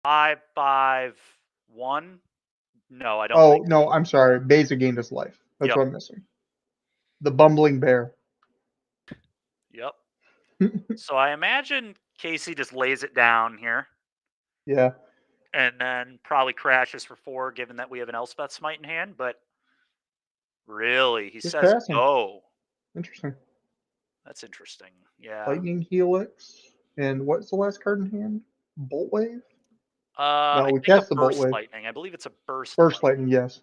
5, 5, 1. No, I don't. Oh no, I'm sorry. Beza gained his life. That's what I'm missing. The bumbling bear. Yep. So I imagine Casey just lays it down here. Yeah. And then probably crashes for 4, given that we have an Elspeth Smite in hand. But really, he says go. Interesting. That's interesting. Yeah. Lightning Helix. And what's the last card in hand? Bolt Wave? No, we cast the Bolt Wave. Lightning. I believe it's a Burst Lightning, yes.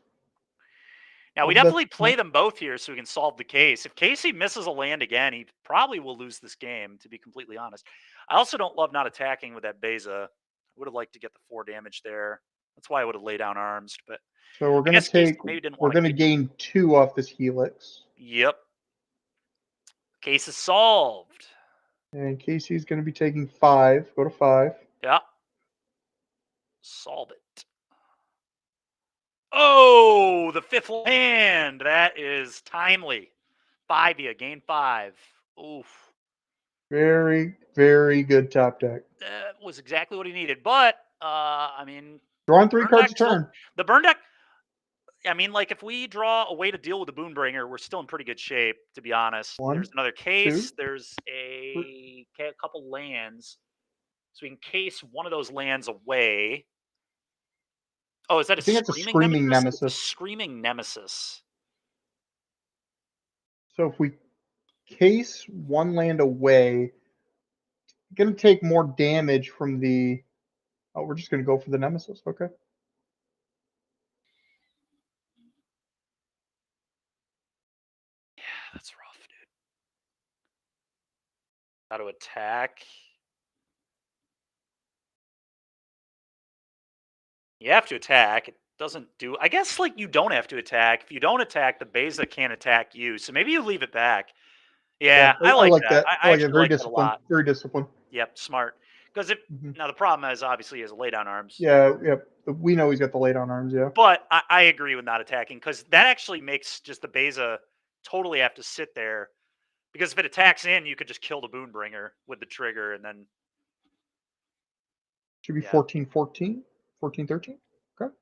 Now, we definitely play them both here so we can solve the case. If Casey misses a land again, he probably will lose this game, to be completely honest. I also don't love not attacking with that Beza. I would have liked to get the 4 damage there. That's why I would have laid down arms. But so we're going to gain 2 off this Helix. Yep. Case is solved. And Casey's going to be taking 5. Go to 5. Yeah. Solve it. Oh, the 5th land. That is timely. 5 you gain 5. Oof. Very, very good top deck. That was exactly what he needed. But, I mean... Drawing 3 cards a turn. The burn deck... I mean, like, if we draw a way to deal with the Boonbringer, we're still in pretty good shape, to be honest. There's another case. 2. There's a couple lands. So we can case one of those lands away. Oh, is that a Screaming Nemesis? It's a Screaming Nemesis. So if we case one land away, going to take more damage from the... Oh, we're just going to go for the Nemesis. Okay. Yeah, that's rough, dude. How to attack. You have to attack. It doesn't do... I guess, like, you don't have to attack. If you don't attack, the Beza can't attack you. So maybe you leave it back. Yeah, I like that. I like it. Very disciplined. Very disciplined. Yep, smart. Because if now the problem is obviously he has lay down arms. Yeah, yep. We know he's got the lay down arms. Yeah. But I agree with not attacking because that actually makes just the Beza totally have to sit there. Because if it attacks in, you could just kill the Boonbringer with the trigger and then. Should be 14-14, 14-13. Okay.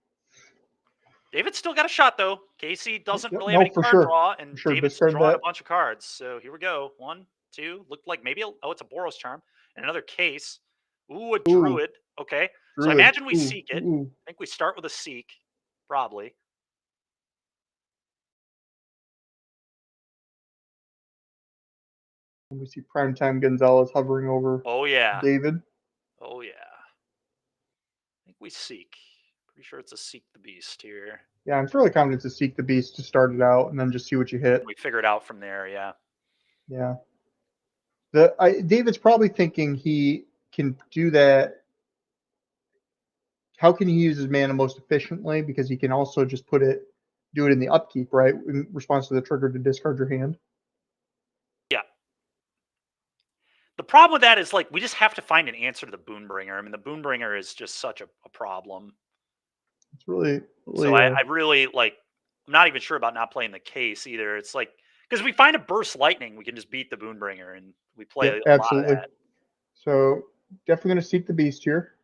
David's still got a shot though. Casey doesn't really have any card draw, and David's drawing a bunch of cards. So here we go. 1, 2. Looked like maybe it's a Boros charm and another case. Ooh, a Druid. Okay. So I imagine we seek it. I think we start with a seek, probably. We see Primetime Gonzalez hovering over. Oh yeah. David. Oh yeah. I think we seek. Pretty sure it's a Seek the Beast here. Yeah, I'm fairly confident it's a Seek the Beast to start it out and then just see what you hit. We figure it out from there, yeah. Yeah. David's probably thinking he can do that. How can he use his mana most efficiently? Because he can also just do it in the upkeep, right? In response to the trigger to discard your hand. Yeah. The problem with that is like we just have to find an answer to the Boonbringer. I mean, the Boonbringer is just such a problem. It's really, So I really like. I'm not even sure about not playing the case either. It's like because we find a burst lightning, we can just beat the Boonbringer, and we play a lot of absolutely. that. So definitely going to seek the beast here.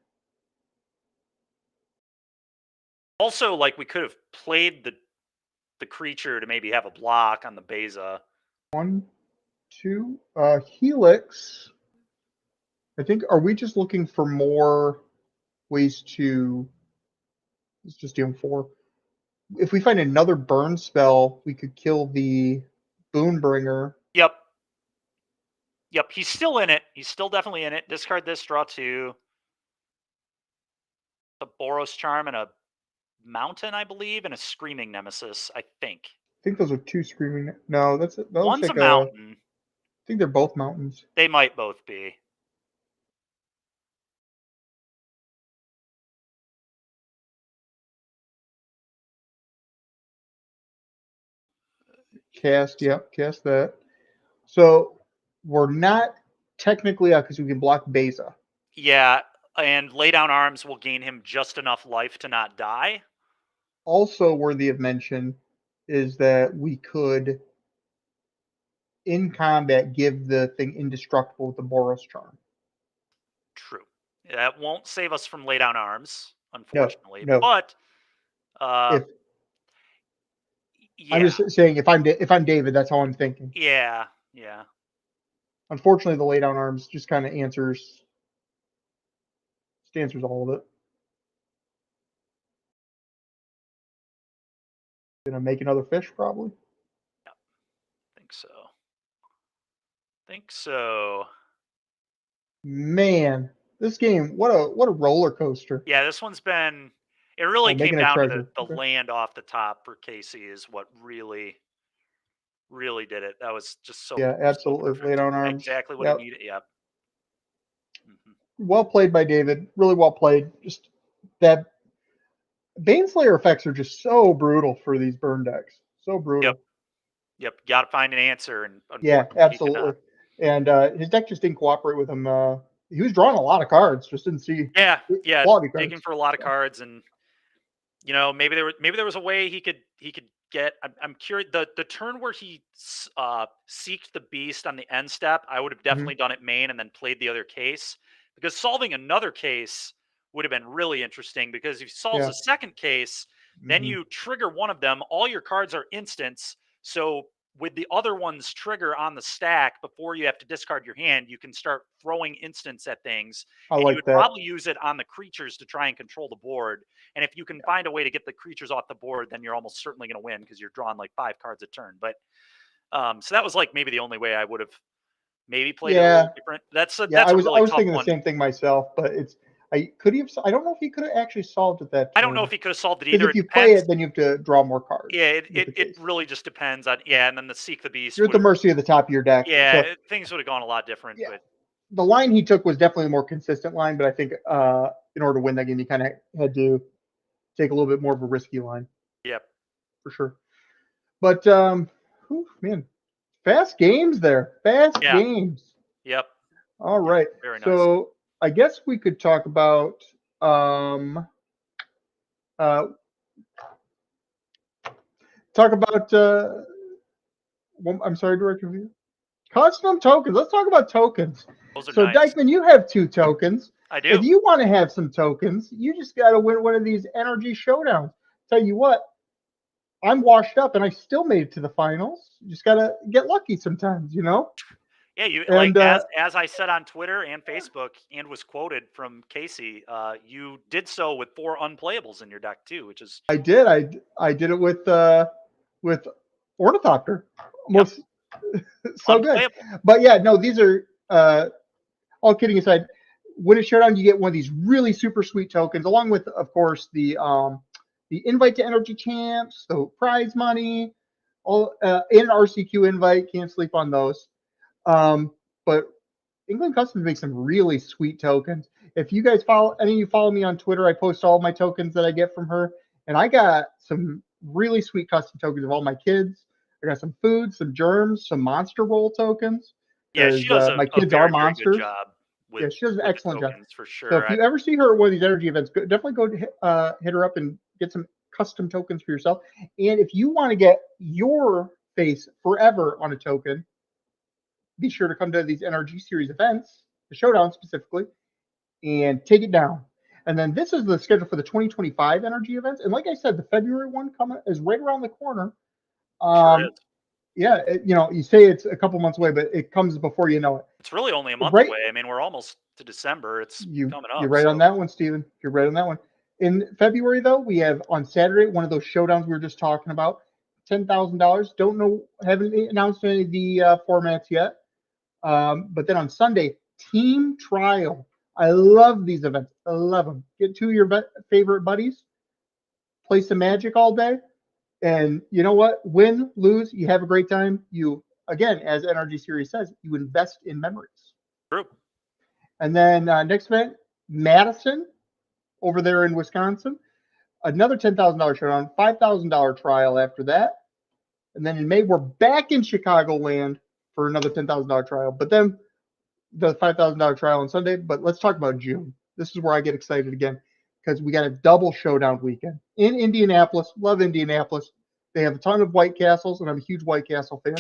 Also, like we could have played the creature to maybe have a block on the Beza. 1, 2, Helix. I think, are we just looking for more ways to, let's just do 4. If we find another burn spell, we could kill the Boonbringer. Yep. Yep, he's still in it. He's still definitely in it. Discard this, draw 2. A Boros Charm and a Mountain, I believe, and a Screaming Nemesis, I think. I think those are 2 Screaming. No, that One's looks like a mountain. I think they're both mountains. They might both be. Cast, yep, cast that. So we're not technically out because we can block Beza. Yeah, and Lay Down Arms will gain him just enough life to not die. Also worthy of mention is that we could, in combat, give the thing indestructible with the Boros Charm. True. That won't save us from Lay Down Arms, unfortunately. No. But Yeah. yeah. I'm just saying, if I'm David, that's how I'm thinking. Yeah. Unfortunately, the Lay Down Arms just kind of answers all of it. Gonna make another fish, probably. Yeah, think so. Man, this game, what a roller coaster. Yeah, this one's been. It really came down to the land off the top for Casey is what really did it. That was just so absolutely. So Lay Down Arms, exactly what he needed. Yep. Well played by David. Really well played. Just that Baneslayer effects are just so brutal for these burn decks. So brutal. Yep. Got to find an answer, and absolutely. And his deck just didn't cooperate with him. He was drawing a lot of cards, just didn't see. Digging for a lot of cards, and maybe there was a way he could get. I'm curious. The turn where he seeked the beast on the end step, I would have definitely done it main and then played the other case, because solving another case would have been really interesting, because if he solves a second case, then you trigger one of them. All your cards are instants. So with the other one's trigger on the stack, before you have to discard your hand, you can start throwing instants at things. You would probably use it on the creatures to try and control the board. And if you can find a way to get the creatures off the board, then you're almost certainly going to win, because you're drawing like 5 cards a turn. But so that was like maybe the only way I would have maybe played it a little different. I was thinking the same thing myself, but I don't know if he could have actually solved it that turn. I don't know if he could have solved it either. If you play it, then you have to draw more cards. Yeah, it really just depends on and then the Seek the Beast. You're at the mercy of the top of your deck. Yeah, so, things would have gone a lot different. Yeah. But the line he took was definitely a more consistent line, but I think in order to win that game, you kind of had to take a little bit more of a risky line. Yep. For sure. But man, fast games there. Fast games. Yep. All right. Very nice. So I guess we could talk about I'm sorry, Director View. Custom tokens. Let's talk about tokens. So nice. Dykeman, you have 2 tokens. I do. If you want to have some tokens, you just got to win one of these NRG showdowns. Tell you what, I'm washed up and I still made it to the finals. You just got to get lucky sometimes, Yeah, as I said on Twitter and Facebook, and was quoted from Casey, you did so with 4 unplayables in your deck too, which is I did. I did it with Ornithopter. So good. But yeah, no, these are all kidding aside. When it's showdown, you get one of these really super sweet tokens, along with, of course, the invite to Energy Champs, the prize money, all and RCQ invite. Can't sleep on those. But England Customs makes some really sweet tokens. If you guys any of you follow me on Twitter, I post all my tokens that I get from her, and I got some really sweet custom tokens of all my kids. I got some food, some germs, some monster roll tokens. Yeah, she because does my a kids are very, very good monsters. job Yeah, she does an with the excellent job. tokens for So sure. if you ever see her at one of these energy events, definitely go hit her up and get some custom tokens for yourself. And if you want to get your face forever on a token, be sure to come to these NRG series events, the showdown specifically, and take it down. And then this is the schedule for the 2025 energy events. And like I said, the February one coming is right around the corner. Sure is. Yeah, you say it's a couple months away, but it comes before you know it. It's really only a month Right, away. I mean, we're almost to December. It's coming you're up. right on So that one, Steven. You're right on that one. In February, though, we have on Saturday one of those showdowns we were just talking about, $10,000. Don't know, haven't announced any of the formats yet. But then on Sunday, team trial. I love these events. I love them. Get two of your favorite buddies, play some Magic all day, and you know what? Win, lose, you have a great time. You, again, as NRG Series says, you invest in memories. true. And then next event, Madison over there in Wisconsin. Another $10,000 showdown, $5,000 trial after that. And then in May, we're back in Chicagoland for another $10,000 trial. But then the $5,000 trial on Sunday. But let's talk about June. This is where I get excited again because we got a double showdown weekend in Indianapolis. Love Indianapolis. They have a ton of White Castles, and I'm a huge White Castle fan.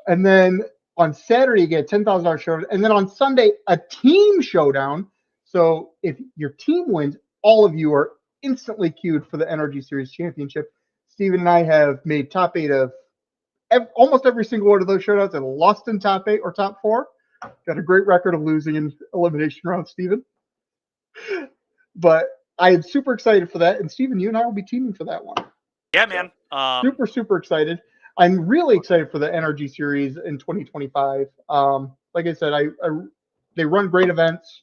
And then on Saturday, you get a $10,000 showdown. And then on Sunday, a team showdown. So if your team wins, all of you are instantly queued for the NRG Series Championship. Steven and I have made top eight of almost every single one of those showdowns and lost in top eight or top four. Got a great record of losing in elimination round, Steven. But I am super excited for that. And Steven, you and I will be teaming for that one. Yeah, man. Super, super excited. I'm really excited for the NRG series in 2025. Like I said, they run great events,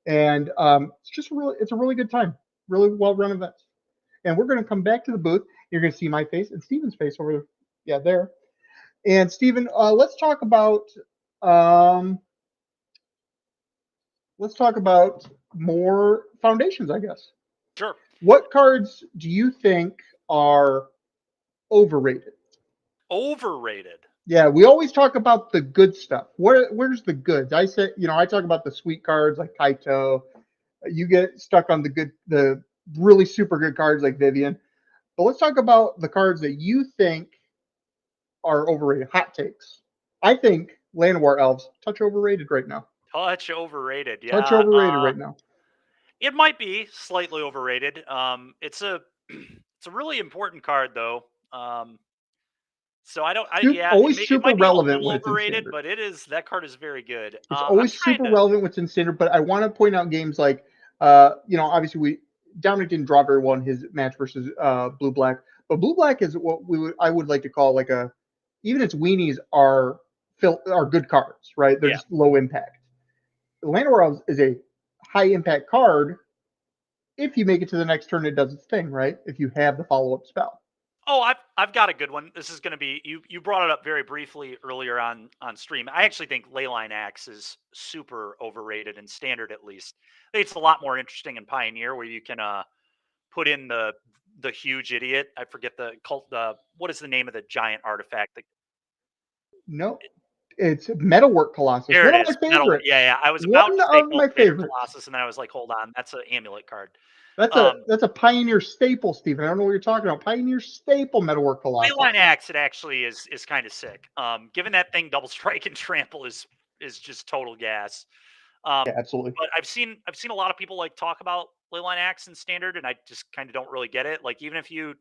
and it's a really good time. Really well run events. And we're going to come back to the booth. You're going to see my face and Steven's face over there. And Steven, let's talk about more foundations, I guess. Sure. What cards do you think are overrated? Overrated. Yeah, we always talk about the good stuff. Where's the goods? I said, I talk about the sweet cards like Kaito. You get stuck on the really super good cards like Vivian. But let's talk about the cards that you think are overrated. Hot takes. I think Llanowar Elves touch overrated right now. Touch overrated. Touch Yeah. overrated right now. It might be slightly overrated. It's a it's a really important card though. So I don't. Yeah, Always it super might be a relevant little when it's in overrated, standard. but that card is very good. It's I'm always trying super to. relevant when it's in standard, but I want to point out games like, obviously Dominic didn't draw very well in his match versus Blue Black, but Blue Black is what I would like to call like even its weenies are good cards, right? They're just low impact. The Llanowar is a high impact card. If you make it to the next turn, it does its thing, right? If you have the follow up spell. Oh, I've got a good one. This is going to be you brought it up very briefly earlier on stream. I actually think Leyline Axe is super overrated in standard, at least. I think it's a lot more interesting in Pioneer, where you can put in the huge idiot. I forget the cult. What is the name of the giant artifact? No, it's Metalwork Colossus. There One it of my is. Metal. favorites. Yeah, yeah. I was about One to say of my Cultivator favorites. Colossus, and then I was like, hold on, that's an amulet card. That's a Pioneer staple, Stephen. I don't know what you're talking about. Pioneer staple Metalwork Colossus. Leyline Axe, it actually is kind of sick. Given that thing double strike and trample is just total gas. Yeah, absolutely. But I've seen a lot of people like talk about Leyline Axe in standard, and I just kind of don't really get it. Like even if you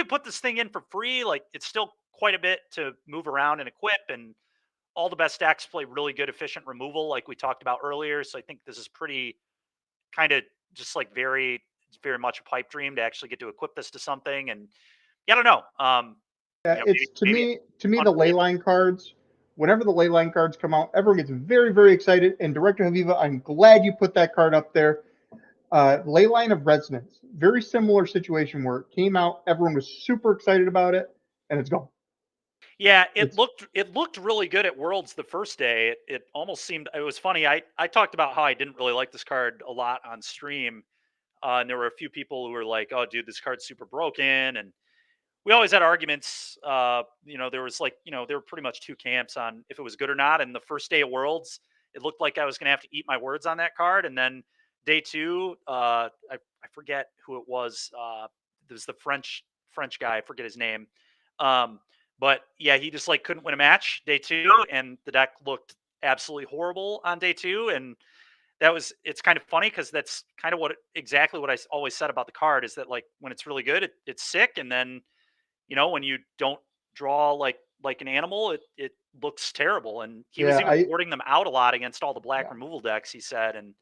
put this thing in for free, like it's still quite a bit to move around and equip, and all the best decks play really good efficient removal, like we talked about earlier. So I think this is pretty kind of just like very much a pipe dream to actually get to equip this to something. And yeah, I don't know. Yeah, it's to me the unplayable. Leyline cards. Whenever the Leyline cards come out, everyone gets very, very excited. And Director Haviva, I'm glad you put that card up there. Leyline of Resonance, very similar situation where it came out, everyone was super excited about it, and it's gone. Yeah, it looked really good at Worlds the first day. It almost seemed it was funny. I talked about how I didn't really like this card a lot on stream, and there were a few people who were like, "Oh, dude, this card's super broken." And we always had arguments. There was there were pretty much two camps on if it was good or not. And the first day of Worlds, it looked like I was going to have to eat my words on that card. And then day two, I forget who it was. It was the French guy. I forget his name. But yeah, he just like couldn't win a match day two, and the deck looked absolutely horrible on day two. And it's kind of funny because that's kind of exactly what I always said about the card is that like when it's really good, it's sick, and then when you don't draw like an animal, it looks terrible. And he was Yeah, even boarding them out a lot against all the black yeah. removal decks, he said. And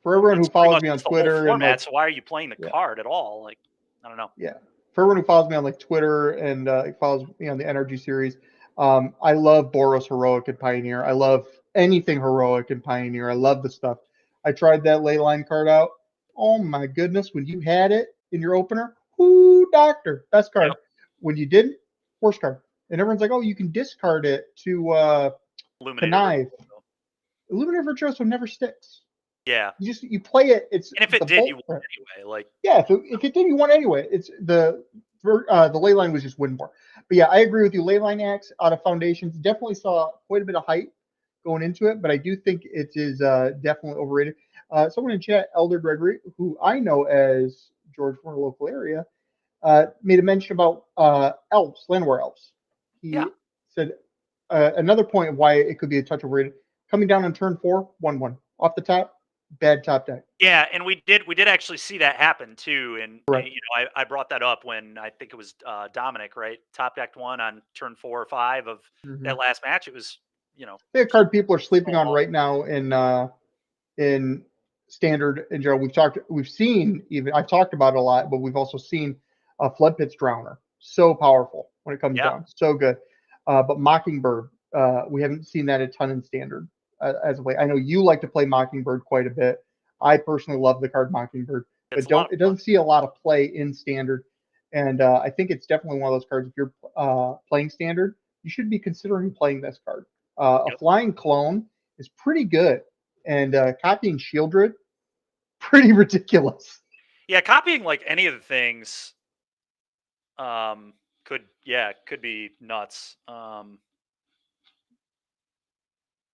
For everyone who that's pretty follows much me on just the whole Twitter and format. like, So why are you playing the yeah, card at all? Like, I don't know. yeah. For everyone who follows me on like Twitter and follows me on the NRG series, I love Boros Heroic and Pioneer. I love anything heroic and Pioneer. I love the stuff. I tried that Leyline card out. Oh my goodness, when you had it in your opener, whoo, doctor, best card. Yep. When you didn't, worst card. And everyone's like, oh, you can discard it to connive. Illuminator Virtuoso never sticks. Yeah. You play it. It's and if it did, you won anyway. Like yeah, if it did, you won anyway. It's the Leyline was just win more. But yeah, I agree with you. Leyline Axe out of Foundations definitely saw quite a bit of hype going into it, but I do think it is definitely overrated. Someone in chat, Elder Gregory, who I know as George from our local area, made a mention about elves, Landware elves. He said another point of why it could be a touch overrated. Coming down on turn 4, 1/1 off the top, bad top deck. Yeah, and we did actually see that happen too. And I brought that up when I think it was Dominic, right? Top decked one on turn 4 or 5 of that last match. It was the card people are sleeping on right now in standard in general. We've seen even I've talked about it a lot, but we've also seen a Flood Pit's Drowner. So powerful when it comes down. So good. But Mockingbird, we haven't seen that a ton in standard as of late. I know you like to play Mockingbird quite a bit. I personally love the card Mockingbird, but it doesn't see a lot of play in standard. And I think it's definitely one of those cards. If you're playing standard, you should be considering playing this card. A flying clone is pretty good, and copying Shieldred, pretty ridiculous. Yeah, copying like any of the things could be nuts.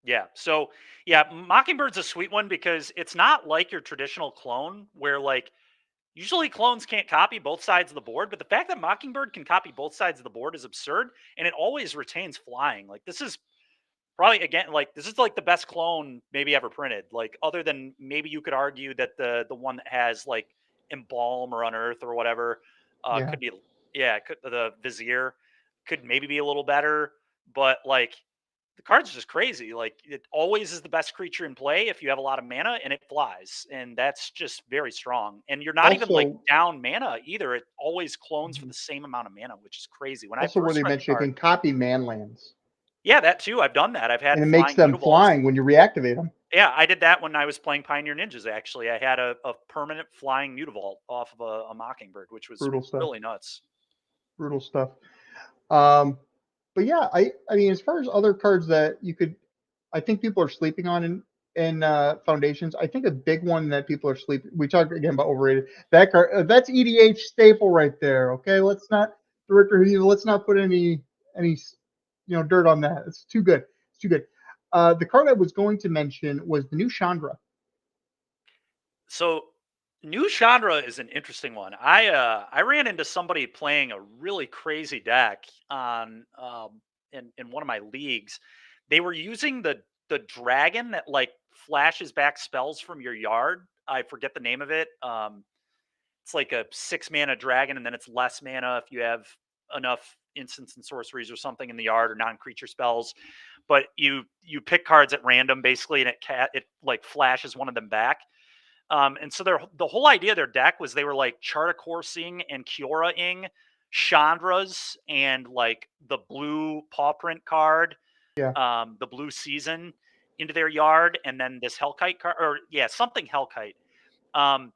Yeah. So yeah, Mockingbird's a sweet one because it's not like your traditional clone where like usually clones can't copy both sides of the board, but the fact that Mockingbird can copy both sides of the board is absurd, and it always retains flying. Like this is probably this is like the best clone maybe ever printed. Like other than maybe you could argue that the one that has like Embalm or Unearth or whatever could be the Vizier could maybe be a little better, but like the card's just crazy. Like it always is the best creature in play if you have a lot of mana, and it flies, and that's just very strong. And you're not even like down mana either. It always clones for the same amount of mana, which is crazy. When also, where they mentioned it can copy manlands. Yeah, that too. I've done that. I've had and it makes them flying when you reactivate them. Yeah, I did that when I was playing Pioneer Ninjas. Actually, I had a permanent flying Mutavault off of a Mockingbird, which was really nuts. Brutal stuff. But yeah, I mean, as far as other cards that you could, I think people are sleeping on in Foundations. I think a big one that people are sleeping. We talked again about overrated. That card, that's EDH staple right there. Okay, let's not put any dirt on that. It's too good. It's too good. The card I was going to mention was the new Chandra. So new Chandra is an interesting one. I ran into somebody playing a really crazy deck on in one of my leagues. They were using the dragon that like flashes back spells from your yard. I forget the name of it. It's like a 6 mana dragon, and then it's less mana if you have enough instants and sorceries or something in the yard or non-creature spells. But you pick cards at random basically, and it like flashes one of them back. And so the whole idea of their deck was they were like Chart a Coursing and Kiora-ing Chandras and like the blue paw print card, the blue season into their yard, and then this Hellkite card, or something Hellkite. And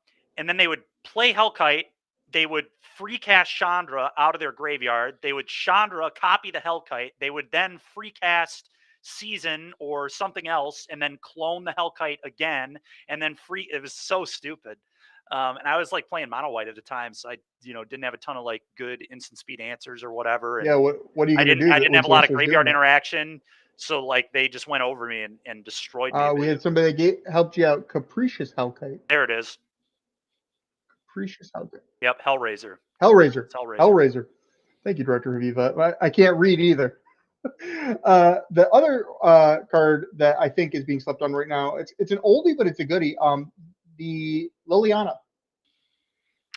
then they would play Hellkite. They would free cast Chandra out of their graveyard. They would Chandra copy the Hellkite. They would then free cast season or something else, and then clone the Hellkite again, and then free. It was so stupid. And I was like playing mono white at the time, so I didn't have a ton of like good instant speed answers or whatever. And Yeah, what are you I gonna didn't do I that didn't when have a someone lot of starts doing graveyard that? interaction, so like they just went over me and destroyed me. We had somebody that helped you out. Capricious Hellkite. There it is. Capricious Hellkite. Yep, Hellraiser. Hellraiser. It's Hellraiser. Hellraiser. Thank you, Director Aviva. I can't read either. The other card that I think is being slept on right now, it's an oldie, but it's a goodie. The Liliana.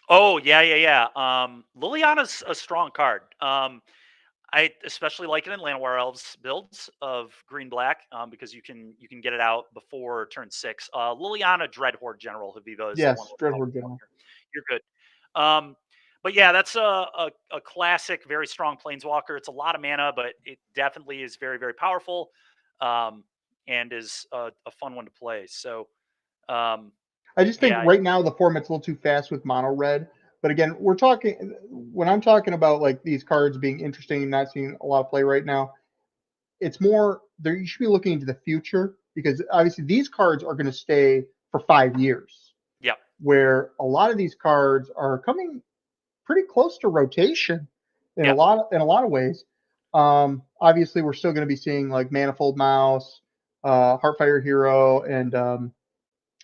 Oh, yeah. Liliana's a strong card. I especially like it in Llanowar Elves builds of green black because you can get it out before turn 6. Liliana Dreadhorde General Haviva is the one. Yes, Dreadhorde General. You're good. But yeah, that's a classic, very strong planeswalker. It's a lot of mana, but it definitely is very, very powerful, and is a fun one to play. So I just think right now the format's a little too fast with mono red. But again, when I'm talking about like these cards being interesting and not seeing a lot of play right now, it's more there. You should be looking into the future because obviously these cards are going to stay for 5 years. Yep. Where a lot of these cards are coming pretty close to rotation in a lot of ways. Obviously, we're still going to be seeing like Manifold Mouse, Heartfire Hero, and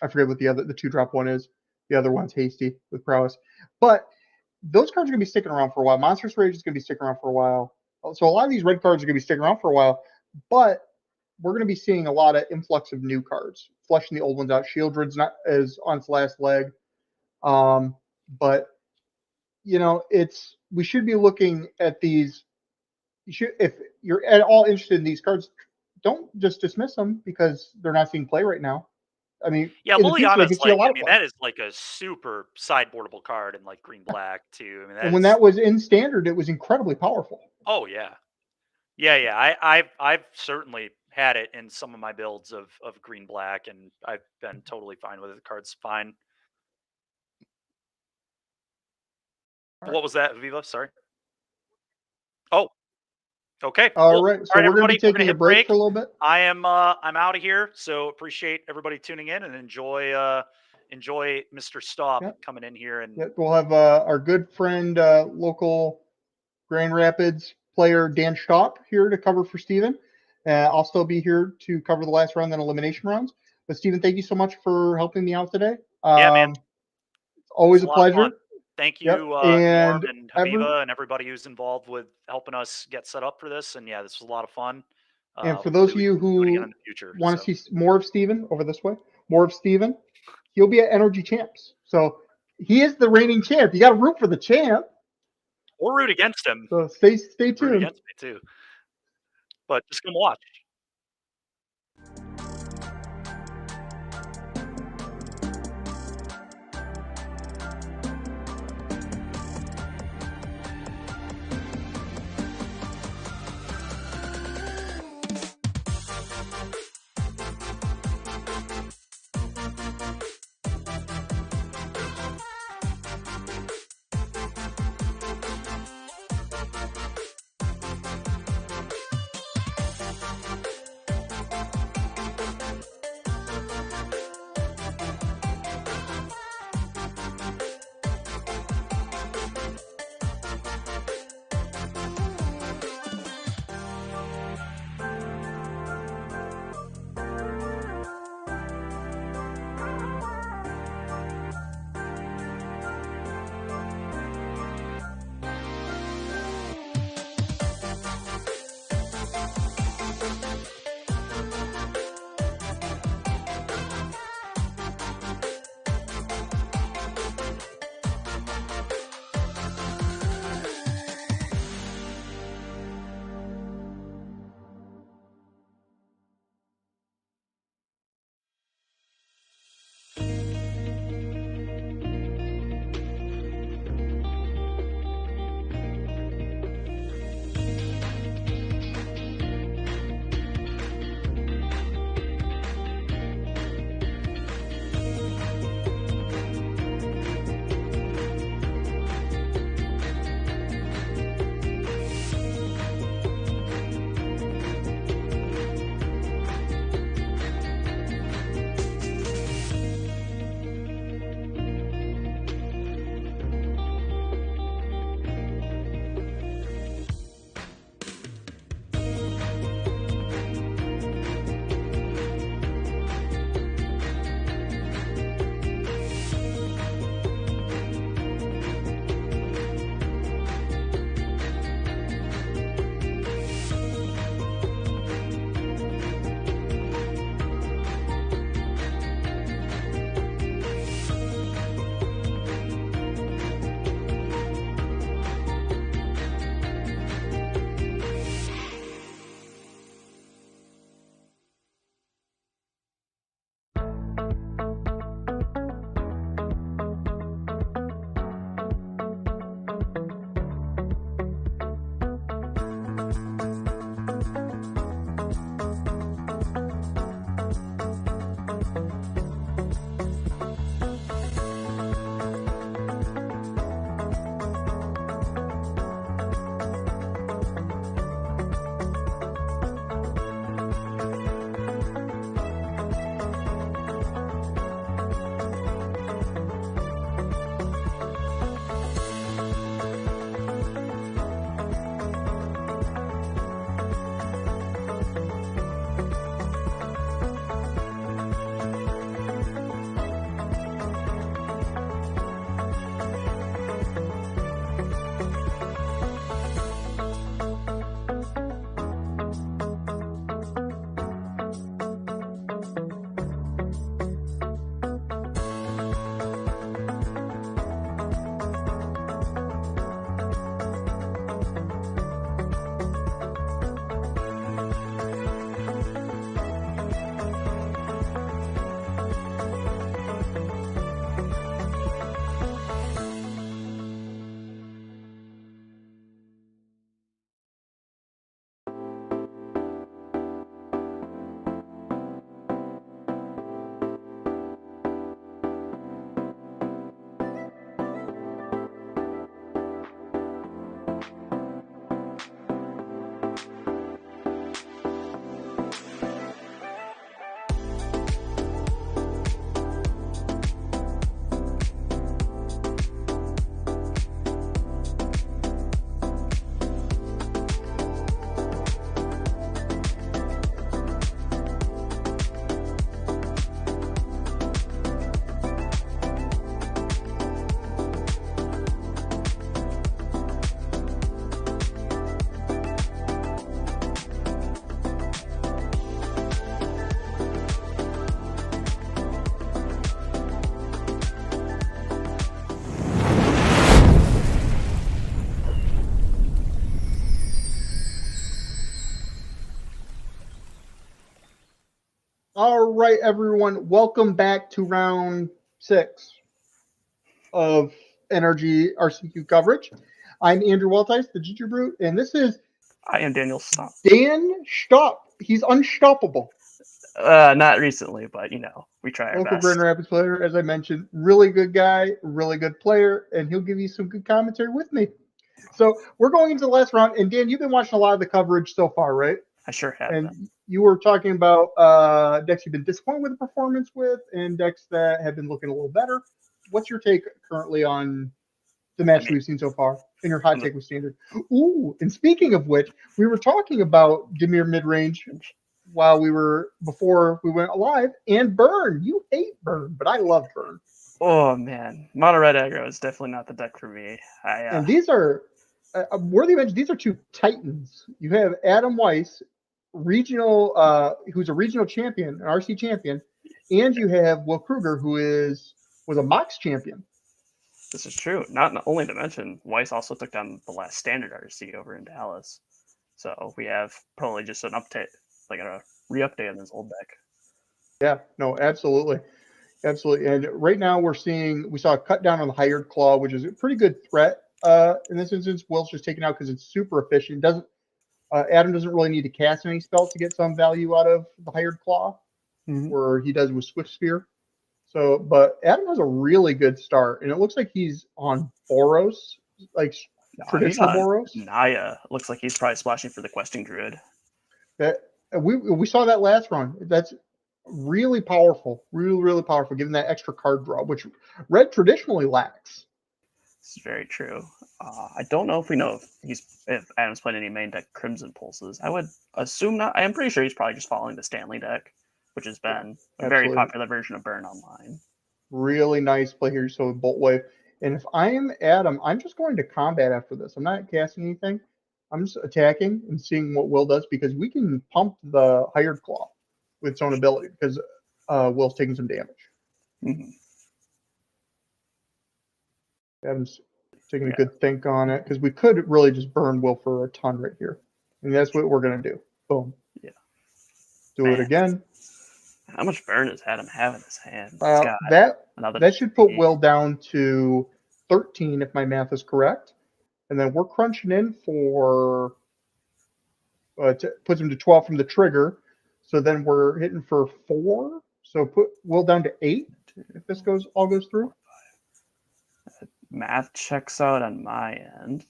I forget what the 2-drop one is. The other one's Hasty with Prowess. But those cards are going to be sticking around for a while. Monstrous Rage is going to be sticking around for a while. So a lot of these red cards are going to be sticking around for a while. But we're going to be seeing a lot of influx of new cards, flushing the old ones out. Shieldred's not as on its last leg. But we should be looking at these. If you're at all interested in these cards, don't just dismiss them because they're not seeing play right now. I mean, yeah, Liliana's like, that is like a super sideboardable card in like green black too. I mean, and when that was in standard, it was incredibly powerful. Oh yeah. I've certainly had it in some of my builds of green black, and I've been totally fine with it. The card's fine. What was that, Viva? Sorry. Oh, okay. All right. So we're going to be taking a break for a little bit. I'm out of here. So appreciate everybody tuning in and enjoy Mr. Staub coming in here. And we'll have our good friend, local Grand Rapids player Dan Staub here to cover for Steven. I'll still be here to cover the last round and elimination rounds. But Steven, thank you so much for helping me out today. Yeah, man. It's always a pleasure. Thank you, Norm and Haviva, and everybody who's involved with helping us get set up for this. And yeah, this was a lot of fun. And for those of you who want to see more of Steven over this way, he'll be at NRG Champs. So he is the reigning champ. You got to root for the champ. Or root against him. So stay tuned. Root against me too. But just come watch. right, everyone. Welcome back to round 6 of NRG RCQ coverage. I'm Andrew Weltice, the Ginger Brute, and this is... I am Daniel Stopp. Dan Stopp. He's unstoppable. Not recently, but, we try our Local best. Grand Rapids player, as I mentioned. Really good guy, really good player, and he'll give you some good commentary with me. So we're going into the last round, and Dan, you've been watching a lot of the coverage so far, right? I sure have. And you were talking about decks you've been disappointed with the performance with, and decks that have been looking a little better. What's your take currently on the match we've seen so far, and your hot take with Standard? Ooh, and speaking of which, we were talking about Dimir midrange before we went live, and Burn. You hate Burn, but I love Burn. Oh man, Mono Red Aggro is definitely not the deck for me. And these are worthy mention. These are two titans. You have Adam Weiss, regional, who's a regional champion, an RC champion, and you have Will Kruger, who was a Mox champion. This is true. Not only to mention, Weiss also took down the last Standard RC over in Dallas. So we have probably just an update, like a re-update on this old deck. Yeah, no, absolutely. Absolutely. And right now we saw a cut down on the Hired Claw, which is a pretty good threat in this instance. Will's just taken out because it's super efficient. Adam doesn't really need to cast any spells to get some value out of the Hired Claw, where he does with Swift Spear. So, but Adam has a really good start, and it looks like he's on Boros, like traditional Boros. Naya looks like he's probably splashing for the Questing Druid. That we saw that last run. That's really powerful, really powerful, given that extra card draw, which Red traditionally lacks. This is very true. I don't know if we know if Adam's playing any main deck Crimson Pulses. I would assume not. I am pretty sure he's probably just following the Stanley deck, which has been a very popular version of Burn online. Really nice play here. So Bolt Wave. And if I am Adam, I'm just going to combat after this. I'm not casting anything. I'm just attacking and seeing what Will does, because we can pump the Hired Claw with its own ability, because Will's taking some damage. Adam's taking a good think on it, because we could really just burn Will for a ton right here. And that's what we're going to do. Boom. Yeah. Do it again. How much burn does Adam have in his hand? That should put Will down to 13, if my math is correct. And then we're crunching in for puts him to 12 from the trigger. So then we're hitting for 4. So put Will down to 8 if this all goes through. Math checks out on my end.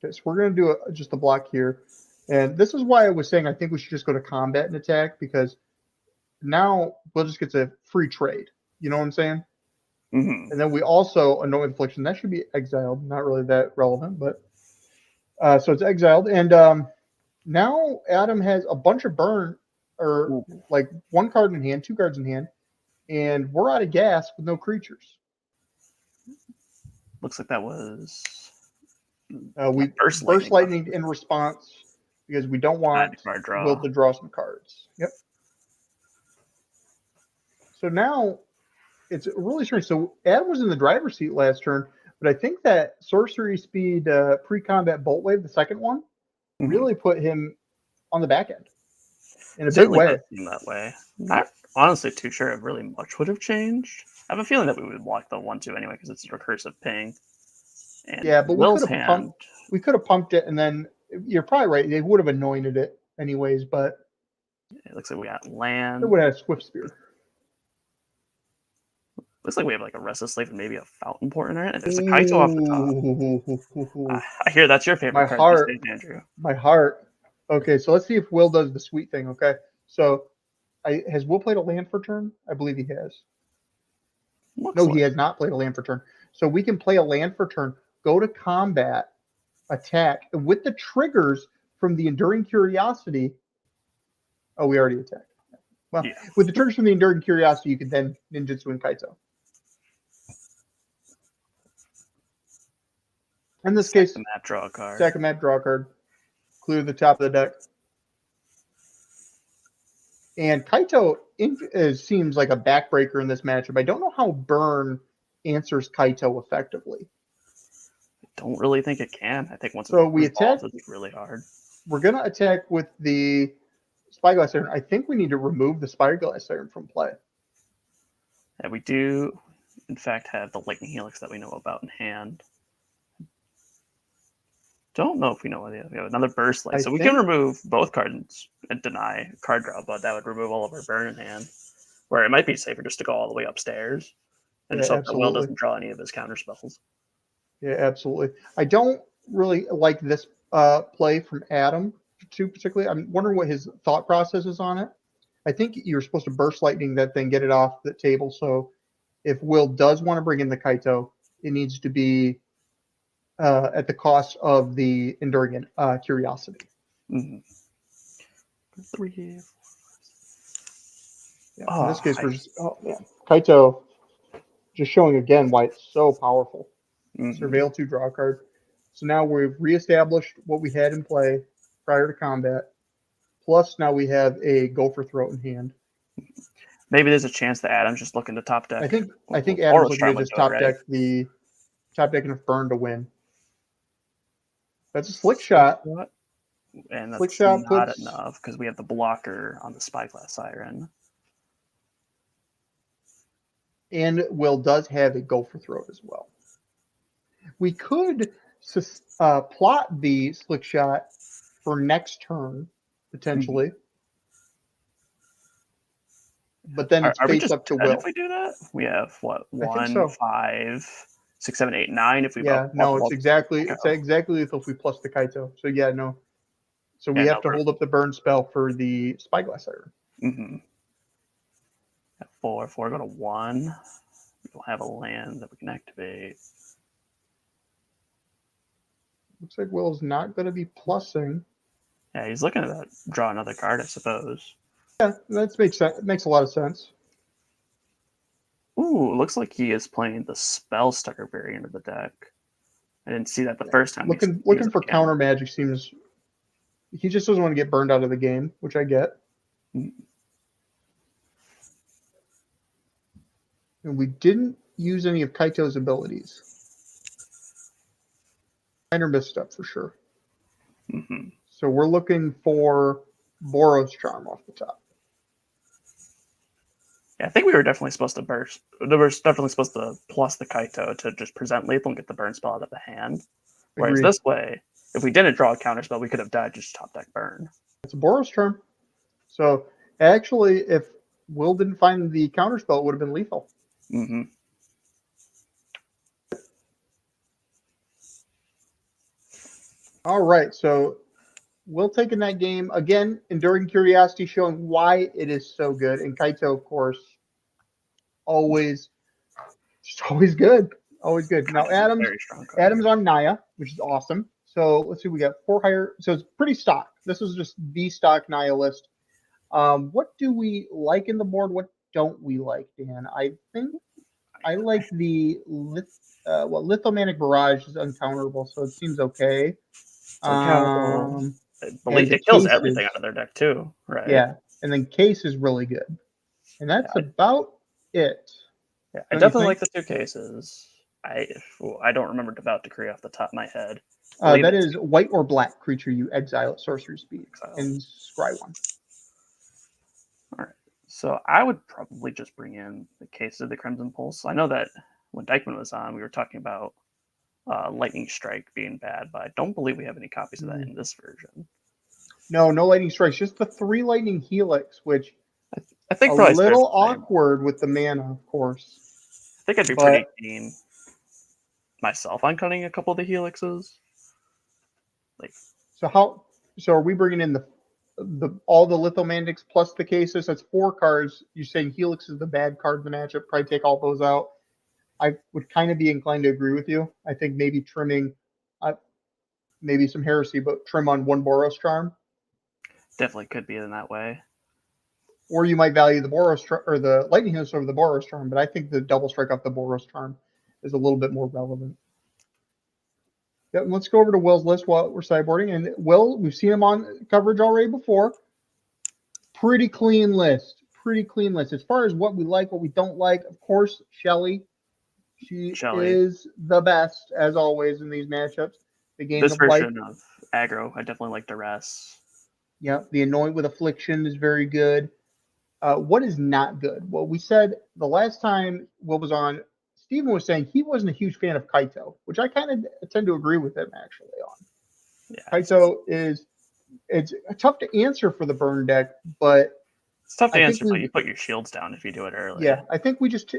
Okay, so we're going to do just a block here. And this is why I was saying I think we should just go to combat and attack, because now Will just gets a free trade. You know what I'm saying? And then we also Annoy Infliction. That should be exiled. Not really that relevant, but so it's exiled. And now Adam has a bunch of burn, or like 1 card in hand, 2 cards in hand, and we're out of gas with no creatures. Looks like that was we burst lightning in response, because we don't want Will to draw some cards. Yep. So now it's really strange. So Adam was in the driver's seat last turn, but I think that sorcery speed pre-combat Bolt Wave, the second one, really put him on the back end in a big way. That way. Not honestly too sure if really much would have changed. I have a feeling that we would block the 1/2 anyway, because it's a recursive ping. And yeah, but we could have pumped it, and then you're probably right. They would have anointed it anyways, but it looks like we got land. It would have Swift Spear. Looks like we have like a Restless Slave and maybe a Fountain Port in there. And there's a Kaito off the top. I hear that's your favorite card these days, Andrew. My heart. Okay, so let's see if Will does the sweet thing, okay? So has Will played a land for turn? I believe he has. He has not played a land for turn. So we can play a land for turn, go to combat, attack, and with the triggers from the Enduring Curiosity. Oh, we already attacked. Well, with the triggers from the Enduring Curiosity, you can then Ninjutsu and Kaito. In this case, draw a card. Sack a map, draw a card. Clear the top of the deck. And Kaito seems like a backbreaker in this matchup. I don't know how Burn answers Kaito effectively. I don't really think it can. I think once we attack, it's really hard. We're going to attack with the Spyglass Siren, I think we need to remove the Spyglass Siren from play. Yeah, we do, in fact, have the Lightning Helix that we know about in hand. Don't know if we know what we have another Burst Light. So we can remove both cards and deny card draw, but that would remove all of our burn in hand. Where it might be safer just to go all the way upstairs and just hope that Will doesn't draw any of his counter spells. Yeah, absolutely. I don't really like this play from Adam too particularly. I'm wondering what his thought process is on it. I think you're supposed to Burst Lightning that thing, get it off the table. So if Will does want to bring in the Kaito, it needs to be at the cost of the Enduring Curiosity. Mm-hmm. 3, 4, 5, 6. Yeah, in this case, we're just Kaito just showing again why it's so powerful. Surveil 2, draw a card. So now we've reestablished what we had in play prior to combat. Plus now we have a Gopher Throat in hand. Maybe there's a chance that Adam's just looking to top deck. I think Adam's looking to just top deck enough burn to win. That's a Slick Shot. And that's Slick Shot not enough because we have the blocker on the Spyglass Siren. And Will does have a Gopher Throat as well. We could plot the Slick Shot for next turn, potentially. But then it's face up to Will. If we do that, we have what? 1, 5, 6, 7, 8, 9. If we it's exactly lethal if we plus the Kaito. So yeah, no. So we have to hold up the burn spell for the Spyglass Siren. Mm-hmm. At 4, if we go to 1, we don't have a land that we can activate. Looks like Will's not going to be plussing. Yeah, he's looking to draw another card, I suppose. Yeah, that makes sense. It makes a lot of sense. Ooh, looks like he is playing the Spellstucker variant of the deck. I didn't see that the first time. Looking for counter magic seems. He just doesn't want to get burned out of the game, which I get. And we didn't use any of Kaito's abilities. Minor misstep for sure. Mm-hmm. So we're looking for Boros Charm off the top. Yeah, I think we were definitely supposed to burst. We were definitely supposed to plus the Kaito to just present lethal and get the burn spell out of the hand. Whereas this way, if we didn't draw a counter spell, we could have died just top deck burn. It's a Boros Charm. So actually, if Will didn't find the counter spell, it would have been lethal. Mm-hmm. All right, so Will taking that game again. Enduring Curiosity showing why it is so good, and Kaito, of course, always good, always good. Now Adam's on Naya, which is awesome. So let's see, we got 4 higher. So it's pretty stock. This is just the stock Naya list. What do we like in the board? What don't we like, Dan? I think I like the Lithomantic Barrage is uncounterable, so it seems okay. It kills everything out of their deck too, right? Yeah, and then Case is really good, and that's about it. Yeah, I definitely like the 2 cases. I don't remember Devout Decree off the top of my head. That is white or black creature you exile at sorcery speed and scry 1. All right, so I would probably just bring in the case of the Crimson Pulse. I know that when Dykeman was on, we were talking about Lightning Strike being bad, but I don't believe we have any copies of that in this version. No Lightning Strikes, just the 3 Lightning Helix, which I think a little awkward with the mana, of course. I think I'd be pretty keen myself on cutting a couple of the Helixes. So are we bringing in all the Lithomantics plus the cases? That's 4 cards. You're saying Helix is the bad card in the matchup. Probably take all those out. I would kind of be inclined to agree with you. I think maybe trimming, maybe some heresy, but trim on 1 Boros Charm. Definitely could be in that way. Or you might value the Boros or the Lightning Helix over the Boros Charm, but I think the double strike off the Boros Charm is a little bit more relevant. Yeah, let's go over to Will's list while we're sideboarding. And Will, we've seen him on coverage already before. Pretty clean list. As far as what we like, what we don't like, of course, Shelly. She is the best, as always, in these matchups. The game this of version of aggro, I definitely like Duress. Yeah, the Anoint with Affliction is very good. What is not good? Well, we said the last time Will was on, Steven was saying he wasn't a huge fan of Kaito, which I kind of tend to agree with him actually on. Yeah, Kaito it's tough to answer for the burn deck, but it's tough to answer, but you put your shields down if you do it early. Yeah, I think we just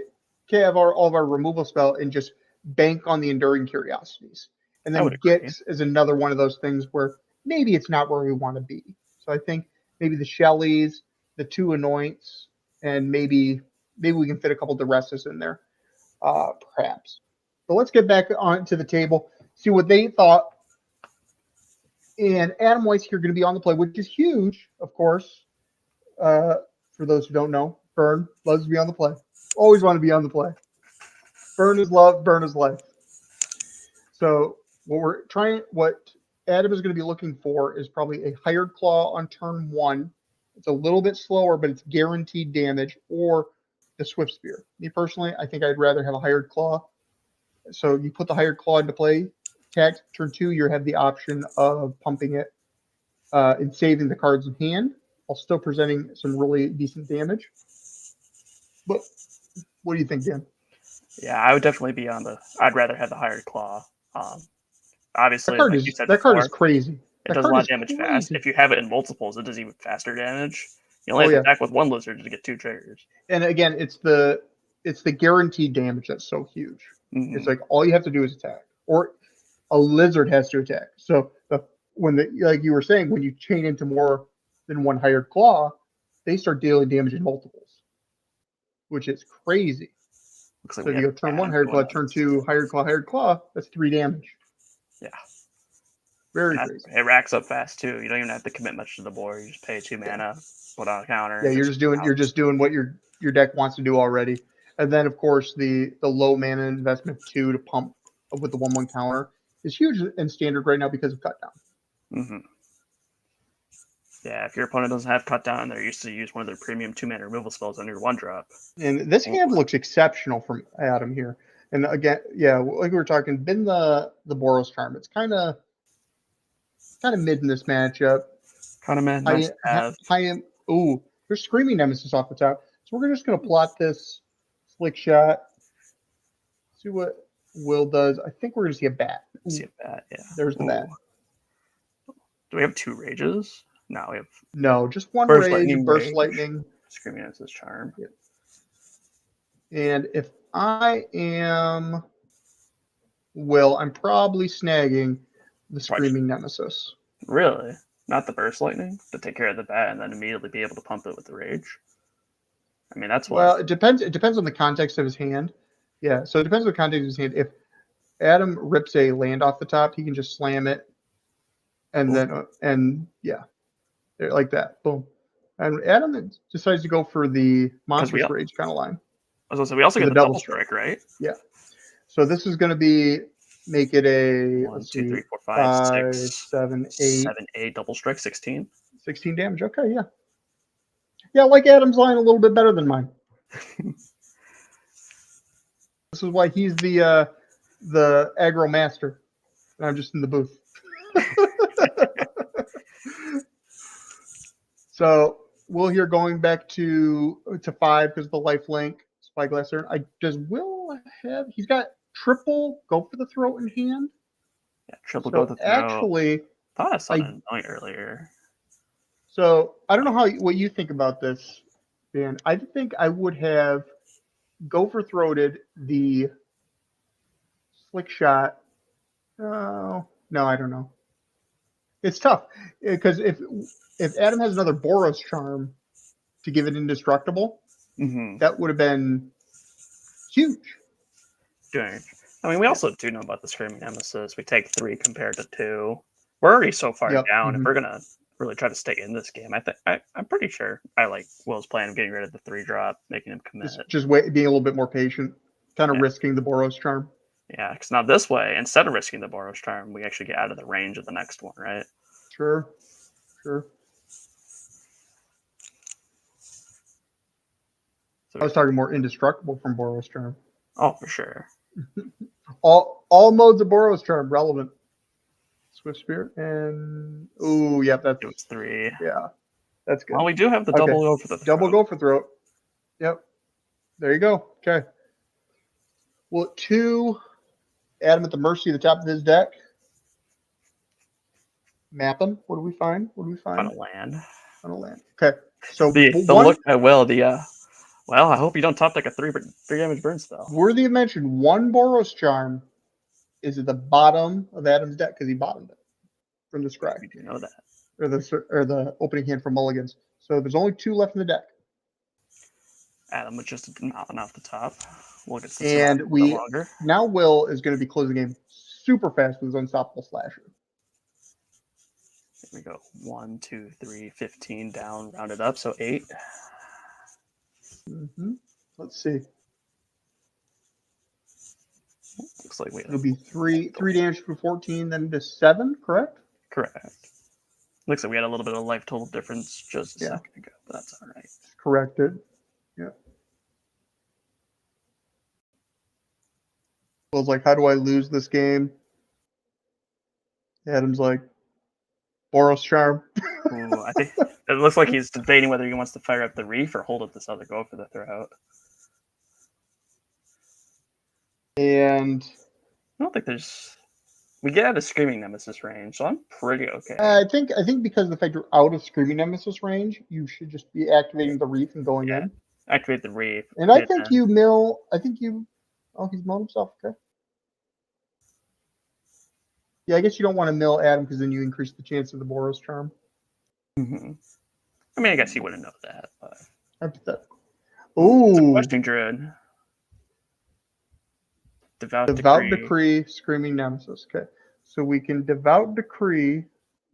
have all of our removal spell and just bank on the Enduring Curiosities. And then Gix is another one of those things where maybe it's not where we want to be. So I think maybe the Shellies, the 2 Anoints, and maybe we can fit a couple Duresses in there, perhaps. But let's get back onto the table, see what they thought. And Adam White's here going to be on the play, which is huge, of course. For those who don't know, Burn loves to be on the play. Always want to be on the play. Burn is love, burn is life. So what Adam is going to be looking for is probably a Hired Claw on turn 1. It's a little bit slower, but it's guaranteed damage, or the Swift Spear. Me personally, I think I'd rather have a Hired Claw. So you put the Hired Claw into play. Attack turn 2, you have the option of pumping it and saving the cards in hand, while still presenting some really decent damage. But what do you think, Dan? Yeah, I would definitely be on the. I'd rather have the Hired Claw. Obviously, that card is crazy. It does a lot of damage fast. If you have it in multiples, it does even faster damage. You only have to attack with 1 lizard to get 2 triggers. And again, it's the guaranteed damage that's so huge. Mm-hmm. It's like all you have to do is attack, or a lizard has to attack. So like you were saying, when you chain into more than 1 Hired Claw, they start dealing damage in multiples, which is crazy. Looks like so if you go turn 1 Hired Claw, turn 2 Hired Claw, that's 3 damage. Yeah. Very crazy. It racks up fast too. You don't even have to commit much to the board. You just pay 2 mana, put on a counter. Yeah, you're just doing what your deck wants to do already. And then of course the low mana investment 2 to pump with the 1/1 counter is huge in standard right now because of cut down. Mm-hmm. Yeah, if your opponent doesn't have cut down, they're used to use one of their premium 2-mana removal spells on your 1-drop. And this hand looks exceptional from Adam here. And again, yeah, like we were talking, been the Boros Charm. It's kind of mid in this matchup. Kind of mid. Nice ooh, there's Screaming Nemesis off the top. So we're just going to plot this Slick Shot. See what Will does. I think we're going to see a bat. See a bat, yeah. There's the bat. Do we have 2 rages? No, we have just 1 rage, Burst Lightning. Screaming Nemesis Charm. Yep. And if I am Will, I'm probably snagging the Screaming Nemesis. Really? Not the Burst Lightning? To take care of the bat and then immediately be able to pump it with the rage? I mean, that's what... Well, it depends on the context of his hand. Yeah, so it depends on the context of his hand. If Adam rips a land off the top, he can just slam it. And then, like that. Boom. And Adam decides to go for the Monstrous Rage kind of line. I was going to say, we also get the double strike, right? Yeah. So this is going to be, make it a 1, 2, 3, 4, 5, 6, 7, 8. 7, 8, double strike, 16. 16 damage. Okay, yeah. Yeah, I like Adam's line a little bit better than mine. This is why he's the aggro master. And I'm just in the booth. So Will here going back to 5 because of the life link. Spyglass there. Does Will have? He's got triple go for the throat in hand. Yeah, triple go for the throat. Actually, I thought I saw an Anoint earlier. So I don't know what you think about this, Dan. I think I would have go for throated the Slick Shot. Oh no, I don't know. It's tough because if Adam has another Boros Charm to give it indestructible, that would have been huge. I mean, we also do know about the Screaming Nemesis. We take 3 compared to 2. We're already so far down. If we're gonna really try to stay in this game, I'm pretty sure I like Will's plan of getting rid of the 3-drop, making him commit. Just being a little bit more patient, kind of risking the Boros Charm. Yeah, because now this way, instead of risking the Boros Charm, we actually get out of the range of the next one, right? Sure. So I was talking more indestructible from Boros Charm. Oh, for sure. all modes of Boros Charm relevant. Swift Spear, and oh, yeah, that's it was 3. Yeah, that's good. Well, we do have the double go for the throat. Double go for throat. Yep. There you go. Okay. Well, 2, Adam at the mercy of the top of his deck. Mapping. What do we find? On a land. On a land. Okay. So the look at well, I hope you don't top deck a 3 damage burn spell. Worthy of mention, 1 Boros Charm is at the bottom of Adam's deck because he bottomed it from the scry. You do know that. Or the opening hand from Mulligans. So there's only 2 left in the deck. Adam with just a mountain off the top. We'll get to and we longer. Now Will is going to be closing the game super fast with his Unstoppable Slasher. Here we go. 1, 2, 3, 15 down, rounded up, so 8. Let's see. Looks like it'll be 3 damage from 14, then to 7, correct? Correct. Looks like we had a little bit of life total difference just a second ago, but that's all right. Corrected. Yeah. Will's like, how do I lose this game? Adam's like, Boros Charm. Ooh, I think it looks like he's debating whether he wants to fire up the Reef or hold up this other go for the throat. And I don't think there's. We get out of Screaming Nemesis range, so I'm pretty okay. I think because of the fact you're out of Screaming Nemesis range, you should just be activating the Reef and going in. Activate the Reef. And I think you mill. Oh, he's milled himself. Okay. Yeah, I guess you don't want to mill Adam because then you increase the chance of the Boros Charm. Mm-hmm. I mean, I guess he wouldn't know that. But... Hypothetical. Ooh. Questing Druid. Devout Decree, Screaming Nemesis. Okay. So we can Devout Decree.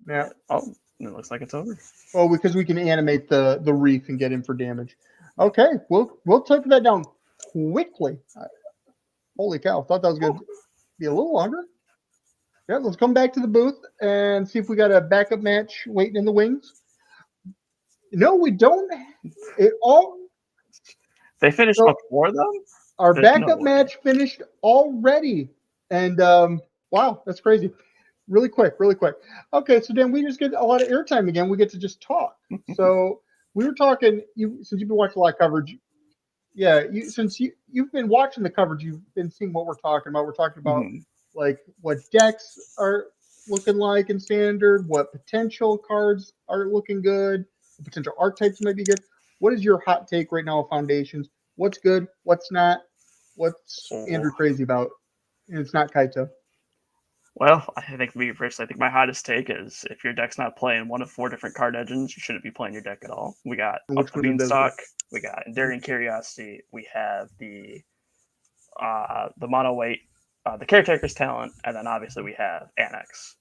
Now, it looks like it's over. Oh, because we can animate the Reef and get in for damage. Okay, we'll type that down quickly. Holy cow! Thought that was going to be a little longer. Yeah, let's come back to the booth and see if we got a backup match waiting in the wings. No, we don't. They finished before them? Our backup match finished already. And wow, that's crazy. Really quick. Okay, so Dan, we just get a lot of airtime again. We get to just talk. So we were talking, since you've been watching a lot of coverage. Yeah, since you've been watching the coverage, you've been seeing what we're talking about. We're talking about like what decks are looking like in standard, what potential cards are looking good, what potential archetypes might be good. What is your hot take right now of Foundations? What's good? What's not? What's Andrew crazy about? And it's not Kaito. Well, I think my hottest take is if your deck's not playing one of 4 different card engines, you shouldn't be playing your deck at all. We got Up the Beanstalk, we got Enduring Curiosity, we have the mono weight, the Caretaker's Talent, and then obviously we have Annex.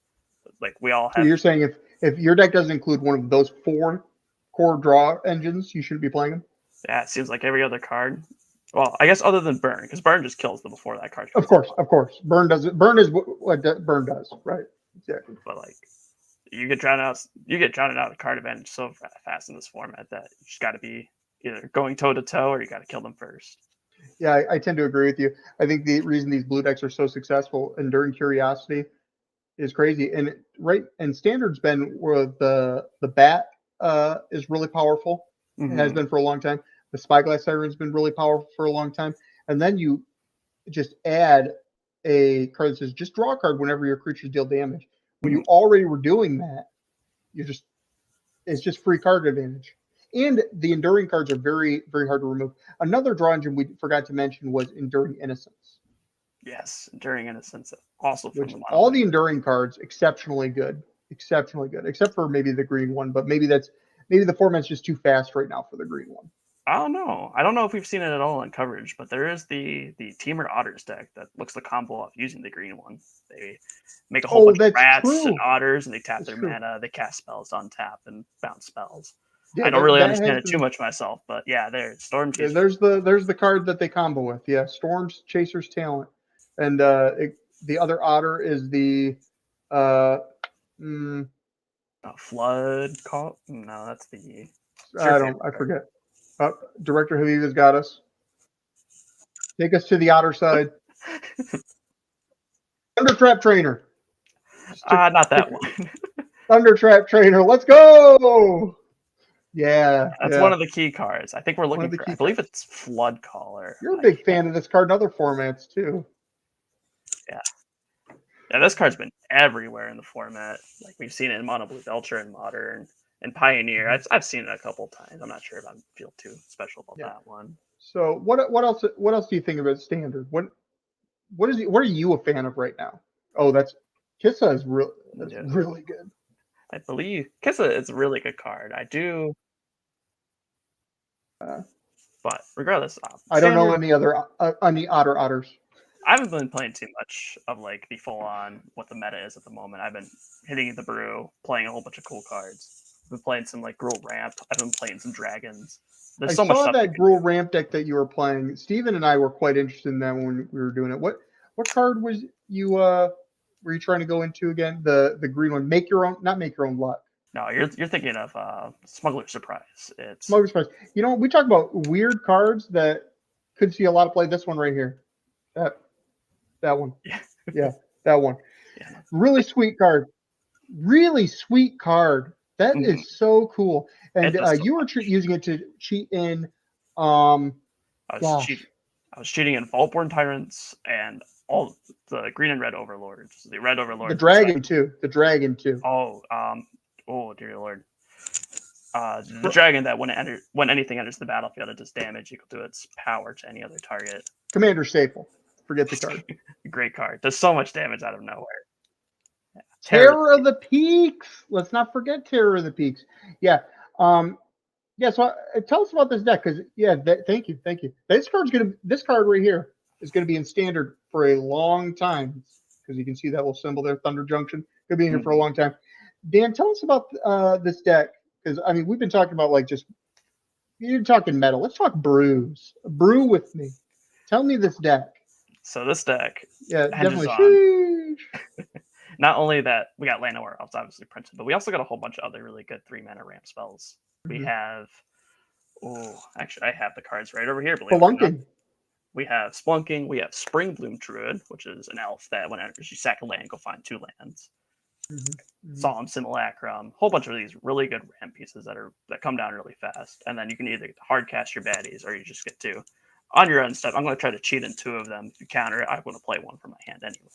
Like we all have. So you're saying if your deck doesn't include one of those 4 core draw engines, you shouldn't be playing them? Yeah, it seems like every other card. Well, I guess other than Burn, because Burn just kills them before that card. Of course. Burn is what Burn does, right? Exactly. But like, you get drowned out of card advantage so fast in this format that you just got to be either going toe to toe or you got to kill them first. Yeah, I tend to agree with you. I think the reason these blue decks are so successful, Enduring Curiosity, is crazy. And Standard's been where the bat is really powerful. It has been for a long time. The Spyglass Siren's been really powerful for a long time. And then you just add a card that says just draw a card whenever your creatures deal damage. When you already were doing that, it's just free card advantage. And the Enduring cards are very, very hard to remove. Another draw engine we forgot to mention was Enduring Innocence. Yes, Enduring Innocence. Also from all the Enduring cards, exceptionally good. Except for maybe the green one, but maybe the format's just too fast right now for the green one. I don't know. I don't know if we've seen it at all in coverage, but there is the Teamer Otters deck that looks the combo off using the green one. They make a whole bunch of rats and otters, and they tap their mana. They cast spells on tap and bounce spells. Yeah, I don't really understand it too much myself, but yeah, there's Storm Chaser. Yeah, there's the card that they combo with. Yeah, Storm Chaser's Talent, and the other otter is the Flood Call. No, that's the. I forget. Director Haviva's got us. Take us to the otter side. Thundertrap Trainer. Not that one. Thunder Trap Trainer, let's go! Yeah, That's one of the key cards. I think we're looking for. I believe it's Flood Caller. You're a big fan of this card in other formats too. Yeah. Yeah, this card's been everywhere in the format. Like we've seen it in Mono Blue Ultra and Modern and Pioneer. I've seen it a couple times. I'm not sure if I feel too special about that one. So what else do you think about Standard? What are you a fan of right now? Oh, that's Kissa is really good. I believe Kissa is a really good card. I do. But regardless, I don't know any other otters. I haven't been playing too much of like the full on what the meta is at the moment. I've been hitting the brew, playing a whole bunch of cool cards. I've been playing some like Gruul Ramp. I've been playing some dragons. There's so much stuff. I saw that Gruul Ramp deck that you were playing. Steven and I were quite interested in that when we were doing it. What card was you were you trying to go into again? The green one. Not make your own luck. No, you're thinking of Smuggler's Surprise. It's Smuggler's Surprise. You know, we talk about weird cards that could see a lot of play. This one right here. That one. Yeah, that one. Yeah. Really sweet card. Really sweet card. That is so cool. And you were using it to cheat in. I was cheating in Vaultborn Tyrants and all the green and red Overlords. The red Overlord. The dragon too. Oh dear Lord. The dragon that when anything enters the battlefield, it does damage equal to its power to any other target. Commander Staple. Forget the card. Great card. Does so much damage out of nowhere. Yeah. Terror of the Peaks. Let's not forget Terror of the Peaks. Yeah. So tell us about this deck, because thank you. This card right here is gonna be in Standard for a long time, because you can see that little symbol there, Thunder Junction. Gonna be in here for a long time. Dan, tell us about this deck, because I mean we've been talking about you're talking metal. Let's talk brews. Brew with me. Tell me this deck. So this deck, definitely. Not only that we got Llanowar Elves obviously printed, but we also got a whole bunch of other really good 3-mana ramp spells. We have, actually I have the cards right over here. Spelunking. We have Splunking. We have Springbloom Druid, which is an elf that whenever you sack a land, go find 2 lands. Solemn Simulacrum. Whole bunch of these really good ramp pieces that come down really fast, and then you can either hard cast your baddies or you just get 2. On your end step, I'm going to try to cheat in 2 of them. If you counter it, I'm going to play 1 from my hand anyway.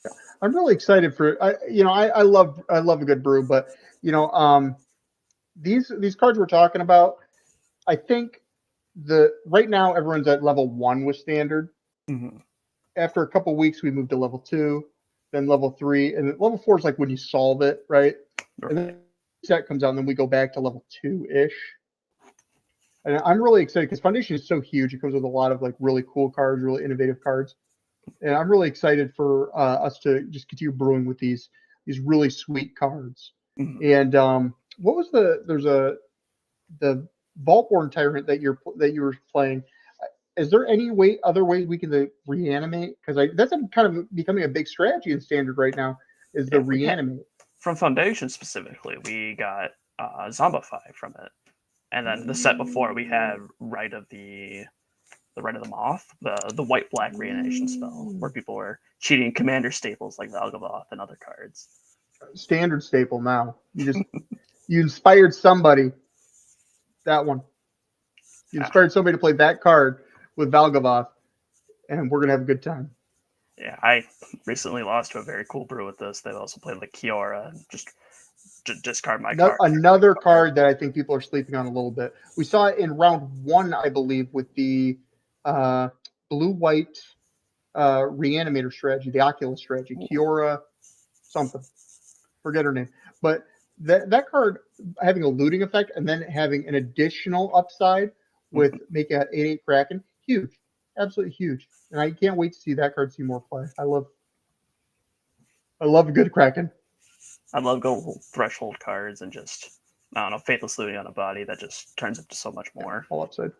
Yeah, I'm really excited for it. I love a good brew, but these cards we're talking about, I think right now everyone's at level 1 with Standard. After a couple weeks, we moved to level 2, then level 3, and level 4 is like when you solve it, right? And then the set comes out, and then we go back to level 2-ish. And I'm really excited because Foundation is so huge. It comes with a lot of really cool cards, really innovative cards. And I'm really excited for us to just continue brewing with these really sweet cards. And what was the Vaultborn Tyrant that you were playing? Is there any other way we can reanimate? Because that's kind of becoming a big strategy in Standard right now. Is the reanimate from Foundation specifically? We got Zombify from it. And then the set before we had Rite of the Moth, the white-black reanimation spell, where people were cheating commander staples like Valgavoth and other cards. Standard staple now. You inspired somebody. That one. You inspired somebody to play that card with Valgavoth, and we're gonna have a good time. Yeah, I recently lost to a very cool brew with this. They also played like Kiora and just discard my card. Another card that I think people are sleeping on a little bit. We saw it in round 1, I believe, with the blue-white reanimator strategy, the Oculus strategy, Kiora something. Forget her name. But that card having a looting effect and then having an additional upside with making an 8/8 Kraken, huge. Absolutely huge. And I can't wait to see that card see more play. I love a good Kraken. I love gold threshold cards and just, I don't know, Faithless Looting on a body that just turns into so much more. All upside.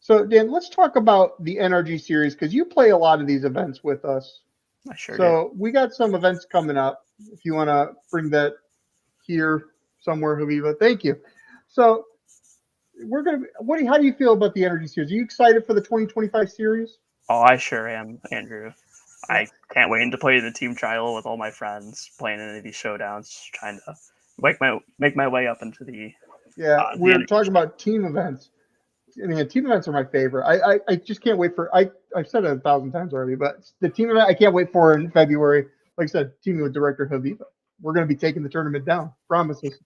So, Dan, let's talk about the NRG series, because you play a lot of these events with us. I sure do. We got some events coming up. If you want to bring that here somewhere, Habiba. Thank you. So, how do you feel about the NRG series? Are you excited for the 2025 series? Oh, I sure am, Andrew. I can't wait to play the team trial with all my friends, playing any of these showdowns, trying to make my way up into the. We're talking about team events. I mean, the team events are my favorite. I just can't wait for. I've said it 1,000 times already, but the team event I can't wait for in February. Like I said, teaming with Director Haviva. We're going to be taking the tournament down. Promises.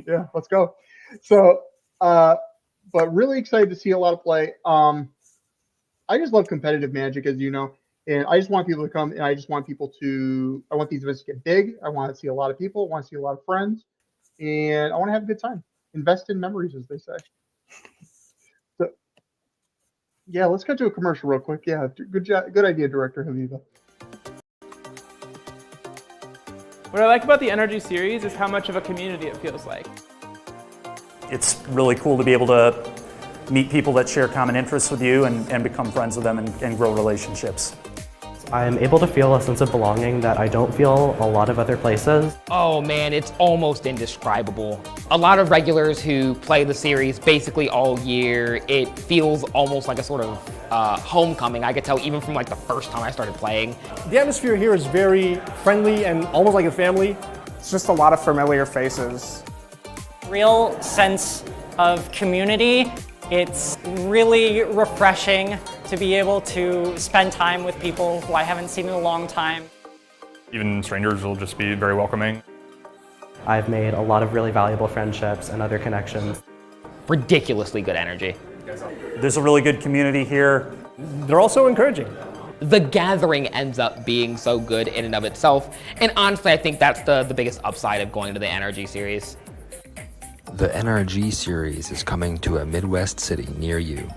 Yeah, let's go. So, but really excited to see a lot of play. I just love competitive Magic, as you know, and I just want people to come, and I just want people to. I want these events to get big. I want to see a lot of people. I want to see a lot of friends, and I want to have a good time. Invest in memories, as they say. So, yeah, let's cut to a commercial real quick. Yeah, good job, good idea, Director Haviva. What I like about the NRG series is how much of a community it feels like. It's really cool to be able to meet people that share common interests with you and become friends with them and grow relationships. I'm able to feel a sense of belonging that I don't feel a lot of other places. Oh man, it's almost indescribable. A lot of regulars who play the series basically all year, it feels almost like a sort of homecoming. I could tell even from like the first time I started playing. The atmosphere here is very friendly and almost like a family. It's just a lot of familiar faces. Real sense of community. It's really refreshing to be able to spend time with people who I haven't seen in a long time. Even strangers will just be very welcoming. I've made a lot of really valuable friendships and other connections. Ridiculously good energy. There's a really good community here. They're also encouraging. The gathering ends up being so good in and of itself, and honestly I think that's the biggest upside of going to the NRG series. The NRG series is coming to a Midwest city near you.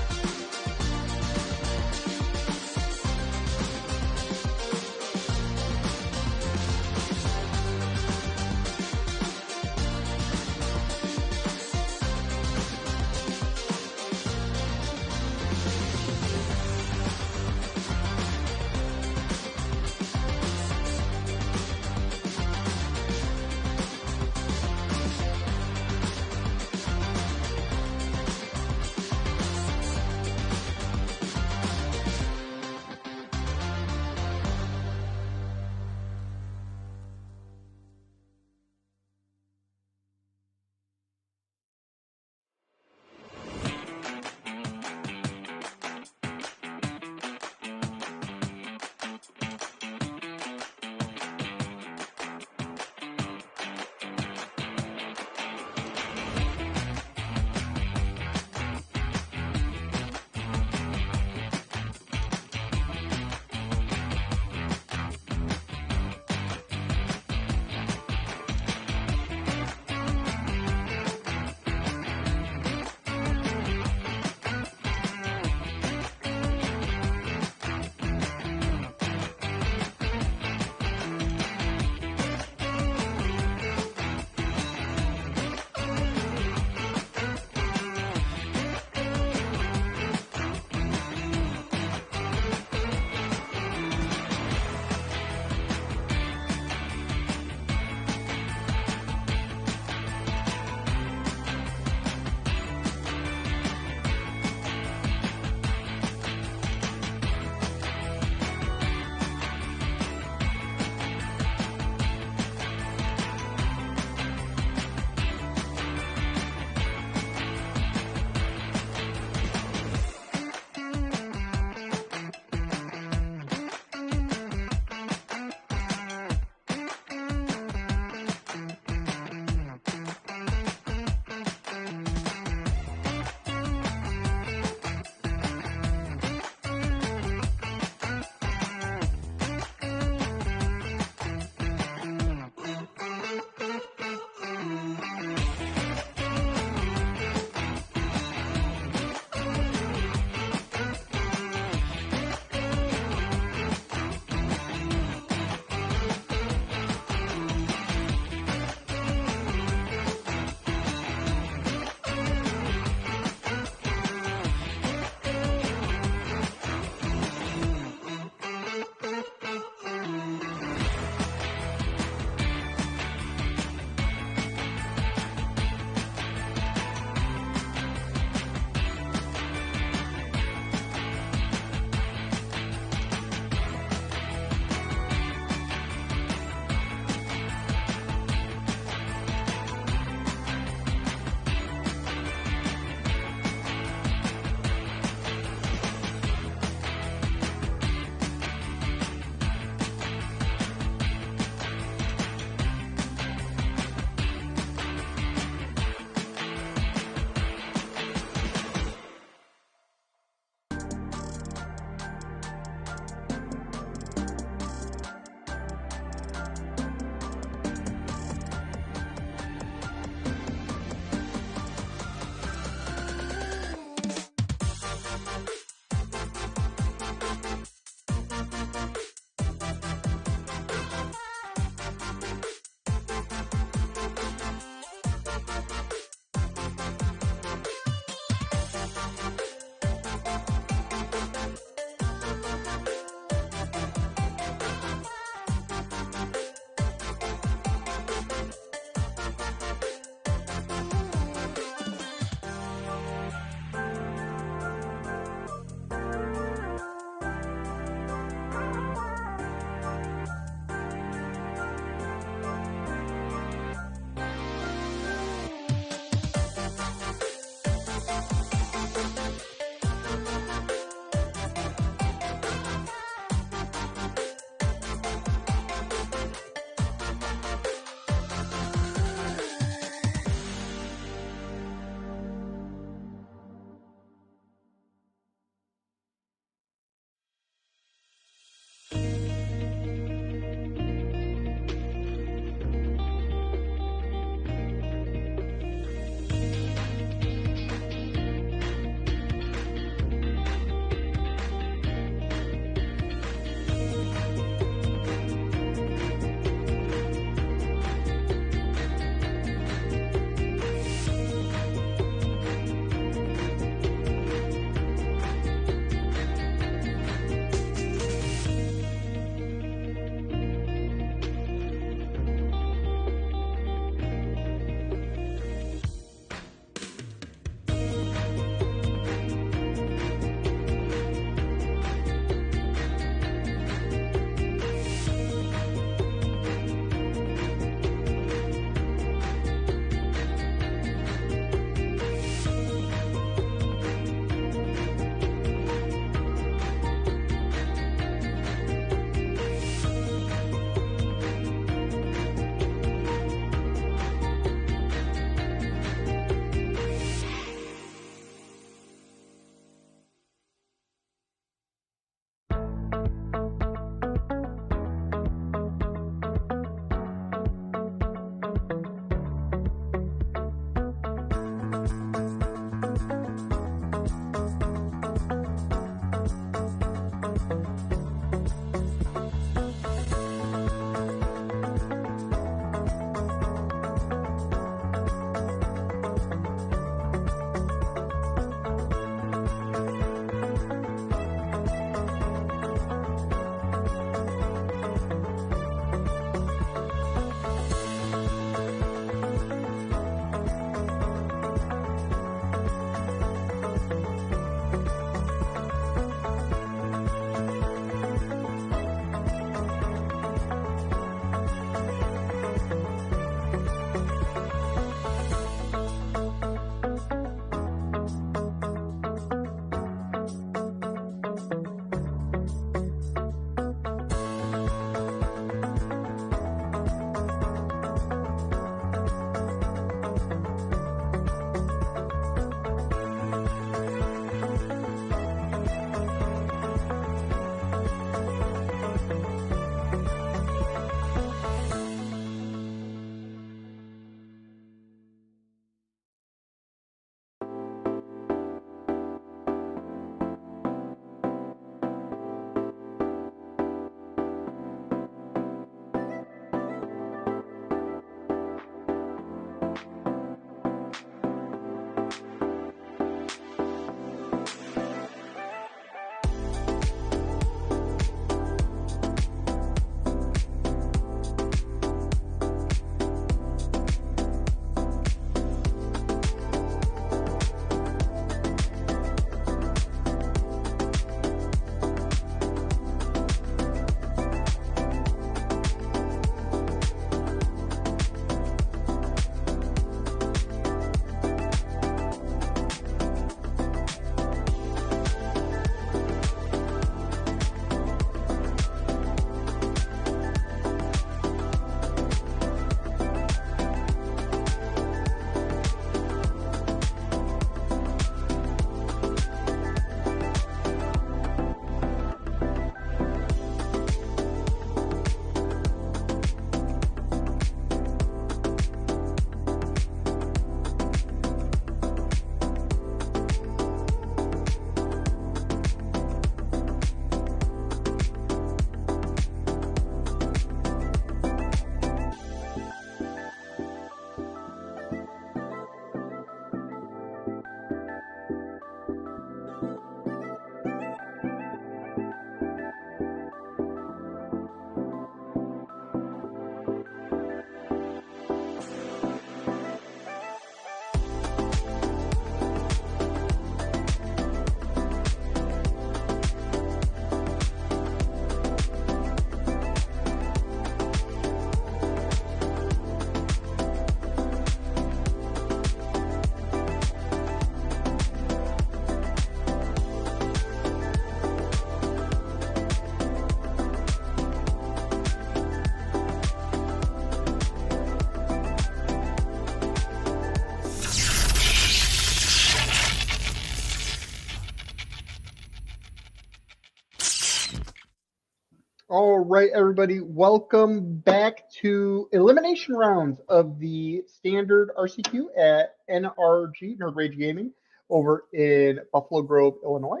right, everybody, welcome back to elimination rounds of the standard RCQ at NRG, Nerd Rage Gaming, over in Buffalo Grove, Illinois.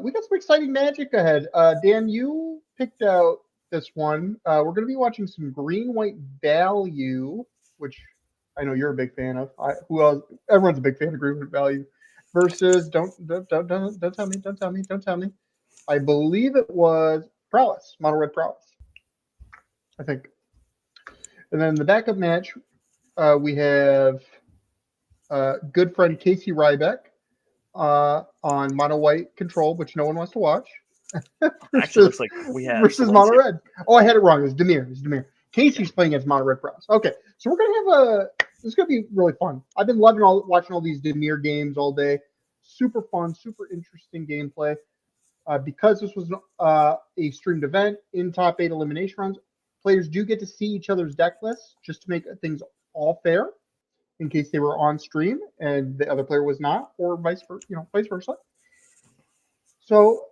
We got some exciting magic ahead. Dan, you picked out this one. We're going to be watching some green-white value, which I know you're a big fan of. Who else? Everyone's a big fan of green-white value. Versus, don't tell me. I believe it was Prowess, Mono Red Prowess, I think. And then the backup match, we have good friend Casey Ryback on Mono White Control, which no one wants to watch. Actually, looks like we have versus Mono Red. Oh, I had it wrong. It was Demir. Casey's playing as Mono Red Prowess. Okay, so we're gonna have this is gonna be really fun. I've been loving watching all these Demir games all day. Super fun, super interesting gameplay. Because this was a streamed event in top 8 elimination rounds, players do get to see each other's deck lists just to make things all fair, in case they were on stream and the other player was not, or vice versa. So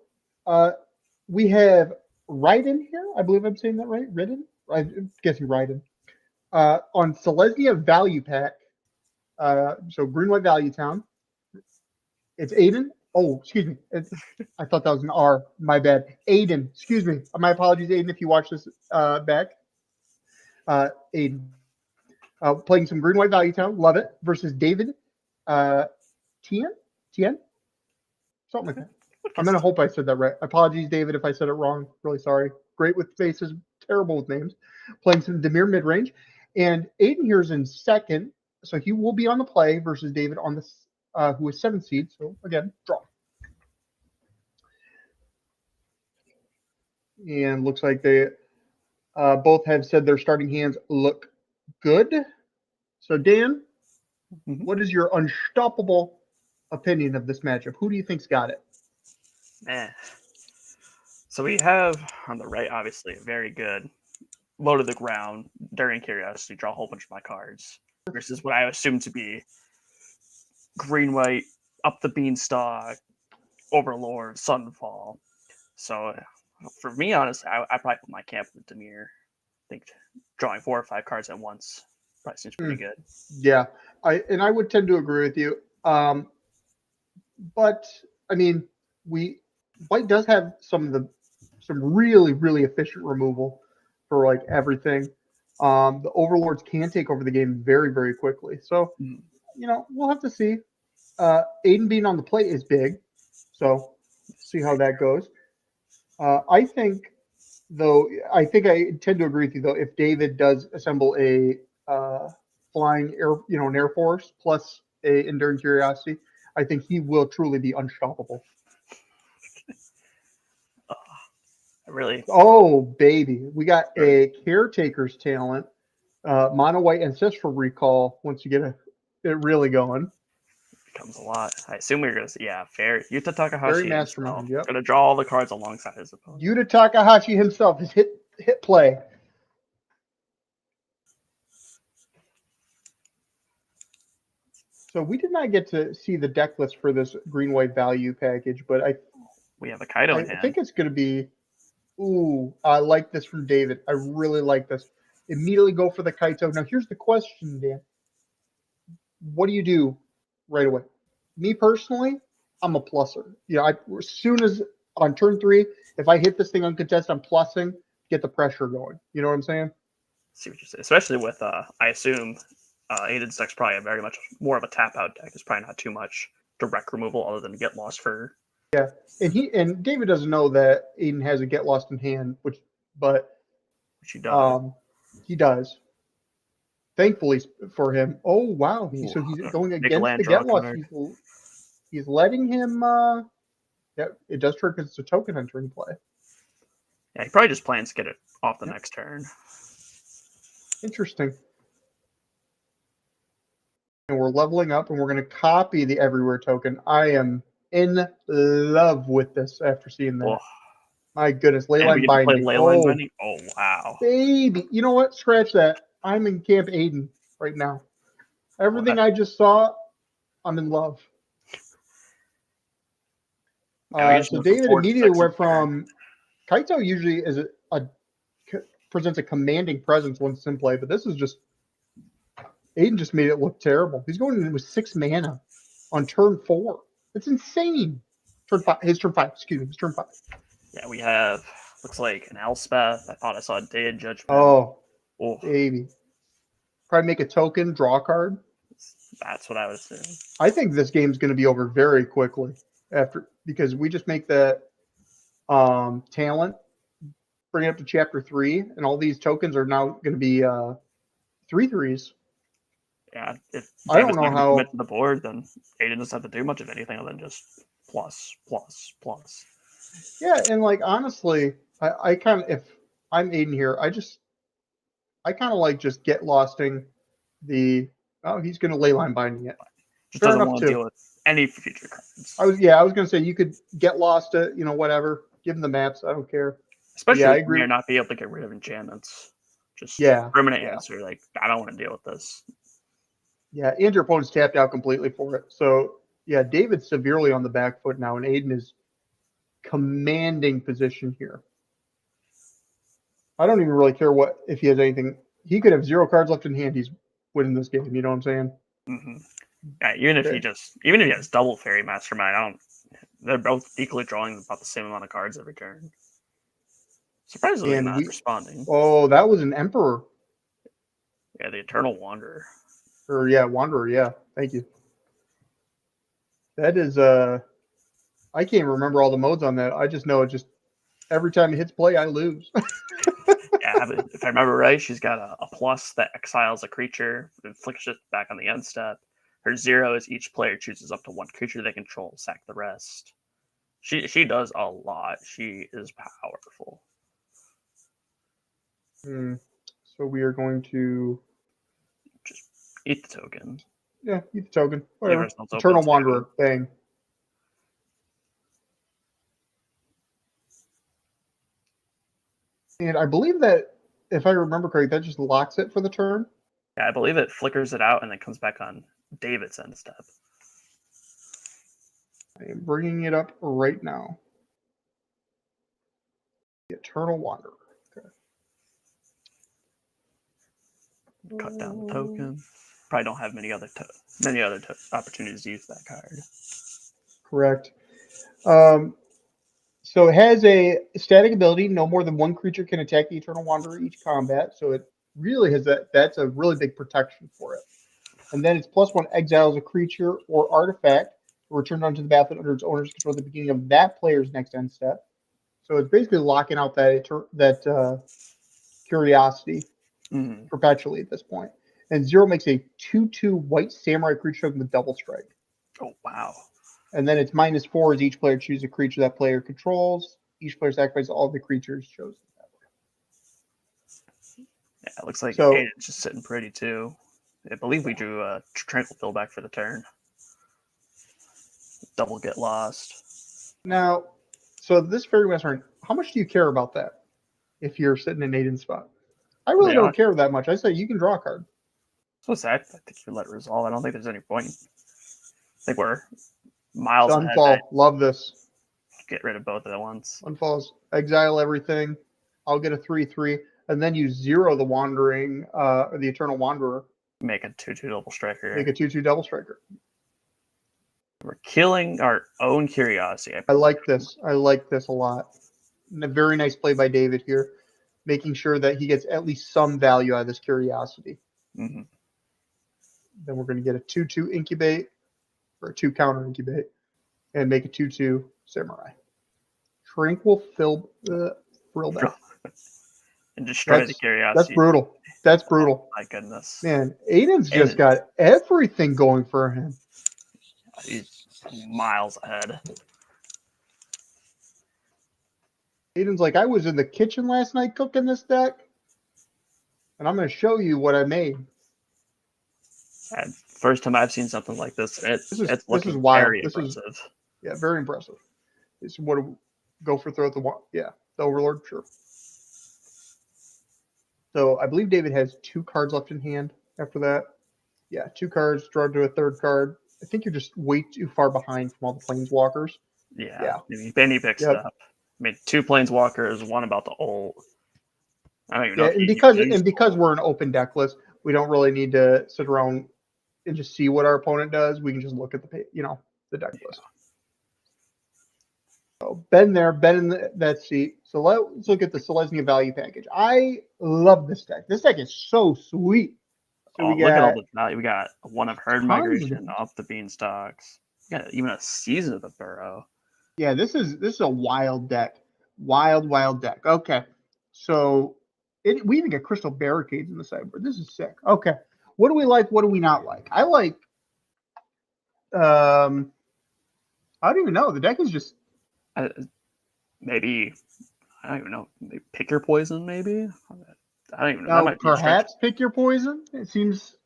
we have Raiden here. I believe I'm saying that right. Raiden. I'm guessing Raiden. On Selesnya Value Pack. So Green White Value Town. It's Aiden. Oh, excuse me. I thought that was an R. My bad. Aiden. Excuse me. My apologies, Aiden, if you watch this back. Aiden. Playing some Green White Value Town. Love it. Versus David Tien? Something like that. I'm going to hope I said that right. Apologies, David, if I said it wrong. Really sorry. Great with faces. Terrible with names. Playing some Demir mid-range. And Aiden here is in second. So he will be on the play versus David on the who is 7th seed. So again, draw. And looks like they both have said their starting hands look good. So Dan, what is your unstoppable opinion of this matchup? Who do you think's got it? Man. So we have on the right, obviously, very good low to the ground during curiosity, draw a whole bunch of my cards versus what I assume to be green white up the beanstalk overlord sunfall. So for me, honestly, I probably put my camp with Demir. I think drawing 4 or 5 cards at once probably seems pretty good. Yeah, I would tend to agree with you. But I mean, white does have some really efficient removal for like everything. The overlords can take over the game very, very quickly. So we'll have to see. Aiden being on the plate is big, so see how that goes. I think I tend to agree with you though. If David does assemble a flying air, an air force plus a enduring curiosity, I think he will truly be unstoppable. Really? Oh baby, we got a caretaker's talent, mono white ancestral recall. Once you get it really going, becomes a lot. I assume we're gonna see, fair. Yuta Takahashi very mastermind. Yep. Gonna draw all the cards alongside his opponent. Yuta Takahashi himself is hit play. So we did not get to see the deck list for this green white value package, but we have a Kaido in hand. I think it's going to be. Ooh, I like this from David. I really like this. Immediately go for the Kaito. Now here's the question, Dan. What do you do right away? Me personally, I'm a plusser. As soon as on turn 3, if I hit this thing uncontested, I'm plussing, get the pressure going. You know what I'm saying? See what you say. Especially with, I assume, Aiden's deck's probably very much more of a tap out deck. It's probably not too much direct removal other than get lost for. Yeah, and David doesn't know that Aiden has a get lost in hand, which he does. He does. Thankfully for him. Oh wow! So he's going against the get lost. He's letting him. Yeah, it does trigger because it's a token entering play. Yeah, he probably just plans to get it off the next turn. Interesting. And we're leveling up, and we're going to copy the everywhere token. I am in love with this after seeing that. Oh. My goodness, Leyline Binding. Binding. Oh wow, baby! You know what? Scratch that. I'm in Camp Aiden right now. Everything I just saw, I'm in love. So David immediately went from Kaito usually is presents a commanding presence once it's in play, but this is just Aiden just made it look terrible. He's going in with 6 mana on turn 4. That's insane. Turn 5. His turn 5. Excuse me. His turn 5. Yeah, we have looks like an Elspeth. I thought I saw a Day of Judgment. Oh, baby. Probably make a token, draw a card. That's what I was saying. I think this game's going to be over very quickly because we just make the talent, bring it up to chapter 3, and all these tokens are now going to be 3/3s. Yeah, if I don't know how commit to the board, then Aiden doesn't have to do much of anything other than just plus. Yeah, and like honestly, I kind of, if I'm Aiden here, I kind of like just get losting the. Oh, he's going to ley line binding it. Just doesn't want to deal with any future cards. I was going to say you could get lost it, whatever. Give him the maps. I don't care. Especially if you're not be able to get rid of enchantments. Just permanent answer. Like I don't want to deal with this. Yeah, and your opponent's tapped out completely for it. So yeah, David's severely on the back foot now, and Aiden is commanding position here. I don't even really care if he has anything. He could have 0 cards left in hand. He's winning this game. You know what I'm saying? Mm-hmm. Yeah, even if he has double Fairy Mastermind, they're both equally drawing about the same amount of cards every turn. Surprisingly not responding. Oh, that was an Emperor. Yeah, the Eternal Wanderer. Wanderer, yeah. Thank you. That is I can't remember all the modes on that. I just know it just every time it hits play, I lose. Yeah, but if I remember right, she's got a plus that exiles a creature and flicks it back on the end step. Her 0 is each player chooses up to 1 creature they control, sack the rest. She does a lot. She is powerful. So we are going to just eat the token. Yeah, eat the token. Whatever. Eternal Wanderer. Bang. And I believe that, if I remember correctly, that just locks it for the turn. Yeah, I believe it flickers it out and then comes back on David's end step. I am bringing it up right now. The Eternal Wanderer. Okay. Cut down the token. Probably don't have many other opportunities to use that card. Correct. So it has a static ability. No more than 1 creature can attack the Eternal Wanderer each combat. So it really has that's a really big protection for it. And then it's +1 exiles a creature or artifact returned onto the battlefield under its owner's control at the beginning of that player's next end step. So it's basically locking out that curiosity perpetually at this point. And 0 makes a 2/2 white samurai creature with double strike. Oh wow. And then it's -4 as each player chooses a creature that player controls. Each player sacrifices all the creatures chosen that way. Yeah, it looks like it's just sitting pretty too. I believe we drew a Tranquil Fillback for the turn. Double get lost. Now, so this Fairy Mastermind, how much do you care about that if you're sitting in Aiden's spot? I really don't care that much. I say you can draw a card. So sad. I think you let it resolve. I don't think there's any point. I think we're miles Unfall. ahead. Love this. Get rid of both at once. Unfalls. Exile everything. I'll get a 3/3, and then you 0 the Wandering, the Eternal Wanderer. Make a 2/2 double striker. Make a 2/2 double striker. We're killing our own curiosity. I like this. I like this a lot. And a very nice play by David here, making sure that he gets at least some value out of this curiosity. Mm-hmm. Then we're going to get a 2/2 incubate, or a 2 counter incubate, and make a 2/2 samurai. Tranquil Frillback. And destroy the curiosity. That's brutal. That's brutal. Oh, my goodness. Man, Aiden's just got everything going for him. He's miles ahead. Aiden's like, I was in the kitchen last night cooking this deck, and I'm going to show you what I made. First time I've seen something like this. This is wild. Very impressive. Very impressive. It's what go for throw at the Overlord, sure. So I believe David has 2 cards left in hand after that. Yeah, 2 cards, draw to a 3rd card. I think you're just way too far behind from all the Planeswalkers. Yeah. Benny picks it up. mean, 2 planeswalkers, 1 about to ult. I don't even know. And because we're an open deck list, we don't really need to sit around and just see what our opponent does. We can just look at the deck list. So been in that seat. So let's look at the Selesnya value package. I love this deck. This deck is so sweet. So look at all the value. We got 1 of Herd Migration, off the Beanstalks. We got even a Season of the Burrow. Yeah, this is a wild deck. Wild deck. Okay. So we even get Crystal Barricades in the sideboard. This is sick. Okay. What do we like? What do we not like? I like I don't even know. The deck is just maybe I don't even know. Maybe Pick Your Poison, maybe? I don't even know. That might perhaps Pick Your Poison. It seems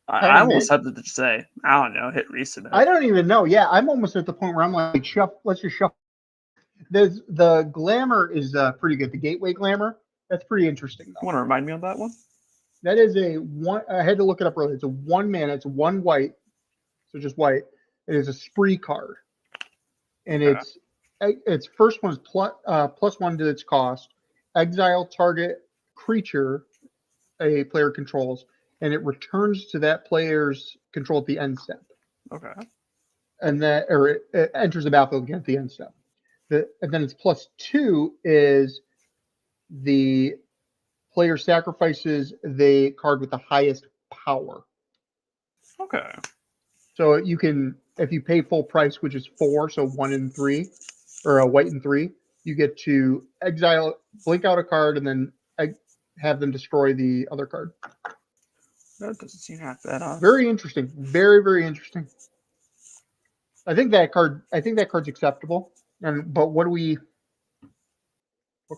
I almost had to say, I don't know, hit resubmit. I don't even know. Yeah, I'm almost at the point where I'm like, let's just shuffle. The Glamour is pretty good. The Gateway Glamour, that's pretty interesting, though. You want to remind me on that one? That is a 1. I had to look it up earlier. It's a 1 mana. It's 1 white, so just white. It is a spree card, and its first one is +1 to its cost. Exile target creature a player controls, and it returns to that player's control at the end step. Okay. And it enters the battlefield again at the end step. And then its +2 is the player sacrifices the card with the highest power. Okay. So you can, if you pay full price, which is 4, so 1 and 3, or a white and 3, you get to blink out a card, and then have them destroy the other card. That doesn't seem half bad off. Very interesting. Very interesting. I think that card's acceptable. But what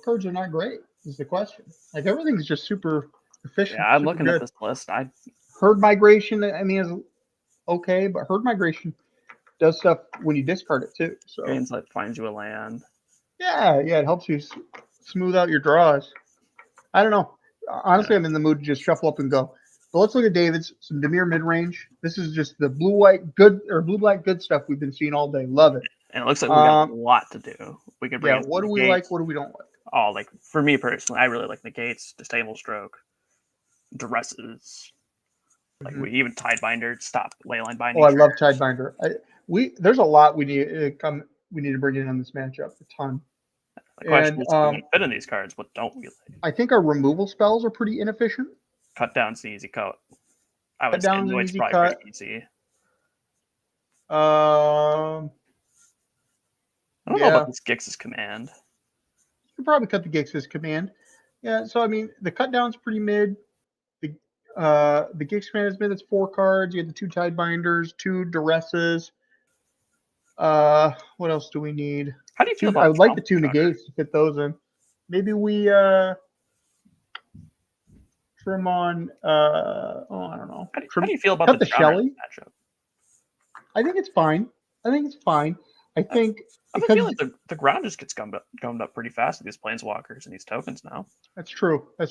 cards are not great is the question. Like, everything's just super efficient. Yeah, I'm looking at this list. Herd Migration, I mean, is okay, but Herd Migration does stuff when you discard it too. So Greenlight finds you a land. Yeah, it helps you smooth out your draws. I don't know. Honestly, I'm in the mood to just shuffle up and go. But let's look at David's, some Dimir mid-range. This is just the blue-white good, or blue-black good stuff we've been seeing all day. Love it. And it looks like we got a lot to do. We could bring what do we like? What do we don't like? Oh, like, for me personally, I really like Negates, Disdainful Stroke, Duresses. Like, we even Tidebinder, stop Leyline Binding. Oh, I love Tidebinder. There's a lot we need to bring in on this matchup. A ton. The question is, do we fit in these cards? What don't we like? I think our removal spells are pretty inefficient. Cut down's an easy cut. I would say it's probably pretty easy. I don't know about this Gix's command. You could probably cut the Gix's command. Yeah, so I mean, the cut down's pretty mid. The Gix command is mid. It's 4 cards. You have the 2 Tidebinders, 2 Duresses. What else do we need? How do you feel about? I would like the 2 Negates to fit those in. Maybe we trim on. I don't know. How do you feel about the Shelly matchup? I think it's fine. I think I have a feeling the ground just gets gummed up pretty fast with these planeswalkers and these tokens now. That's true. I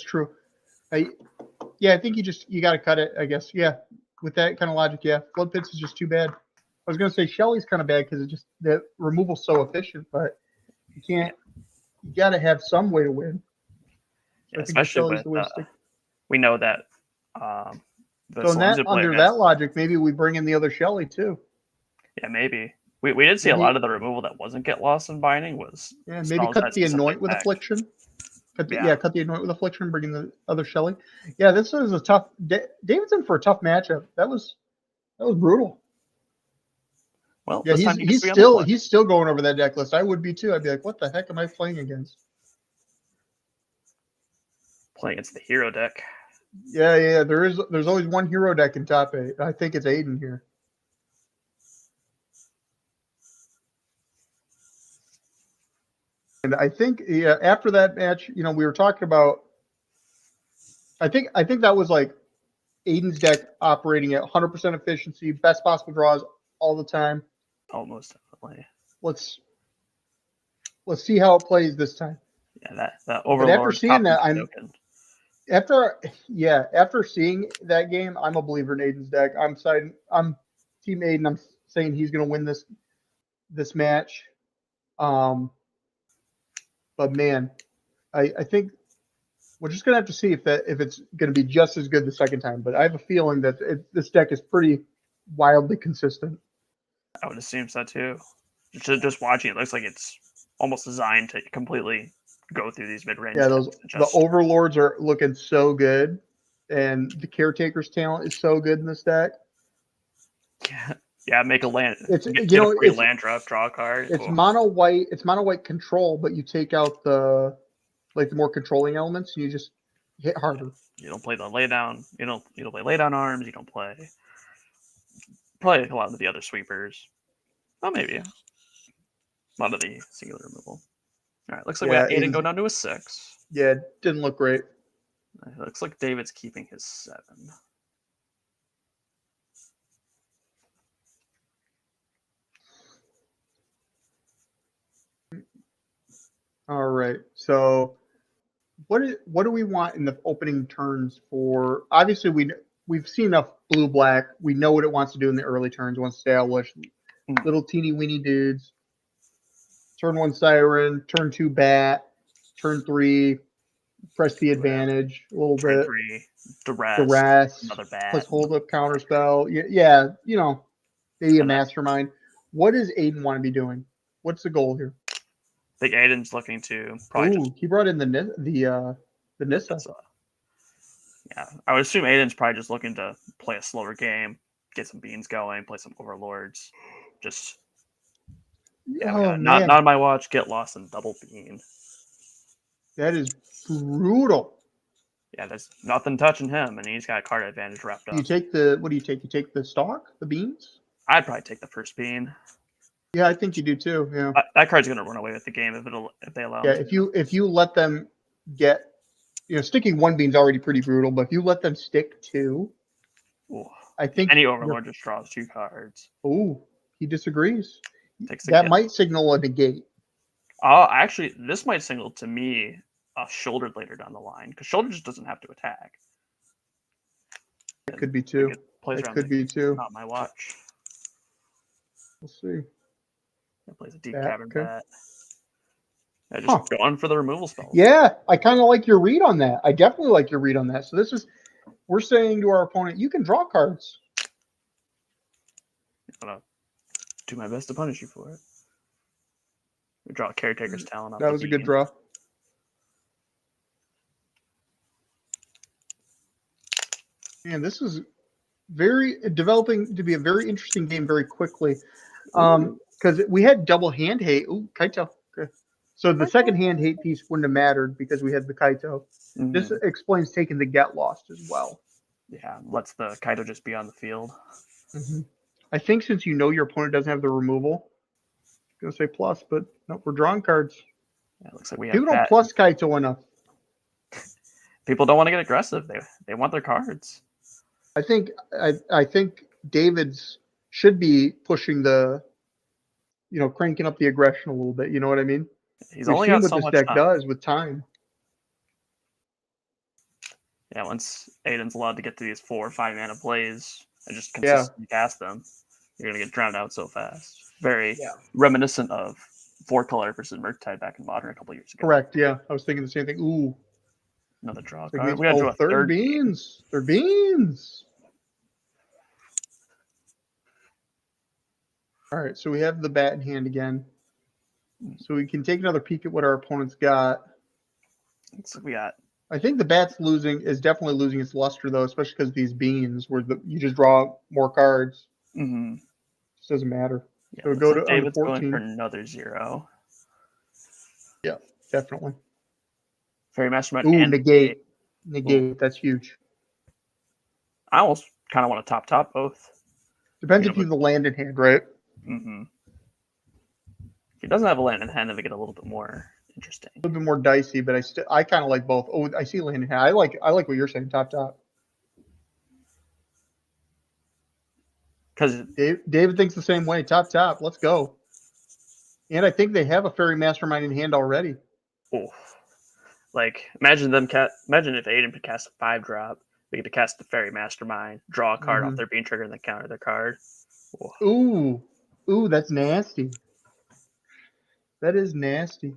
think you got to cut it, I guess. Yeah, with that kind of logic, yeah. Flood Pits is just too bad. I was going to say Shelly's kind of bad because the removal's so efficient, but you got to have some way to win. Yeah, especially with we know that. Under that logic, maybe we bring in the other Shelly too. Yeah, maybe. We did see a lot of the removal that wasn't Get Lost in Binding was. Yeah, maybe cut the Anoint with Affliction. Cut the Anoint with Affliction, bring in the other Shelly. Yeah, this is a tough. Davidson for a tough matchup. That was brutal. Well, yeah, he's still going over that deck list. I would be too. I'd be like, what the heck am I playing against? Playing against the hero deck. Yeah. There's always one hero deck in top 8. I think it's Aiden here. And I think after that match, we were talking about. I think that was like Aiden's deck operating at 100% efficiency, best possible draws all the time. Almost definitely. Let's see how it plays this time. Yeah, that Overlord. But after seeing that, after seeing that game, I'm a believer in Aiden's deck. I'm Team Aiden. I'm saying he's going to win this match. But man, I think we're just gonna have to see if it's gonna be just as good the second time. But I have a feeling that this deck is pretty wildly consistent. I would assume so too. Just watching it looks like it's almost designed to completely go through these mid-range. Yeah, the overlords are looking so good, and the caretaker's talent is so good in this deck. Yeah, make a land. It's get you know a free it's land drop, draw a card. it's mono white. It's mono white control, but you take out the more controlling elements, and you just hit harder. You don't play the laydown. You don't play laydown arms. You don't play probably a lot of the other sweepers. Oh, maybe a lot of the singular removal. All right, looks like we got 8 and go down to a 6. Yeah, it didn't look great. It looks like David's keeping his 7. All right. So what do we want in the opening turns for? Obviously, we've seen enough blue black. We know what it wants to do in the early turns. It wants to establish little teeny weeny dudes. Turn 1 siren, turn 2 bat, turn 3 press the advantage a little turn bit. 3 duress, another bat, plus hold up counter spell. Yeah, you know, maybe a mastermind. What does Aiden want to be doing? What's the goal here? I think Aiden's looking to probably. He brought in the Nissa. Yeah, I would assume Aiden's probably just looking to play a slower game, get some beans going, play some overlords. Just not on my watch. Get lost in double bean. That is brutal. Yeah, there's nothing touching him, and he's got a card advantage wrapped up. You take the what do you take? You take the stalk, the beans? I'd probably take the first bean. Yeah, I think you do too. Yeah, that card's gonna run away with the game if they allow. Yeah, if you let them get, sticking 1 bean's already pretty brutal, but if you let them stick 2, I think any overlord just draws 2 cards. Oh, he disagrees. That might signal a negate. Actually, this might signal to me a shouldered later down the line because shoulder just doesn't have to attack. It could be 2. It could be 2. Not my watch. We'll see. It plays a deep cavern bat. Yeah, just going for the removal spell. Yeah, I kind of like your read on that. I definitely like your read on that. So we're saying to our opponent, you can draw cards. I'm gonna do my best to punish you for it. We draw a caretaker's talent. That was a good draw. Man, this is developing to be a very interesting game very quickly. Because we had double hand hate. Ooh, Kaito. Okay. So the second hand hate piece wouldn't have mattered because we had the Kaito. Mm-hmm. This explains taking the get lost as well. Yeah, lets the Kaito just be on the field. Mm-hmm. I think since your opponent doesn't have the removal, I'm gonna say plus, but no, we're drawing cards. Yeah, it looks like we have people don't plus Kaito enough. People don't want to get aggressive. They want their cards. I think David's should be pushing cranking up the aggression a little bit. You know what I mean? He's only got so much this deck does with time. Yeah, once Aiden's allowed to get to these 4 or 5 mana plays and just consistently cast them, you're gonna get drowned out so fast. Very reminiscent of 4-color versus Murktide back in Modern a couple years ago. Correct. Yeah, I was thinking the same thing. Ooh, another draw card. We got to draw third beans. Third beans. All right, so we have the bat in hand again. So we can take another peek at what our opponent's got. So we got. I think the bat's is definitely losing its luster though, especially because these beans where you just draw more cards. Mm-hmm. Just doesn't matter. Yeah, so go to David's 14. Going for another 0. Yeah, definitely. Fairy Mastermind. Ooh, negate. Ooh. That's huge. I almost kind of want to top both. Depends if you have the land in hand, right? Mm-hmm. If he doesn't have a land in hand, then we get a little bit more interesting. A little bit more dicey, but I kind of like both. Oh, I see land in hand. I like what you're saying, top. Because David thinks the same way. Top. Let's go. And I think they have a Fairy Mastermind in hand already. Oh, like imagine if Aiden could cast a 5-drop, we get to cast the Fairy Mastermind, draw a card off their bean trigger, and then counter their card. Oh. Ooh, that's nasty. That is nasty.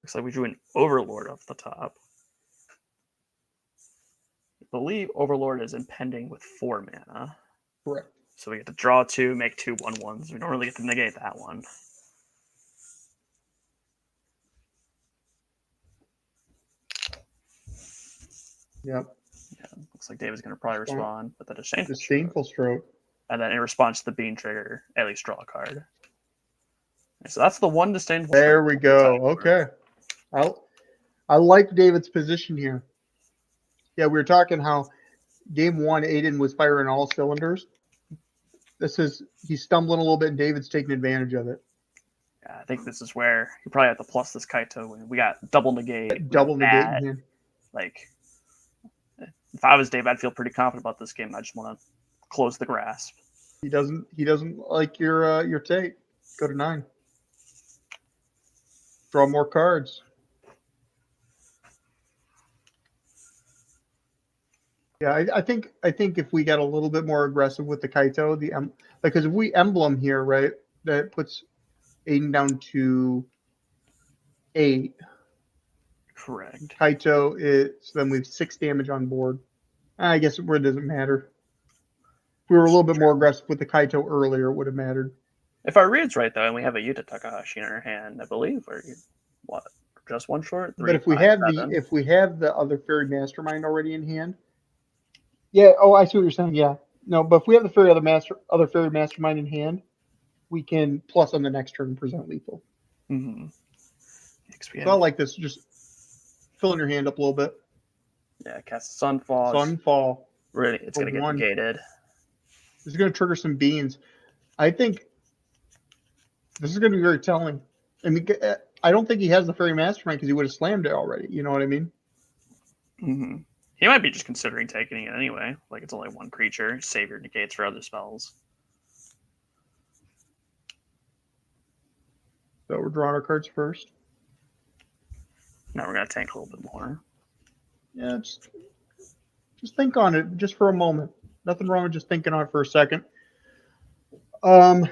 Looks like we drew an Overlord off the top. I believe Overlord is impending with 4 mana. Correct. So we get to draw 2, make 2 1/1s. We don't really get to negate that one. Yep. Yeah, looks like David's going to probably respond with a Disdainful Stroke. And then in response to the Bean trigger, at least draw a card. So that's the one Disdainful There Stroke we go. Okay. I like David's position here. Yeah, we were talking how game 1, Aiden was firing all cylinders. He's stumbling a little bit, and David's taking advantage of it. Yeah, I think this is where you probably have to plus this Kaito when we got double negate. Double negate in hand. Like, if I was Dave, I'd feel pretty confident about this game. I just want to close the grasp. He doesn't like your take. Go to 9. Draw more cards. Yeah, I think if we got a little bit more aggressive with the Kaito, because if we emblem here, right, that puts Aiden down to 8. Correct. Kaito is then we have 6 damage on board. I guess it doesn't matter. If we were a little bit more aggressive with the Kaito earlier, it would have mattered. If our read's right though, and we have a Yuta Takahashi in our hand, I believe, or what, just 1 short. 3, But if we 5, have 7. if we have the other Fairy Mastermind already in hand, yeah. Oh, I see what you're saying. Yeah, no, but if we have the other Fairy Mastermind in hand, we can plus on the next turn and present lethal. Mm-hmm. So I like this. Just filling your hand up a little bit. Yeah, cast Sunfall. Sunfall. Really, it's going to get negated. This is going to trigger some beans. I think this is going to be very telling. I mean, I don't think he has the Fairy Mastermind because he would have slammed it already. You know what I mean? Mm-hmm. He might be just considering taking it anyway. Like, it's only 1 creature. Save your negates for other spells. So we're drawing our cards first. Now we're going to tank a little bit more. Yeah, just think on it just for a moment. Nothing wrong with just thinking on it for a second. Yeah,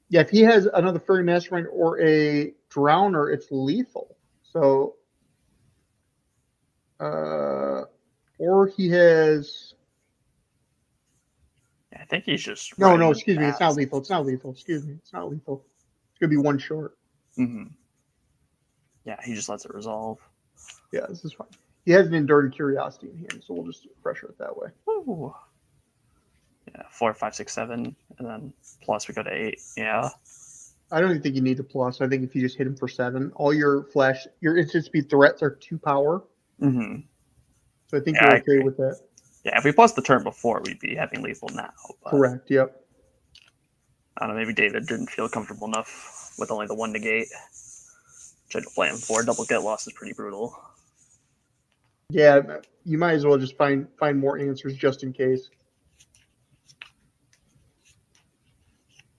if he has another Fairy Mastermind or a Drowner, it's lethal. So, or he has. Yeah, I think he's just. No, excuse me. It's not lethal. It's not lethal. Excuse me. It's not lethal. It's gonna be 1 short. Mm-hmm. Yeah, he just lets it resolve. Yeah, this is fine. He has an Enduring Curiosity in hand, so we'll just pressure it that way. Ooh. Yeah, 4, 5, 6, 7, and then plus we go to 8. Yeah. I don't even think you need a plus. I think if you just hit him for 7, all your instant speed threats are 2 power. Mm-hmm. So I think you're okay with that. Yeah, if we plus the turn before, we'd be having lethal now. But Correct. Yep. I don't know. Maybe David didn't feel comfortable enough with only the 1 negate. Which I don't blame him for. Double get loss is pretty brutal. Yeah, you might as well just find more answers just in case.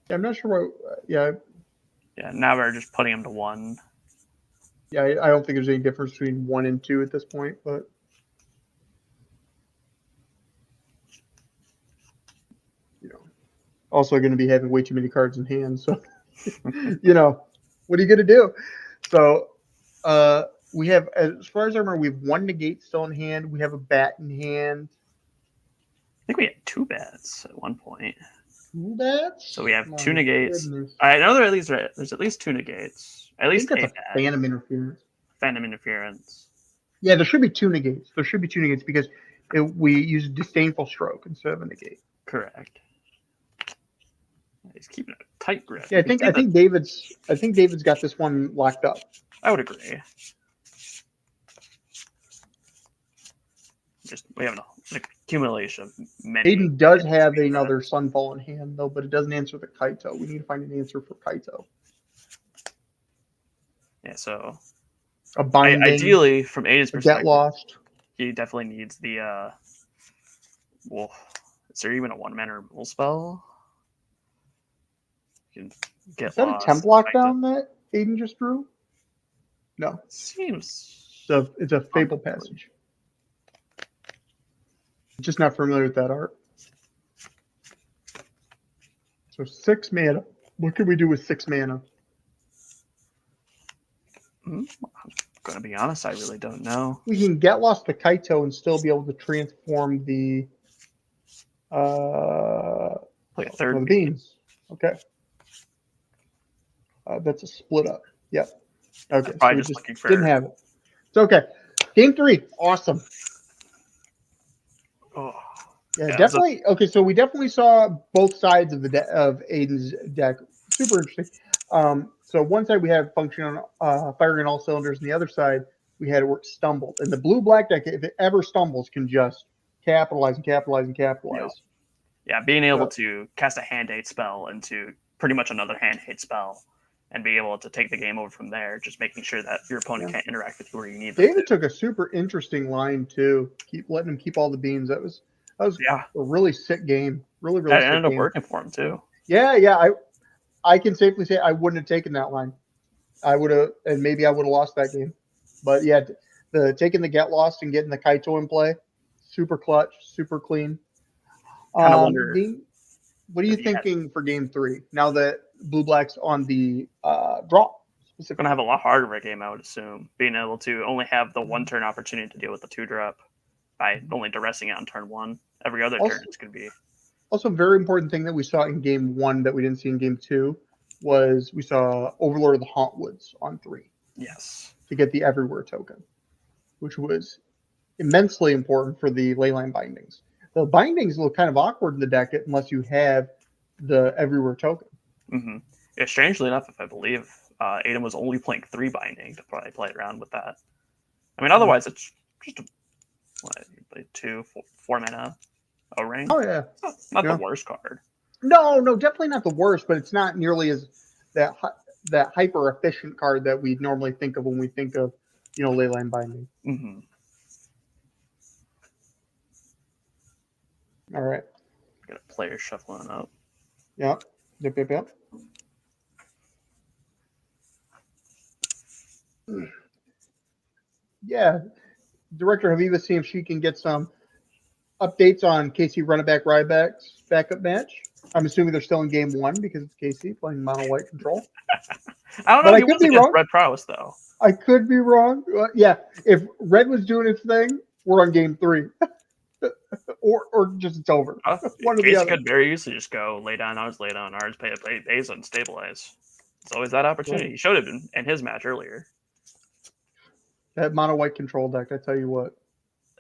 Yeah, I'm not sure what. Yeah. Yeah. Now we're just putting him to 1. Yeah, I don't think there's any difference between 1 and 2 at this point, but. Also going to be having way too many cards in hand, so what are you going to do? So we have, as far as I remember, we have 1 negate still in hand. We have a bat in hand. I think we had 2 bats at one point. 2 bats? So we have 2 negates. Goodness. I know there's at least 2 negates. At least that's a Phantom Interference. Phantom Interference. Yeah, there should be 2 negates. There should be 2 negates because we use Disdainful Stroke instead of a negate. Correct. He's keeping a tight grip. Yeah, I think David's got this one locked up. I would agree. We have an accumulation of many. Aiden does have another Sunfall in hand though, but it doesn't answer the Kaito. We need to find an answer for Kaito. Yeah, so a binding. Ideally, from Aiden's perspective, Get Lost. He definitely needs the. Well, is there even a 1-mana removal spell? You can get Is that lost, a temp lockdown that Aiden just drew? No. Seems. It's a Fable Passage. Just not familiar with that art. So 6 mana. What can we do with 6 mana? I'm going to be honest, I really don't know. We can get lost to Kaito and still be able to transform the Play a third the beans. Okay. That's a split up. Yep. Okay. So we just just looking for... didn't have it. It's okay. Game 3. Awesome. Oh. Yeah, definitely. Okay, so we definitely saw both sides of of Aiden's deck. Super interesting. So one side we have function on firing on all cylinders, and the other side we had it where it stumbled. And the blue-black deck, if it ever stumbles, can just capitalize and capitalize and capitalize. Yeah, being able to cast a hand hate spell into pretty much another hand hate spell and be able to take the game over from there, just making sure that your opponent can't interact with you where you need them. David took a super interesting line too. Keep letting him keep all the beans. That was a really sick game. Really That sick ended up game. working for him too. Yeah. I can safely say I wouldn't have taken that line. I would have, and maybe I would have lost that game. But yeah, taking the get lost and getting the Kaito in play, super clutch, super clean. Kind of wonder. What are you thinking for game 3 now that Blue Black's on the draw? It's going to have a lot harder of a game, I would assume, being able to only have the 1 turn opportunity to deal with the 2-drop by only duressing it on turn 1. Every other turn it's going to be. Also, a very important thing that we saw in game 1 that we didn't see in game 2 was we saw Overlord of the Hauntwoods on 3. Yes. To get the Everywhere token, which was immensely important for the Leyline bindings. The bindings look kind of awkward in the deck unless you have the Everywhere token. Mm-hmm. Yeah, strangely enough, if I believe Aiden was only playing 3 binding to probably play around with that. I mean, otherwise it's just a 2, 4 mana O-ring. Oh yeah, not the worst card. No, definitely not the worst, but it's not nearly as that hyper efficient card that we normally think of when we think of Leyline binding. Mm-hmm. All right. Got a player shuffling up. Yep. Yeah. Director Haviva, see if she can get some updates on Casey Running-Back Ryback's backup match. I'm assuming they're still in game 1 because it's Casey playing mono white control. I don't know. But I could be wrong. Red prowess though. I could be wrong. Yeah, if Red was doing its thing, we're on game 3. or just it's over. One or the other. Could very easily just go lay down ours, pay base and stabilize. It's always that opportunity. He showed it in his match earlier. That mono white control deck, I tell you what.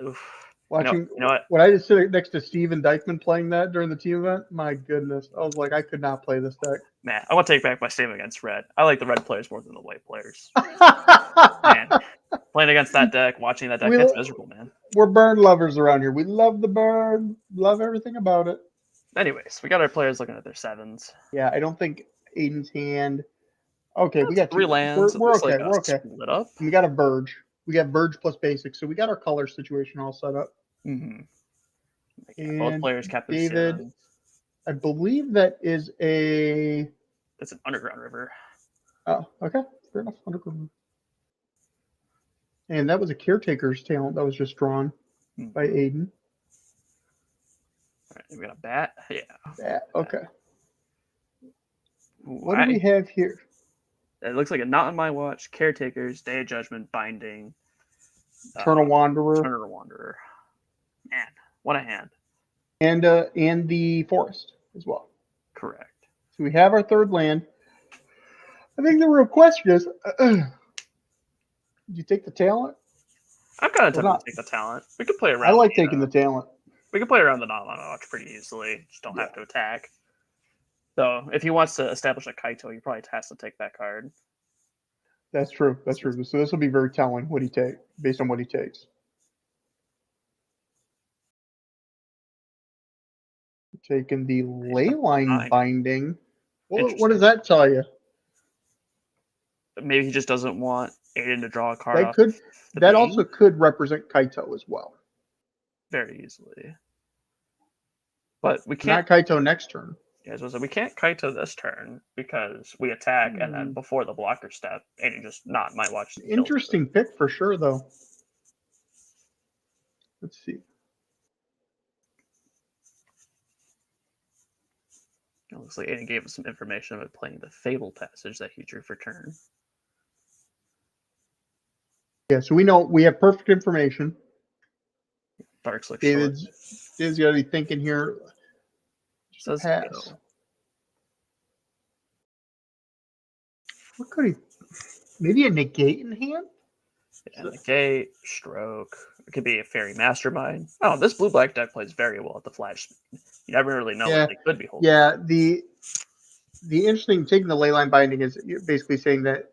Oof. Watching, you know what? When I just sit next to Steven Dykeman playing that during the team event, my goodness, I was like, I could not play this deck. Man, I want to take back my statement against Red. I like the Red players more than the white players. Man, playing against that deck, watching that deck, that's miserable, man. We're burn lovers around here. We love the burn, love everything about it. Anyways, we got our players looking at their 7s. Yeah, I don't think Aiden's hand. Okay, we got 3 lands. We're okay. Like we're okay. Split up. We got a Verge. We got Verge plus basic, so we got our color situation all set up. Mm-hmm. And both players kept David, 7s. I believe that is a. That's an Underground River. Oh, okay, fair enough. Underground. And that was a Caretaker's talent that was just drawn by Aiden. All right, we got a bat. Yeah. Bat. Okay. What do we have here? It looks like a Not on My Watch, Caretakers, Day of Judgment, Binding, Eternal Wanderer. Eternal Wanderer. Man, what a hand. And the Forest as well. Correct. So we have our 3rd land. I think the real question is, did you take the talent? I'm kind of tempted to take the talent. We could play around. I like taking the talent. We can play around the Not on My Watch pretty easily. Just don't have to attack. So if he wants to establish a Kaito, he probably has to take that card. That's true. That's true. So this will be very telling what he takes based on what he takes. Taking the Leyline binding. What does that tell you? Maybe he just doesn't want Aiden to draw a card. That also could represent Kaito as well. Very easily. But we can't. Not Kaito next turn. Yeah, so we can't Kaito this turn because we attack and then before the blocker step, Aiden just Not My Watch. Interesting pick for sure, though. Let's see. It looks like Aiden gave us some information about playing the Fable Passage that he drew for turn. Yeah, so we have perfect information. Darks look David's got to be thinking here. Says pass. go. What could he? Maybe a negate in hand? Yeah, negate, stroke. It could be a fairy mastermind. Oh, this blue-black deck plays very well at the flash speed. You never really know what they could be holding. Yeah, the interesting taking the ley line binding is basically saying that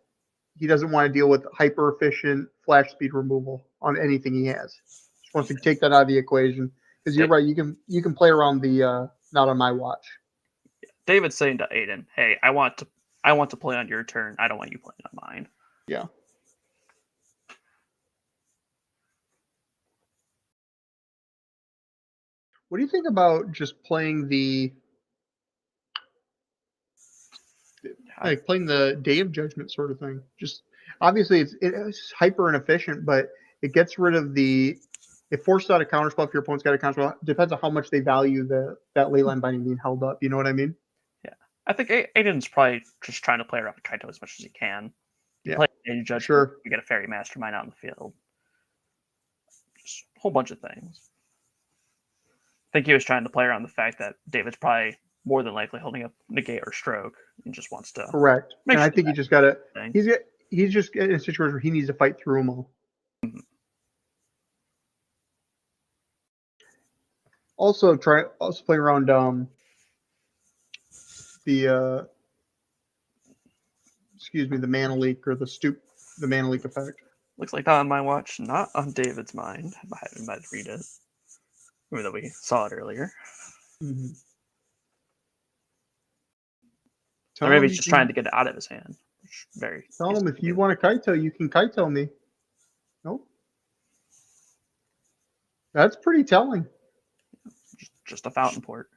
he doesn't want to deal with hyper efficient flash speed removal on anything he has. Just wants to take that out of the equation. Because you're right, you can play around the not on my watch. David's saying to Aiden, "Hey, I want to play on your turn. I don't want you playing on mine." Yeah. What do you think about just playing playing the Day of Judgment sort of thing? Just obviously it's hyper inefficient, but it gets rid of it forces out a counterspell if your opponent's got a counterspell. Depends on how much they value that leyline binding being held up. You know what I mean? Yeah, I think Aiden's probably just trying to play around with Kaito as much as he can. Play Day of Judgment. Sure. You get a fairy mastermind out in the field. Just a whole bunch of things. I think he was trying to play around the fact that David's probably more than likely holding up negate or stroke and just wants to. Correct. And I think he just got to. Thing. He's just in a situation where he needs to fight through them all. Mm-hmm. Also playing around the mana leak or the mana leak effect. Looks like not on my watch, not on David's mind. I might read it. Even though we saw it earlier. Mm-hmm. Or maybe he's just trying to get it out of his hand. Tell him if you want to Kaito, you can Kaito me. Nope. That's pretty telling. Just a fountain port.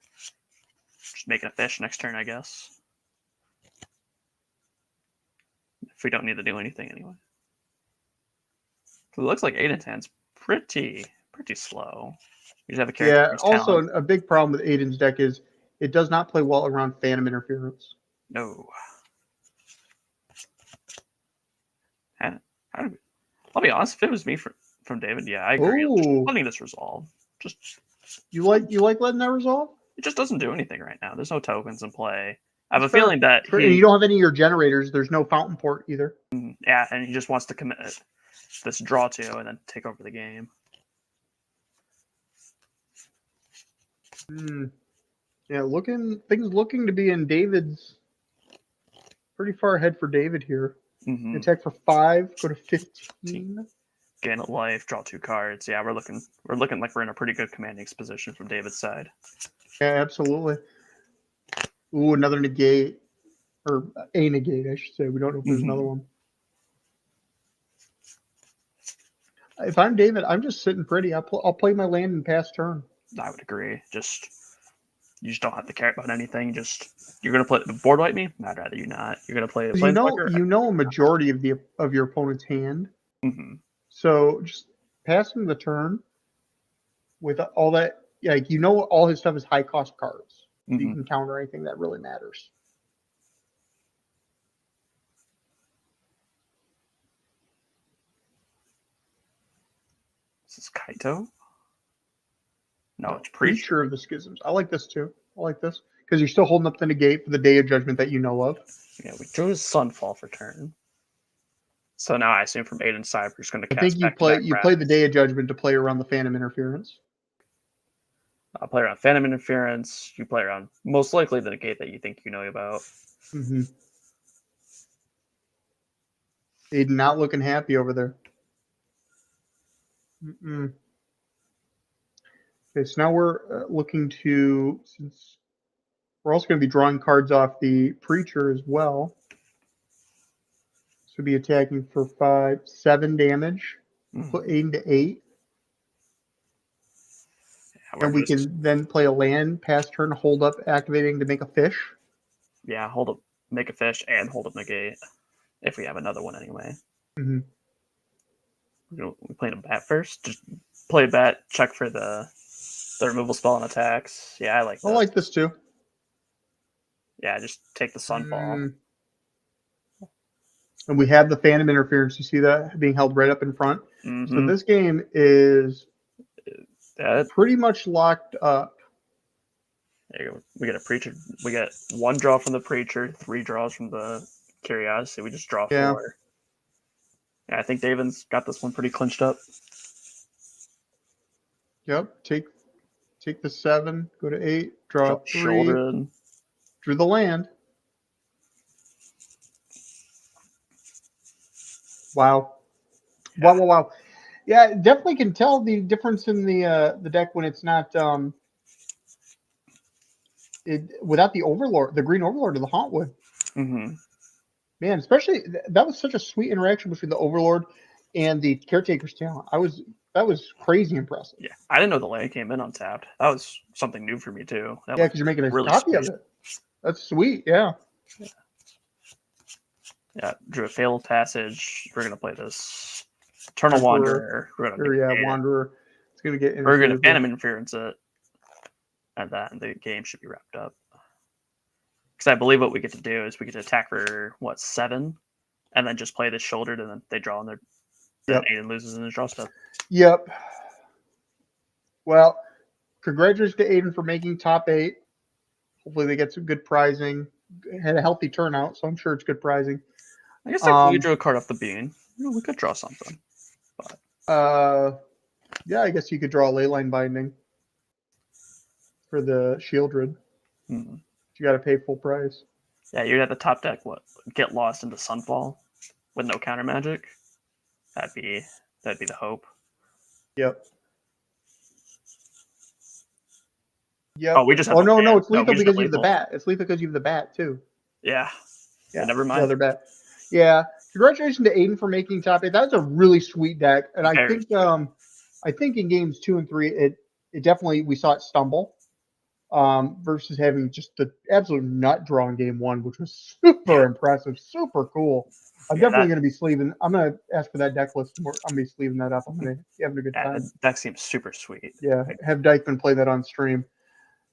Just making a fish next turn, I guess. If we don't need to do anything anyway. So it looks like Aiden's hand's pretty slow. You just have a character. Yeah, also a big problem with Aiden's deck is it does not play well around Phantom Interference. No. I'll be honest, if it was me from David, yeah, I agree. Just letting this resolve. Just you like letting that resolve? It just doesn't do anything right now. There's no tokens in play. I have a feeling that and you don't have any of your generators. There's no fountain port either. Yeah, and he just wants to commit this draw to and then take over the game. Yeah, things looking to be in David's pretty far ahead for David here. Mm-hmm. Attack for 5, go to 15. Gain a life, draw 2 cards. Yeah, we're looking like we're in a pretty good commanding position from David's side. Yeah, absolutely. Ooh, another negate. Or a negate, I should say. We don't know if there's another one. If I'm David, I'm just sitting pretty. I'll play my land and pass turn. I would agree. You just don't have to care about anything. You're gonna play board wipe me. I'd rather you not. You're gonna play. You know a majority of your opponent's hand. Mm-hmm. So just passing the turn with all that, like all his stuff is high cost cards. Mm-hmm. So you can counter anything that really matters. Is this Kaito? No, it's Preacher of the Schisms. I like this too. I like this because you're still holding up the negate for the Day of Judgment that you know of. Yeah, we drew Sunfall for turn. So now I assume from Aiden's side we're just going to cast. I think you play the Day of Judgment to play around the Phantom Interference. I'll play around Phantom Interference. You play around most likely the negate that you think you know about. Mm-hmm. Aiden not looking happy over there. Mm-mm. Okay, so now we're looking to, since we're also going to be drawing cards off the Preacher as well. So we'll be attacking for 7 damage. Put Aiden to 8. Yeah, and we can then play a land, pass turn, hold up, activating to make a fish. Yeah, hold up, make a fish, and hold up negate. If we have another one anyway. Mm-hmm. We played a bat first. Just play a bat, check for the removal spell and attacks. Yeah, I like that. I like this too. Yeah, just take the Sunfall. And we have the Phantom Interference. You see that being held right up in front. So this game is pretty much locked up. There you go. We get a Preacher. We get 1 draw from the Preacher, 3 draws from the Curiosity. We just draw 4. Yeah, I think Davin's got this one pretty clinched up. Yep. Take the 7, go to 8, draw 3, Shouldered. drew the land. Wow. Yeah. Wow. Yeah, definitely can tell the difference in the deck when it's not without the Overlord, the green Overlord of the Hauntwood. Man, especially that was such a sweet interaction between the Overlord and the Caretaker's Talent. That was crazy impressive. Yeah, I didn't know the land came in untapped. That was something new for me too. Yeah, because you're making a really copy sweet. of it. That's sweet. Yeah. Yeah, drew a Fabled Passage. We're gonna play this Eternal Wanderer. We're gonna Wanderer. It's gonna get. We're gonna Phantom Interference it, and the game should be wrapped up. Because I believe what we get to do is we get to attack for 7, and then just play this shouldered, and then they draw on their. Then Aiden loses in the draw step. Yep. Well, congratulations to Aiden for making top 8. Hopefully they get some good prizing. Had a healthy turnout, so I'm sure it's good prizing. I guess technically you drew a card off the bean. We could draw something. But yeah, I guess you could draw a Leyline Binding for the Shieldred. You got to pay full price. Yeah, you'd have the top deck. Get lost into Sunfall with no counter magic. That'd be the hope. Yep. Oh, we just have no, it's lethal because you have the bat. It's lethal because you have the bat too. Yeah. Never mind. The other bat. Yeah. Congratulations to Aiden for making top 8. That's a really sweet deck, and I think in games 2 and 3, it definitely we saw it stumble, versus having just the absolute nut draw in game 1, which was super impressive, super cool. I'm definitely going to be sleeving. I'm going to ask for that deck list more. I'm going to be sleeving that up. I'm going to be having a good time. The deck seems super sweet. Yeah, have Dykeman play that on stream,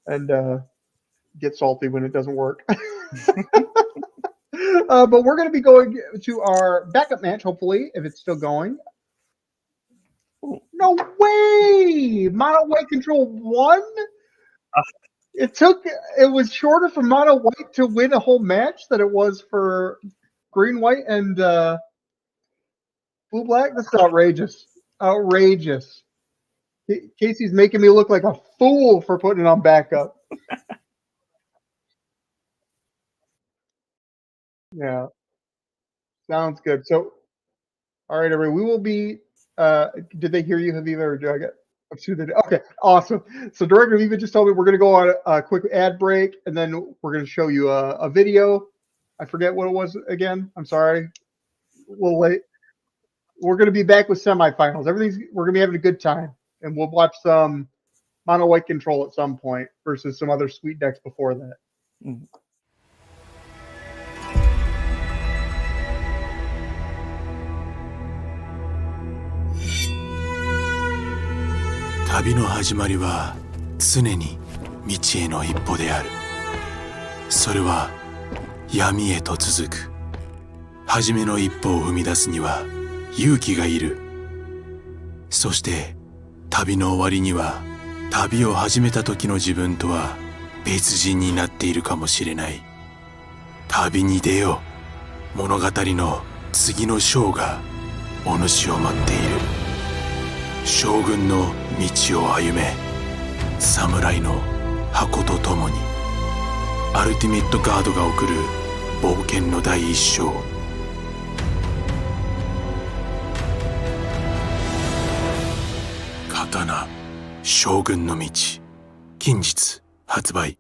and get salty when it doesn't work. But we're going to be going to our backup match, hopefully, if it's still going. Ooh, no way! Mono White Control won? It was shorter for Mono White to win a whole match than it was for Green White and Blue Black. This is outrageous. Outrageous. Casey's making me look like a fool for putting it on backup. Yeah. Sounds good. So, all right, everybody. We will be. Did they hear you, Haviva or Jugget? Okay, awesome. So, Director Haviva just told me we're going to go on a quick ad break, and then we're going to show you a video. I forget what it was again. I'm sorry. A little late. We're going to be back with semifinals. We're going to be having a good time, and we'll watch some Mono White Control at some point versus some other sweet decks before that.「旅の始まりは常に道への一歩である。それは闇へと続く。初めの一歩を踏み出すには勇気がいる。そして旅の終わりには旅を始めた時の自分とは別人になっているかもしれない。旅に出よう。物語の次の章がお主を待っている。将軍の道を歩め。侍の箱とともに。アルティメットガードが送る冒険の第一章。刀将軍の道近日発売。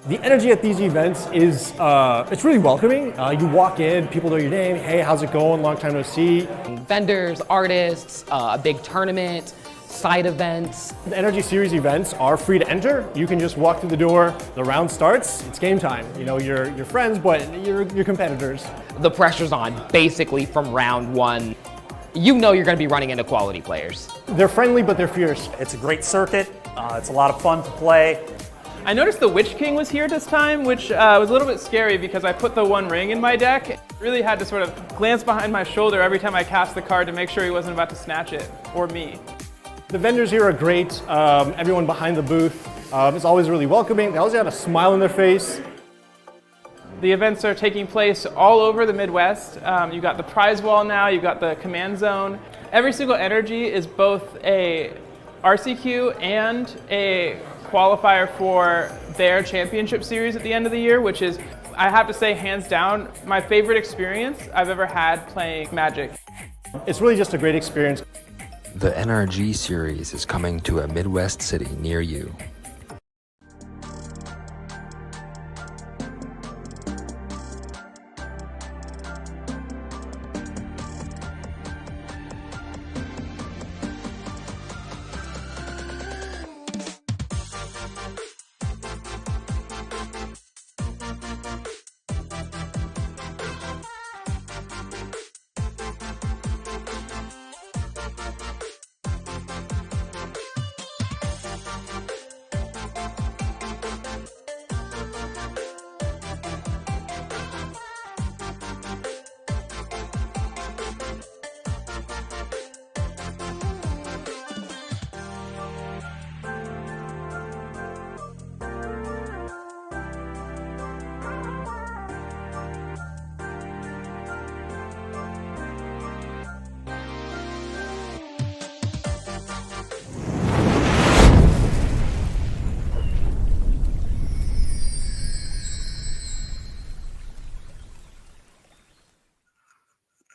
The energy at these events is it's really welcoming. You walk in, people know your name. Hey, how's it going? Long time no see. Vendors, artists, a big tournament, side events. The Energy Series events are free to enter. You can just walk through the door. The round starts. It's game time. You know, you're friends, but you're competitors. The pressure's on basically from round one. You know you're going to be running into quality players. They're friendly, but they're fierce. It's a great circuit. It's a lot of fun to play. I noticed the Witch King was here this time, which was a little bit scary because I put the one ring in my deck. Really had to sort of glance behind my shoulder every time I cast the card to make sure he wasn't about to snatch it, or me. The vendors here are great. Everyone behind the booth is always really welcoming. They always have a smile on their face. The events are taking place all over the Midwest. You've got the prize wall now, you've got the command zone. Every single energy is both a RCQ and a qualifier for their championship series at the end of the year, which is, I have to say, hands down, my favorite experience I've ever had playing Magic. It's really just a great experience. The NRG series is coming to a Midwest city near you.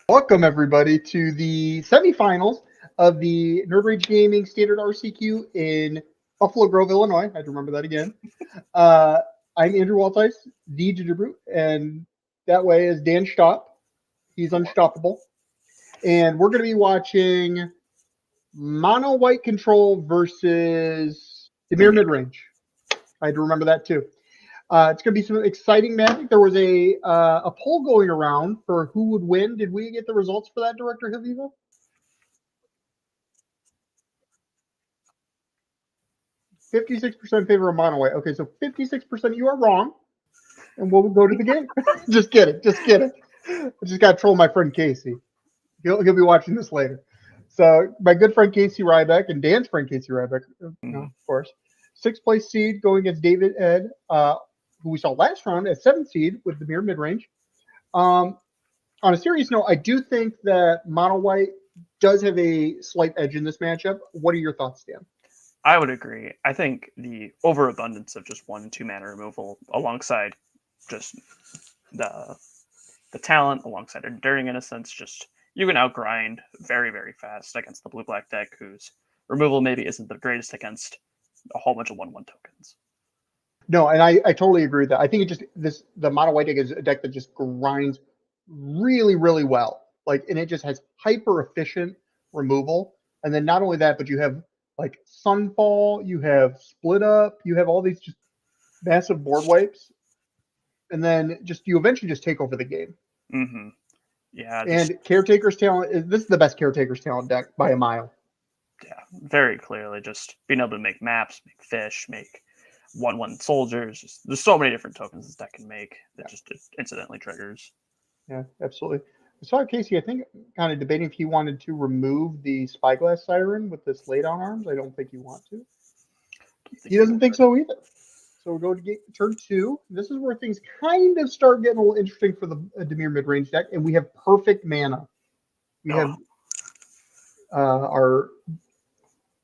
Welcome, everybody, to the semifinals of the Nerd Rage Gaming Standard RCQ in Buffalo Grove, Illinois. I had to remember that again. I'm Andrew Waltice, the Jujubru, and that way is Dan Stopp. He's unstoppable. And we're going to be watching Mono White Control versus Dimir Midrange. I had to remember that, too. It's going to be some exciting magic. There was a poll going around for who would win. Did we get the results for that, Director Haviva? 56% favor of Mono White. Okay, so 56% you are wrong. And we'll go to the game. Just kidding. I just got to troll my friend Casey. He'll be watching this later. So my good friend Casey Ryback and Dan's friend Casey Ryback, of course. 6th place seed going against David Ed, who we saw last round at 7th seed with the Dimir Midrange. On a serious note, I do think that Mono White does have a slight edge in this matchup. What are your thoughts, Dan? I would agree. I think the overabundance of just 1 and 2 mana removal alongside just the talent, alongside Enduring Innocence, just you can outgrind very, very fast against the blue-black deck, whose removal maybe isn't the greatest against a whole bunch of 1/1 tokens. No, and I totally agree with that. I think the Mono White deck is a deck that just grinds really, really well. And it just has hyper efficient removal. And then not only that, but you have like Sunfall, you have Split Up, you have all these just massive board wipes. And then you eventually just take over the game. Mm-hmm. Yeah. And Caretaker's Talent, this is the best Caretaker's Talent deck by a mile. Yeah, very clearly. Just being able to make maps, make fish, make 1/1 soldiers. There's so many different tokens this deck can make that just incidentally triggers. Yeah, absolutely. I saw Casey, I think, kind of debating if he wanted to remove the Spyglass Siren with this laydown arms. I don't think you want to. He doesn't think so either. So we'll go to turn 2. This is where things kind of start getting a little interesting for the Dimir Midrange deck, and we have perfect mana. We have our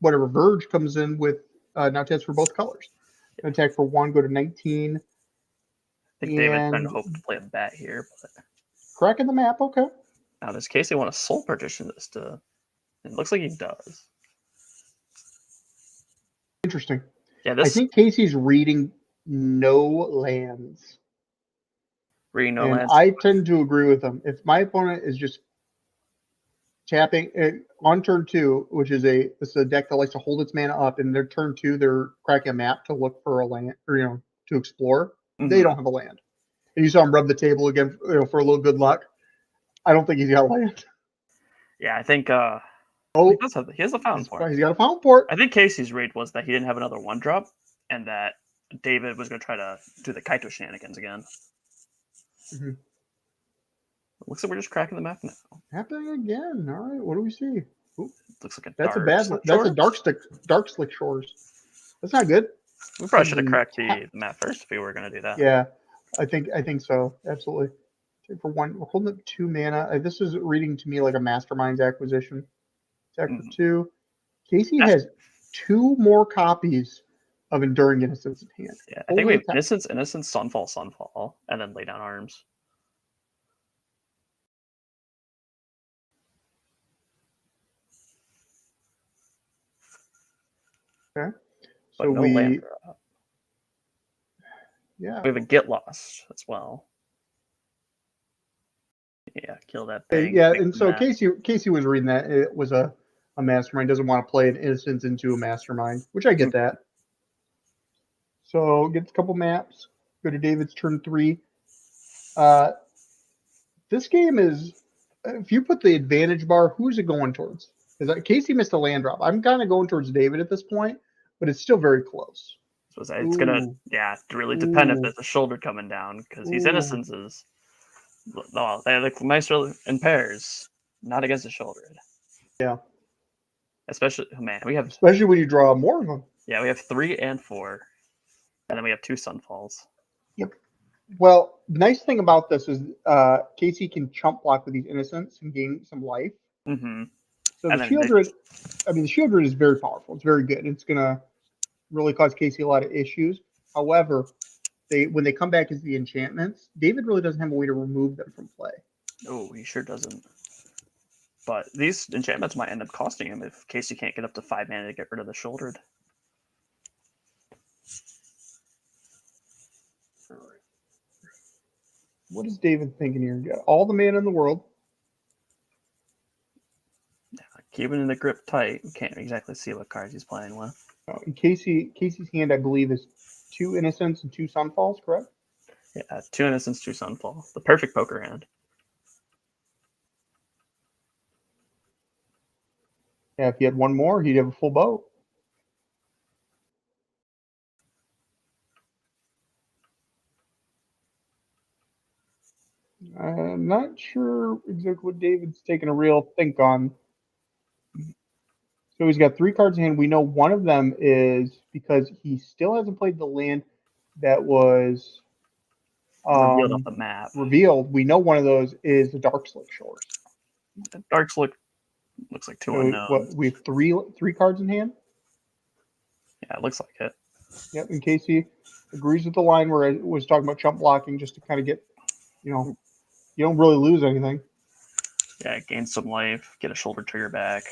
whatever Verge comes in with now tests for both colors. Attack for 1, go to 19. I think David's trying to hope to play a bat here. But... Cracking the map, okay. Now, does Casey want to soul partition this to... It looks like he does. Interesting. Yeah, I think Casey's reading no lands. No and lands. I tend to agree with him. If my opponent is just tapping on turn 2, which is this is a deck that likes to hold its mana up, and their turn 2 they're cracking a map to look for a land, or to explore. They don't have a land, and you saw him rub the table again, for a little good luck. I don't think he's got land. Yeah, I think. He has a fountain port. He's got a fountain port. I think Casey's read was that he didn't have another 1-drop, and that David was going to try to do the Kaito shenanigans again. Mm-hmm. Looks like we're just cracking the map now. Happening again. All right, what do we see? Ooh. Looks like that's a dark slick shores. That's not good. We probably should have cracked the map first if we were going to do that. Yeah, I think so. Absolutely. For 1, we're holding up 2 mana. This is reading to me like a Masterminds acquisition. Attack for 2. Casey has 2 more copies of Enduring Innocence in hand. Yeah, I think we have Innocence, Sunfall, and then Lay Down Arms. Okay. But so no land drop. Yeah. We have a Get Lost as well. Yeah, kill that thing. Yeah, and so Casey was reading that. It was a Mastermind. Doesn't want to play an Innocence into a Mastermind, which I get that. So gets a couple maps. Go to David's turn 3. This game is, if you put the advantage bar, who's it going towards? Because Casey missed a land drop. I'm kind of going towards David at this point, but it's still very close. So it's gonna, really depend if there's a shoulder coming down, because these Innocences, they look nicer in pairs, not against the shoulder. Yeah. Especially especially when you draw more of them. Yeah, we have 3 and 4, and then we have 2 Sunfalls. Yep. Well, the nice thing about this is Casey can chump block with these Innocents and gain some life. Mm-hmm. So the Shieldred is very powerful. It's very good. It's gonna really cause Casey a lot of issues. However, when they come back as the enchantments, David really doesn't have a way to remove them from play. Oh, he sure doesn't. But these enchantments might end up costing him if Casey can't get up to 5 mana to get rid of the Shouldered. All right. What is David thinking here? Got all the mana in the world. Yeah, keeping the grip tight. We can't exactly see what cards he's playing with. Casey's hand, I believe, is 2 Innocents and 2 Sunfalls, correct? Yeah, 2 Innocents, 2 Sunfall. The perfect poker hand. Yeah, if he had 1 more, he'd have a full boat. I'm not sure exactly what David's taking a real think on. So he's got 3 cards in hand. We know one of them is because he still hasn't played the land that was revealed off the map. Revealed. We know one of those is the Dark Slick Shores. Dark Slick looks like 2 unknowns. We have 3 cards in hand. Yeah, it looks like it. Yep. And Casey agrees with the line where I was talking about chump blocking, just to kind of get, you don't really lose anything. Yeah, gain some life, get a shoulder trigger back.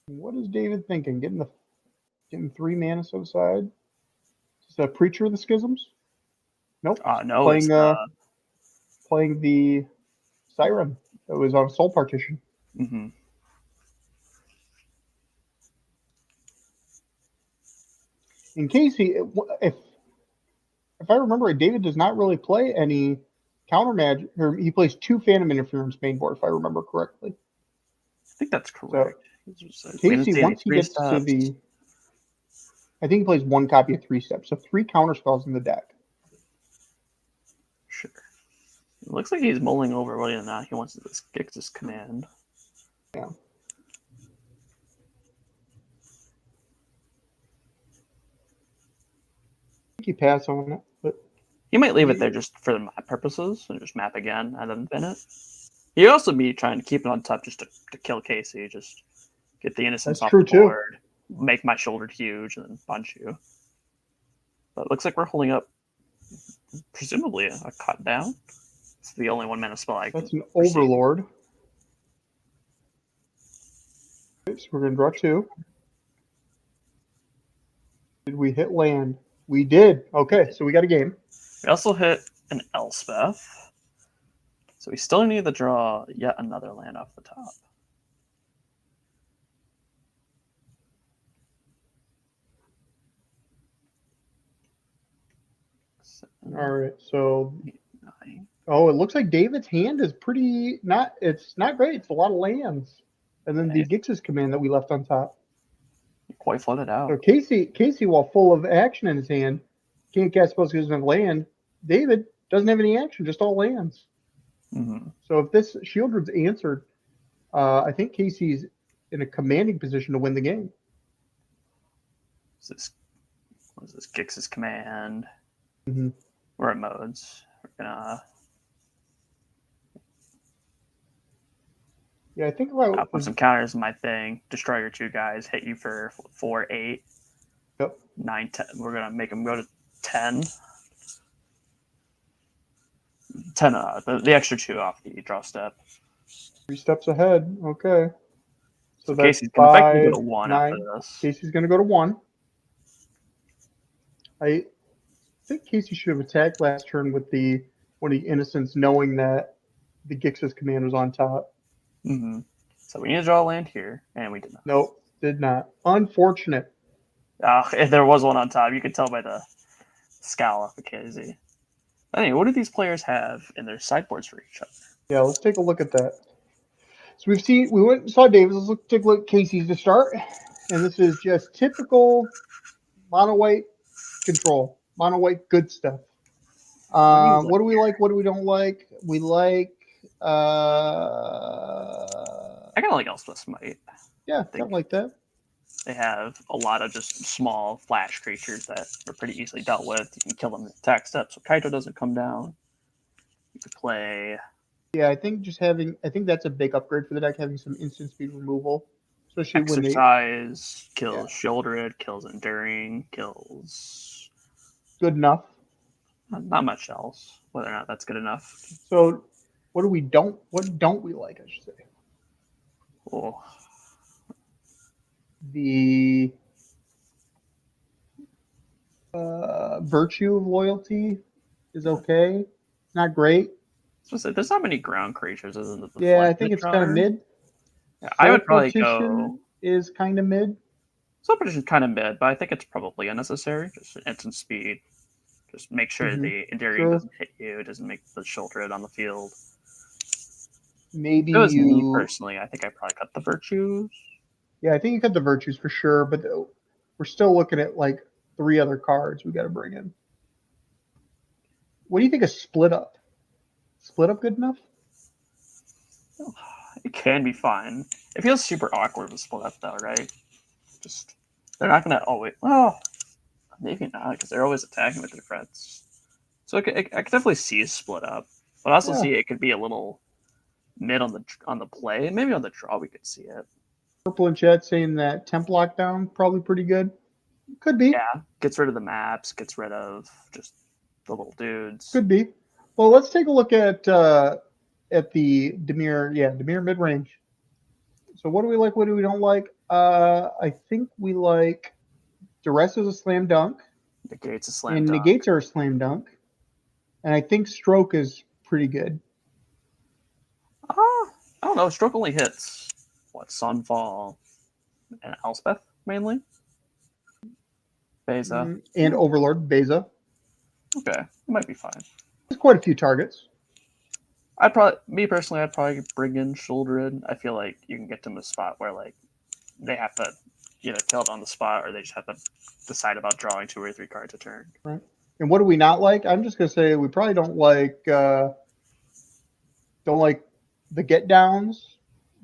What is David thinking? Getting 3 mana set aside? Is that a Preacher of the Schisms? Nope. No. Playing the Siren that was on Soul Partition. Mm-hmm. In Casey, if I remember right, David does not really play any counter magic, or he plays 2 Phantom Interference main board, if I remember correctly. I think that's correct. So, Casey, once he gets to I think he plays 1 copy of 3 steps, so 3 counter spells in the deck. Sure. It looks like he's mulling over whether or not he wants to kick this command. Yeah. He pass on it, but he might leave it there just for the map purposes and just map again and then bin it. He'd also be trying to keep it on top just to kill Casey, just get the Innocence off the board, make my shoulder huge, and then punch you. But it looks like we're holding up, presumably a cut down. It's the only 1 mana spell I can. That's an Overlord. right, so we're going to draw 2. Did we hit land? We did. Okay, so we got a game. We also hit an Elspeth. So we still need to draw yet another land off the top. All right, so 9. oh, it looks like David's hand is pretty it's not great. It's a lot of lands. And then the Gix's command that we left on top. Quite flooded out. So Casey, while full of action in his hand, can't cast spells because he doesn't have land. David doesn't have any action, just all lands. Mm-hmm. So if this Shieldred's answered, I think Casey's in a commanding position to win the game. What is this? Gix's command. Mm-hmm. We're at modes. We're gonna. Yeah, I think I'll put some counters in my thing. Destroy your 2 guys. Hit you for 4, 8. Yep. 9, 10. We're gonna make them go to 10. 10. The extra 2 off the draw step. 3 steps ahead. Okay. So that's Casey's gonna effectively go to 1 9. after this. Casey's gonna go to 1. I think Casey should have attacked last turn with the Innocence, knowing that the Gix's command was on top. Mm-hmm. So we need to draw a land here, and we did not. Nope, did not. Unfortunate. If there was one on top, you could tell by the scowl off of Casey. Anyway, what do these players have in their sideboards for each other? Yeah, let's take a look at that. So we went and saw Davis. Let's take a look at Casey's to start. And this is just typical mono white control. Mono white good stuff. What do we like? What do we don't like? We like I kind of like Elspeth's Might. Yeah, I don't like that. They have a lot of just small flash creatures that are pretty easily dealt with. You can kill them in attack step, so Kaito doesn't come down. You could play. Yeah, I think that's a big upgrade for the deck, having some instant speed removal, especially Exercise kills Shieldred, kills Enduring, kills. Good enough. Not much else. Whether or not that's good enough. So, what don't we like? I should say. Oh. The virtue of loyalty is okay. It's not great. So there's not many ground creatures, isn't it? Yeah, I think it's kind of mid. Yeah, I would probably go. Is kind of mid. Soul Partition is kind of mid, but I think it's probably unnecessary. Just instant speed. Just make sure the Enduring doesn't hit you. It doesn't make the Shieldred on the field. Maybe if it was me personally, I think I probably cut the virtues. Yeah, I think you cut the virtues for sure, but we're still looking at like 3 other cards we got to bring in. What do you think of Split Up? Split Up good enough? It can be fine. It feels super awkward with Split Up though, right? Just they're not gonna always. Well, maybe not because they're always attacking with their friends. So I could definitely see a Split Up, but I also see it could be a little mid on the play. Maybe on the draw we could see it. Purple in chat saying that Temp Lockdown probably pretty good. Could be. Yeah, gets rid of the maps, gets rid of just the little dudes. Could be. Well, let's take a look at the Dimir. Yeah, Dimir mid range. So what do we like? What do we don't like? I think we like Duress is a slam dunk. Negates a slam and dunk. Negates are a slam dunk. And I think Stroke is pretty good. I don't know. Stroke only hits Sunfall and Elspeth mainly. Beza and Overlord Beza. Okay, it might be fine. There's quite a few targets. I'd probably bring in Shieldred. I feel like you can get them a spot where like they have to either kill it on the spot or they just have to decide about drawing 2 or 3 cards a turn. Right. And what do we not like? I'm just gonna say we probably don't like the get downs.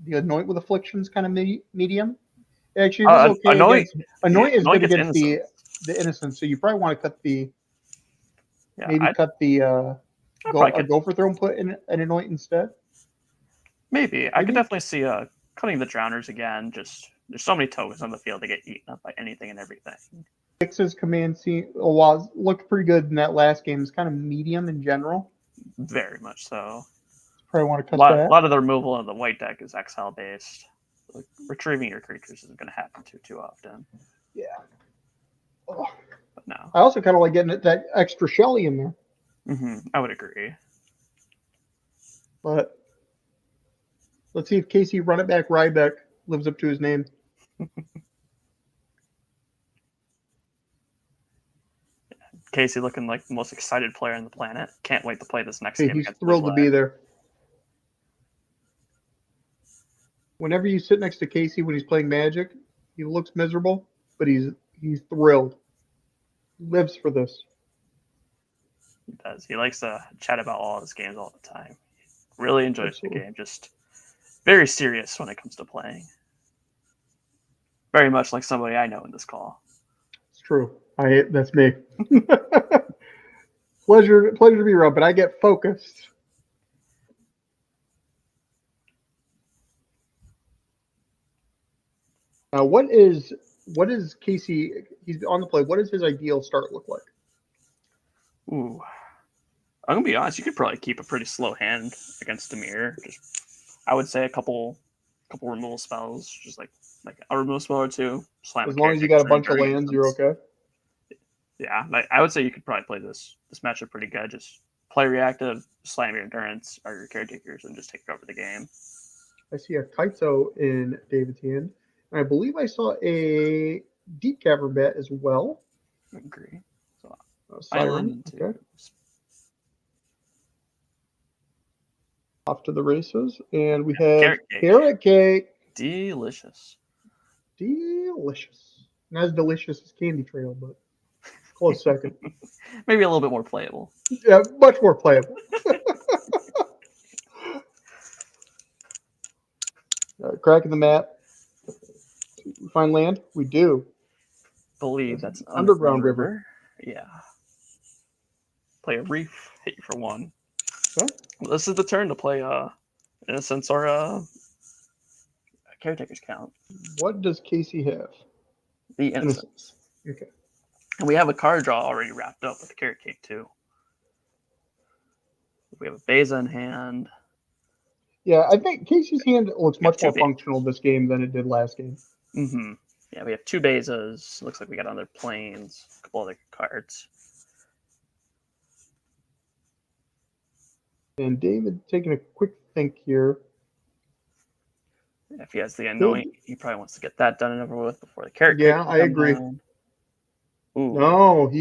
The Anoint with Afflictions kind of medium. Actually, it's okay. Anoint is good against the Innocence, so you probably want to cut the go for throw and put in an Anoint instead. Maybe. I could definitely see cutting the Drowners again. Just there's so many tokens on the field, they get eaten up by anything and everything. X's command while it looked pretty good in that last game, it's kind of medium in general. Very much so. Probably want to cut that. A lot of the removal of the white deck is exile based. like, retrieving your creatures isn't going to happen too often. Yeah. Oh. But no. I also kind of like getting that extra Shelly in there. I would agree. But let's see if Casey Run It Back Ryback lives up to his name. Casey looking like the most excited player on the planet. Can't wait to play this next Hey, game. he's thrilled to be there. Whenever you sit next to Casey when he's playing Magic, he looks miserable, but he's thrilled. He lives for this. He does. He likes to chat about all his games all the time. He really enjoys the game. Just very serious when it comes to playing. Very much like somebody I know in this call. It's true. That's me. Pleasure to be around, but I get focused. What is Casey? He's on the play. What does his ideal start look like? Ooh, I'm gonna be honest. You could probably keep a pretty slow hand against Demir. I would say a couple removal spells, just like a removal spell or two. Slam as long as you got a bunch of lands, you're okay. Yeah, I would say you could probably play this matchup pretty good. Just play reactive, slam your endurance or your caretakers, and just take over the game. I see a Kaito in David's hand. And I believe I saw a Deep Cavern Bat as well. I agree. So, Siren. Okay. Off to the races. And we have Carrot Cake. Delicious. Delicious. Not as delicious as Candy Trail, but close second. Maybe a little bit more playable. Yeah, much more playable. Cracking the map. We find land? We do. Believe that's an underground river. Yeah. Play a reef, hit you for 1. Okay. This is the turn to play Innocence or Caretaker's Count. What does Casey have? The Innocence. Okay. And we have a card draw already wrapped up with the Carrot Cake too. We have a Beza in hand. Yeah, I think Casey's hand looks much more functional this game than it did last game. Yeah, we have 2 Bezas. Looks like we got other planes, a couple other cards. And David taking a quick think here. If he has the Unknowing, he probably wants to get that done and over with before the Carrot Cake. Yeah, I agree. Ooh. No,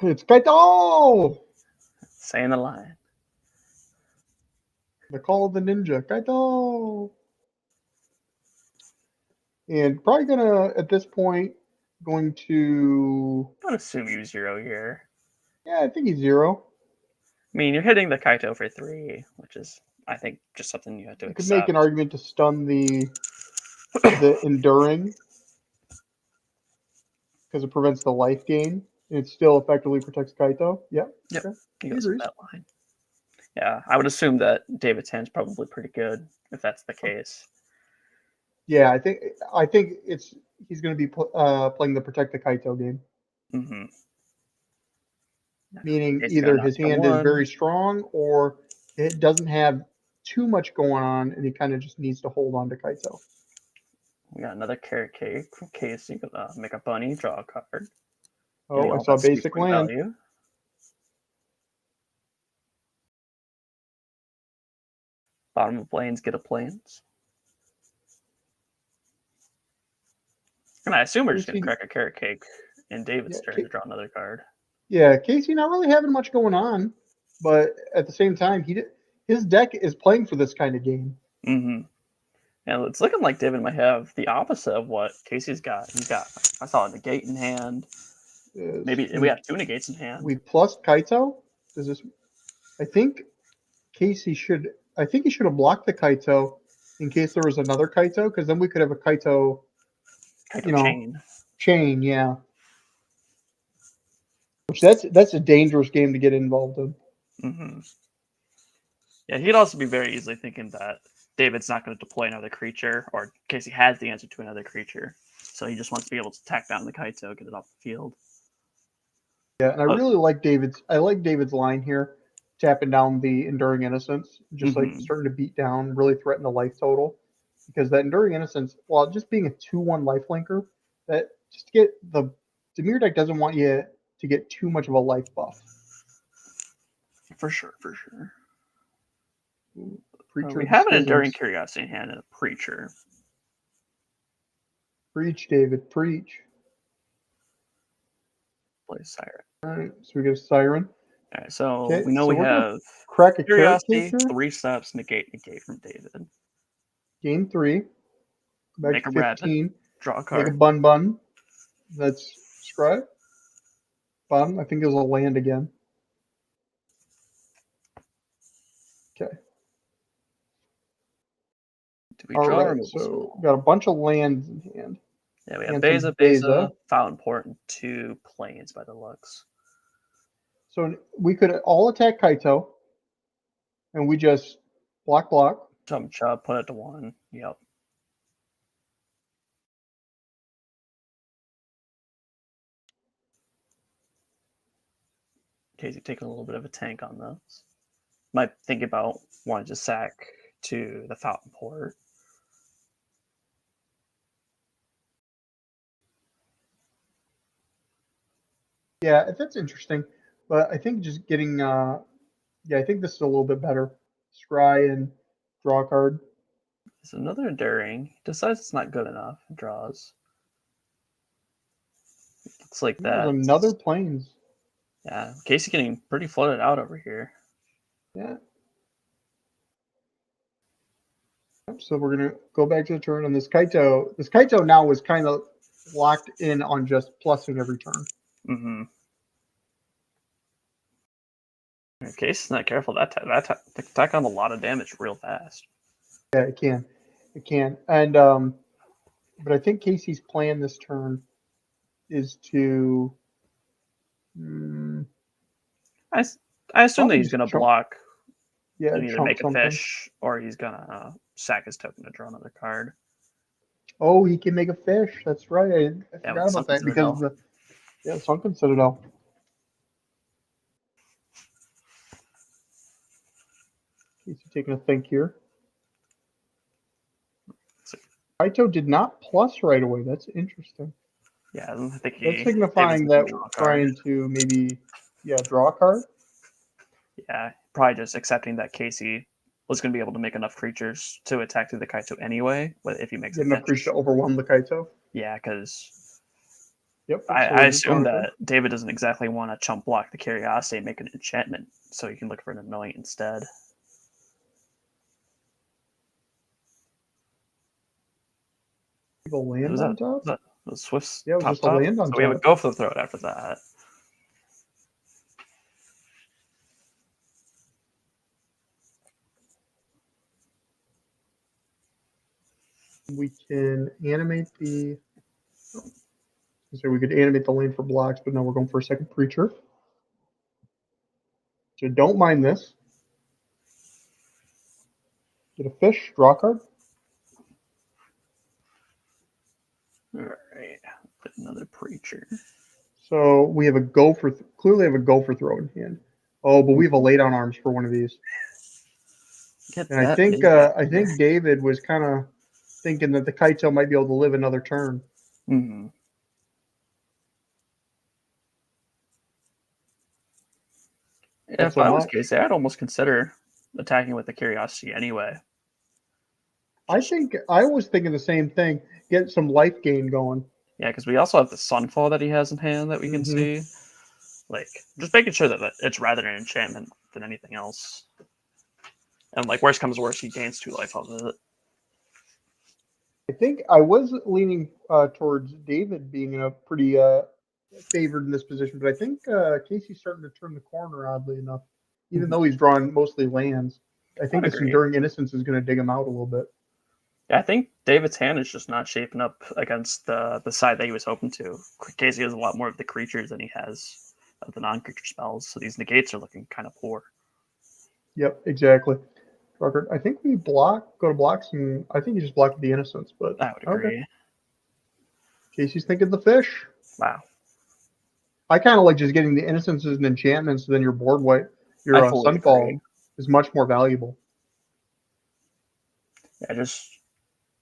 it's Kaito! Saying the line. The call of the ninja. Kaito! And probably gonna, at this point, going to... I'm going to assume you 0 here. Yeah, I think he's 0. I mean, you're hitting the Kaito for 3, which is, I think, just something you have to accept. You could make an argument to stun the Enduring because it prevents the life gain. And it still effectively protects Kaito. Yep. Yep. Okay. He goes with that line. Yeah, I would assume that David's hand's probably pretty good if that's the case. Yeah, I think he's going to be playing the Protect the Kaito game. Meaning either his hand is very strong or it doesn't have too much going on and he kind of just needs to hold on to Kaito. We got another Carrot Cake from Casey. Make a bunny, draw a card. Oh, I saw basic land. Value. Bottom of planes, get a planes. And I assume we're just going to crack a Carrot Cake in David's turn to draw another card. Yeah, Casey not really having much going on, but at the same time, his deck is playing for this kind of game. And it's looking like David might have the opposite of what Casey's got. I saw a negate in hand. Maybe we have 2 negates in hand. We plus Kaito. I think he should have blocked the Kaito in case there was another Kaito, because then we could have a Kaito chain, yeah. Which that's a dangerous game to get involved in. Yeah, he'd also be very easily thinking that David's not going to deploy another creature, or Casey has the answer to another creature, so he just wants to be able to tack down the Kaito, get it off the field. Yeah, and I really like David's line here, tapping down the Enduring Innocence, just like starting to beat down, really threaten the life total. because that Enduring Innocence, while just being a 2/1 lifelinker, that just to get the Dimir deck doesn't want you to get too much of a life buff. For sure, for sure. Preacher We have an Schisms. Enduring Curiosity in hand and a Preacher. Preach, David, preach. Play Siren. All right, so we get a Siren. All right, so Okay, we know so we we're gonna have crack a carrot Curiosity, cake here. 3 steps, negate from David. Game 3. Go back Make to a rabbit. 15. Draw a Make card. a bun. That's Scry. Bun. I think it was a land again. Okay. Do we All draw right, so we got a bunch of lands in hand. Yeah, we have and some Beza, Fountain Port, and 2 Plains by the looks. So we could all attack Kaito, and we just block. Jump chop, put it to 1. Yep. Casey taking a little bit of a tank on this. Might think about wanting to sack to the Fountain Port. Yeah, that's interesting. But I think just getting, I think this is a little bit better. Scry and draw a card. It's another Enduring. Decides it's not good enough. Draws. Looks like that. There's another Plains. Yeah, Casey getting pretty flooded out over here. Yeah. So we're gonna go back to the turn on this Kaito. This Kaito now was kind of locked in on just plussing every turn. Mm-hmm. If Casey's not careful, that attack on a lot of damage real fast. Yeah, it can. And but I think Casey's plan this turn is to. I assume that he's going to block. Yeah, and either make a fish or he's going to sack his token to draw another card. Oh, he can make a fish. That's right. I forgot about that Citadel. because Sunken Citadel. Casey taking a think here. Kaito did not plus right away. That's interesting. Yeah, I think that's signifying that we're trying to maybe, draw a card. Yeah, probably just accepting that Casey was going to be able to make enough creatures to attack through the Kaito anyway. But if he makes enough creatures to overwhelm the Kaito. Yeah, because yep, I assume that David doesn't exactly want to chump block the Curiosity and make an enchantment, so you can look for an Annoyant instead. The land on top? The Swift's yeah, it was top just a land on so top. we have a go for the throat after that. We can animate the. So we could animate the lane for blocks, but now we're going for a second Preacher. So don't mind this. Get a fish, draw a card. All right, put another Preacher. So we have a go for clearly have a go for throw in hand. Oh, but we have a lay down arms for one of these. And I think David was kind of thinking that the Kaito might be able to live another turn. Mm-hmm. Yeah, if I was Casey, I'd almost consider attacking with the Curiosity anyway. I think I was thinking the same thing. Get some life gain going. Yeah, because we also have the Sunfall that he has in hand that we can see. Like, just making sure that it's rather an enchantment than anything else. And, like, worst comes worst, he gains 2 life off of it. I think I was leaning towards David being in a pretty favored in this position, but I think Casey's starting to turn the corner, oddly enough. Even though he's drawing mostly lands, I think this Enduring Innocence is going to dig him out a little bit. Yeah, I think David's hand is just not shaping up against the side that he was hoping to. Casey has a lot more of the creatures than he has of the non-creature spells, so these negates are looking kind of poor. Yep, exactly. I think we go to blocks, and I think you just blocked the Innocence, but I would agree. Okay. Casey's thinking the fish. Wow. I kind of like just getting the Innocences and enchantments, so then your board wipe, your Sunfall is much more valuable. Yeah, just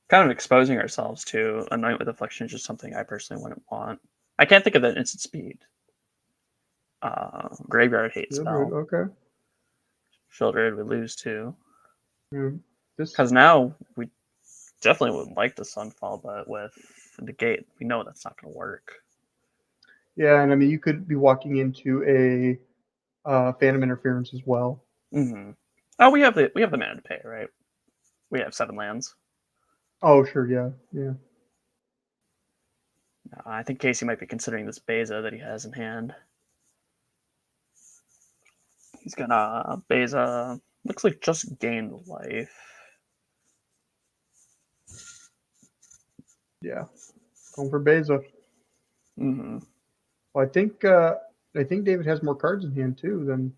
kind of exposing ourselves to a Night with Affliction is just something I personally wouldn't want. I can't think of an instant speed. Graveyard Hate spell. Okay. Shieldred we lose to. This Because now we definitely would like the Sunfall, but with the gate, we know that's not going to work. Yeah, and I mean you could be walking into a Phantom Interference as well. Mm-hmm. Oh, we have the mana to pay, right? We have 7 lands. Oh, sure, yeah. I think Casey might be considering this Beza that he has in hand. He's gonna Beza. Looks like just gained life. Yeah, going for Beza. Mm-hmm. Well, I think David has more cards in hand too than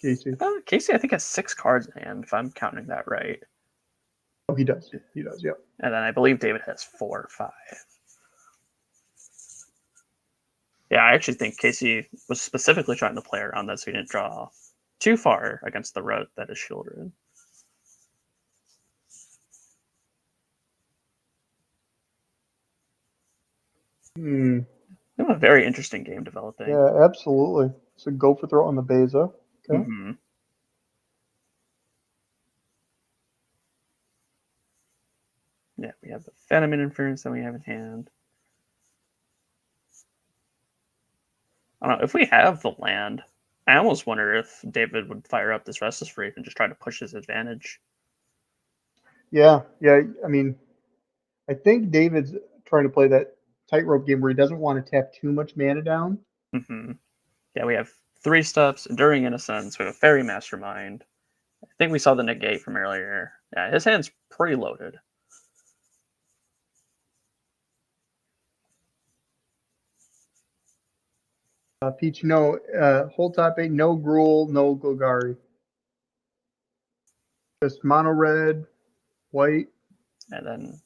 Casey. Casey, I think, has 6 cards in hand, if I'm counting that right. Oh, he does. He does. Yeah. And then I believe David has 4 or 5. Yeah, I actually think Casey was specifically trying to play around that so he didn't draw too far against the route that is Shieldred. Hmm. A very interesting game developing. Yeah, absolutely. So go for throw on the Beza. Okay. Mm-hmm. Yeah, we have the Phantom Interference that we have in hand. I don't know, if we have the land, I almost wonder if David would fire up this Restless Reef and just try to push his advantage. Yeah. I mean, I think David's trying to play that tightrope game where he doesn't want to tap too much mana down. Mm-hmm. Yeah, we have 3 steps, Enduring Innocence, we have a Fairy Mastermind. I think we saw the negate from earlier. Yeah, his hand's pretty loaded. Peach, no. Whole top 8, no Gruul, no Golgari. Just mono red, white. And then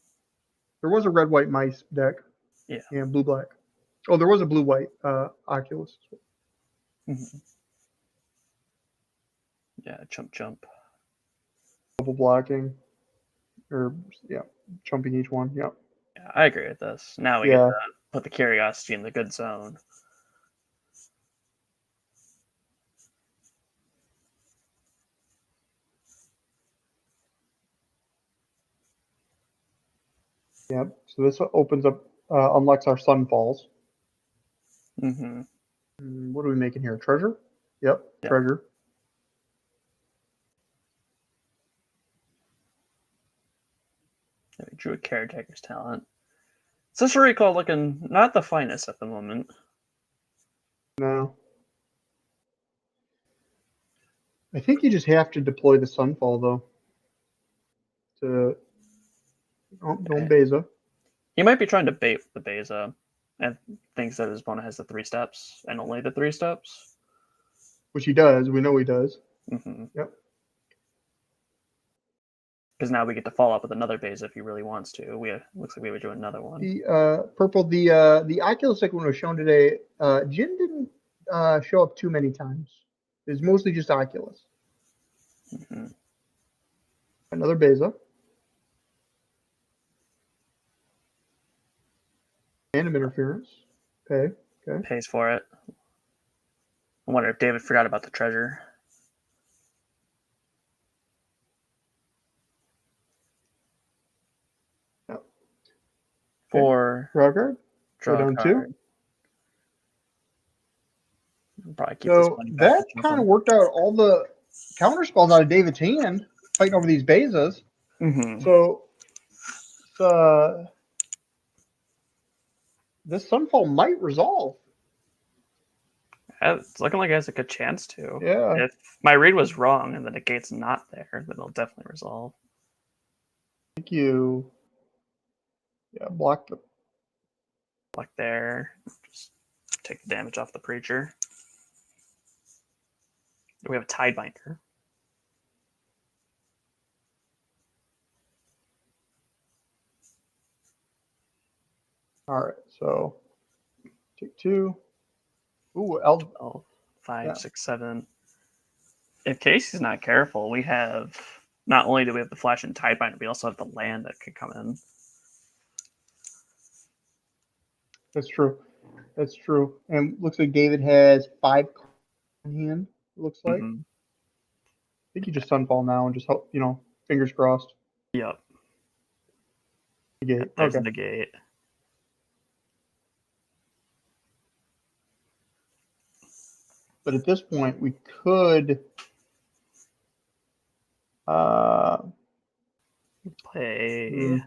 there was a red white mice deck. Yeah. And blue black. Oh, there was a blue white Oculus. Mm-hmm. Yeah, jump. Double blocking. Or jumping each one. Yeah. Yeah, I agree with this. Now we get to put the Curiosity in the good zone. Yep. So this opens up, unlocks our Sunfalls. Mm-hmm. What are we making here? Treasure? Yep. Treasure. We drew a Caretaker's Talent. Sister Recall looking not the finest at the moment. No. I think you just have to deploy the Sunfall, though. Don't Beza. He might be trying to bait the Beza and thinks that his opponent has the 3 steps and only the 3 steps. Which he does. We know he does. Mm-hmm. Yep. Because now we get to follow up with another Beza if he really wants to. Looks like we would do another one. The purple, the Oculus deck when it was shown today, Jin didn't show up too many times. It's mostly just Oculus. Mm-hmm. Another Beza. Phantom Interference. Okay. Pays for it. I wonder if David forgot about the treasure. Yep. For draw card. Draw down card. 2. Probably keep So that kind of worked out all the counter spells out of David's hand, fighting over these Bezas. Mm-hmm. So this Sunfall might resolve. It's looking like it has a good chance to. Yeah. If my read was wrong and the negate's not there, then it'll definitely resolve. Thank you. Yeah, block there. Just take the damage off the Preacher. We have a Tidebinder. All right, so take 2. Ooh, L. 5, 6, 7. If Casey's not careful, we have not only do we have the Flash and Tidebinder, we also have the land that could come in. That's true. That's true. And looks like David has 5 in hand. Looks like. Mm-hmm. I think you just Sunfall now and just hope, fingers crossed. Yep. Negate. There's Okay. negate. But at this point, we could play. We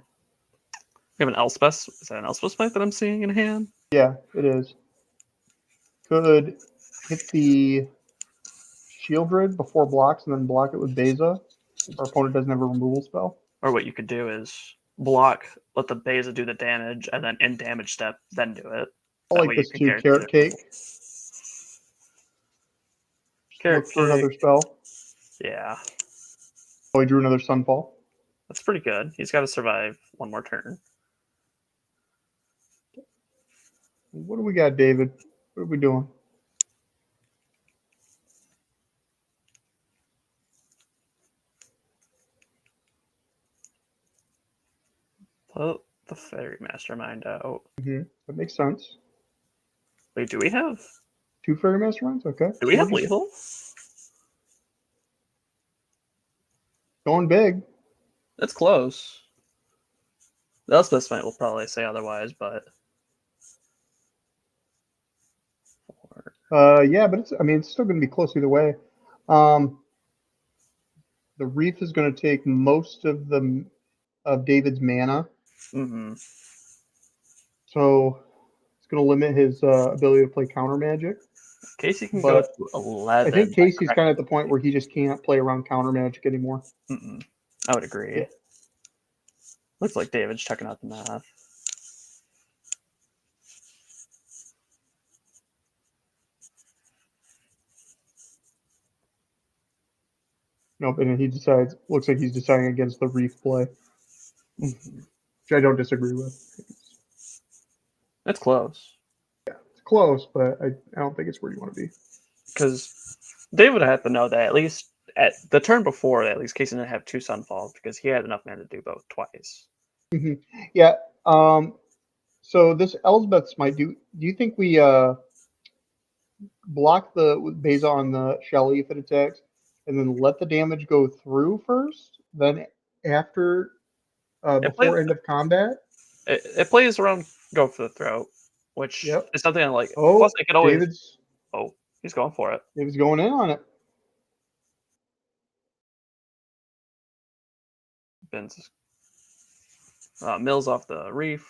have an Elspeth. Is that an Elspeth Smite that I'm seeing in hand? Yeah, it is. Could hit the Shieldred before blocks and then block it with Beza. Our opponent doesn't have a removal spell. Or what you could do is block, let the Beza do the damage, and then in damage step, then do it. I like this too. Carrot Cake. Look for another spell. Yeah. Oh, he drew another Sunfall. That's pretty good. He's got to survive one more turn. What do we got, David? What are we doing? Put the Fairy Mastermind out. That makes sense. Wait, do we have 2 Fairy Masterminds? Okay. Do we have lethal? Going big. That's close. The Elspeth Smite will probably say otherwise, but yeah, but it's still going to be close either way. The Reef is going to take most of David's mana. Mm-hmm. So it's going to limit his ability to play counter magic. Casey can go to 11. I think Casey's kind of at the point where he just can't play around counter magic anymore. I would agree. Yeah. Looks like David's checking out the math. Nope, and he decides. Looks like he's deciding against the Reef play, which I don't disagree with. That's close. Yeah, it's close, but I don't think it's where you want to be. Because David would have to know that at least at the turn before, at least Casey didn't have 2 Sunfalls because he had enough mana to do both twice. Yeah. So this Elsbeth Smite, do you think we block the Beza on the Shelly if it attacks, and then let the damage go through first, then after before end of combat? It plays around go for the throat, which is something I like. Oh, plus I could always. David's, he's going for it. David's going in on it. Ben's mills off the Reef.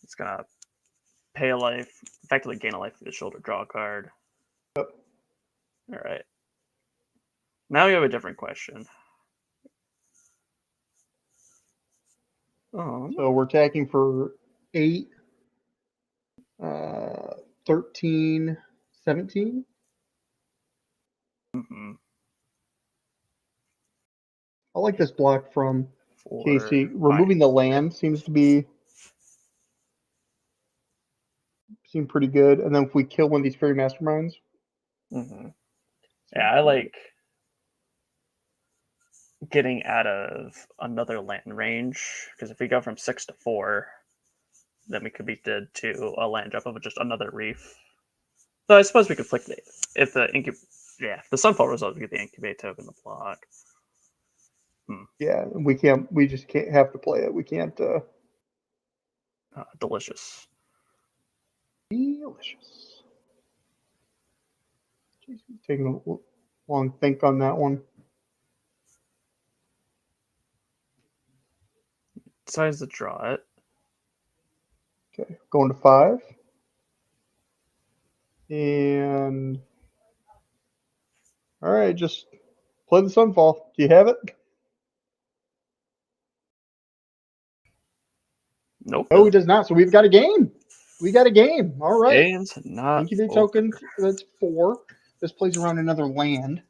It's gonna pay a life, effectively gain a life for the shoulder, draw a card. Yep. All right. Now we have a different question. So we're attacking for 8, 13, 17. I like this block from Casey. Removing the land seems pretty good. And then if we kill one of these Fairy Masterminds. Yeah, I like getting out of another land range, because if we go from 6 to 4, then we could be dead to a land drop of just another Reef. So I suppose we could flick it if the the Sunfall result, we get the incubate token to block. Yeah, we can't. We just can't have to play it. We can't. Delicious. Delicious. Jeez, taking a long think on that one. Decides to draw it. Okay, going to 5. And all right, just play the Sunfall. Do you have it? Nope. No, he does not. So we've got a game. We got a game. All right. Game's not incubate token. That's 4. This plays around another land.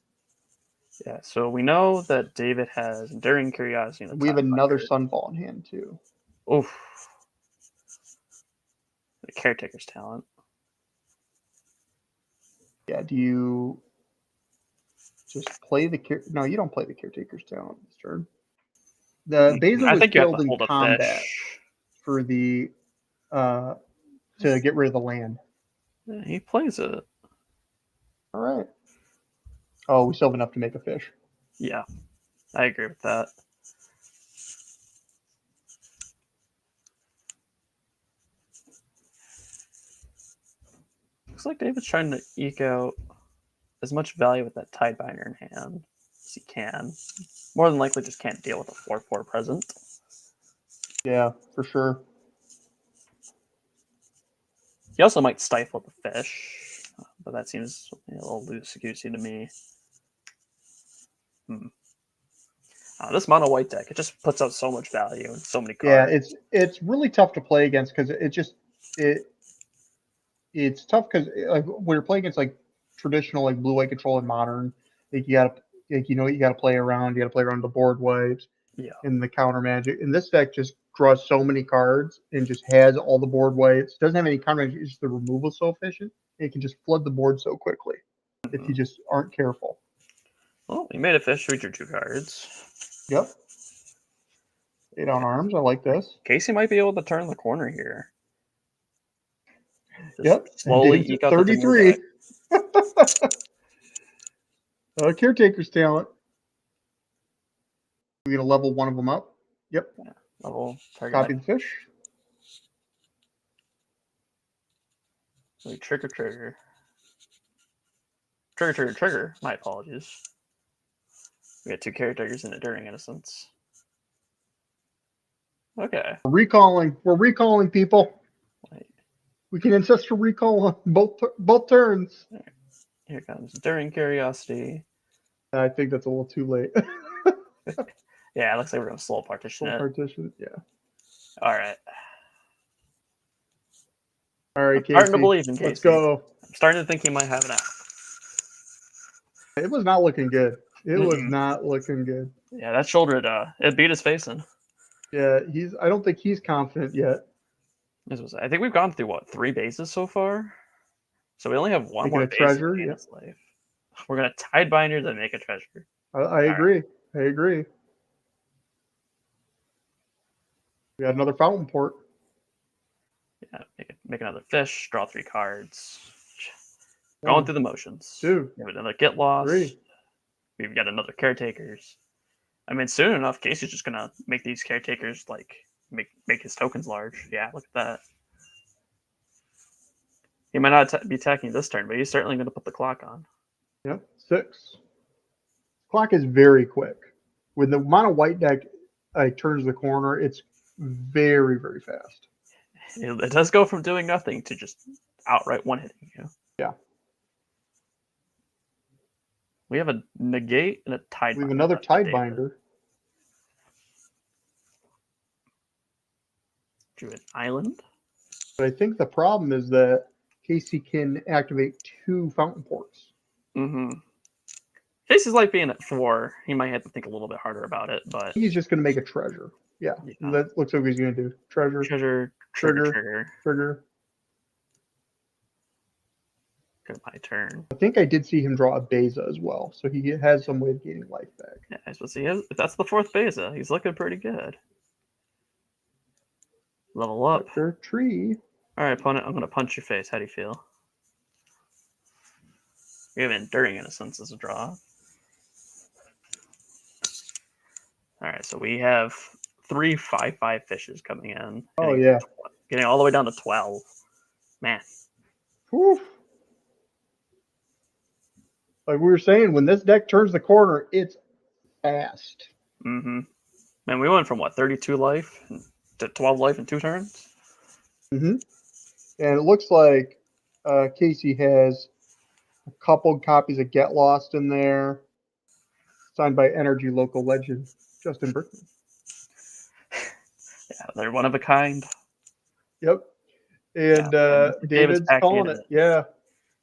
Yeah, so we know that David has Enduring Curiosity. We have another Sunfall in hand too. Oof. The Caretaker's Talent. Yeah, do you just play the No, you don't play the Caretaker's Talent this turn. The Beza was killed in combat for the to get rid of the land. Yeah, he plays it. All right. Oh, we still have enough to make a fish. Yeah, I agree with that. Looks like David's trying to eke out as much value with that Tidebinder in hand as he can. More than likely just can't deal with a 4/4 present. Yeah, for sure. He also might stifle the fish, but that seems a little loosey-goosey to me. This mono white deck, it just puts out so much value and so many cards. Yeah, it's really tough to play against because it's tough because like when you're playing against like traditional like blue white control and modern, like you gotta you gotta play around. You gotta play around the board wipes. Yeah. And the counter magic. And this deck just draws so many cards and just has all the board wipes. Doesn't have any counter magic. It's just the removal so efficient. It can just flood the board so quickly if you just aren't careful. Well, you made a fish. We drew 2 cards. Yep. 8 on arms. I like this. Casey might be able to turn the corner here. Just yep. Slowly eke out 33. Caretaker's talent. We're going to level one of them up. Yep. Yeah, level target. Copy the fish. Trigger. Trigger. My apologies. We got 2 caretakers in Enduring Innocence. Okay. We're recalling people. Wait. We can ancestral recall on both turns. Right. Here comes Enduring Curiosity. I think that's a little too late. Yeah, it looks like we're going to slow partition it. Partition, yeah. All right. All right, Casey. Starting to believe in Casey. Let's go. I'm starting to think he might have it out. It was not looking good. It was not looking good. Yeah, that shoulder, it beat his face in. Yeah, I don't think he's confident yet. I think we've gone through, what, 3 bases so far? So we only have one more base treasure, in his life. We're going to Tidebinder to make a treasure. I agree. Right. I agree. We got another fountain port. Yeah, make another fish, draw 3 cards. Going through the motions. 2. We have another Get Lost. 3. We've got another Caretakers. I mean, soon enough, Casey's just going to make these Caretakers, like, make his tokens large. Yeah, look at that. He might not be attacking this turn, but he's certainly going to put the clock on. Yep, 6. Clock is very quick. When the mono white deck turns the corner, it's very, very fast. It does go from doing nothing to just outright one-hitting you. Yeah. We have a negate and a Tidebinder. We have another Tidebinder. Drew an island. But I think the problem is that Casey can activate 2 fountain ports. Casey's life being at 4, he might have to think a little bit harder about it, but he's just going to make a treasure. Yeah. That looks like what he's going to do. Treasure. Trigger. Good, my turn. I think I did see him draw a Beza as well, so he has some way of gaining life back. Yeah, I suppose he has. If that's the 4th Beza, he's looking pretty good. Level up. Tree. All right, opponent, I'm going to punch your face. How do you feel? We have Enduring Innocence as a draw. All right, so we have 3 5/5 fishes coming in. Oh, yeah. Getting all the way down to 12. Man. Whew. Like we were saying, when this deck turns the corner, it's fast. Man, we went from, what, 32 life to 12 life in 2 turns? And it looks like Casey has a couple copies of Get Lost in there, signed by Energy local legend Justin Brickman. Yeah, they're one of a kind. Yep. And David's calling it. Yeah.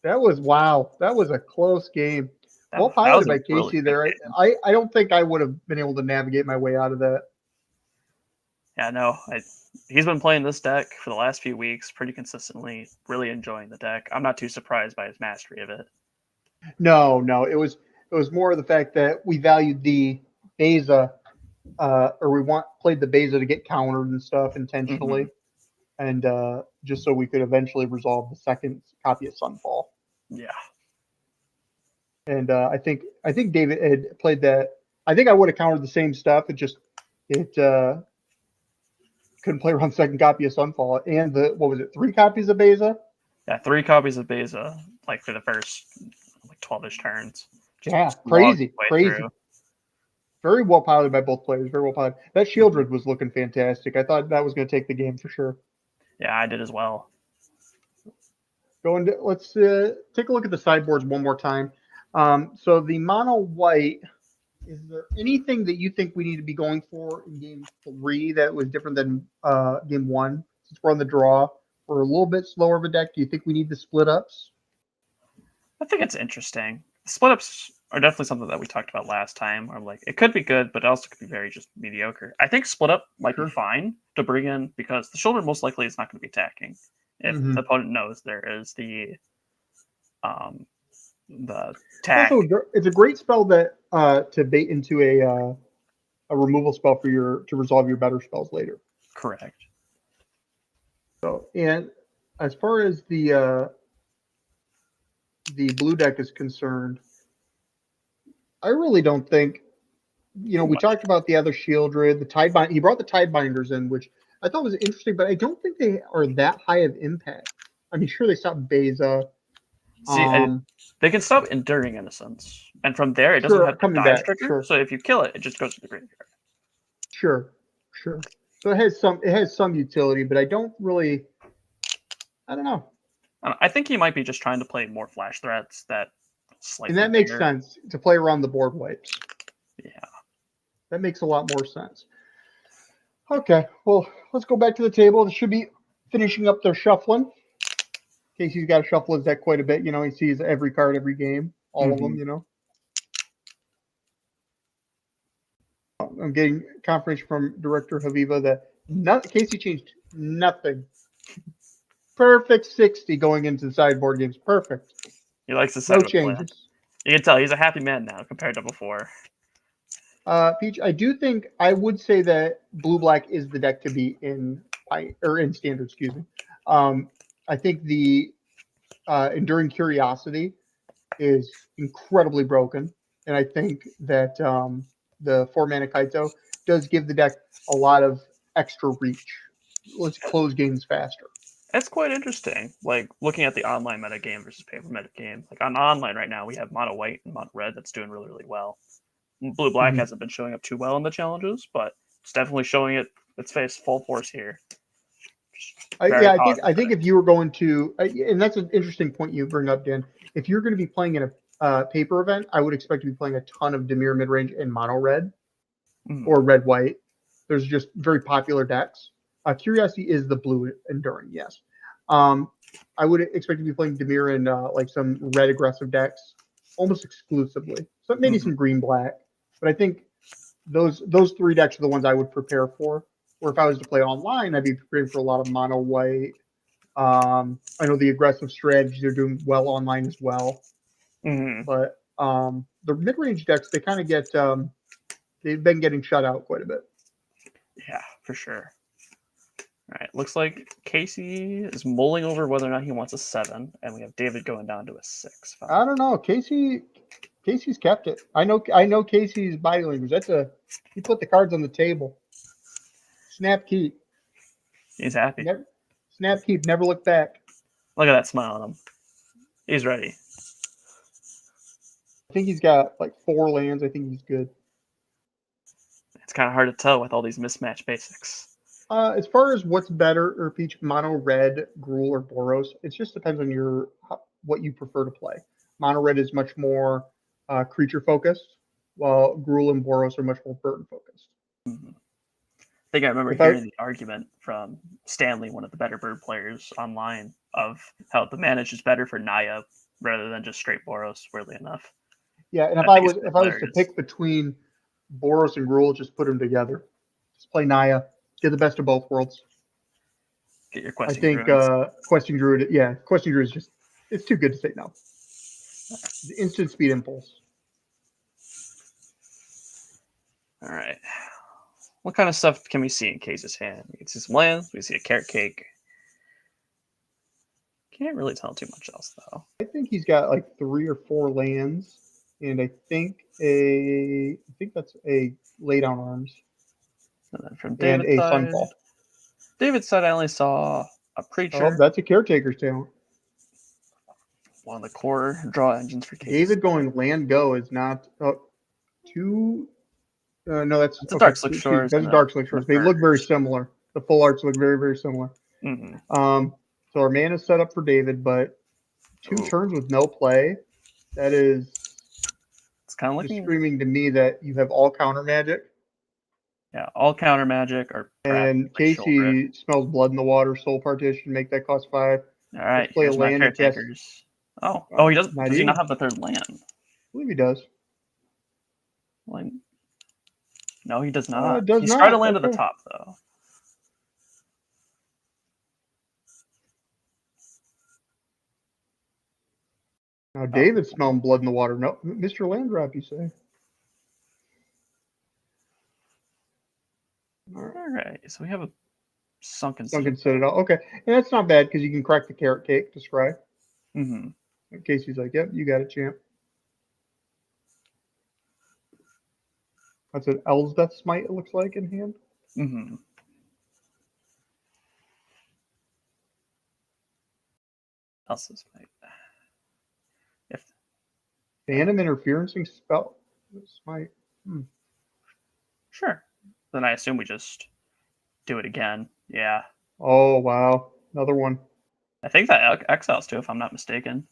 That was That was a close game. Well piloted by Casey really there. I don't think I would have been able to navigate my way out of that. Yeah, no. He's been playing this deck for the last few weeks pretty consistently, really enjoying the deck. I'm not too surprised by his mastery of it. No. It was more of the fact that we valued the Beza, or we played the Beza to get countered and stuff intentionally. and just so we could eventually resolve the second copy of Sunfall. Yeah. And I think David had played that. I think I would have countered the same stuff. It couldn't play around second copy of Sunfall and the 3 copies of Beza? Yeah, 3 copies of Beza, like for the first 12-ish turns. Yeah, crazy. Through. Very well piloted by both players. Very well piloted. That Shieldred was looking fantastic. I thought that was going to take the game for sure. Yeah, I did as well. Let's take a look at the sideboards one more time. So the mono white, is there anything that you think we need to be going for in game 3 that was different than game 1? Since we're on the draw, we're a little bit slower of a deck. Do you think we need the split ups? I think it's interesting. Split ups are definitely something that we talked about last time. Or like it could be good, but it also could be very just mediocre. I think split up might be fine to bring in because the shoulder most likely is not going to be attacking. If the opponent knows there is the tag. Also, it's a great spell that to bait into a removal spell to resolve your better spells later. Correct. So, and as far as the blue deck is concerned, I really don't think, we talked about the other Shieldred, the Tidebind. He brought the Tidebinders in, which I thought was interesting, but I don't think they are that high of impact. I mean, sure, they stopped Beza. See, they can stop Enduring Innocence, and from there, it doesn't have to die trigger. Sure. So if you kill it, it just goes to the graveyard. Sure. So it has some utility, but I don't know. I think he might be just trying to play more flash threats that slightly. And that makes sense to play around the board wipes. Yeah. That makes a lot more sense. Okay, well, let's go back to the table. They should be finishing up their shuffling. Casey's got to shuffle his deck quite a bit. He sees every card every game, all of them, I'm getting confirmation from Director Haviva that Casey changed nothing. Perfect 60 going into the sideboard games. Perfect. He likes the no changes. Plan. You can tell he's a happy man now compared to before. Peach, I do think I would say that blue-black is the deck to be in standard. Excuse me. I think the Enduring Curiosity is incredibly broken, and I think that the 4-mana Kaito does give the deck a lot of extra reach. Let's close games faster. That's quite interesting. Like looking at the online meta game versus paper meta game. Like on online right now, we have mono white and mono red that's doing really, really well. Blue black hasn't been showing up too well in the challenges, but it's definitely showing its face full force here. I think if you were going to, and that's an interesting point you bring up, Dan. If you're going to be playing in a paper event, I would expect to be playing a ton of Dimir midrange and mono red or red white. There's just very popular decks. Curiosity is the blue Enduring, yes. I would expect to be playing Dimir in like some red aggressive decks almost exclusively. So maybe some green black, but I think those 3 decks are the ones I would prepare for. Or if I was to play online, I'd be preparing for a lot of mono white. I know the aggressive strategies are doing well online as well. But the mid-range decks, they kind of get they've been getting shut out quite a bit. Yeah, for sure. All right, looks like Casey is mulling over whether or not he wants a 7, and we have David going down to a 6. I don't know. Casey's kept it. I know Casey's body language. He put the cards on the table. Snap, keep. He's happy. Snap, keep. Never look back. Look at that smile on him. He's ready. I think he's got like 4 lands. I think he's good. It's kind of hard to tell with all these mismatched basics. As far as what's better, or Peach, mono red, Gruul, or Boros, it just depends on what you prefer to play. Mono red is much more creature focused, while Gruul and Boros are much more burden focused. I think I remember hearing the argument from Stanley, one of the better bird players online, of how the manage is better for Naya rather than just straight Boros, weirdly enough. Yeah, and if I was to pick between Boros and Gruul, just put them together. Just play Naya. Get the best of both worlds. Get your Questing Druid. I think Questing Druid, Questing Druid is just, it's too good to say no. The instant speed impulse. All right. What kind of stuff can we see in Casey's hand? We can see some lands. We can see a carrot cake. Can't really tell too much else though. I think he's got like 3 or 4 lands, and I think that's a lay down arms. And then from And David's a side, Sunfall. David's side, I only saw a Preacher. Oh, that's a Caretaker's talent. One of the core draw engines for Case. David going land go is not too. No, that's a Dark Slick Shores. That's Dark Slick Shores. They look very similar. The full arts look very, very similar. Mm-hmm. So our mana is set up for David, but 2 turns with no play. That is. It's kind of just looking screaming to me that you have all counter magic. Yeah, all counter magic or. And Casey smells blood in the water. Soul Partition, make that cost 5. All right, let's play a land. Caretakers. Oh, he doesn't. Does he not have the 3rd land? I believe he does. Like, no, he does not. Does He's not. tried to land at the top though. Now David's smelling blood in the water. No, Mr. Landrop, you say? All right, so we have a Sunken Citadel. Okay, and that's not bad because you can crack the carrot cake to scry. Mm-hmm. In case he's like, "Yep, you got it, champ." That's an Elsbeth Smite. It looks like in hand. Mm-hmm. Elsbeth Smite. If Phantom Interferencing spell Smite. Sure. Then I assume we just do it again. Yeah. Oh wow, another one. I think that exiles too, if I'm not mistaken.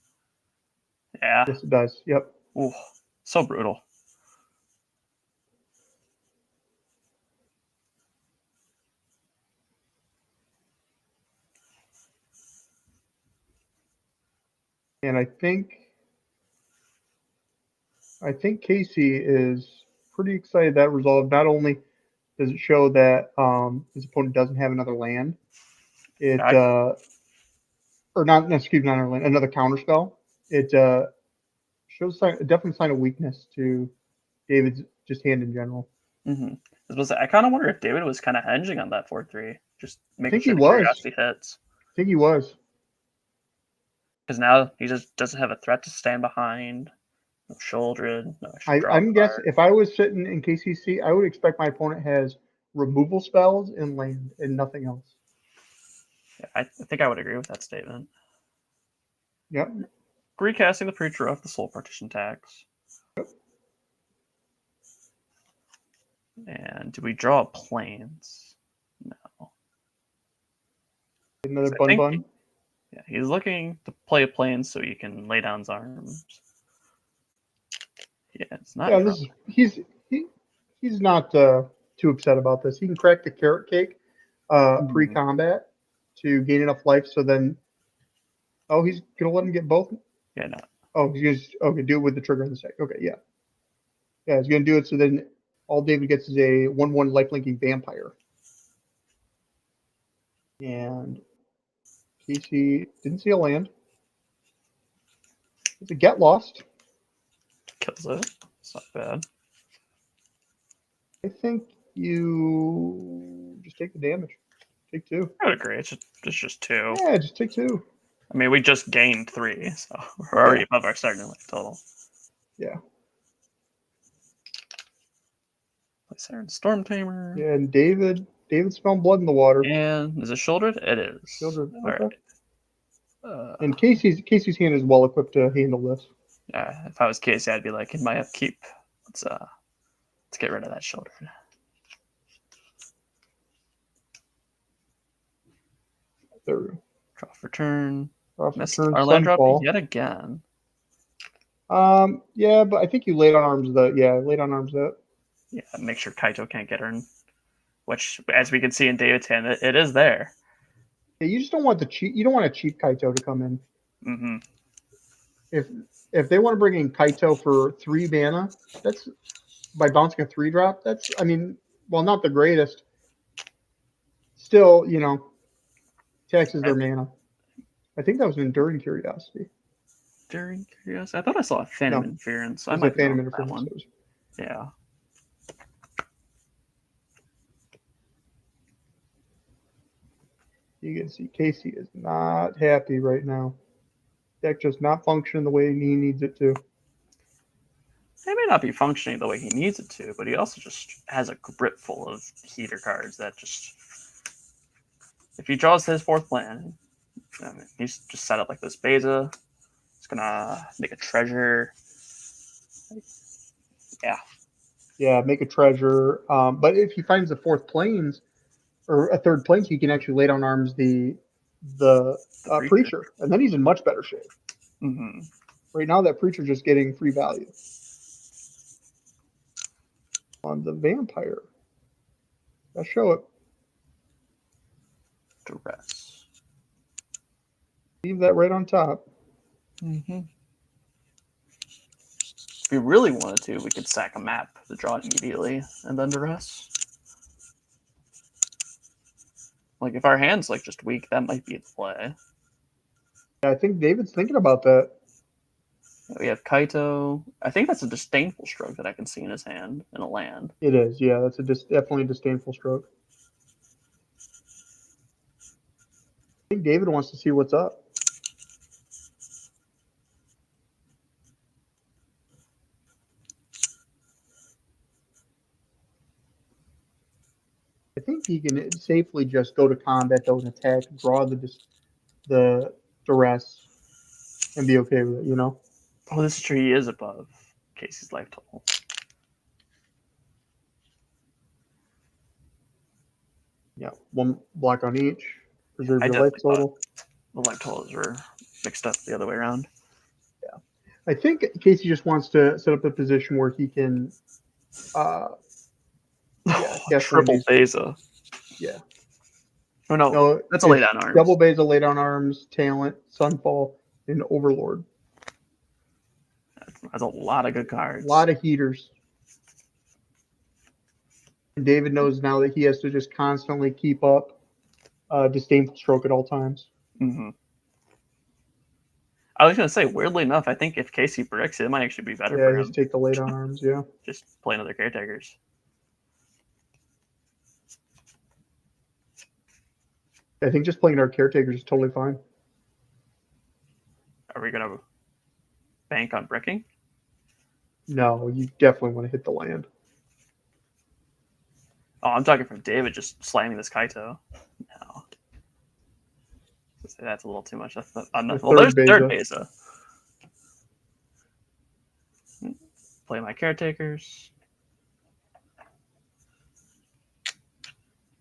Yeah. Yes, it does. Yep. Ooh, so brutal. And I think Casey is pretty excited that resolve. Not only does it show that his opponent doesn't have another land, it or not, excuse me, not another land, another counterspell. It shows a definite sign of weakness to David's just hand in general. Mm-hmm. I kind of wonder if David was kind of hedging on that 4-3, just making sure he the curiosity hits. I think he was. Because now he just doesn't have a threat to stand behind. No Sholdred. No I'm guessing if I was sitting in KCC, I would expect my opponent has removal spells and land and nothing else. Yeah, I think I would agree with that statement. Yep. Recasting the Preacher off the Soul Partition tax. Yep. And do we draw planes? No. Another bun. Yeah, he's looking to play a plane so he can lay down his arms. Yeah, it's not. Yeah, he's not too upset about this. He can crack the carrot cake pre-combat to gain enough life. So then, he's gonna let him get both. Yeah, no. Oh, he's okay. Do it with the trigger on the side. Okay, yeah. Yeah, he's gonna do it. So then, all David gets is a 1/1 lifelinking vampire. And Casey didn't see a land. It's a get lost. Kills it. It's not bad. I think you just take the damage. Take 2. I would agree. It's just 2. Yeah, just take 2. I mean, we just gained 3, so we're already above our starting life total. Yeah. Place there in Storm Tamer. Yeah, and David's smelling blood in the water. And is it Shouldered? It is. Shouldered. All Okay. right. And Casey's hand is well equipped to handle this. Yeah, if I was Casey, I'd be like, in my upkeep, let's get rid of that Shouldered. There we go. Draw for turn. Missed our land drop yet again. Yeah, but I think you laid on arms that. Yeah, make sure Kaito can't get her in. Which, as we can see in David's hand, it is there. Yeah, you just don't want you don't want a cheap Kaito to come in. Mm-hmm. If they want to bring in Kaito for 3 mana, that's by bouncing a 3-drop. That's, I mean, well, not the greatest. Still, taxes their mana. I think that was an Enduring Curiosity. Enduring Curiosity? I thought I saw a Phantom Interference. I might Phantom Interference one. Yeah. You can see Casey is not happy right now. Deck just not functioning the way he needs it to. It may not be functioning the way he needs it to, but he also just has a grip full of heater cards that just... If he draws his 4th land, he's just set up like this Beza. He's gonna make a treasure. Yeah. Yeah, make a treasure. But if he finds the 4th plains or a 3rd plains, he can actually lay down arms the preacher, and then he's in much better shape. Mm-hmm. Right now, that preacher's just getting free value on the vampire. Let's show it. Duress. Leave that right on top. Mm-hmm. If we really wanted to, we could sack a map to draw it immediately, and then Duress. Like, if our hand's like just weak, that might be the play. Yeah, I think David's thinking about that. We have Kaito. I think that's a disdainful stroke that I can see in his hand in a land. It is, yeah. That's definitely a disdainful stroke. I think David wants to see what's up. I think he can safely just go to combat, though, and attack, draw the duress, and be okay with it, you know? Oh, this tree is above Casey's life total. Yeah, 1 block on each. Preserve your life total. The life totals were mixed up the other way around. Yeah. I think Casey just wants to set up a position where he can triple Beza. Yeah. Oh no, that's a lay down arms. Double Beza, lay down arms, talent, Sunfall, and Overlord. That's a lot of good cards. A lot of heaters. And David knows now that he has to just constantly keep up disdainful stroke at all times. Mm-hmm. I was going to say, weirdly enough, I think if Casey bricks, it might actually be better for him. Yeah, just take the lay down arms, yeah. Just play another caretakers. I think just playing our caretakers is totally fine. Are we going to bank on bricking? No, you definitely want to hit the land. Oh, I'm talking from David just slamming this Kaito. No. That's a little too much. That's not enough. Well, there's third Beza. Play my caretakers.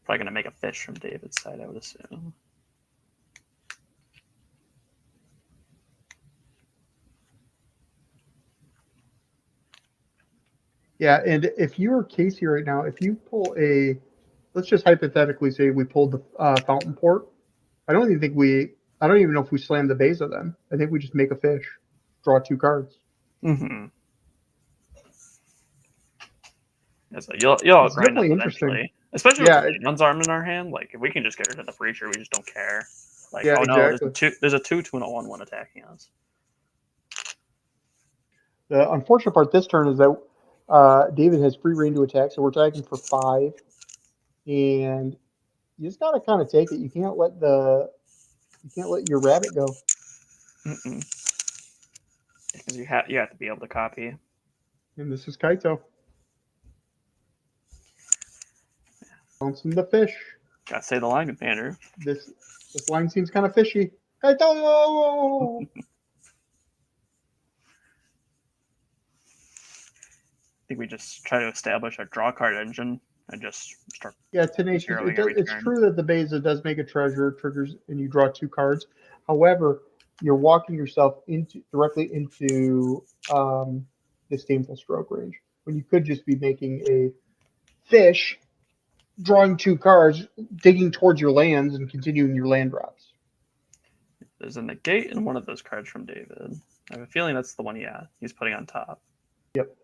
Probably going to make a fish from David's side, I would assume. Yeah, and if you're Casey right now, if you pull let's just hypothetically say we pulled the Fountain Port. I don't even know if we slam the Beza then. I think we just make a fish, draw 2 cards. Mm-hmm. Yeah, so you'll grind up eventually. Especially with Leon's arm in our hand. Like, if we can just get rid of the Preacher, we just don't care. Like, oh no, exactly. there's a 2 and a 1 attacking us. The unfortunate part this turn is that David has free reign to attack, so we're attacking for 5. And you just gotta kind of take it. You can't let your rabbit go. Mm-mm. Because you have to be able to copy. And this is Kaito. Bouncing the fish. Gotta say the line, Commander. This line seems kind of fishy. Kaito! I think we just try to establish our draw card engine and just start. Yeah, Tenacious. It's true that the Beza does make a treasure, triggers, and you draw 2 cards. However, you're walking yourself directly into disdainful stroke range when you could just be making a fish, drawing 2 cards, digging towards your lands, and continuing your land drops. There's a negate in one of those cards from David. I have a feeling that's the one he's putting on top. Yep.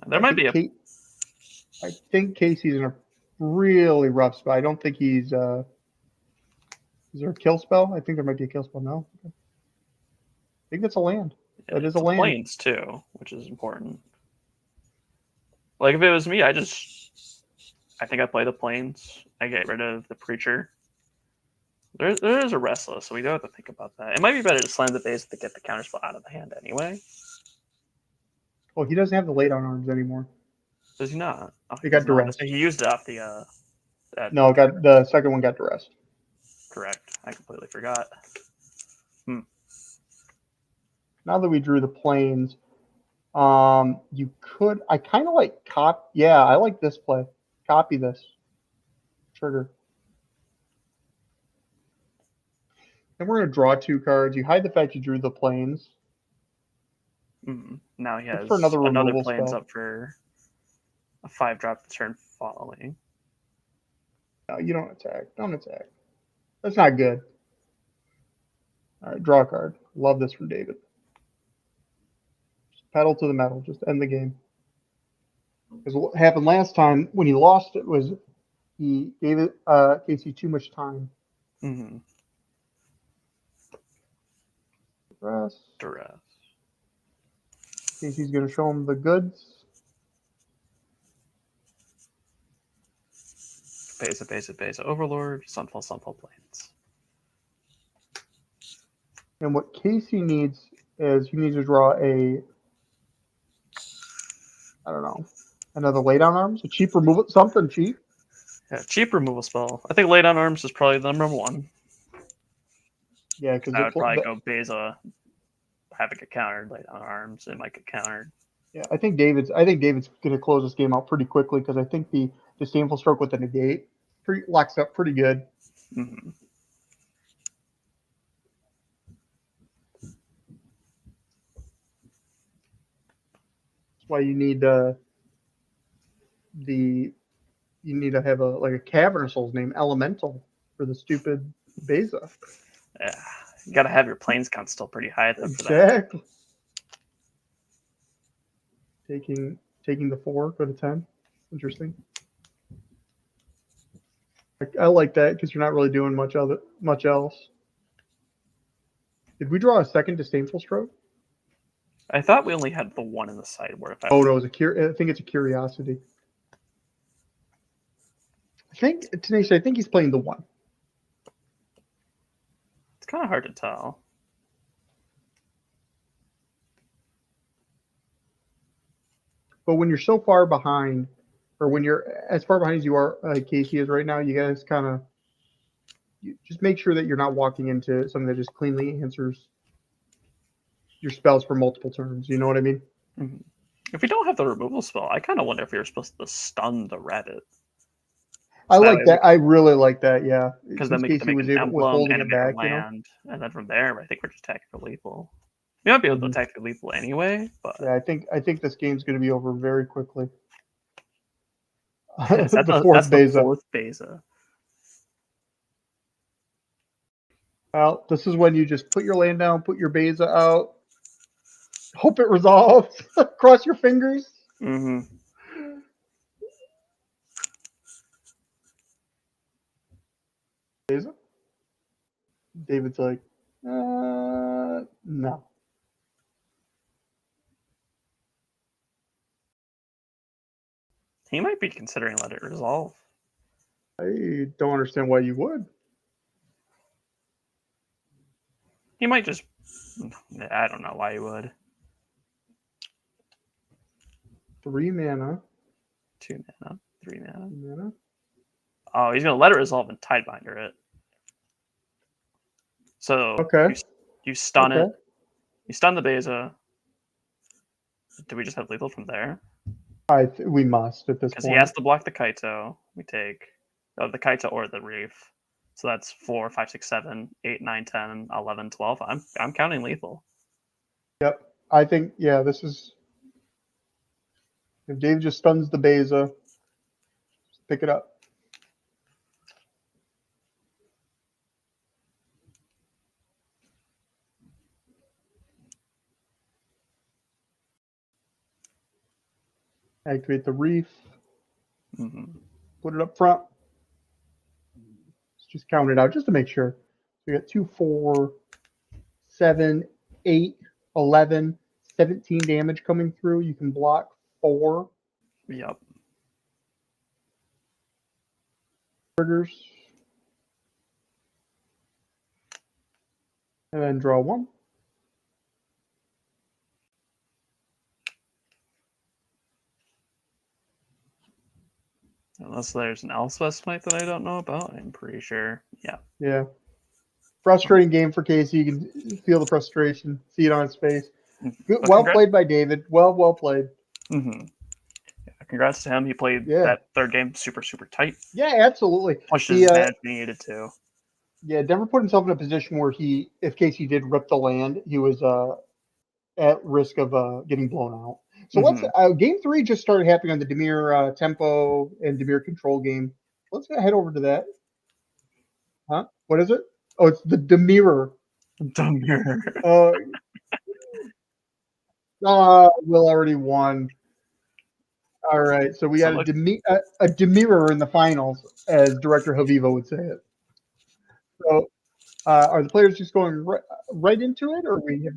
There might be I think Casey's in a really rough spot. I don't think he's. Is there a kill spell? I think there might be a kill spell. No. Okay. I think that's a land. Yeah, that is a land. Plains too, which is important. Like if it was me, I think I'd play the Plains I get rid of the Preacher. There is a Restless, so we do have to think about that. It might be better to slam the base to get the counterspell out of the hand anyway. Well, he doesn't have the lay down arms anymore. Does he not? Oh, he got not. duressed. He used it off the. No, the second one got duressed. Correct. I completely forgot. Now that we drew the planes, you could. I kind of like cop. Yeah, I like this play. Copy this trigger. And we're gonna draw 2 cards. You hide the fact you drew the planes. Now he has for another planes spell. up for a 5-drop the turn following. No, you don't attack. Don't attack. That's not good. All right, draw a card. Love this from David. Just pedal to the metal. Just end the game. Because what happened last time when he lost it was he gave it Casey too much time. Duress. Casey's going to show him the goods. Base. Overlord, Sunfall Plains. And what Casey needs is he needs to draw I don't know, another lay down arms, a cheap removal, something cheap. Yeah, cheap removal spell. I think lay down arms is probably the number one. Yeah, because I would probably go Beza, Havoc get countered, lay down arms, it might get countered. Yeah, I think David's going to close this game out pretty quickly because I think the Disdainful Stroke with the negate locks up pretty good. That's why you need you need to have a Cavern of Souls name Elemental for the stupid Beza. Yeah, you got to have your planes count still pretty high though. Exactly. Taking the 4, go to 10. Interesting. I like that because you're not really doing much else. Did we draw a second Disdainful Stroke? I thought we only had the one in the sideboard. No, it was I think it's a Curiosity. Tanisha, I think he's playing the 1. It's kind of hard to tell. But when you're so far behind, or when you're as far behind as you are, Casey is right now, you guys kind of just make sure that you're not walking into something that just cleanly answers your spells for multiple turns. You know what I mean? If we don't have the removal spell, I kind of wonder if you're supposed to stun the rabbit. I like that. I really like that. Yeah, because then Casey was able holding it back, land, and then from there, I think we're just attacking for lethal. We might be able to attack for lethal anyway, but yeah, I think this game's going to be over very quickly. That's the fourth Beza. Well, this is when you just put your land down, put your Beza out, hope it resolves. Cross your fingers. Beza? David's like, no. He might be considering let it resolve. I don't understand why you would. He might just... I don't know why he would. 3 mana. 2 mana. 3 mana. 2 mana. Oh, he's going to let it resolve and Tidebinder it. So you stun it. You stun the Beza. Do we just have lethal from there? We must at this point. Because he has to block the Kaito. We take the Kaito or the Reef. So that's 4, 5, 6, 7, 8, 9, 10, 11, 12. I'm counting lethal. Yep. I think, yeah, this is... If Dave just stuns the Beza, just pick it up. Activate the Reef. Put it up front. Let's just count it out just to make sure. We got 2, 4, 7, 8, 11, 17 damage coming through. You can block 4. Yep. Triggers. And then draw 1. Unless there's an Elspeth Smite that I don't know about, I'm pretty sure. Yeah. Yeah. Frustrating game for Casey. You can feel the frustration, see it on his face. Good, well played by David. Well played. Mm-hmm. Yeah, congrats to him. He played that third game super tight. Yeah, absolutely. Pushed his advantage when he needed to. Yeah, Denver put himself in a position where if Casey did rip the land, he was at risk of getting blown out. So let's game 3 just started happening on the Dimir tempo and Dimir control game. Let's head over to that. Huh? What is it? Oh, it's the Dimir. Will already won. All right, so we got a Demirer in the finals, as Director Haviva would say it. So, are the players just going right into it, or we have?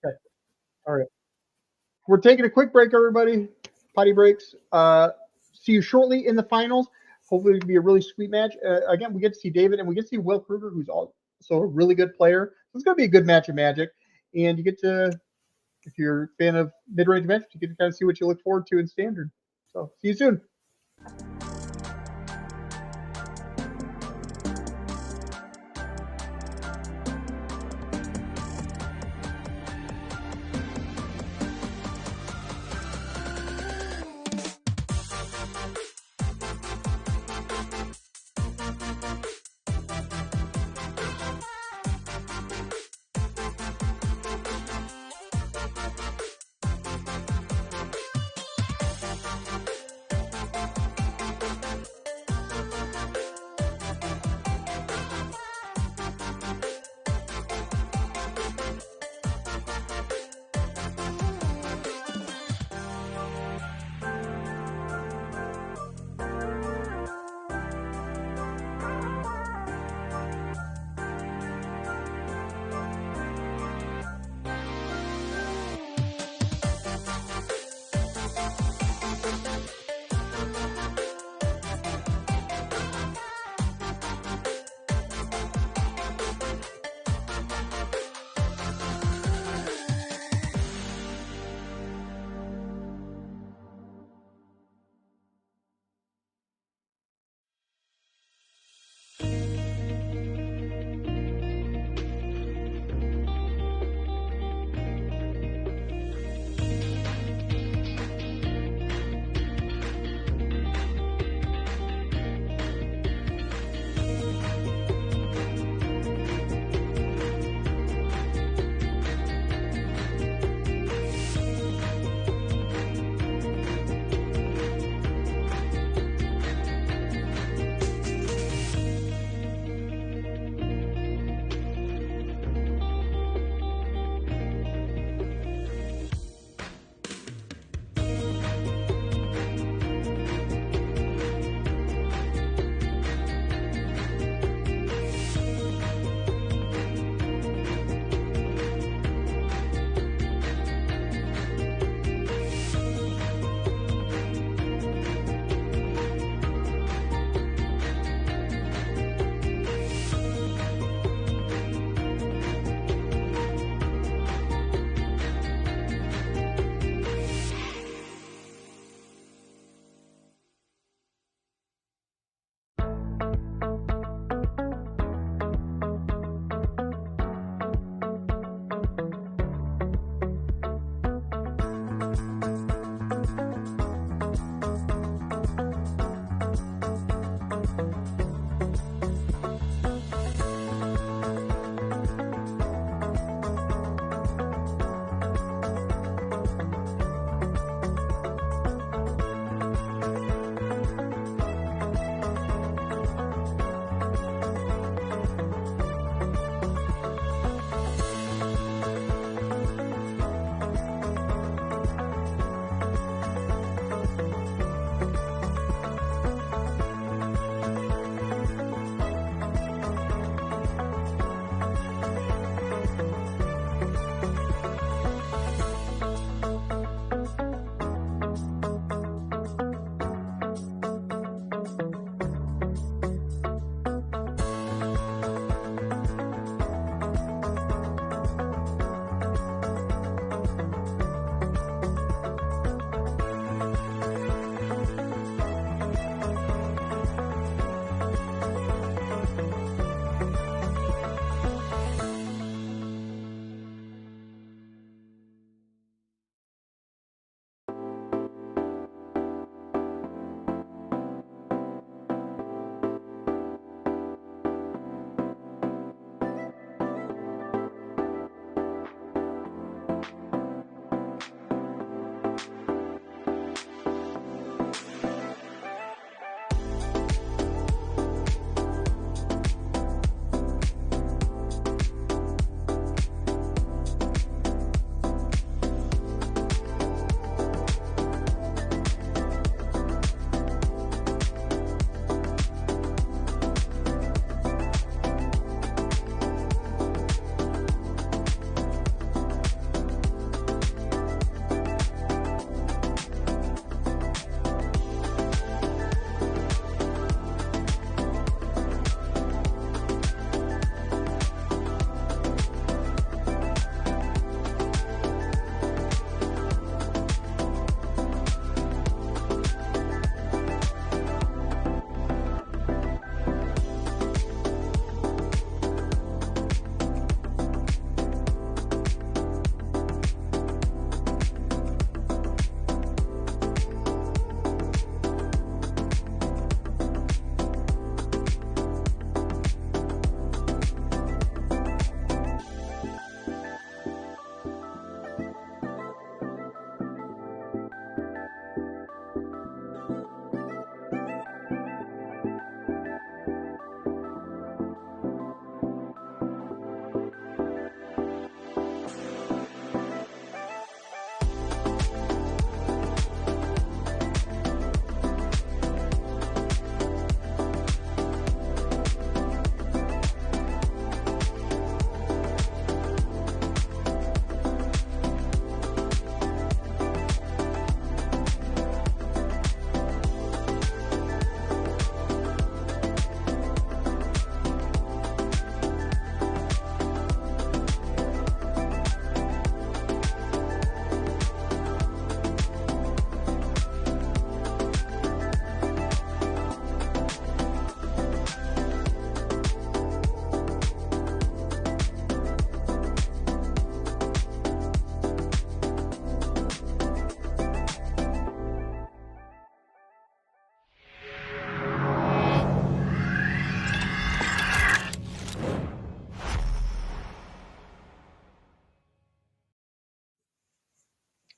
Okay. All right. We're taking a quick break, everybody. Potty breaks. See you shortly in the finals. Hopefully, it'll be a really sweet match. Again, we get to see David, and we get to see Will Kruger, who's also a really good player. So it's going to be a good match of Magic, and you get to, if you're a fan of mid-range Magic, you get to kind of see what you look forward to in Standard. So, see you soon.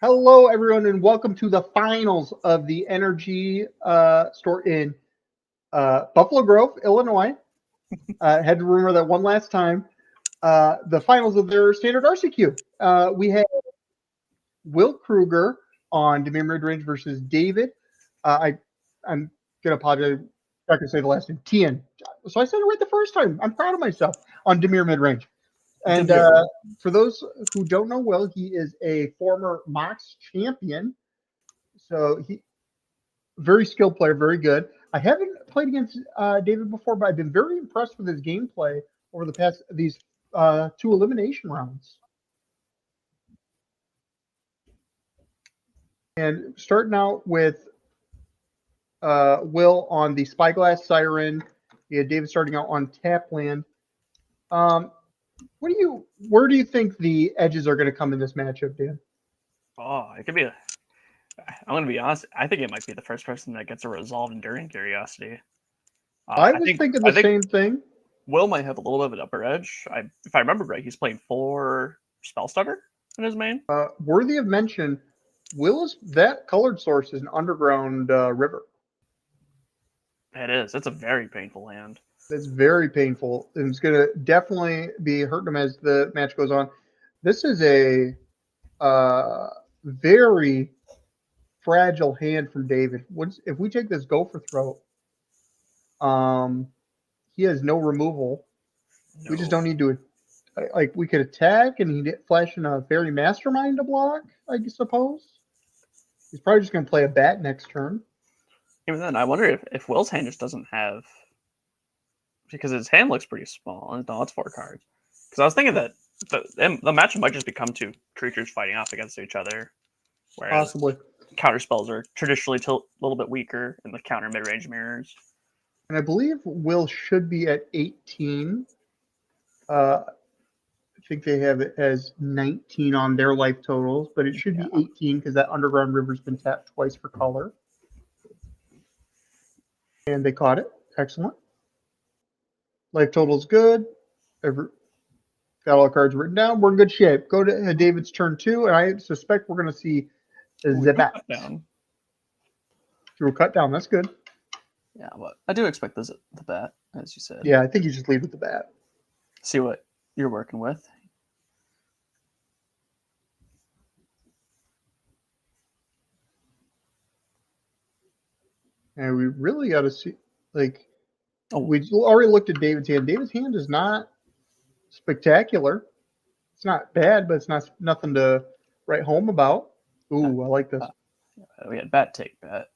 Hello, everyone, and welcome to the finals of the NRG store in Buffalo Grove, Illinois. Had to rumor that one last time. The finals of their standard RCQ. We had Will Kruger on Demir Midrange versus David. I'm going to apologize. I'm not going to say the last name. Tien. So I said it right the first time. I'm proud of myself on Demir Midrange. And for those who don't know Will, he is a former Mox champion. So he very skilled player, very good. I haven't played against David before, but I've been very impressed with his gameplay over the past these 2 elimination rounds. And starting out with Will on the Spyglass Siren. Yeah, David starting out on Tapland. Where do you think the edges are going to come in this matchup, Dan? Oh, it could be I'm going to be honest. I think it might be the first person that gets a resolved Enduring Curiosity. I was thinking the same thing. Will might have a little bit of an upper edge. If I remember right, he's playing 4 Spell Stutter in his main. Worthy of mention, that colored source is an underground river. It is. It's a very painful hand. It's very painful, and it's going to definitely be hurting him as the match goes on. This is a very fragile hand from David. If we take this Gopher Throat, he has no removal. No. We just don't need to, like, we could attack and he'd flash in a Fairy Mastermind to block, I suppose. He's probably just going to play a bat next turn. Even then, I wonder if Will's hand just doesn't have, because his hand looks pretty small, and no, it's 4 cards. Because I was thinking that the match might just become 2 creatures fighting off against each other. Whereas possibly. Counter spells are traditionally a little bit weaker in the counter mid-range mirrors. And I believe Will should be at 18. I think they have it as 19 on their life totals, but it should be 18 because that Underground River's been tapped twice for color. And they caught it. Excellent. Life total's good. Got all the cards written down. We're in good shape. Go to David's turn 2, and I suspect we're going to see the bat. Through a cut down. That's good. Yeah, but I do expect the bat, as you said. Yeah, I think you just lead with the bat. See what you're working with. And we really got to see, like, we already looked at David's hand. David's hand is not spectacular. It's not bad, but it's nothing to write home about. Ooh, I like this. We had bat take bat.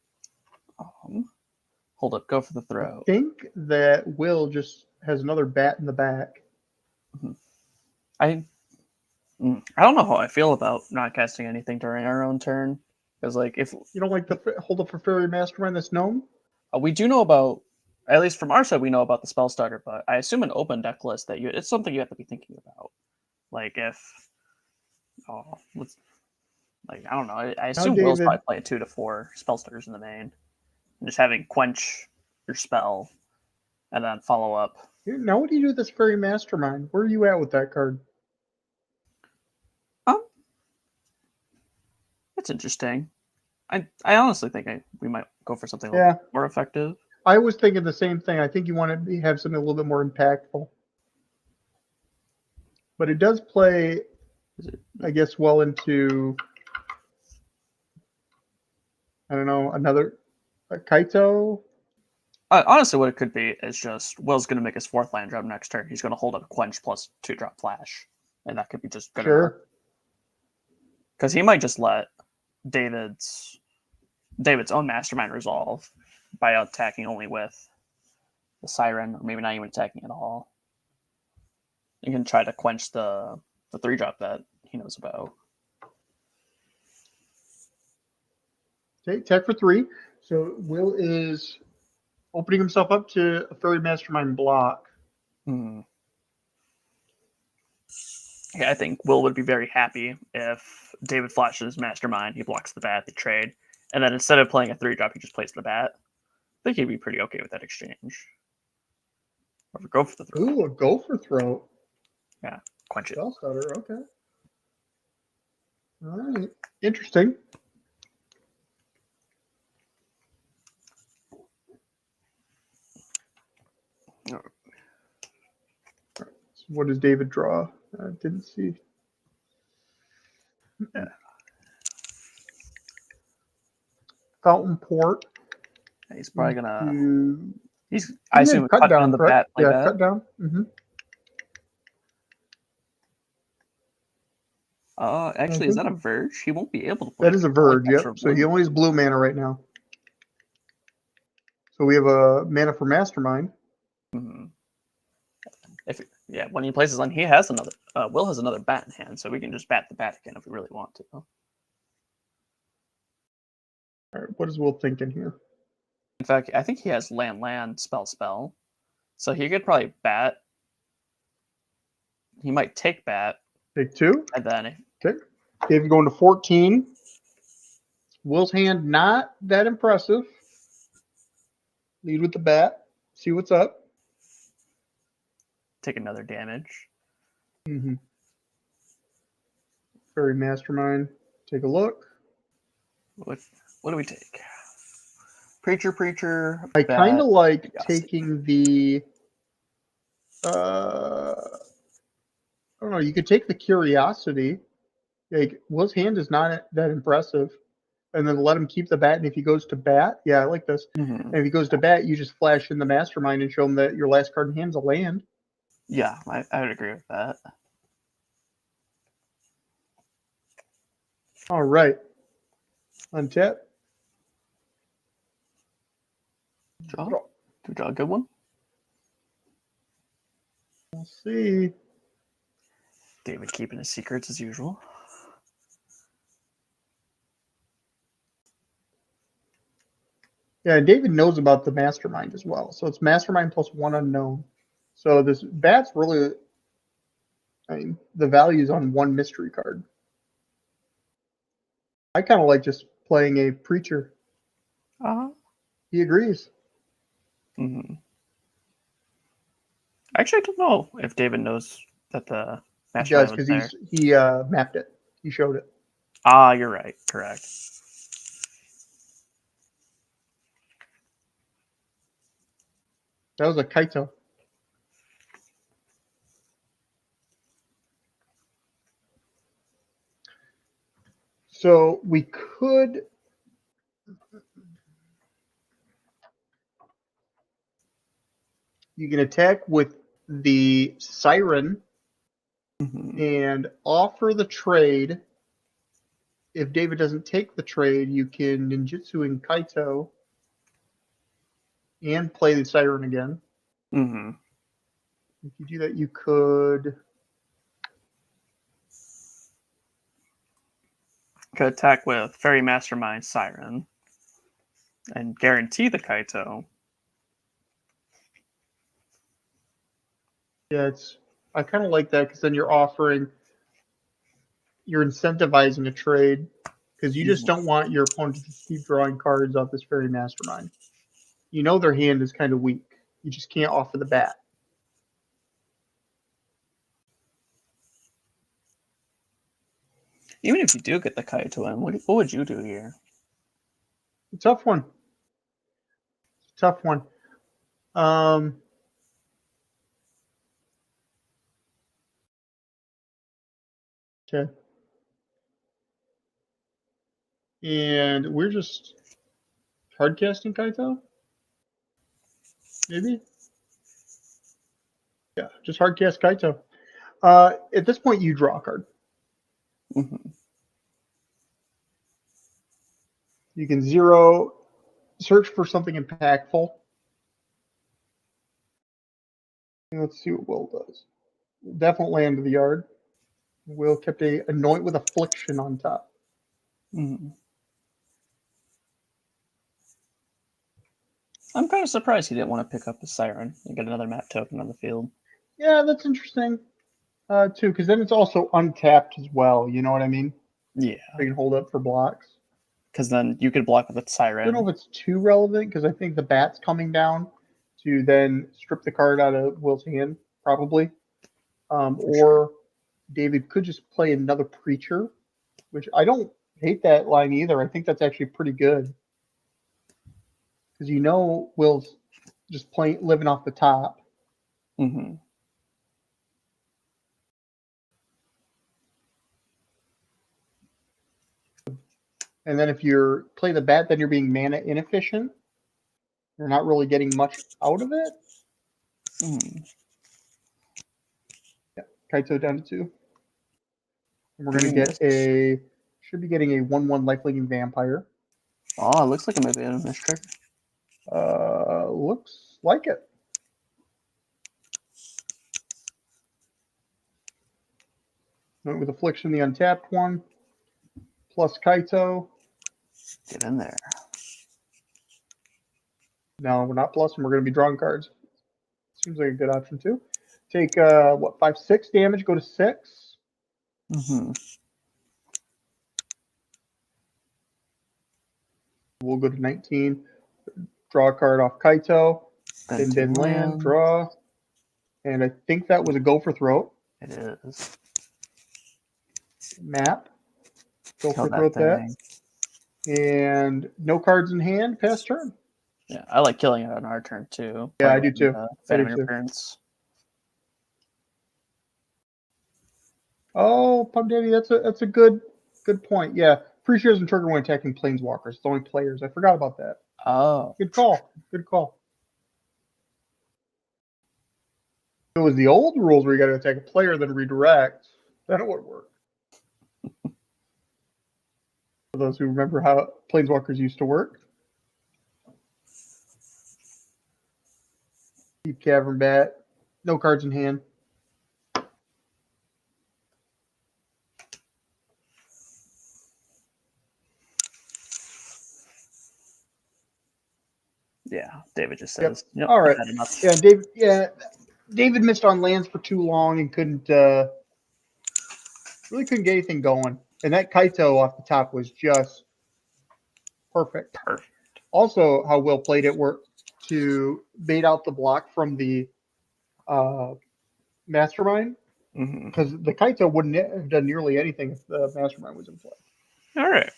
Hold up, go for the throw. I think that Will just has another bat in the back. I don't know how I feel about not casting anything during our own turn. Because, like, if you don't like the hold up for Fairy Mastermind that's known, we do know about, at least from our side, we know about the spell starter. But I assume an open deck list that it's something you have to be thinking about. Like if, I don't know. I assume Will's probably playing 2 to 4 spell starters in the main, and just having quench your spell, and then follow up. Now, what do you do with this Fairy Mastermind? Where are you at with that card? It's interesting. I honestly think we might go for something a little more effective. I was thinking the same thing. I think you want to have something a little bit more impactful. But it does play, I guess, well into, I don't know, another Kaito. Honestly, what it could be is just Will's going to make his 4th land drop next turn. He's going to hold up quench plus 2-drop flash, and that could be just good. Sure. Because he might just let David's own Mastermind resolve by attacking only with the Siren, or maybe not even attacking at all. You can try to quench the 3-drop that he knows about. Okay, attack for 3. So Will is opening himself up to a Fairy Mastermind block. Yeah, I think Will would be very happy if David flashes Mastermind, he blocks the bat, they trade, and then instead of playing a 3-drop, he just plays the bat. I think he'd be pretty okay with that exchange. Or go for the throw. Ooh, a Gopher Throat. Yeah, quench it. Spell Stutter, okay. All right. Interesting. So what does David draw? I didn't see. Yeah. Fountain Port. He's probably gonna. He's I assume cut down the correct? bat. Yeah, bat. cut down. Actually, is that a Verge? He won't be able to. That is a Verge. Yep. So he only has blue mana right now. So we have a mana for Mastermind. Mm-hmm. When he plays his land, he has another. Will has another bat in hand, so we can just bat the bat again if we really want to. All right, what is Will thinking here? In fact, I think he has land, spell. So he could probably bat. He might take bat. Take 2. And then. Okay. David going to 14. Will's hand not that impressive. Lead with the bat. See what's up. Take another damage. Mm-hmm. Fairy Mastermind. Take a look. What do we take? Preacher. I kind of like taking the. I don't know. You could take the Curiosity. Like Will's hand is not that impressive, and then let him keep the bat. And if he goes to bat, yeah, I like this. Mm-hmm. And if he goes to bat, you just flash in the Mastermind and show him that your last card in hand's a land. Yeah, I would agree with that. All right. Untap. Draw a good one. We'll see. David keeping his secrets as usual. Yeah, and David knows about the Mastermind as well. So it's Mastermind plus 1 unknown. So this bat's really, I mean, the value's on 1 mystery card. I kind of like just playing a Preacher. He agrees. Mm-hmm. Actually, I don't know if David knows that the Mastermind was there. He mapped it. He showed it. You're right. Correct. That was a Kaito. So we could. You can attack with the Siren and offer the trade. If David doesn't take the trade, you can ninjutsu in Kaito and play the Siren again. Mm-hmm. If you do that, you could attack with Fairy Mastermind Siren and guarantee the Kaito. Yeah, I kind of like that because then you're incentivizing a trade because you just don't want your opponent to just keep drawing cards off this Fairy Mastermind. You know their hand is kind of weak. You just can't offer the bat. Even if you do get the Kaito in, what would you do here? Tough one. Okay. And we're just hardcasting Kaito? Maybe? Yeah, just hardcast Kaito. At this point, you draw a card. Mm-hmm. You can search for something impactful. Let's see what Will does. Definitely land to the yard. Will kept a Anoint with Affliction on top. Mm-hmm. I'm kind of surprised he didn't want to pick up the Siren and get another map token on the field. Yeah, that's interesting, too, because then it's also untapped as well. You know what I mean? Yeah. So you can hold up for blocks. Because then you could block with a Siren. I don't know if it's too relevant, because I think the bat's coming down to then strip the card out of Will's hand, probably. Or David could just play another Preacher which I don't hate that line either. I think that's actually pretty good. Because Will's just living off the top. Mm-hmm. And then if you're play the bat, then you're being mana inefficient. You're not really getting much out of it. Yeah, Kaito down to 2. And we're going to get should be getting a 1/1 lifelink vampire. Oh, it looks like it might be a miss trigger. Looks like it. Went with Affliction, the untapped one. Plus Kaito. Get in there. No, we're not plus, and we're going to be drawing cards. Seems like a good option too. Take 5/6 damage, go to 6. Mm-hmm. We'll go to 19. Draw a card off Kaito. Then land, draw. And I think that was a go for throat. It is. Map. Go Kill for throat that. And no cards in hand, pass turn. Yeah, I like killing it on our turn too. Yeah, I do too. Phantom Interference. Oh, Pub Daddy, that's a good point. Yeah, pretty sure it doesn't trigger when attacking planeswalkers. It's only players. I forgot about that. Oh, good call. Good call. If it was the old rules where you got to attack a player then redirect, then it would work. For those who remember how planeswalkers used to work. Deep Cavern Bat. No cards in hand. Yeah, David just says. Yep, all right. Yeah, David. Yeah, David missed on lands for too long and couldn't really couldn't get anything going. And that Kaito off the top was just perfect. Perfect. Also, how Will played it were to bait out the block from the Mastermind, because the Kaito wouldn't have done nearly anything if the Mastermind was in play. All right.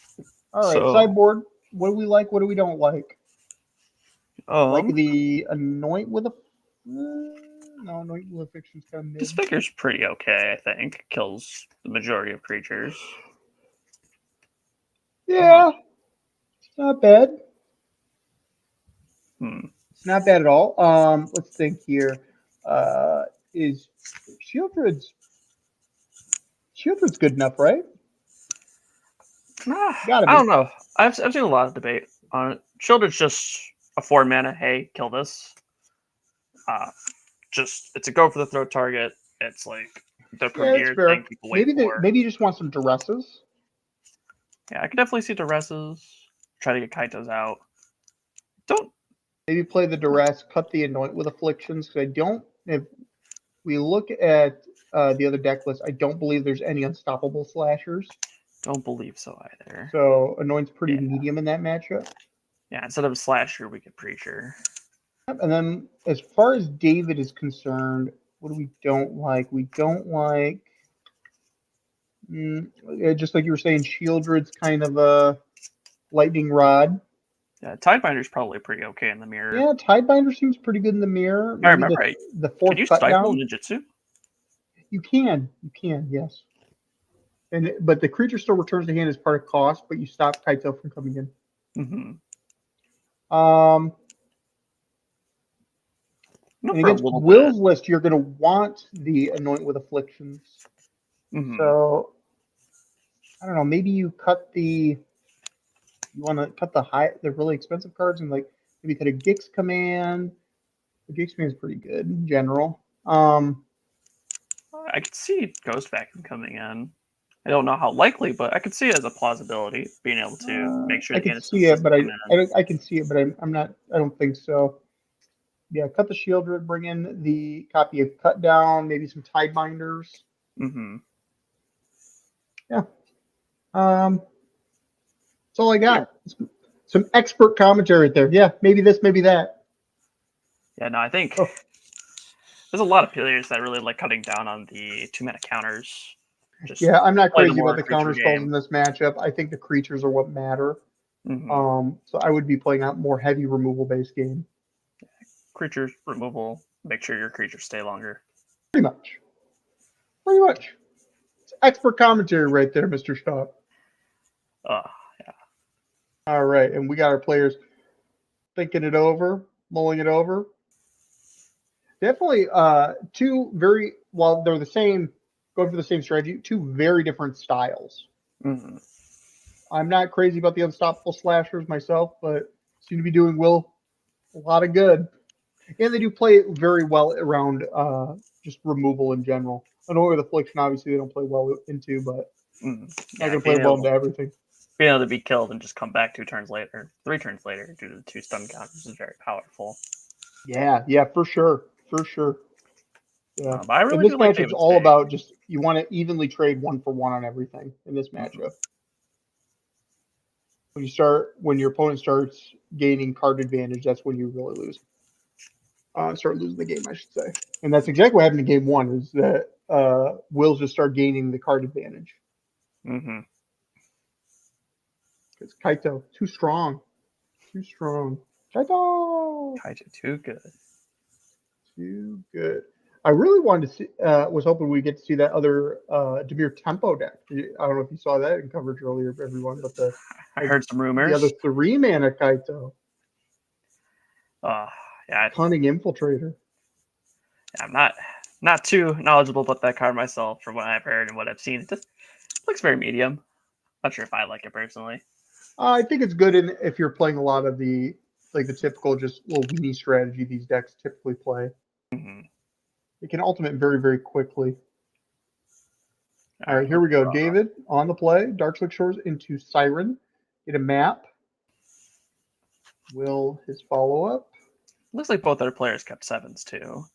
So, sideboard. What do we like? What do we don't like? Like the Anoint with a no, Anoint with a Fiction's kind of mid. This figure's pretty okay, I think. Kills the majority of creatures. Yeah, it's not bad. It's not bad at all. Let's think here. Is Shieldred's good enough, right? I don't know. I've seen a lot of debate on it. Shieldred's just a 4 mana. Hey, kill this. It's a go for the throat target. It's like the premier thing people wait for. Maybe you just want some duresses. Yeah, I could definitely see duresses. Try to get Kaitos out. Maybe play the duress, cut the Anoint with Afflictions. Because if we look at the other deck list, I don't believe there's any unstoppable slashers. Don't believe so either. So Anoint's pretty medium in that matchup. Yeah, instead of slasher, we get preacher. And then as far as David is concerned, what do we don't like? We don't like, just like you were saying, Shieldred's kind of a lightning rod. Yeah, Tidebinder's probably pretty okay in the mirror. Yeah, Tidebinder seems pretty good in the mirror. I remember right. The fourth Can you cut stifle down. ninjutsu? You can, yes. But the creature still returns to hand as part of cost, but you stop Kaito from coming in. And against Will's list, you're going to want the Anoint with Afflictions. So, I don't know. Maybe you want to cut the really expensive cards and like maybe cut a Gix command. The Gix command is pretty good in general. I could see Ghost Vacuum coming in. I don't know how likely, but I could see it as a plausibility, being able to make sure. I can see it, but I can see it, but I'm not. I don't think so. Yeah, cut the Shieldred, bring in the copy of Cut Down, maybe some Tidebinders. Yeah. That's all I got. Yeah. Some expert commentary right there. Yeah, maybe this, maybe that. Yeah, no, I think there's a lot of players that really like cutting down on the 2-mana counters. Just Yeah, I'm not play crazy more about the creature counter spells game. in this matchup. I think the creatures are what matter. So I would be playing a more heavy removal based game. Creature removal. Make sure your creatures stay longer. Pretty much. Pretty much. It's expert commentary right there, Mr. Shaw. Yeah. All right, and we got our players thinking it over, mulling it over. Definitely two very, while they're the same, going for the same strategy, two very different styles. I'm not crazy about the unstoppable slashers myself, but seem to be doing Will a lot of good. And they do play very well around just removal in general. I know with Affliction, obviously, they don't play well into, but not going to play well into everything. Being able to be killed and just come back 2 turns later, 3 turns later, due to the 2 stun counters is very powerful. Yeah, for sure. For sure. Yeah. But I really and this do like matchup's David's all take. about just, you want to evenly trade 1-for-1 on everything in this matchup. When your opponent starts gaining card advantage, that's when you really lose. Start losing the game, I should say. And that's exactly what happened in game 1, is that Will just start gaining the card advantage. Because Kaito, too strong. Too strong. Kaito, too good. Too good. I really wanted to see, was hoping we get to see that other Demir Tempo deck. I don't know if you saw that in coverage earlier, everyone, but I heard some rumors. The other 3-mana Kaito. Yeah. Cunning Infiltrator. I'm not too knowledgeable about that card myself from what I've heard and what I've seen. It just looks very medium. Not sure if I like it personally. I think it's good if you're playing a lot of the typical just little weenie strategy these decks typically play. It can ultimate very, very quickly. All right, here we go. David on the play. Darkslick Shores into Siren. Get a map. Will his follow-up. Looks like both our players kept 7s too.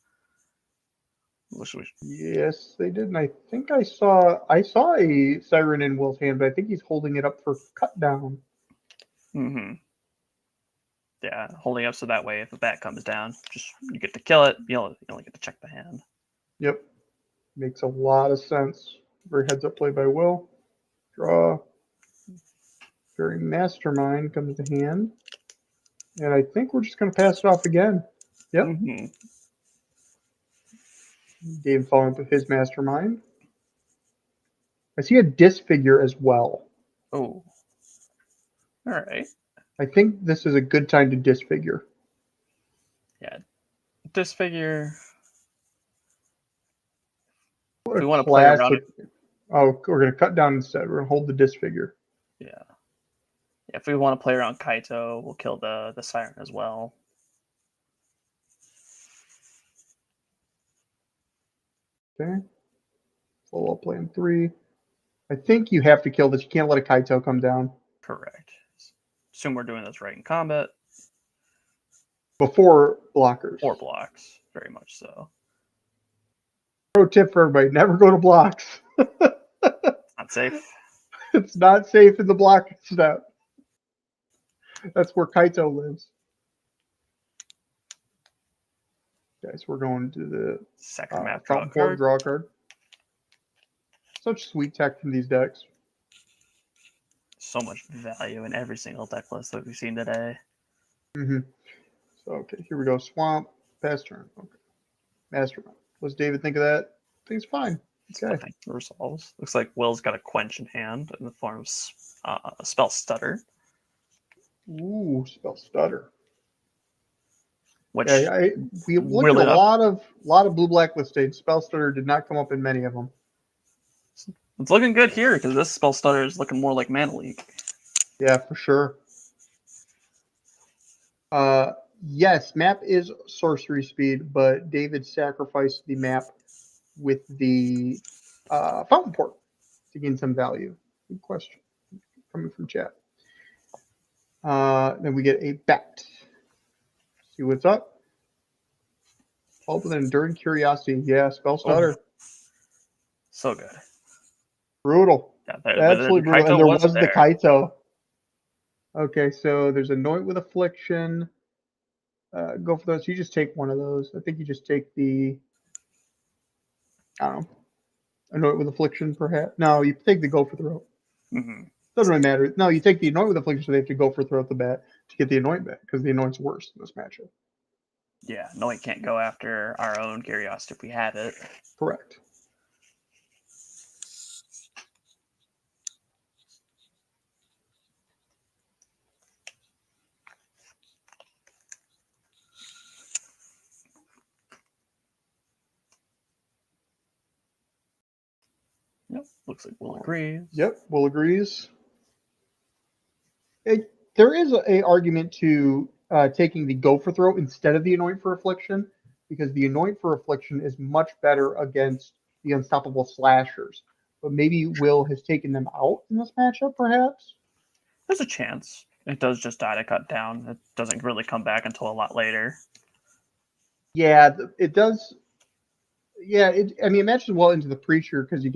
Yes, they did. And I think I saw a Siren in Will's hand, but I think he's holding it up for cut down. Yeah, holding up so that way if a bat comes down, just you get to kill it. You only get to check the hand. Yep. Makes a lot of sense. Very heads up play by Will. Draw. Very Mastermind comes to hand. And I think we're just going to pass it off again. Yep. Dave following up with his Mastermind. I see a Disfigure as well. Oh. All right. I think this is a good time to Disfigure. Yeah. Disfigure. We want to play around it. Oh, we're going to cut down instead. We're going to hold the Disfigure. Yeah. If we want to play around Kaito, we'll kill the Siren as well. Okay. Follow up plan 3. I think you have to kill this. You can't let a Kaito come down. Correct. Assume we're doing this right in combat. Before blockers. Or blocks. Very much so. Pro tip for everybody, never go to blocks. Not safe. It's not safe in the block step. That's where Kaito lives. Okay, so we're going to the second map draw a card. Such sweet tech from these decks. So much value in every single deck list that we've seen today. So, okay, here we go. Swamp, pass turn. Okay. Mastermind. What's David think of that? I think it's fine. Okay. I think it resolves. Looks like Will's got a quench in hand in the form of Spell Stutter. Ooh, Spell Stutter. Which we looked at a lot of blue black listed. Spell Stutter did not come up in many of them. It's looking good here because this Spell Stutter is looking more like Mana Leak. Yeah, for sure. Yes, map is sorcery speed, but David sacrificed the map with the Fountain Port to gain some value. Good question coming from chat. Then we get a bat. See what's up. Hope with an enduring curiosity. Yeah, Spell Stutter. So good. Brutal. Yeah, absolutely brutal. And there was the Kaito. Okay, so there's Anoint with Affliction. Go for those. You just take one of those. I think you just take the. I don't know. Anoint with Affliction, perhaps. No, you take the Gopher Throat. Mm-hmm. Doesn't really matter. No, you take the Anoint with Affliction, so they have to go for Throat the bat to get the Anoint back, because the Anoint's worse in this matchup. Yeah, Anoint can't go after our own Curiosity if we have it. Correct. Yep, looks like Will agrees. Yep, Will agrees. There is a argument to taking the Gopher Throat instead of the Anoint for Affliction, because the Anoint for Affliction is much better against the Unstoppable Slashers. But maybe Will has taken them out in this matchup, perhaps? There's a chance. It does just die to cut down. It doesn't really come back until a lot later. Yeah, it does. Yeah, I mean, it matches well into the Preacher because it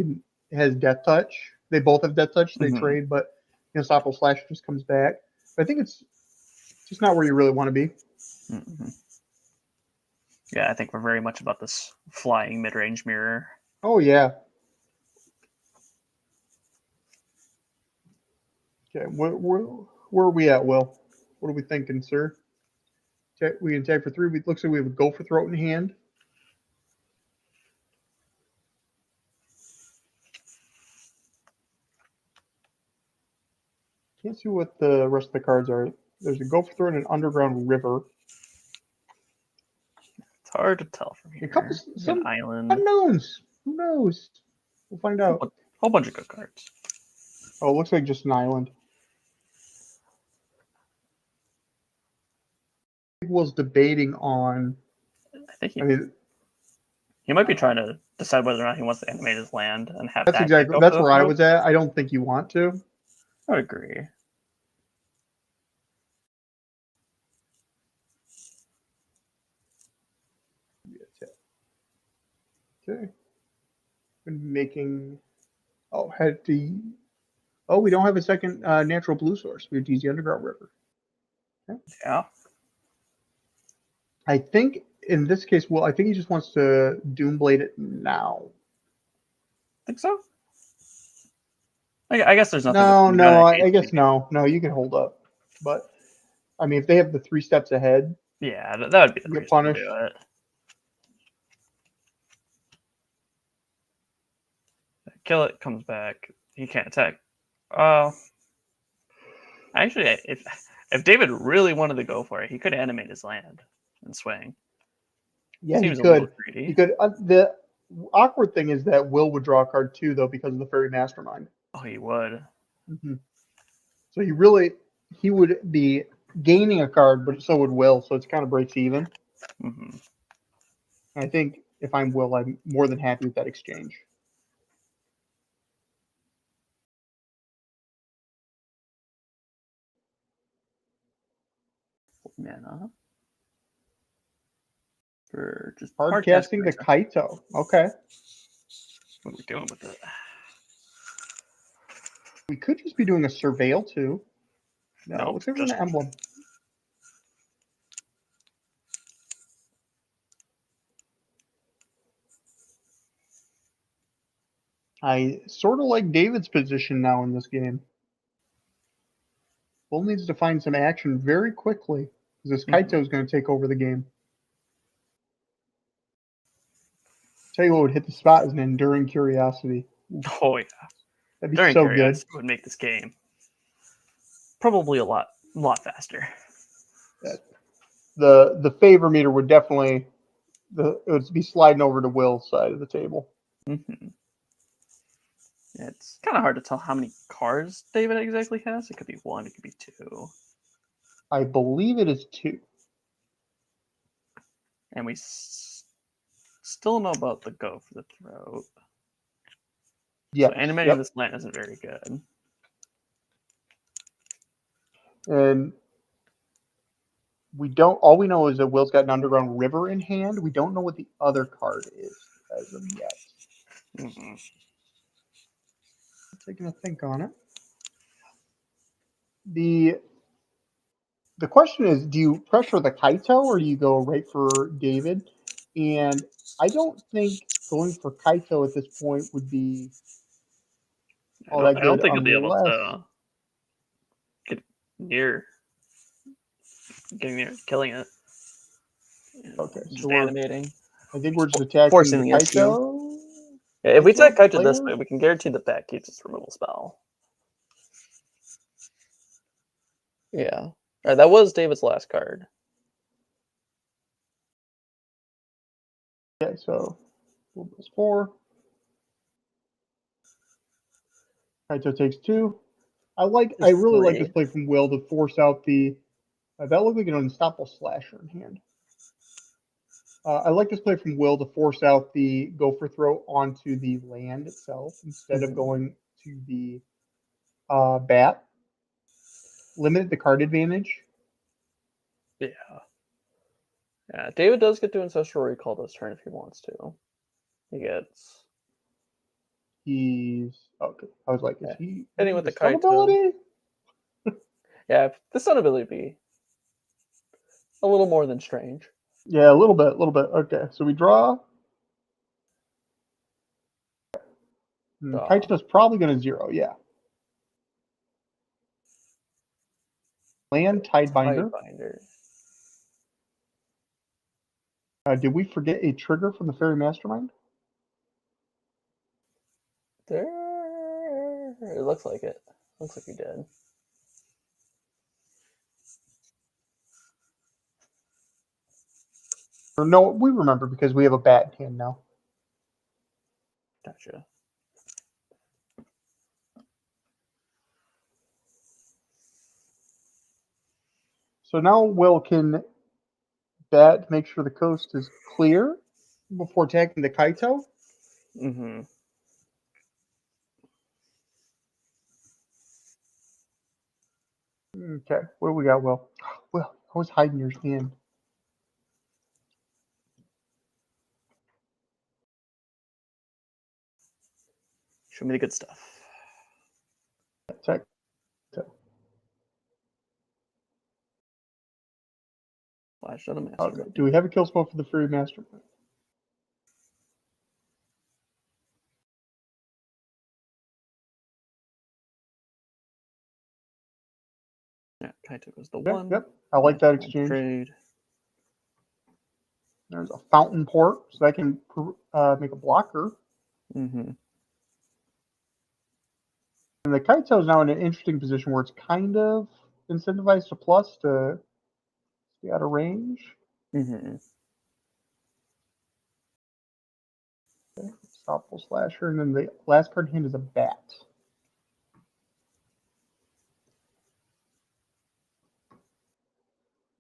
has Death Touch. They both have Death Touch, so they trade, but Unstoppable Slasher just comes back. But I think it's just not where you really want to be. Mm-hmm. Yeah, I think we're very much about this flying mid-range mirror. Oh, yeah. Okay, where are we at, Will? What are we thinking, sir? We can tag for 3. It looks like we have a Gopher Throat in hand. Can't see what the rest of the cards are. There's a Gopher Throat and an Underground River. It's hard to tell from here. Some island. unknowns. Who knows? We'll find out. A whole bunch of good cards. Oh, it looks like just an island. Was debating on. I mean, he might be trying to decide whether or not he wants to animate his land and have. That's exactly. That's where I was at. I don't think you want to. I would agree. Okay. Been making. Oh, had the. Oh, we don't have a second natural blue source. We have to use the Underground River. Okay. Yeah. I think in this case, well, I think he just wants to Doomblade it now. Think so? I guess there's nothing. No. I guess no. No, you can hold up. But I mean, if they have the 3 steps ahead, yeah, that would be the get punished. To do it. Kill it, comes back. He can't attack. Actually, if David really wanted to go for it, he could animate his land and swing. Yeah, he could. He could. The awkward thing is that Will would draw a card too, though, because of the Fairy Mastermind. Oh, he would. Mm-hmm. So he would be gaining a card, but so would Will. So it's kind of breaks even. Mm-hmm. I think if I'm Will, I'm more than happy with that exchange. Mana. For just hard casting the Kaito. Okay. What are we doing with it? We could just be doing a Surveil too. No, nope, looks like an emblem. I sort of like David's position now in this game. Will needs to find some action very quickly because this Kaito is going to take over the game. Tell you what would hit the spot is an Enduring Curiosity. Oh yeah, that'd be so good. Would make this game probably a lot faster. The favor meter would definitely it would be sliding over to Will's side of the table. Mm-hmm. Yeah, it's kind of hard to tell how many cards David exactly has. It could be 1, it could be 2. I believe it is 2. And we still know about the Go for the Throat. Yeah, so animating this land isn't very good. And we don't. All we know is that Will's got an Underground River in hand. We don't know what the other card is as of yet. Mm-hmm. Taking a think on it. The question is, do you pressure the Kaito or do you go right for David? And I don't think going for Kaito at this point would be all that good. I don't think he'll be able unless... to get near killing it. Okay, just so animating. I think we're just attacking Forcing the Kaito. Yeah, if we attack Kaito player? this way, we can guarantee the back keeps its removal spell. Yeah. All right, that was David's last card. Okay, so 4+4. Kaito takes 2. I really like this play from Will to force out the. That looked like an unstoppable slasher in hand. I like this play from Will to force out the Gopher Throat onto the land itself instead of going to the bat. Limit the card advantage. Yeah. Yeah, David does get to Ancestral Recall this turn if he wants to. He's okay. I was like, is he hitting with the Kaito ability? Yeah, the Sun ability be a little more than strange. Yeah, a little bit. Okay, so we draw. Kaito's probably going to 0. Yeah. Land Tidebinder. Did we forget a trigger from the Fairy Mastermind? It looks like it. Looks like we did. Or no, we remember because we have a bat in hand now. Gotcha. So now Will can bat to make sure the coast is clear before attacking the Kaito. Mm-hmm. Okay, what do we got, Will? Will, I was hiding your hand. Show me the good stuff. Attack. Flash on a master. Okay. Do we have a kill spell for the Fairy Mastermind? Yeah, Kaito goes the 1. Yep, I like that exchange. Trade. There's a Fountain Port, so that can make a blocker. Mm-hmm. And the Kaito is now in an interesting position where it's kind of incentivized to plus to stay out of range. Mm-hmm. Okay. Stoppable Slasher, and then the last card in hand is a bat.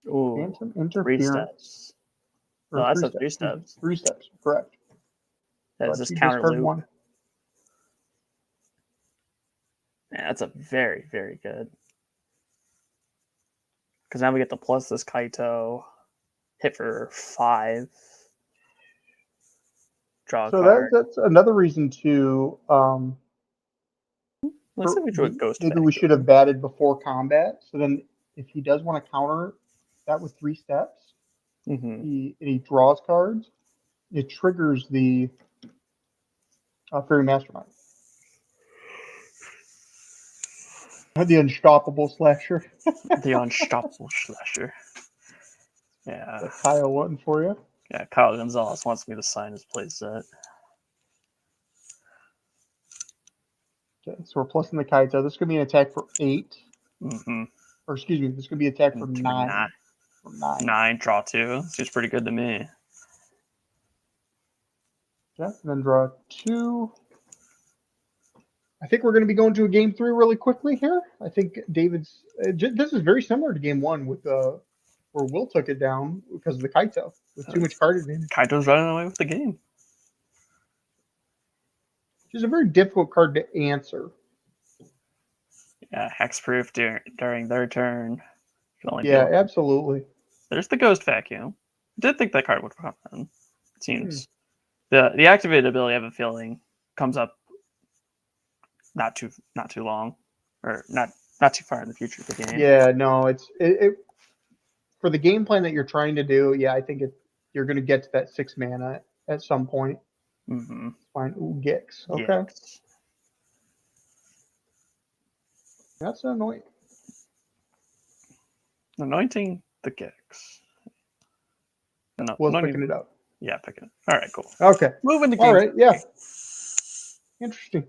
Ooh, Phantom Interference. 3 steps. No, that's 3 steps. 3 steps, correct. That's this counter loop. 1. Yeah, that's a very, very good. Because now we get to plus this Kaito. Hit for 5. Draw a card. That's another reason to Looks like we drew a ghost. Maybe we should have batted before combat. So then if he does want to counter that with 3 steps, he draws cards, it triggers the Fairy Mastermind. The Unstoppable Slasher. The Unstoppable Slasher. Yeah. The Kyle one for you. Yeah, Kyle Gonzalez wants me to sign his playset. Okay, so we're plusing the Kaito. This is going to be an attack for 8. Mm-hmm. Or excuse me, this is going to be an attack for 9. 9, draw 2. Seems pretty good to me. Yeah, and then draw 2. I think we're going to be going to a game 3 really quickly here. I think David's. This is very similar to game 1 with where Will took it down because of the Kaito with too much card advantage. Kaito's running away with the game. Which is a very difficult card to answer. Yeah, hexproof during their turn. Yeah, absolutely. There's the Ghost Vacuum. I did think that card would come in. It seems the activated ability, I have a feeling, comes up not too long, or not too far in the future of the game. Yeah, no, it's for the game plan that you're trying to do. Yeah, I think you're going to get to that 6 mana at some point. Mm-hmm. Fine. Ooh, Gix. Okay. Gix. That's annoying. Anointing the Gix. No, Will's picking it up. Yeah, picking it. All right, cool. Okay. Moving to game. All right, yeah. Interesting.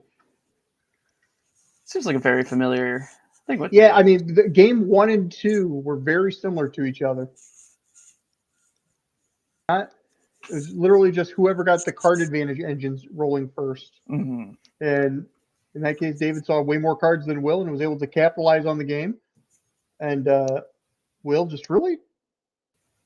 Seems like a very familiar thing with Yeah, I mean, the game 1 and 2 were very similar to each other. It was literally just whoever got the card advantage engines rolling first. Mm-hmm. And in that case, David saw way more cards than Will and was able to capitalize on the game. And Will just really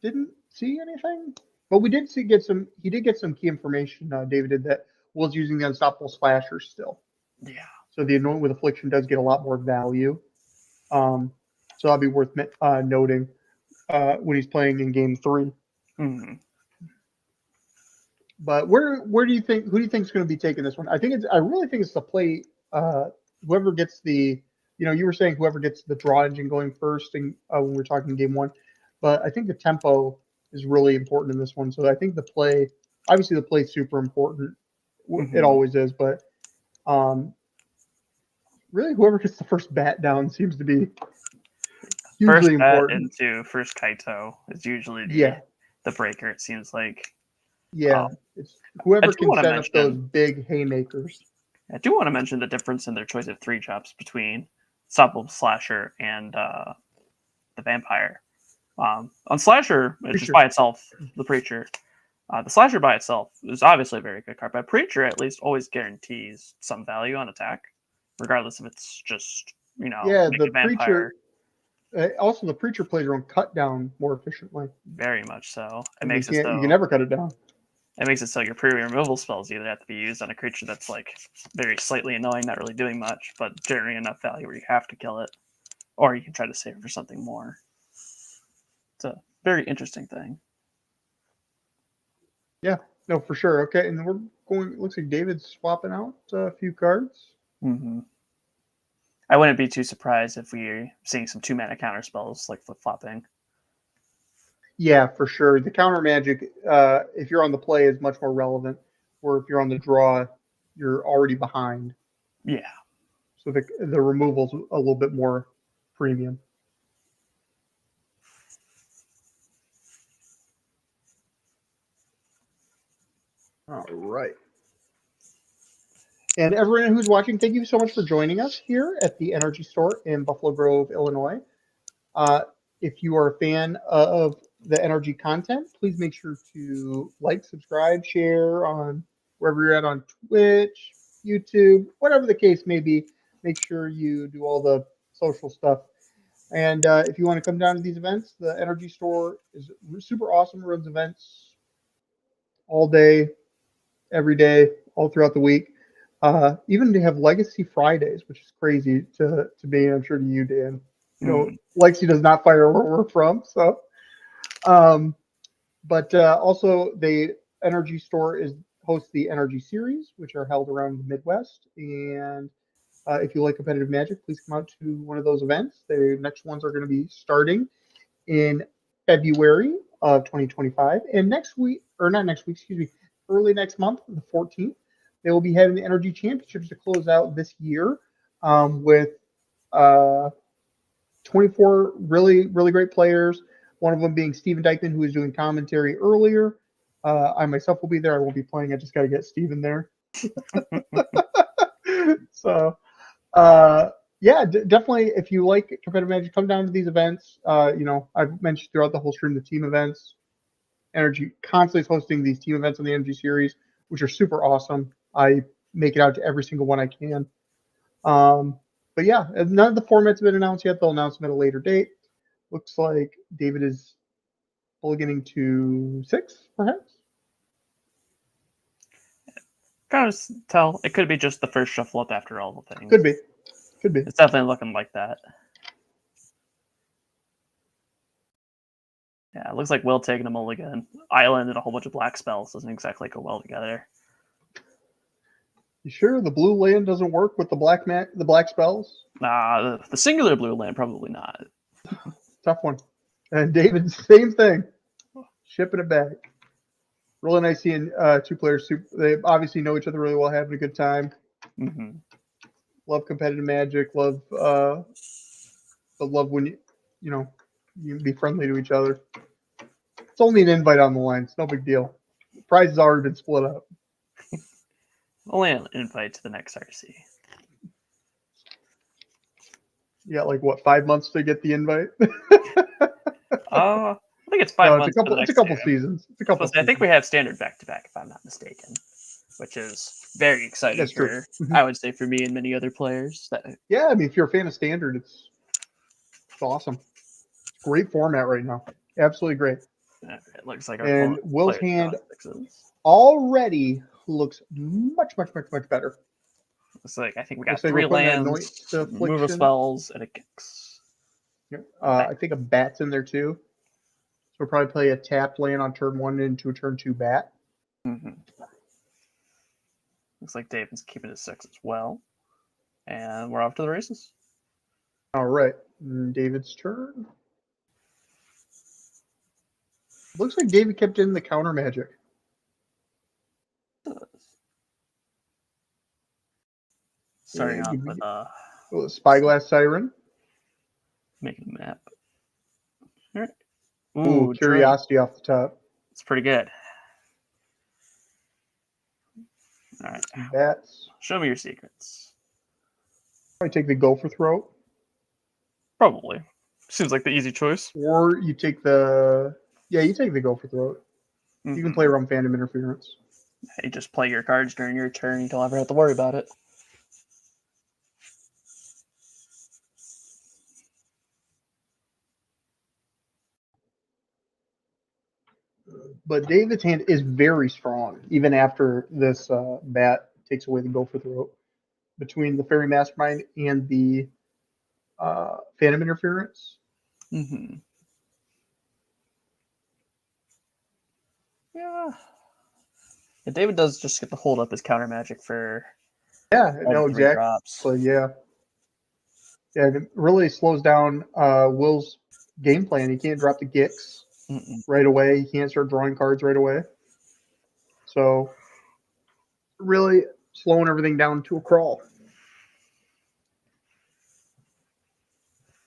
didn't see anything. But we did get some key information, David did, that Will's using the Unstoppable Slasher still. Yeah. So the Anoint with Affliction does get a lot more value. So that'll be worth noting when he's playing in game 3. Mm-hmm. But who do you think is going to be taking this one? I really think it's the play. Whoever gets the, you were saying whoever gets the draw engine going first, and when we're talking game 1. But I think the tempo is really important in this one. So I think the play is super important. Mm-hmm. It always is, but really whoever gets the first bat down seems to be hugely important. Into first Kaito is usually the breaker, it seems like. Yeah, it's whoever can set up those big haymakers. I do want to mention the difference in their choice of 3 drops between Unstoppable Slasher and the Vampire. On Slasher, it's just by itself, the Preacher. The Slasher by itself is obviously a very good card, but Preacher at least always guarantees some value on attack, regardless if it's just, the Preacher. Also, the Preacher plays your own cut down more efficiently. Very much so. It makes it so you can never cut it down. It makes it so your pre-removal spells either have to be used on a creature that's like very slightly annoying, not really doing much, but generating enough value where you have to kill it, or you can try to save it for something more. It's a very interesting thing. Yeah, no, for sure. Okay, and then we're going. It looks like David's swapping out a few cards. Mm-hmm. I wouldn't be too surprised if we're seeing some 2-mana counter spells like flip-flopping. Yeah, for sure. The counter magic, if you're on the play, is much more relevant. Or if you're on the draw, you're already behind. Yeah. So the removal's a little bit more premium. All right. And everyone who's watching, thank you so much for joining us here at the Energy Store in Buffalo Grove, Illinois. If you are a fan of the Energy content, please make sure to like, subscribe, share on wherever you're at on Twitch, YouTube, whatever the case may be. Make sure you do all the social stuff. And if you want to come down to these events, the Energy Store is super awesome. Runs events all day, every day, all throughout the week. Even they have Legacy Fridays, which is crazy to me. I'm sure to you, Dan. Legacy does not fire where we're from, so. But also, the Energy Store hosts the Energy series, which are held around the Midwest. And if you like competitive Magic, please come out to one of those events. The next ones are going to be starting in February of 2025. And early next month, the 14th, they will be having the Energy Championships to close out this year with 24 really, really great players. One of them being Steven Dykeman, who was doing commentary earlier. I myself will be there. I won't be playing. I just got to get Steven there. So, definitely, if you like competitive Magic, come down to these events. I've mentioned throughout the whole stream the team events. Energy constantly is hosting these team events on the Energy series, which are super awesome. I make it out to every single one I can. But yeah, none of the formats have been announced yet. They'll announce them at a later date. Looks like David is getting to 6, perhaps. Kind of tell. It could be just the first shuffle up after all the things. Could be. It's definitely looking like that. Yeah, it looks like Will taking a mulligan. Island and a whole bunch of black spells doesn't exactly go well together. You sure the blue land doesn't work with the black spells? Nah, the singular blue land probably not. Tough one. And David, same thing. Shipping it back. Really nice seeing two players. They obviously know each other really well, having a good time. Mm-hmm. Love competitive Magic. Love when you can be friendly to each other. It's only an invite on the line. It's no big deal. The prize has already been split up. Only an invite to the next RC. You got like what, 5 months to get the invite? I think it's 5 months. It's a couple seasons. It's a couple. I think we have standard back to back, if I'm not mistaken, which is very exciting. That's true. I would say for me and many other players. Yeah, I mean, if you're a fan of standard, it's awesome. Great format right now. Absolutely great. It looks like and Will's hand already looks much better. It's like I think we got 3 lands, removal spells, and a Gix. I think a bat's in there too. So we'll probably play a tapped land on turn 1 into a turn 2 bat. Mm-hmm. Looks like David's keeping his 6 as well. And we're off to the races. All right. David's turn. Looks like David kept in the counter magic. Starting off with a Spyglass Siren. Making a map. All right. Ooh, Curiosity off the top. It's pretty good. All right. Bats. Show me your secrets. Probably take the Gopher Throat. Probably. Seems like the easy choice. Or you take the... Yeah, you take the Gopher Throat. You can play around Phantom Interference. You just play your cards during your turn. You don't ever have to worry about it. But David's hand is very strong, even after this bat takes away the Gopher Throat. Between the Fairy Mastermind and the Phantom Interference. Mm-hmm. Yeah. David does just get to hold up his counter magic for... Yeah, no, exactly. Drops. So, yeah. Yeah, it really slows down Will's game plan. He can't drop the Gix right away. He can't start drawing cards right away. So, really slowing everything down to a crawl.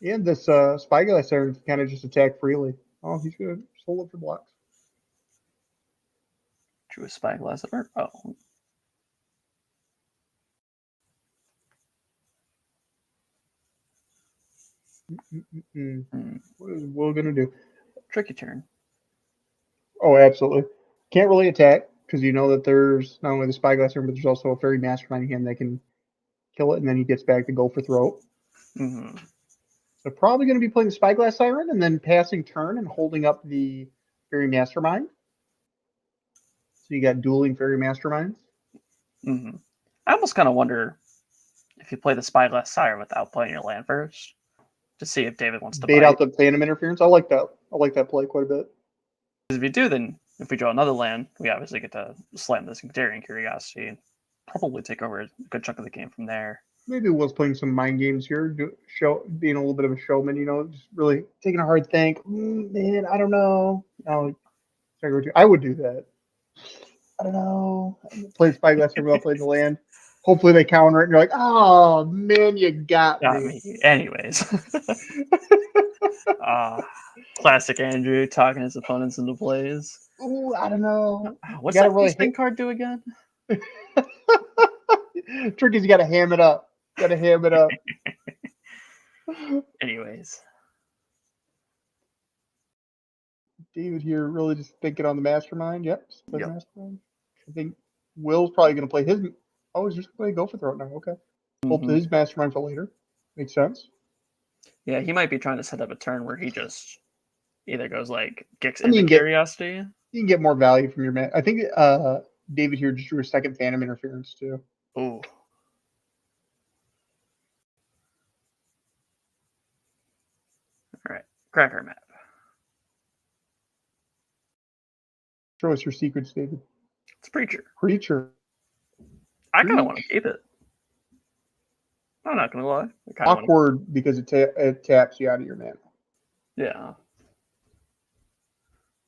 And this Spyglass Siren can kind of just attack freely. Oh, he's going to just hold up for blocks. Drew a Spyglass. Oh. What is Will going to do? Tricky turn. Oh, absolutely. Can't really attack because you know that there's not only the Spyglass Siren, but there's also a Fairy Mastermind hand that can kill it, and then he gets back to Gopher Throat. Mm-hmm. So probably going to be playing the Spyglass Siren and then passing turn and holding up the Fairy Mastermind. So you got dueling Fairy Masterminds. Mm-hmm. I almost kind of wonder if you play the Spyglass Siren without playing your land first, to see if David wants to bait out the Phantom Interference. I like that. I like that play quite a bit. Because if you do, then if we draw another land, we obviously get to slam this Daring Curiosity and probably take over a good chunk of the game from there. Maybe Will's playing some mind games here, being a little bit of a showman, just really taking a hard think. Man, I don't know. I would do that. I don't know. Play Spyglass Siren, play the land. Hopefully they counter it, and you're like, oh, man, you got me. Anyways. Classic Andrew talking his opponents into plays. Ooh, I don't know. What's that really thing card do again? Trick is you got to ham it up. Anyways. David here really just thinking on the Mastermind. Yep. Mastermind. I think Will's probably going to play his... Oh, he's just going to Gopher Throat now. Okay. Hope his Mastermind for later. Makes sense. Yeah, he might be trying to set up a turn where he just either goes like Gix into Curiosity. You can get more value from your man. I think David here just drew a second Phantom Interference too. Ooh. All right. Cracker map. Show us your secrets, David. It's Preacher. I kind of want to keep it. I'm not going to lie. Awkward because it taps you out of your mana. Yeah.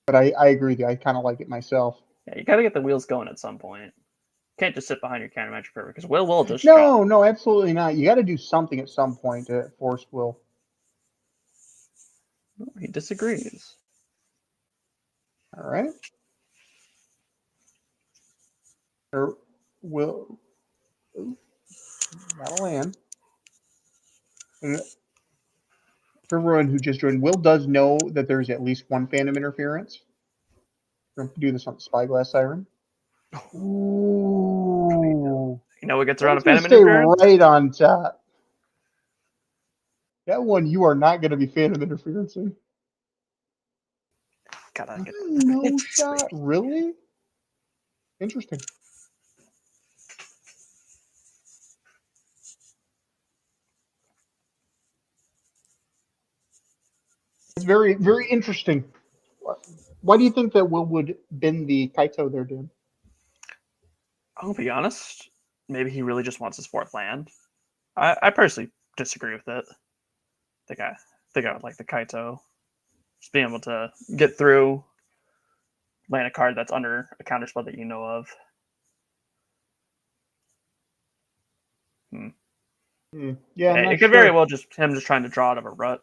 But I agree with you. I kind of like it myself. Yeah, you got to get the wheels going at some point. Can't just sit behind your counter magic forever because Will just No, absolutely not. You got to do something at some point to force Will. No, he disagrees. All right. Or Will. That'll land. And for everyone who just joined, Will does know that there's at least one phantom interference. We're going to do this on the Spyglass Siren. Ooh. You know what gets around a Phantom phantom interference? Stay right on top. That one you are not going to be phantom interferencing. Gotta get No shot, really? Interesting. It's very, very interesting. Why do you think that Will would bend the Kaito there, Dan? I'll be honest. Maybe he really just wants his fourth land. I personally disagree with it. I think I would like the Kaito. Just being able to get through, land a card that's under a counterspell that you know of. Yeah, it could very well just him just trying to draw out of a rut.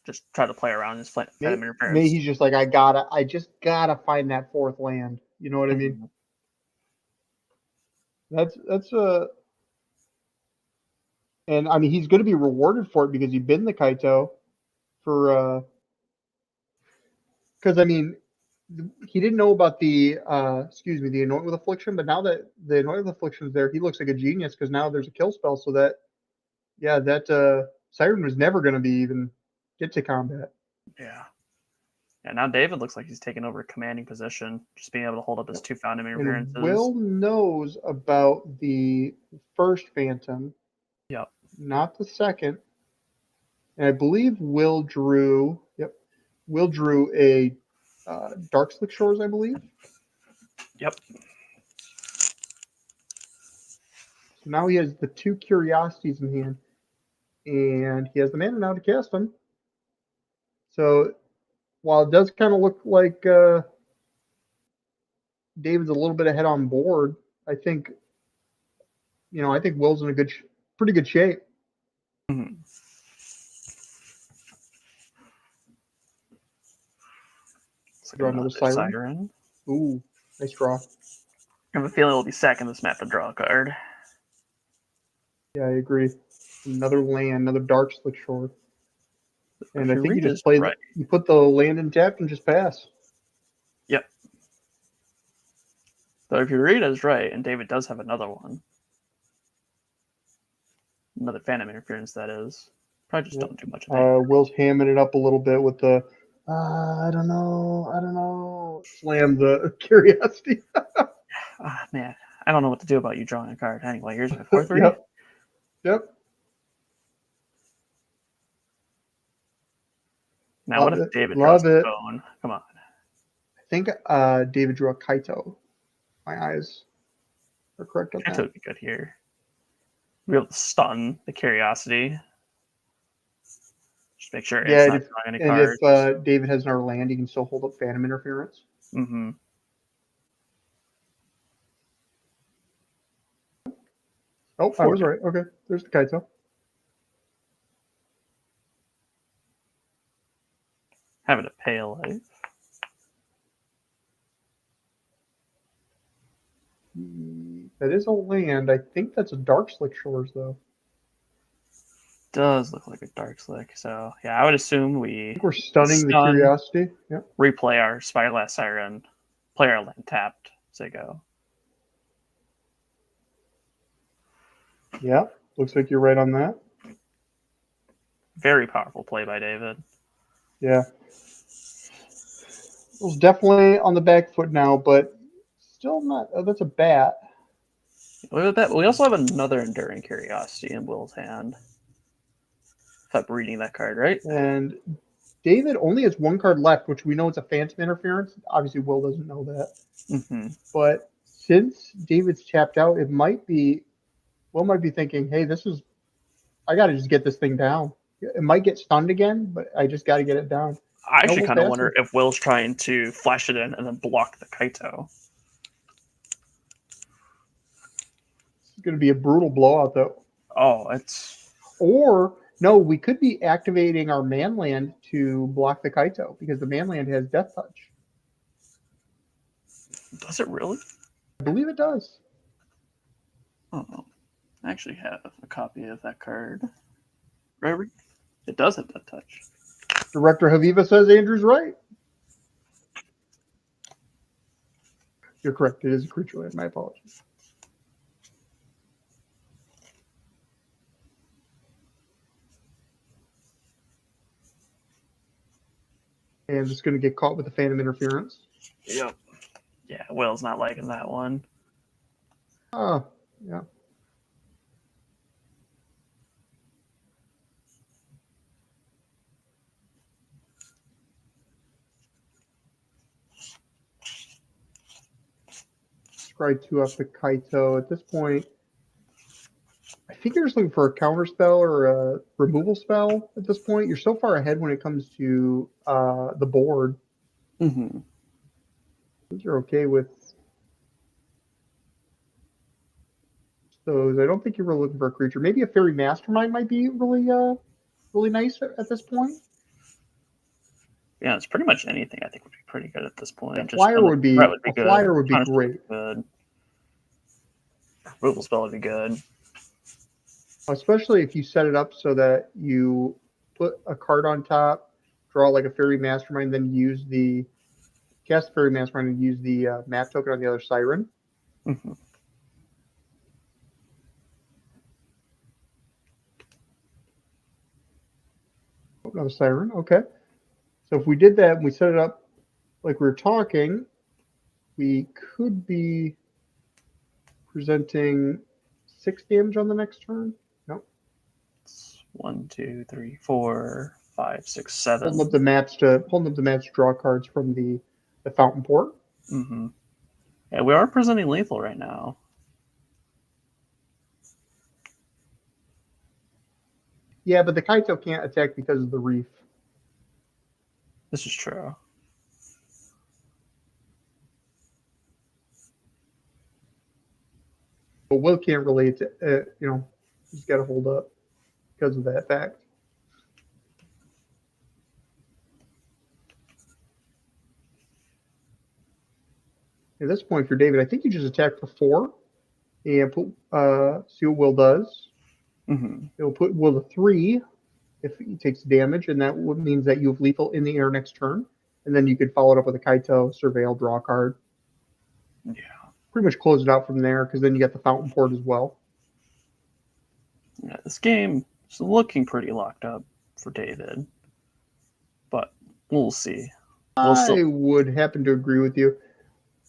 Just try to play around his phantom interference. Maybe he's just like, I just gotta find that fourth land. You know what I mean? That's and I mean he's going to be rewarded for it because he been the Kaito for because I mean he didn't know about the the Anoint with Affliction, but now that the Anoint with Affliction is there, he looks like a genius because now there's a kill spell, so that Siren was never going to be even get to combat. Yeah. Yeah, now David looks like he's taking over a commanding position, just being able to hold up his two phantom interferences. And Will knows about the first phantom. Yep. Not the second. And I believe Will drew. Yep. Will drew a Dark Slick Shores, I believe. Yep. So now he has the two Curiosities in hand, and he has the mana now to cast them. So while it does kind of look like David's a little bit ahead on board, I think Will's in a pretty good shape. Mm-hmm. Draw another Siren. Ooh, nice draw. I have a feeling we'll be sacking this map to draw a card. Yeah, I agree. Another land, another Dark Slick Shore. And I think you just play you put the land in tap and just pass. Yep. So if you read it as right, and David does have another one. Another phantom interference, that is. Probably just don't do much of that. Will's hamming it up a little bit with the I don't know. Slam the Curiosity. Man, I don't know what to do about you drawing a card. Anyway, here's my 4/3. Yep. Now, what if David draws a bone? Come on. I think David drew a Kaito. My eyes are correct on that. Kaito would be good here. Be able to stun the Curiosity. Just make sure it's not drawing any cards. And if David has another land, he can still hold up Phantom Interference. Mm-hmm. Oh, I was right. Okay, there's the Kaito. Having a Pale Life. That is a land. I think that's a Dark Slick Shores, though. Does look like a Dark Slick. So, yeah, I would assume we're stunning the Curiosity. Yep. Replay our Spyglass Siren. Play our land tapped. Say go. Yeah, looks like you're right on that. Very powerful play by David. Yeah. It was definitely on the back foot now, but still not. Oh, that's a bat. Look at that. We also have another Enduring Curiosity in Will's hand. If I'm reading that card right. And David only has one card left, which we know it's a Phantom Interference. Obviously, Will doesn't know that. Mm-hmm. But since David's tapped out, Will might be thinking, hey, I got to just get this thing down. It might get stunned again, but I just got to get it down. I actually kind of wonder if Will's trying to flash it in and then block the Kaito. going to be a brutal blowout, though. Oh, it's... Or, no, we could be activating our Manland to block the Kaito, because the Manland has Death Touch. Does it really? I believe it does. Oh, I actually have a copy of that card. Right? It does have Death Touch. Director Haviva says Andrew's right. You're correct. It is a creature land. My apologies. And just going to get caught with the Phantom Interference. Yep. Yeah, Will's not liking that one. Oh, yeah. Scry 2 up the Kaito. At this point, I think you're just looking for a counter spell or a removal spell at this point. You're so far ahead when it comes to the board. Mm-hmm. I think you're okay with those. I don't think you were looking for a creature. Maybe a Fairy Mastermind might be really nice at this point. Yeah, it's pretty much anything I think would be pretty good at this point. A flyer would be good. Flyer would be great. Good. Removal spell would be good. Especially if you set it up so that you put a card on top, draw like a Fairy Mastermind, then use the cast Fairy Mastermind and use the map token on the other Siren. Mm-hmm. Oh, another Siren. Okay. So if we did that and we set it up like we were talking, we could be presenting 6 damage on the next turn. Nope. It's 1, 2, 3, 4, 5, 6, 7. Pulling up the maps to draw cards from the Fountain Port. Mm-hmm. Yeah, we are presenting lethal right now. Yeah, but the Kaito can't attack because of the reef. This is true. But Will can't relate to, he's got to hold up because of that fact. At this point, for David, I think you just attack for 4 and put, see what Will does. Mm-hmm. It'll put Will to 3 if he takes damage, and that means that you have lethal in the air next turn. And then you could follow it up with a Kaito, Surveil, draw a card. Yeah. Pretty much close it out from there, because then you got the Fountain Port as well. Yeah, this game is looking pretty locked up for David. But we'll see. I would happen to agree with you.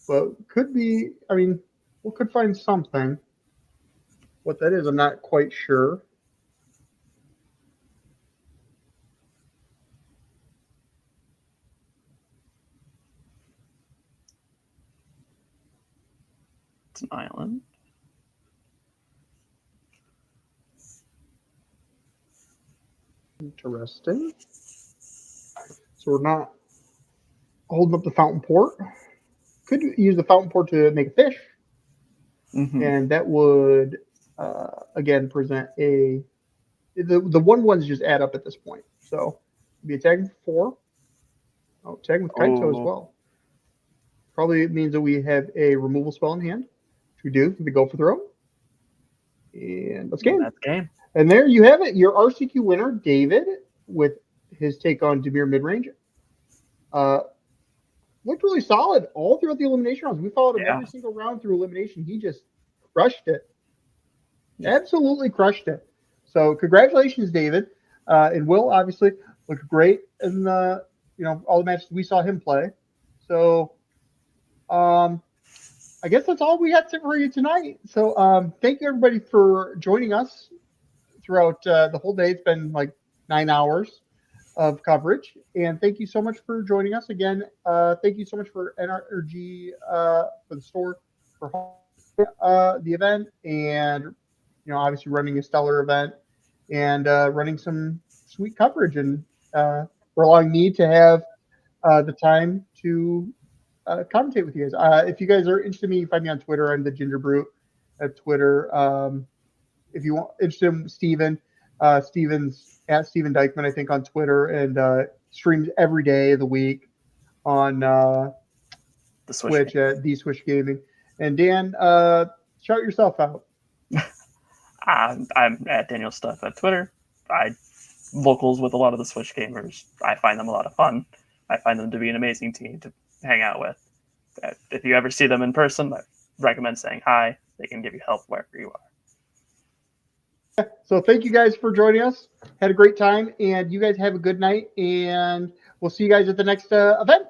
But could be, we could find something. What that is, I'm not quite sure. It's an island. Interesting. So we're not holding up the Fountain Port. Could use the Fountain Port to make a fish. Mm-hmm. And that would, again, present a... The 1/1s just add up at this point. So be attacking for 4. Oh, attacking with Kaito as well. Probably means that we have a removal spell in hand. Which we do for the Go for Throw. And let's game. That's game. And there you have it. Your RCQ winner, David, with his take on Dimir midrange. Looked really solid all throughout the elimination rounds. We followed him every single round through elimination. He just crushed it. Absolutely crushed it. So congratulations, David. And Will obviously looked great in the, all the matches we saw him play. So I guess that's all we got for you tonight. So thank you everybody for joining us throughout the whole day. It's been like 9 hours of coverage, and thank you so much for joining us again. Thank you so much for NRG for the store for the event, and obviously running a stellar event and running some sweet coverage, and for allowing me to have the time to commentate with you guys. If you guys are interested in me, you can find me on Twitter. I'm the Ginger Brute. at Twitter. If you want interested in Steven, Steven's at Steven Dykman, I think, on Twitter, and streams every day of the week on the Twitch at The Swish Gaming. And Dan, shout yourself out. I'm at Daniel Stuff at Twitter. I vocals with a lot of the Switch gamers. I find them a lot of fun. I find them to be an amazing team to hang out with. If you ever see them in person, I recommend saying hi. They can give you help wherever you are. So thank you guys for joining us. Had a great time, and you guys have a good night, and we'll see you guys at the next event.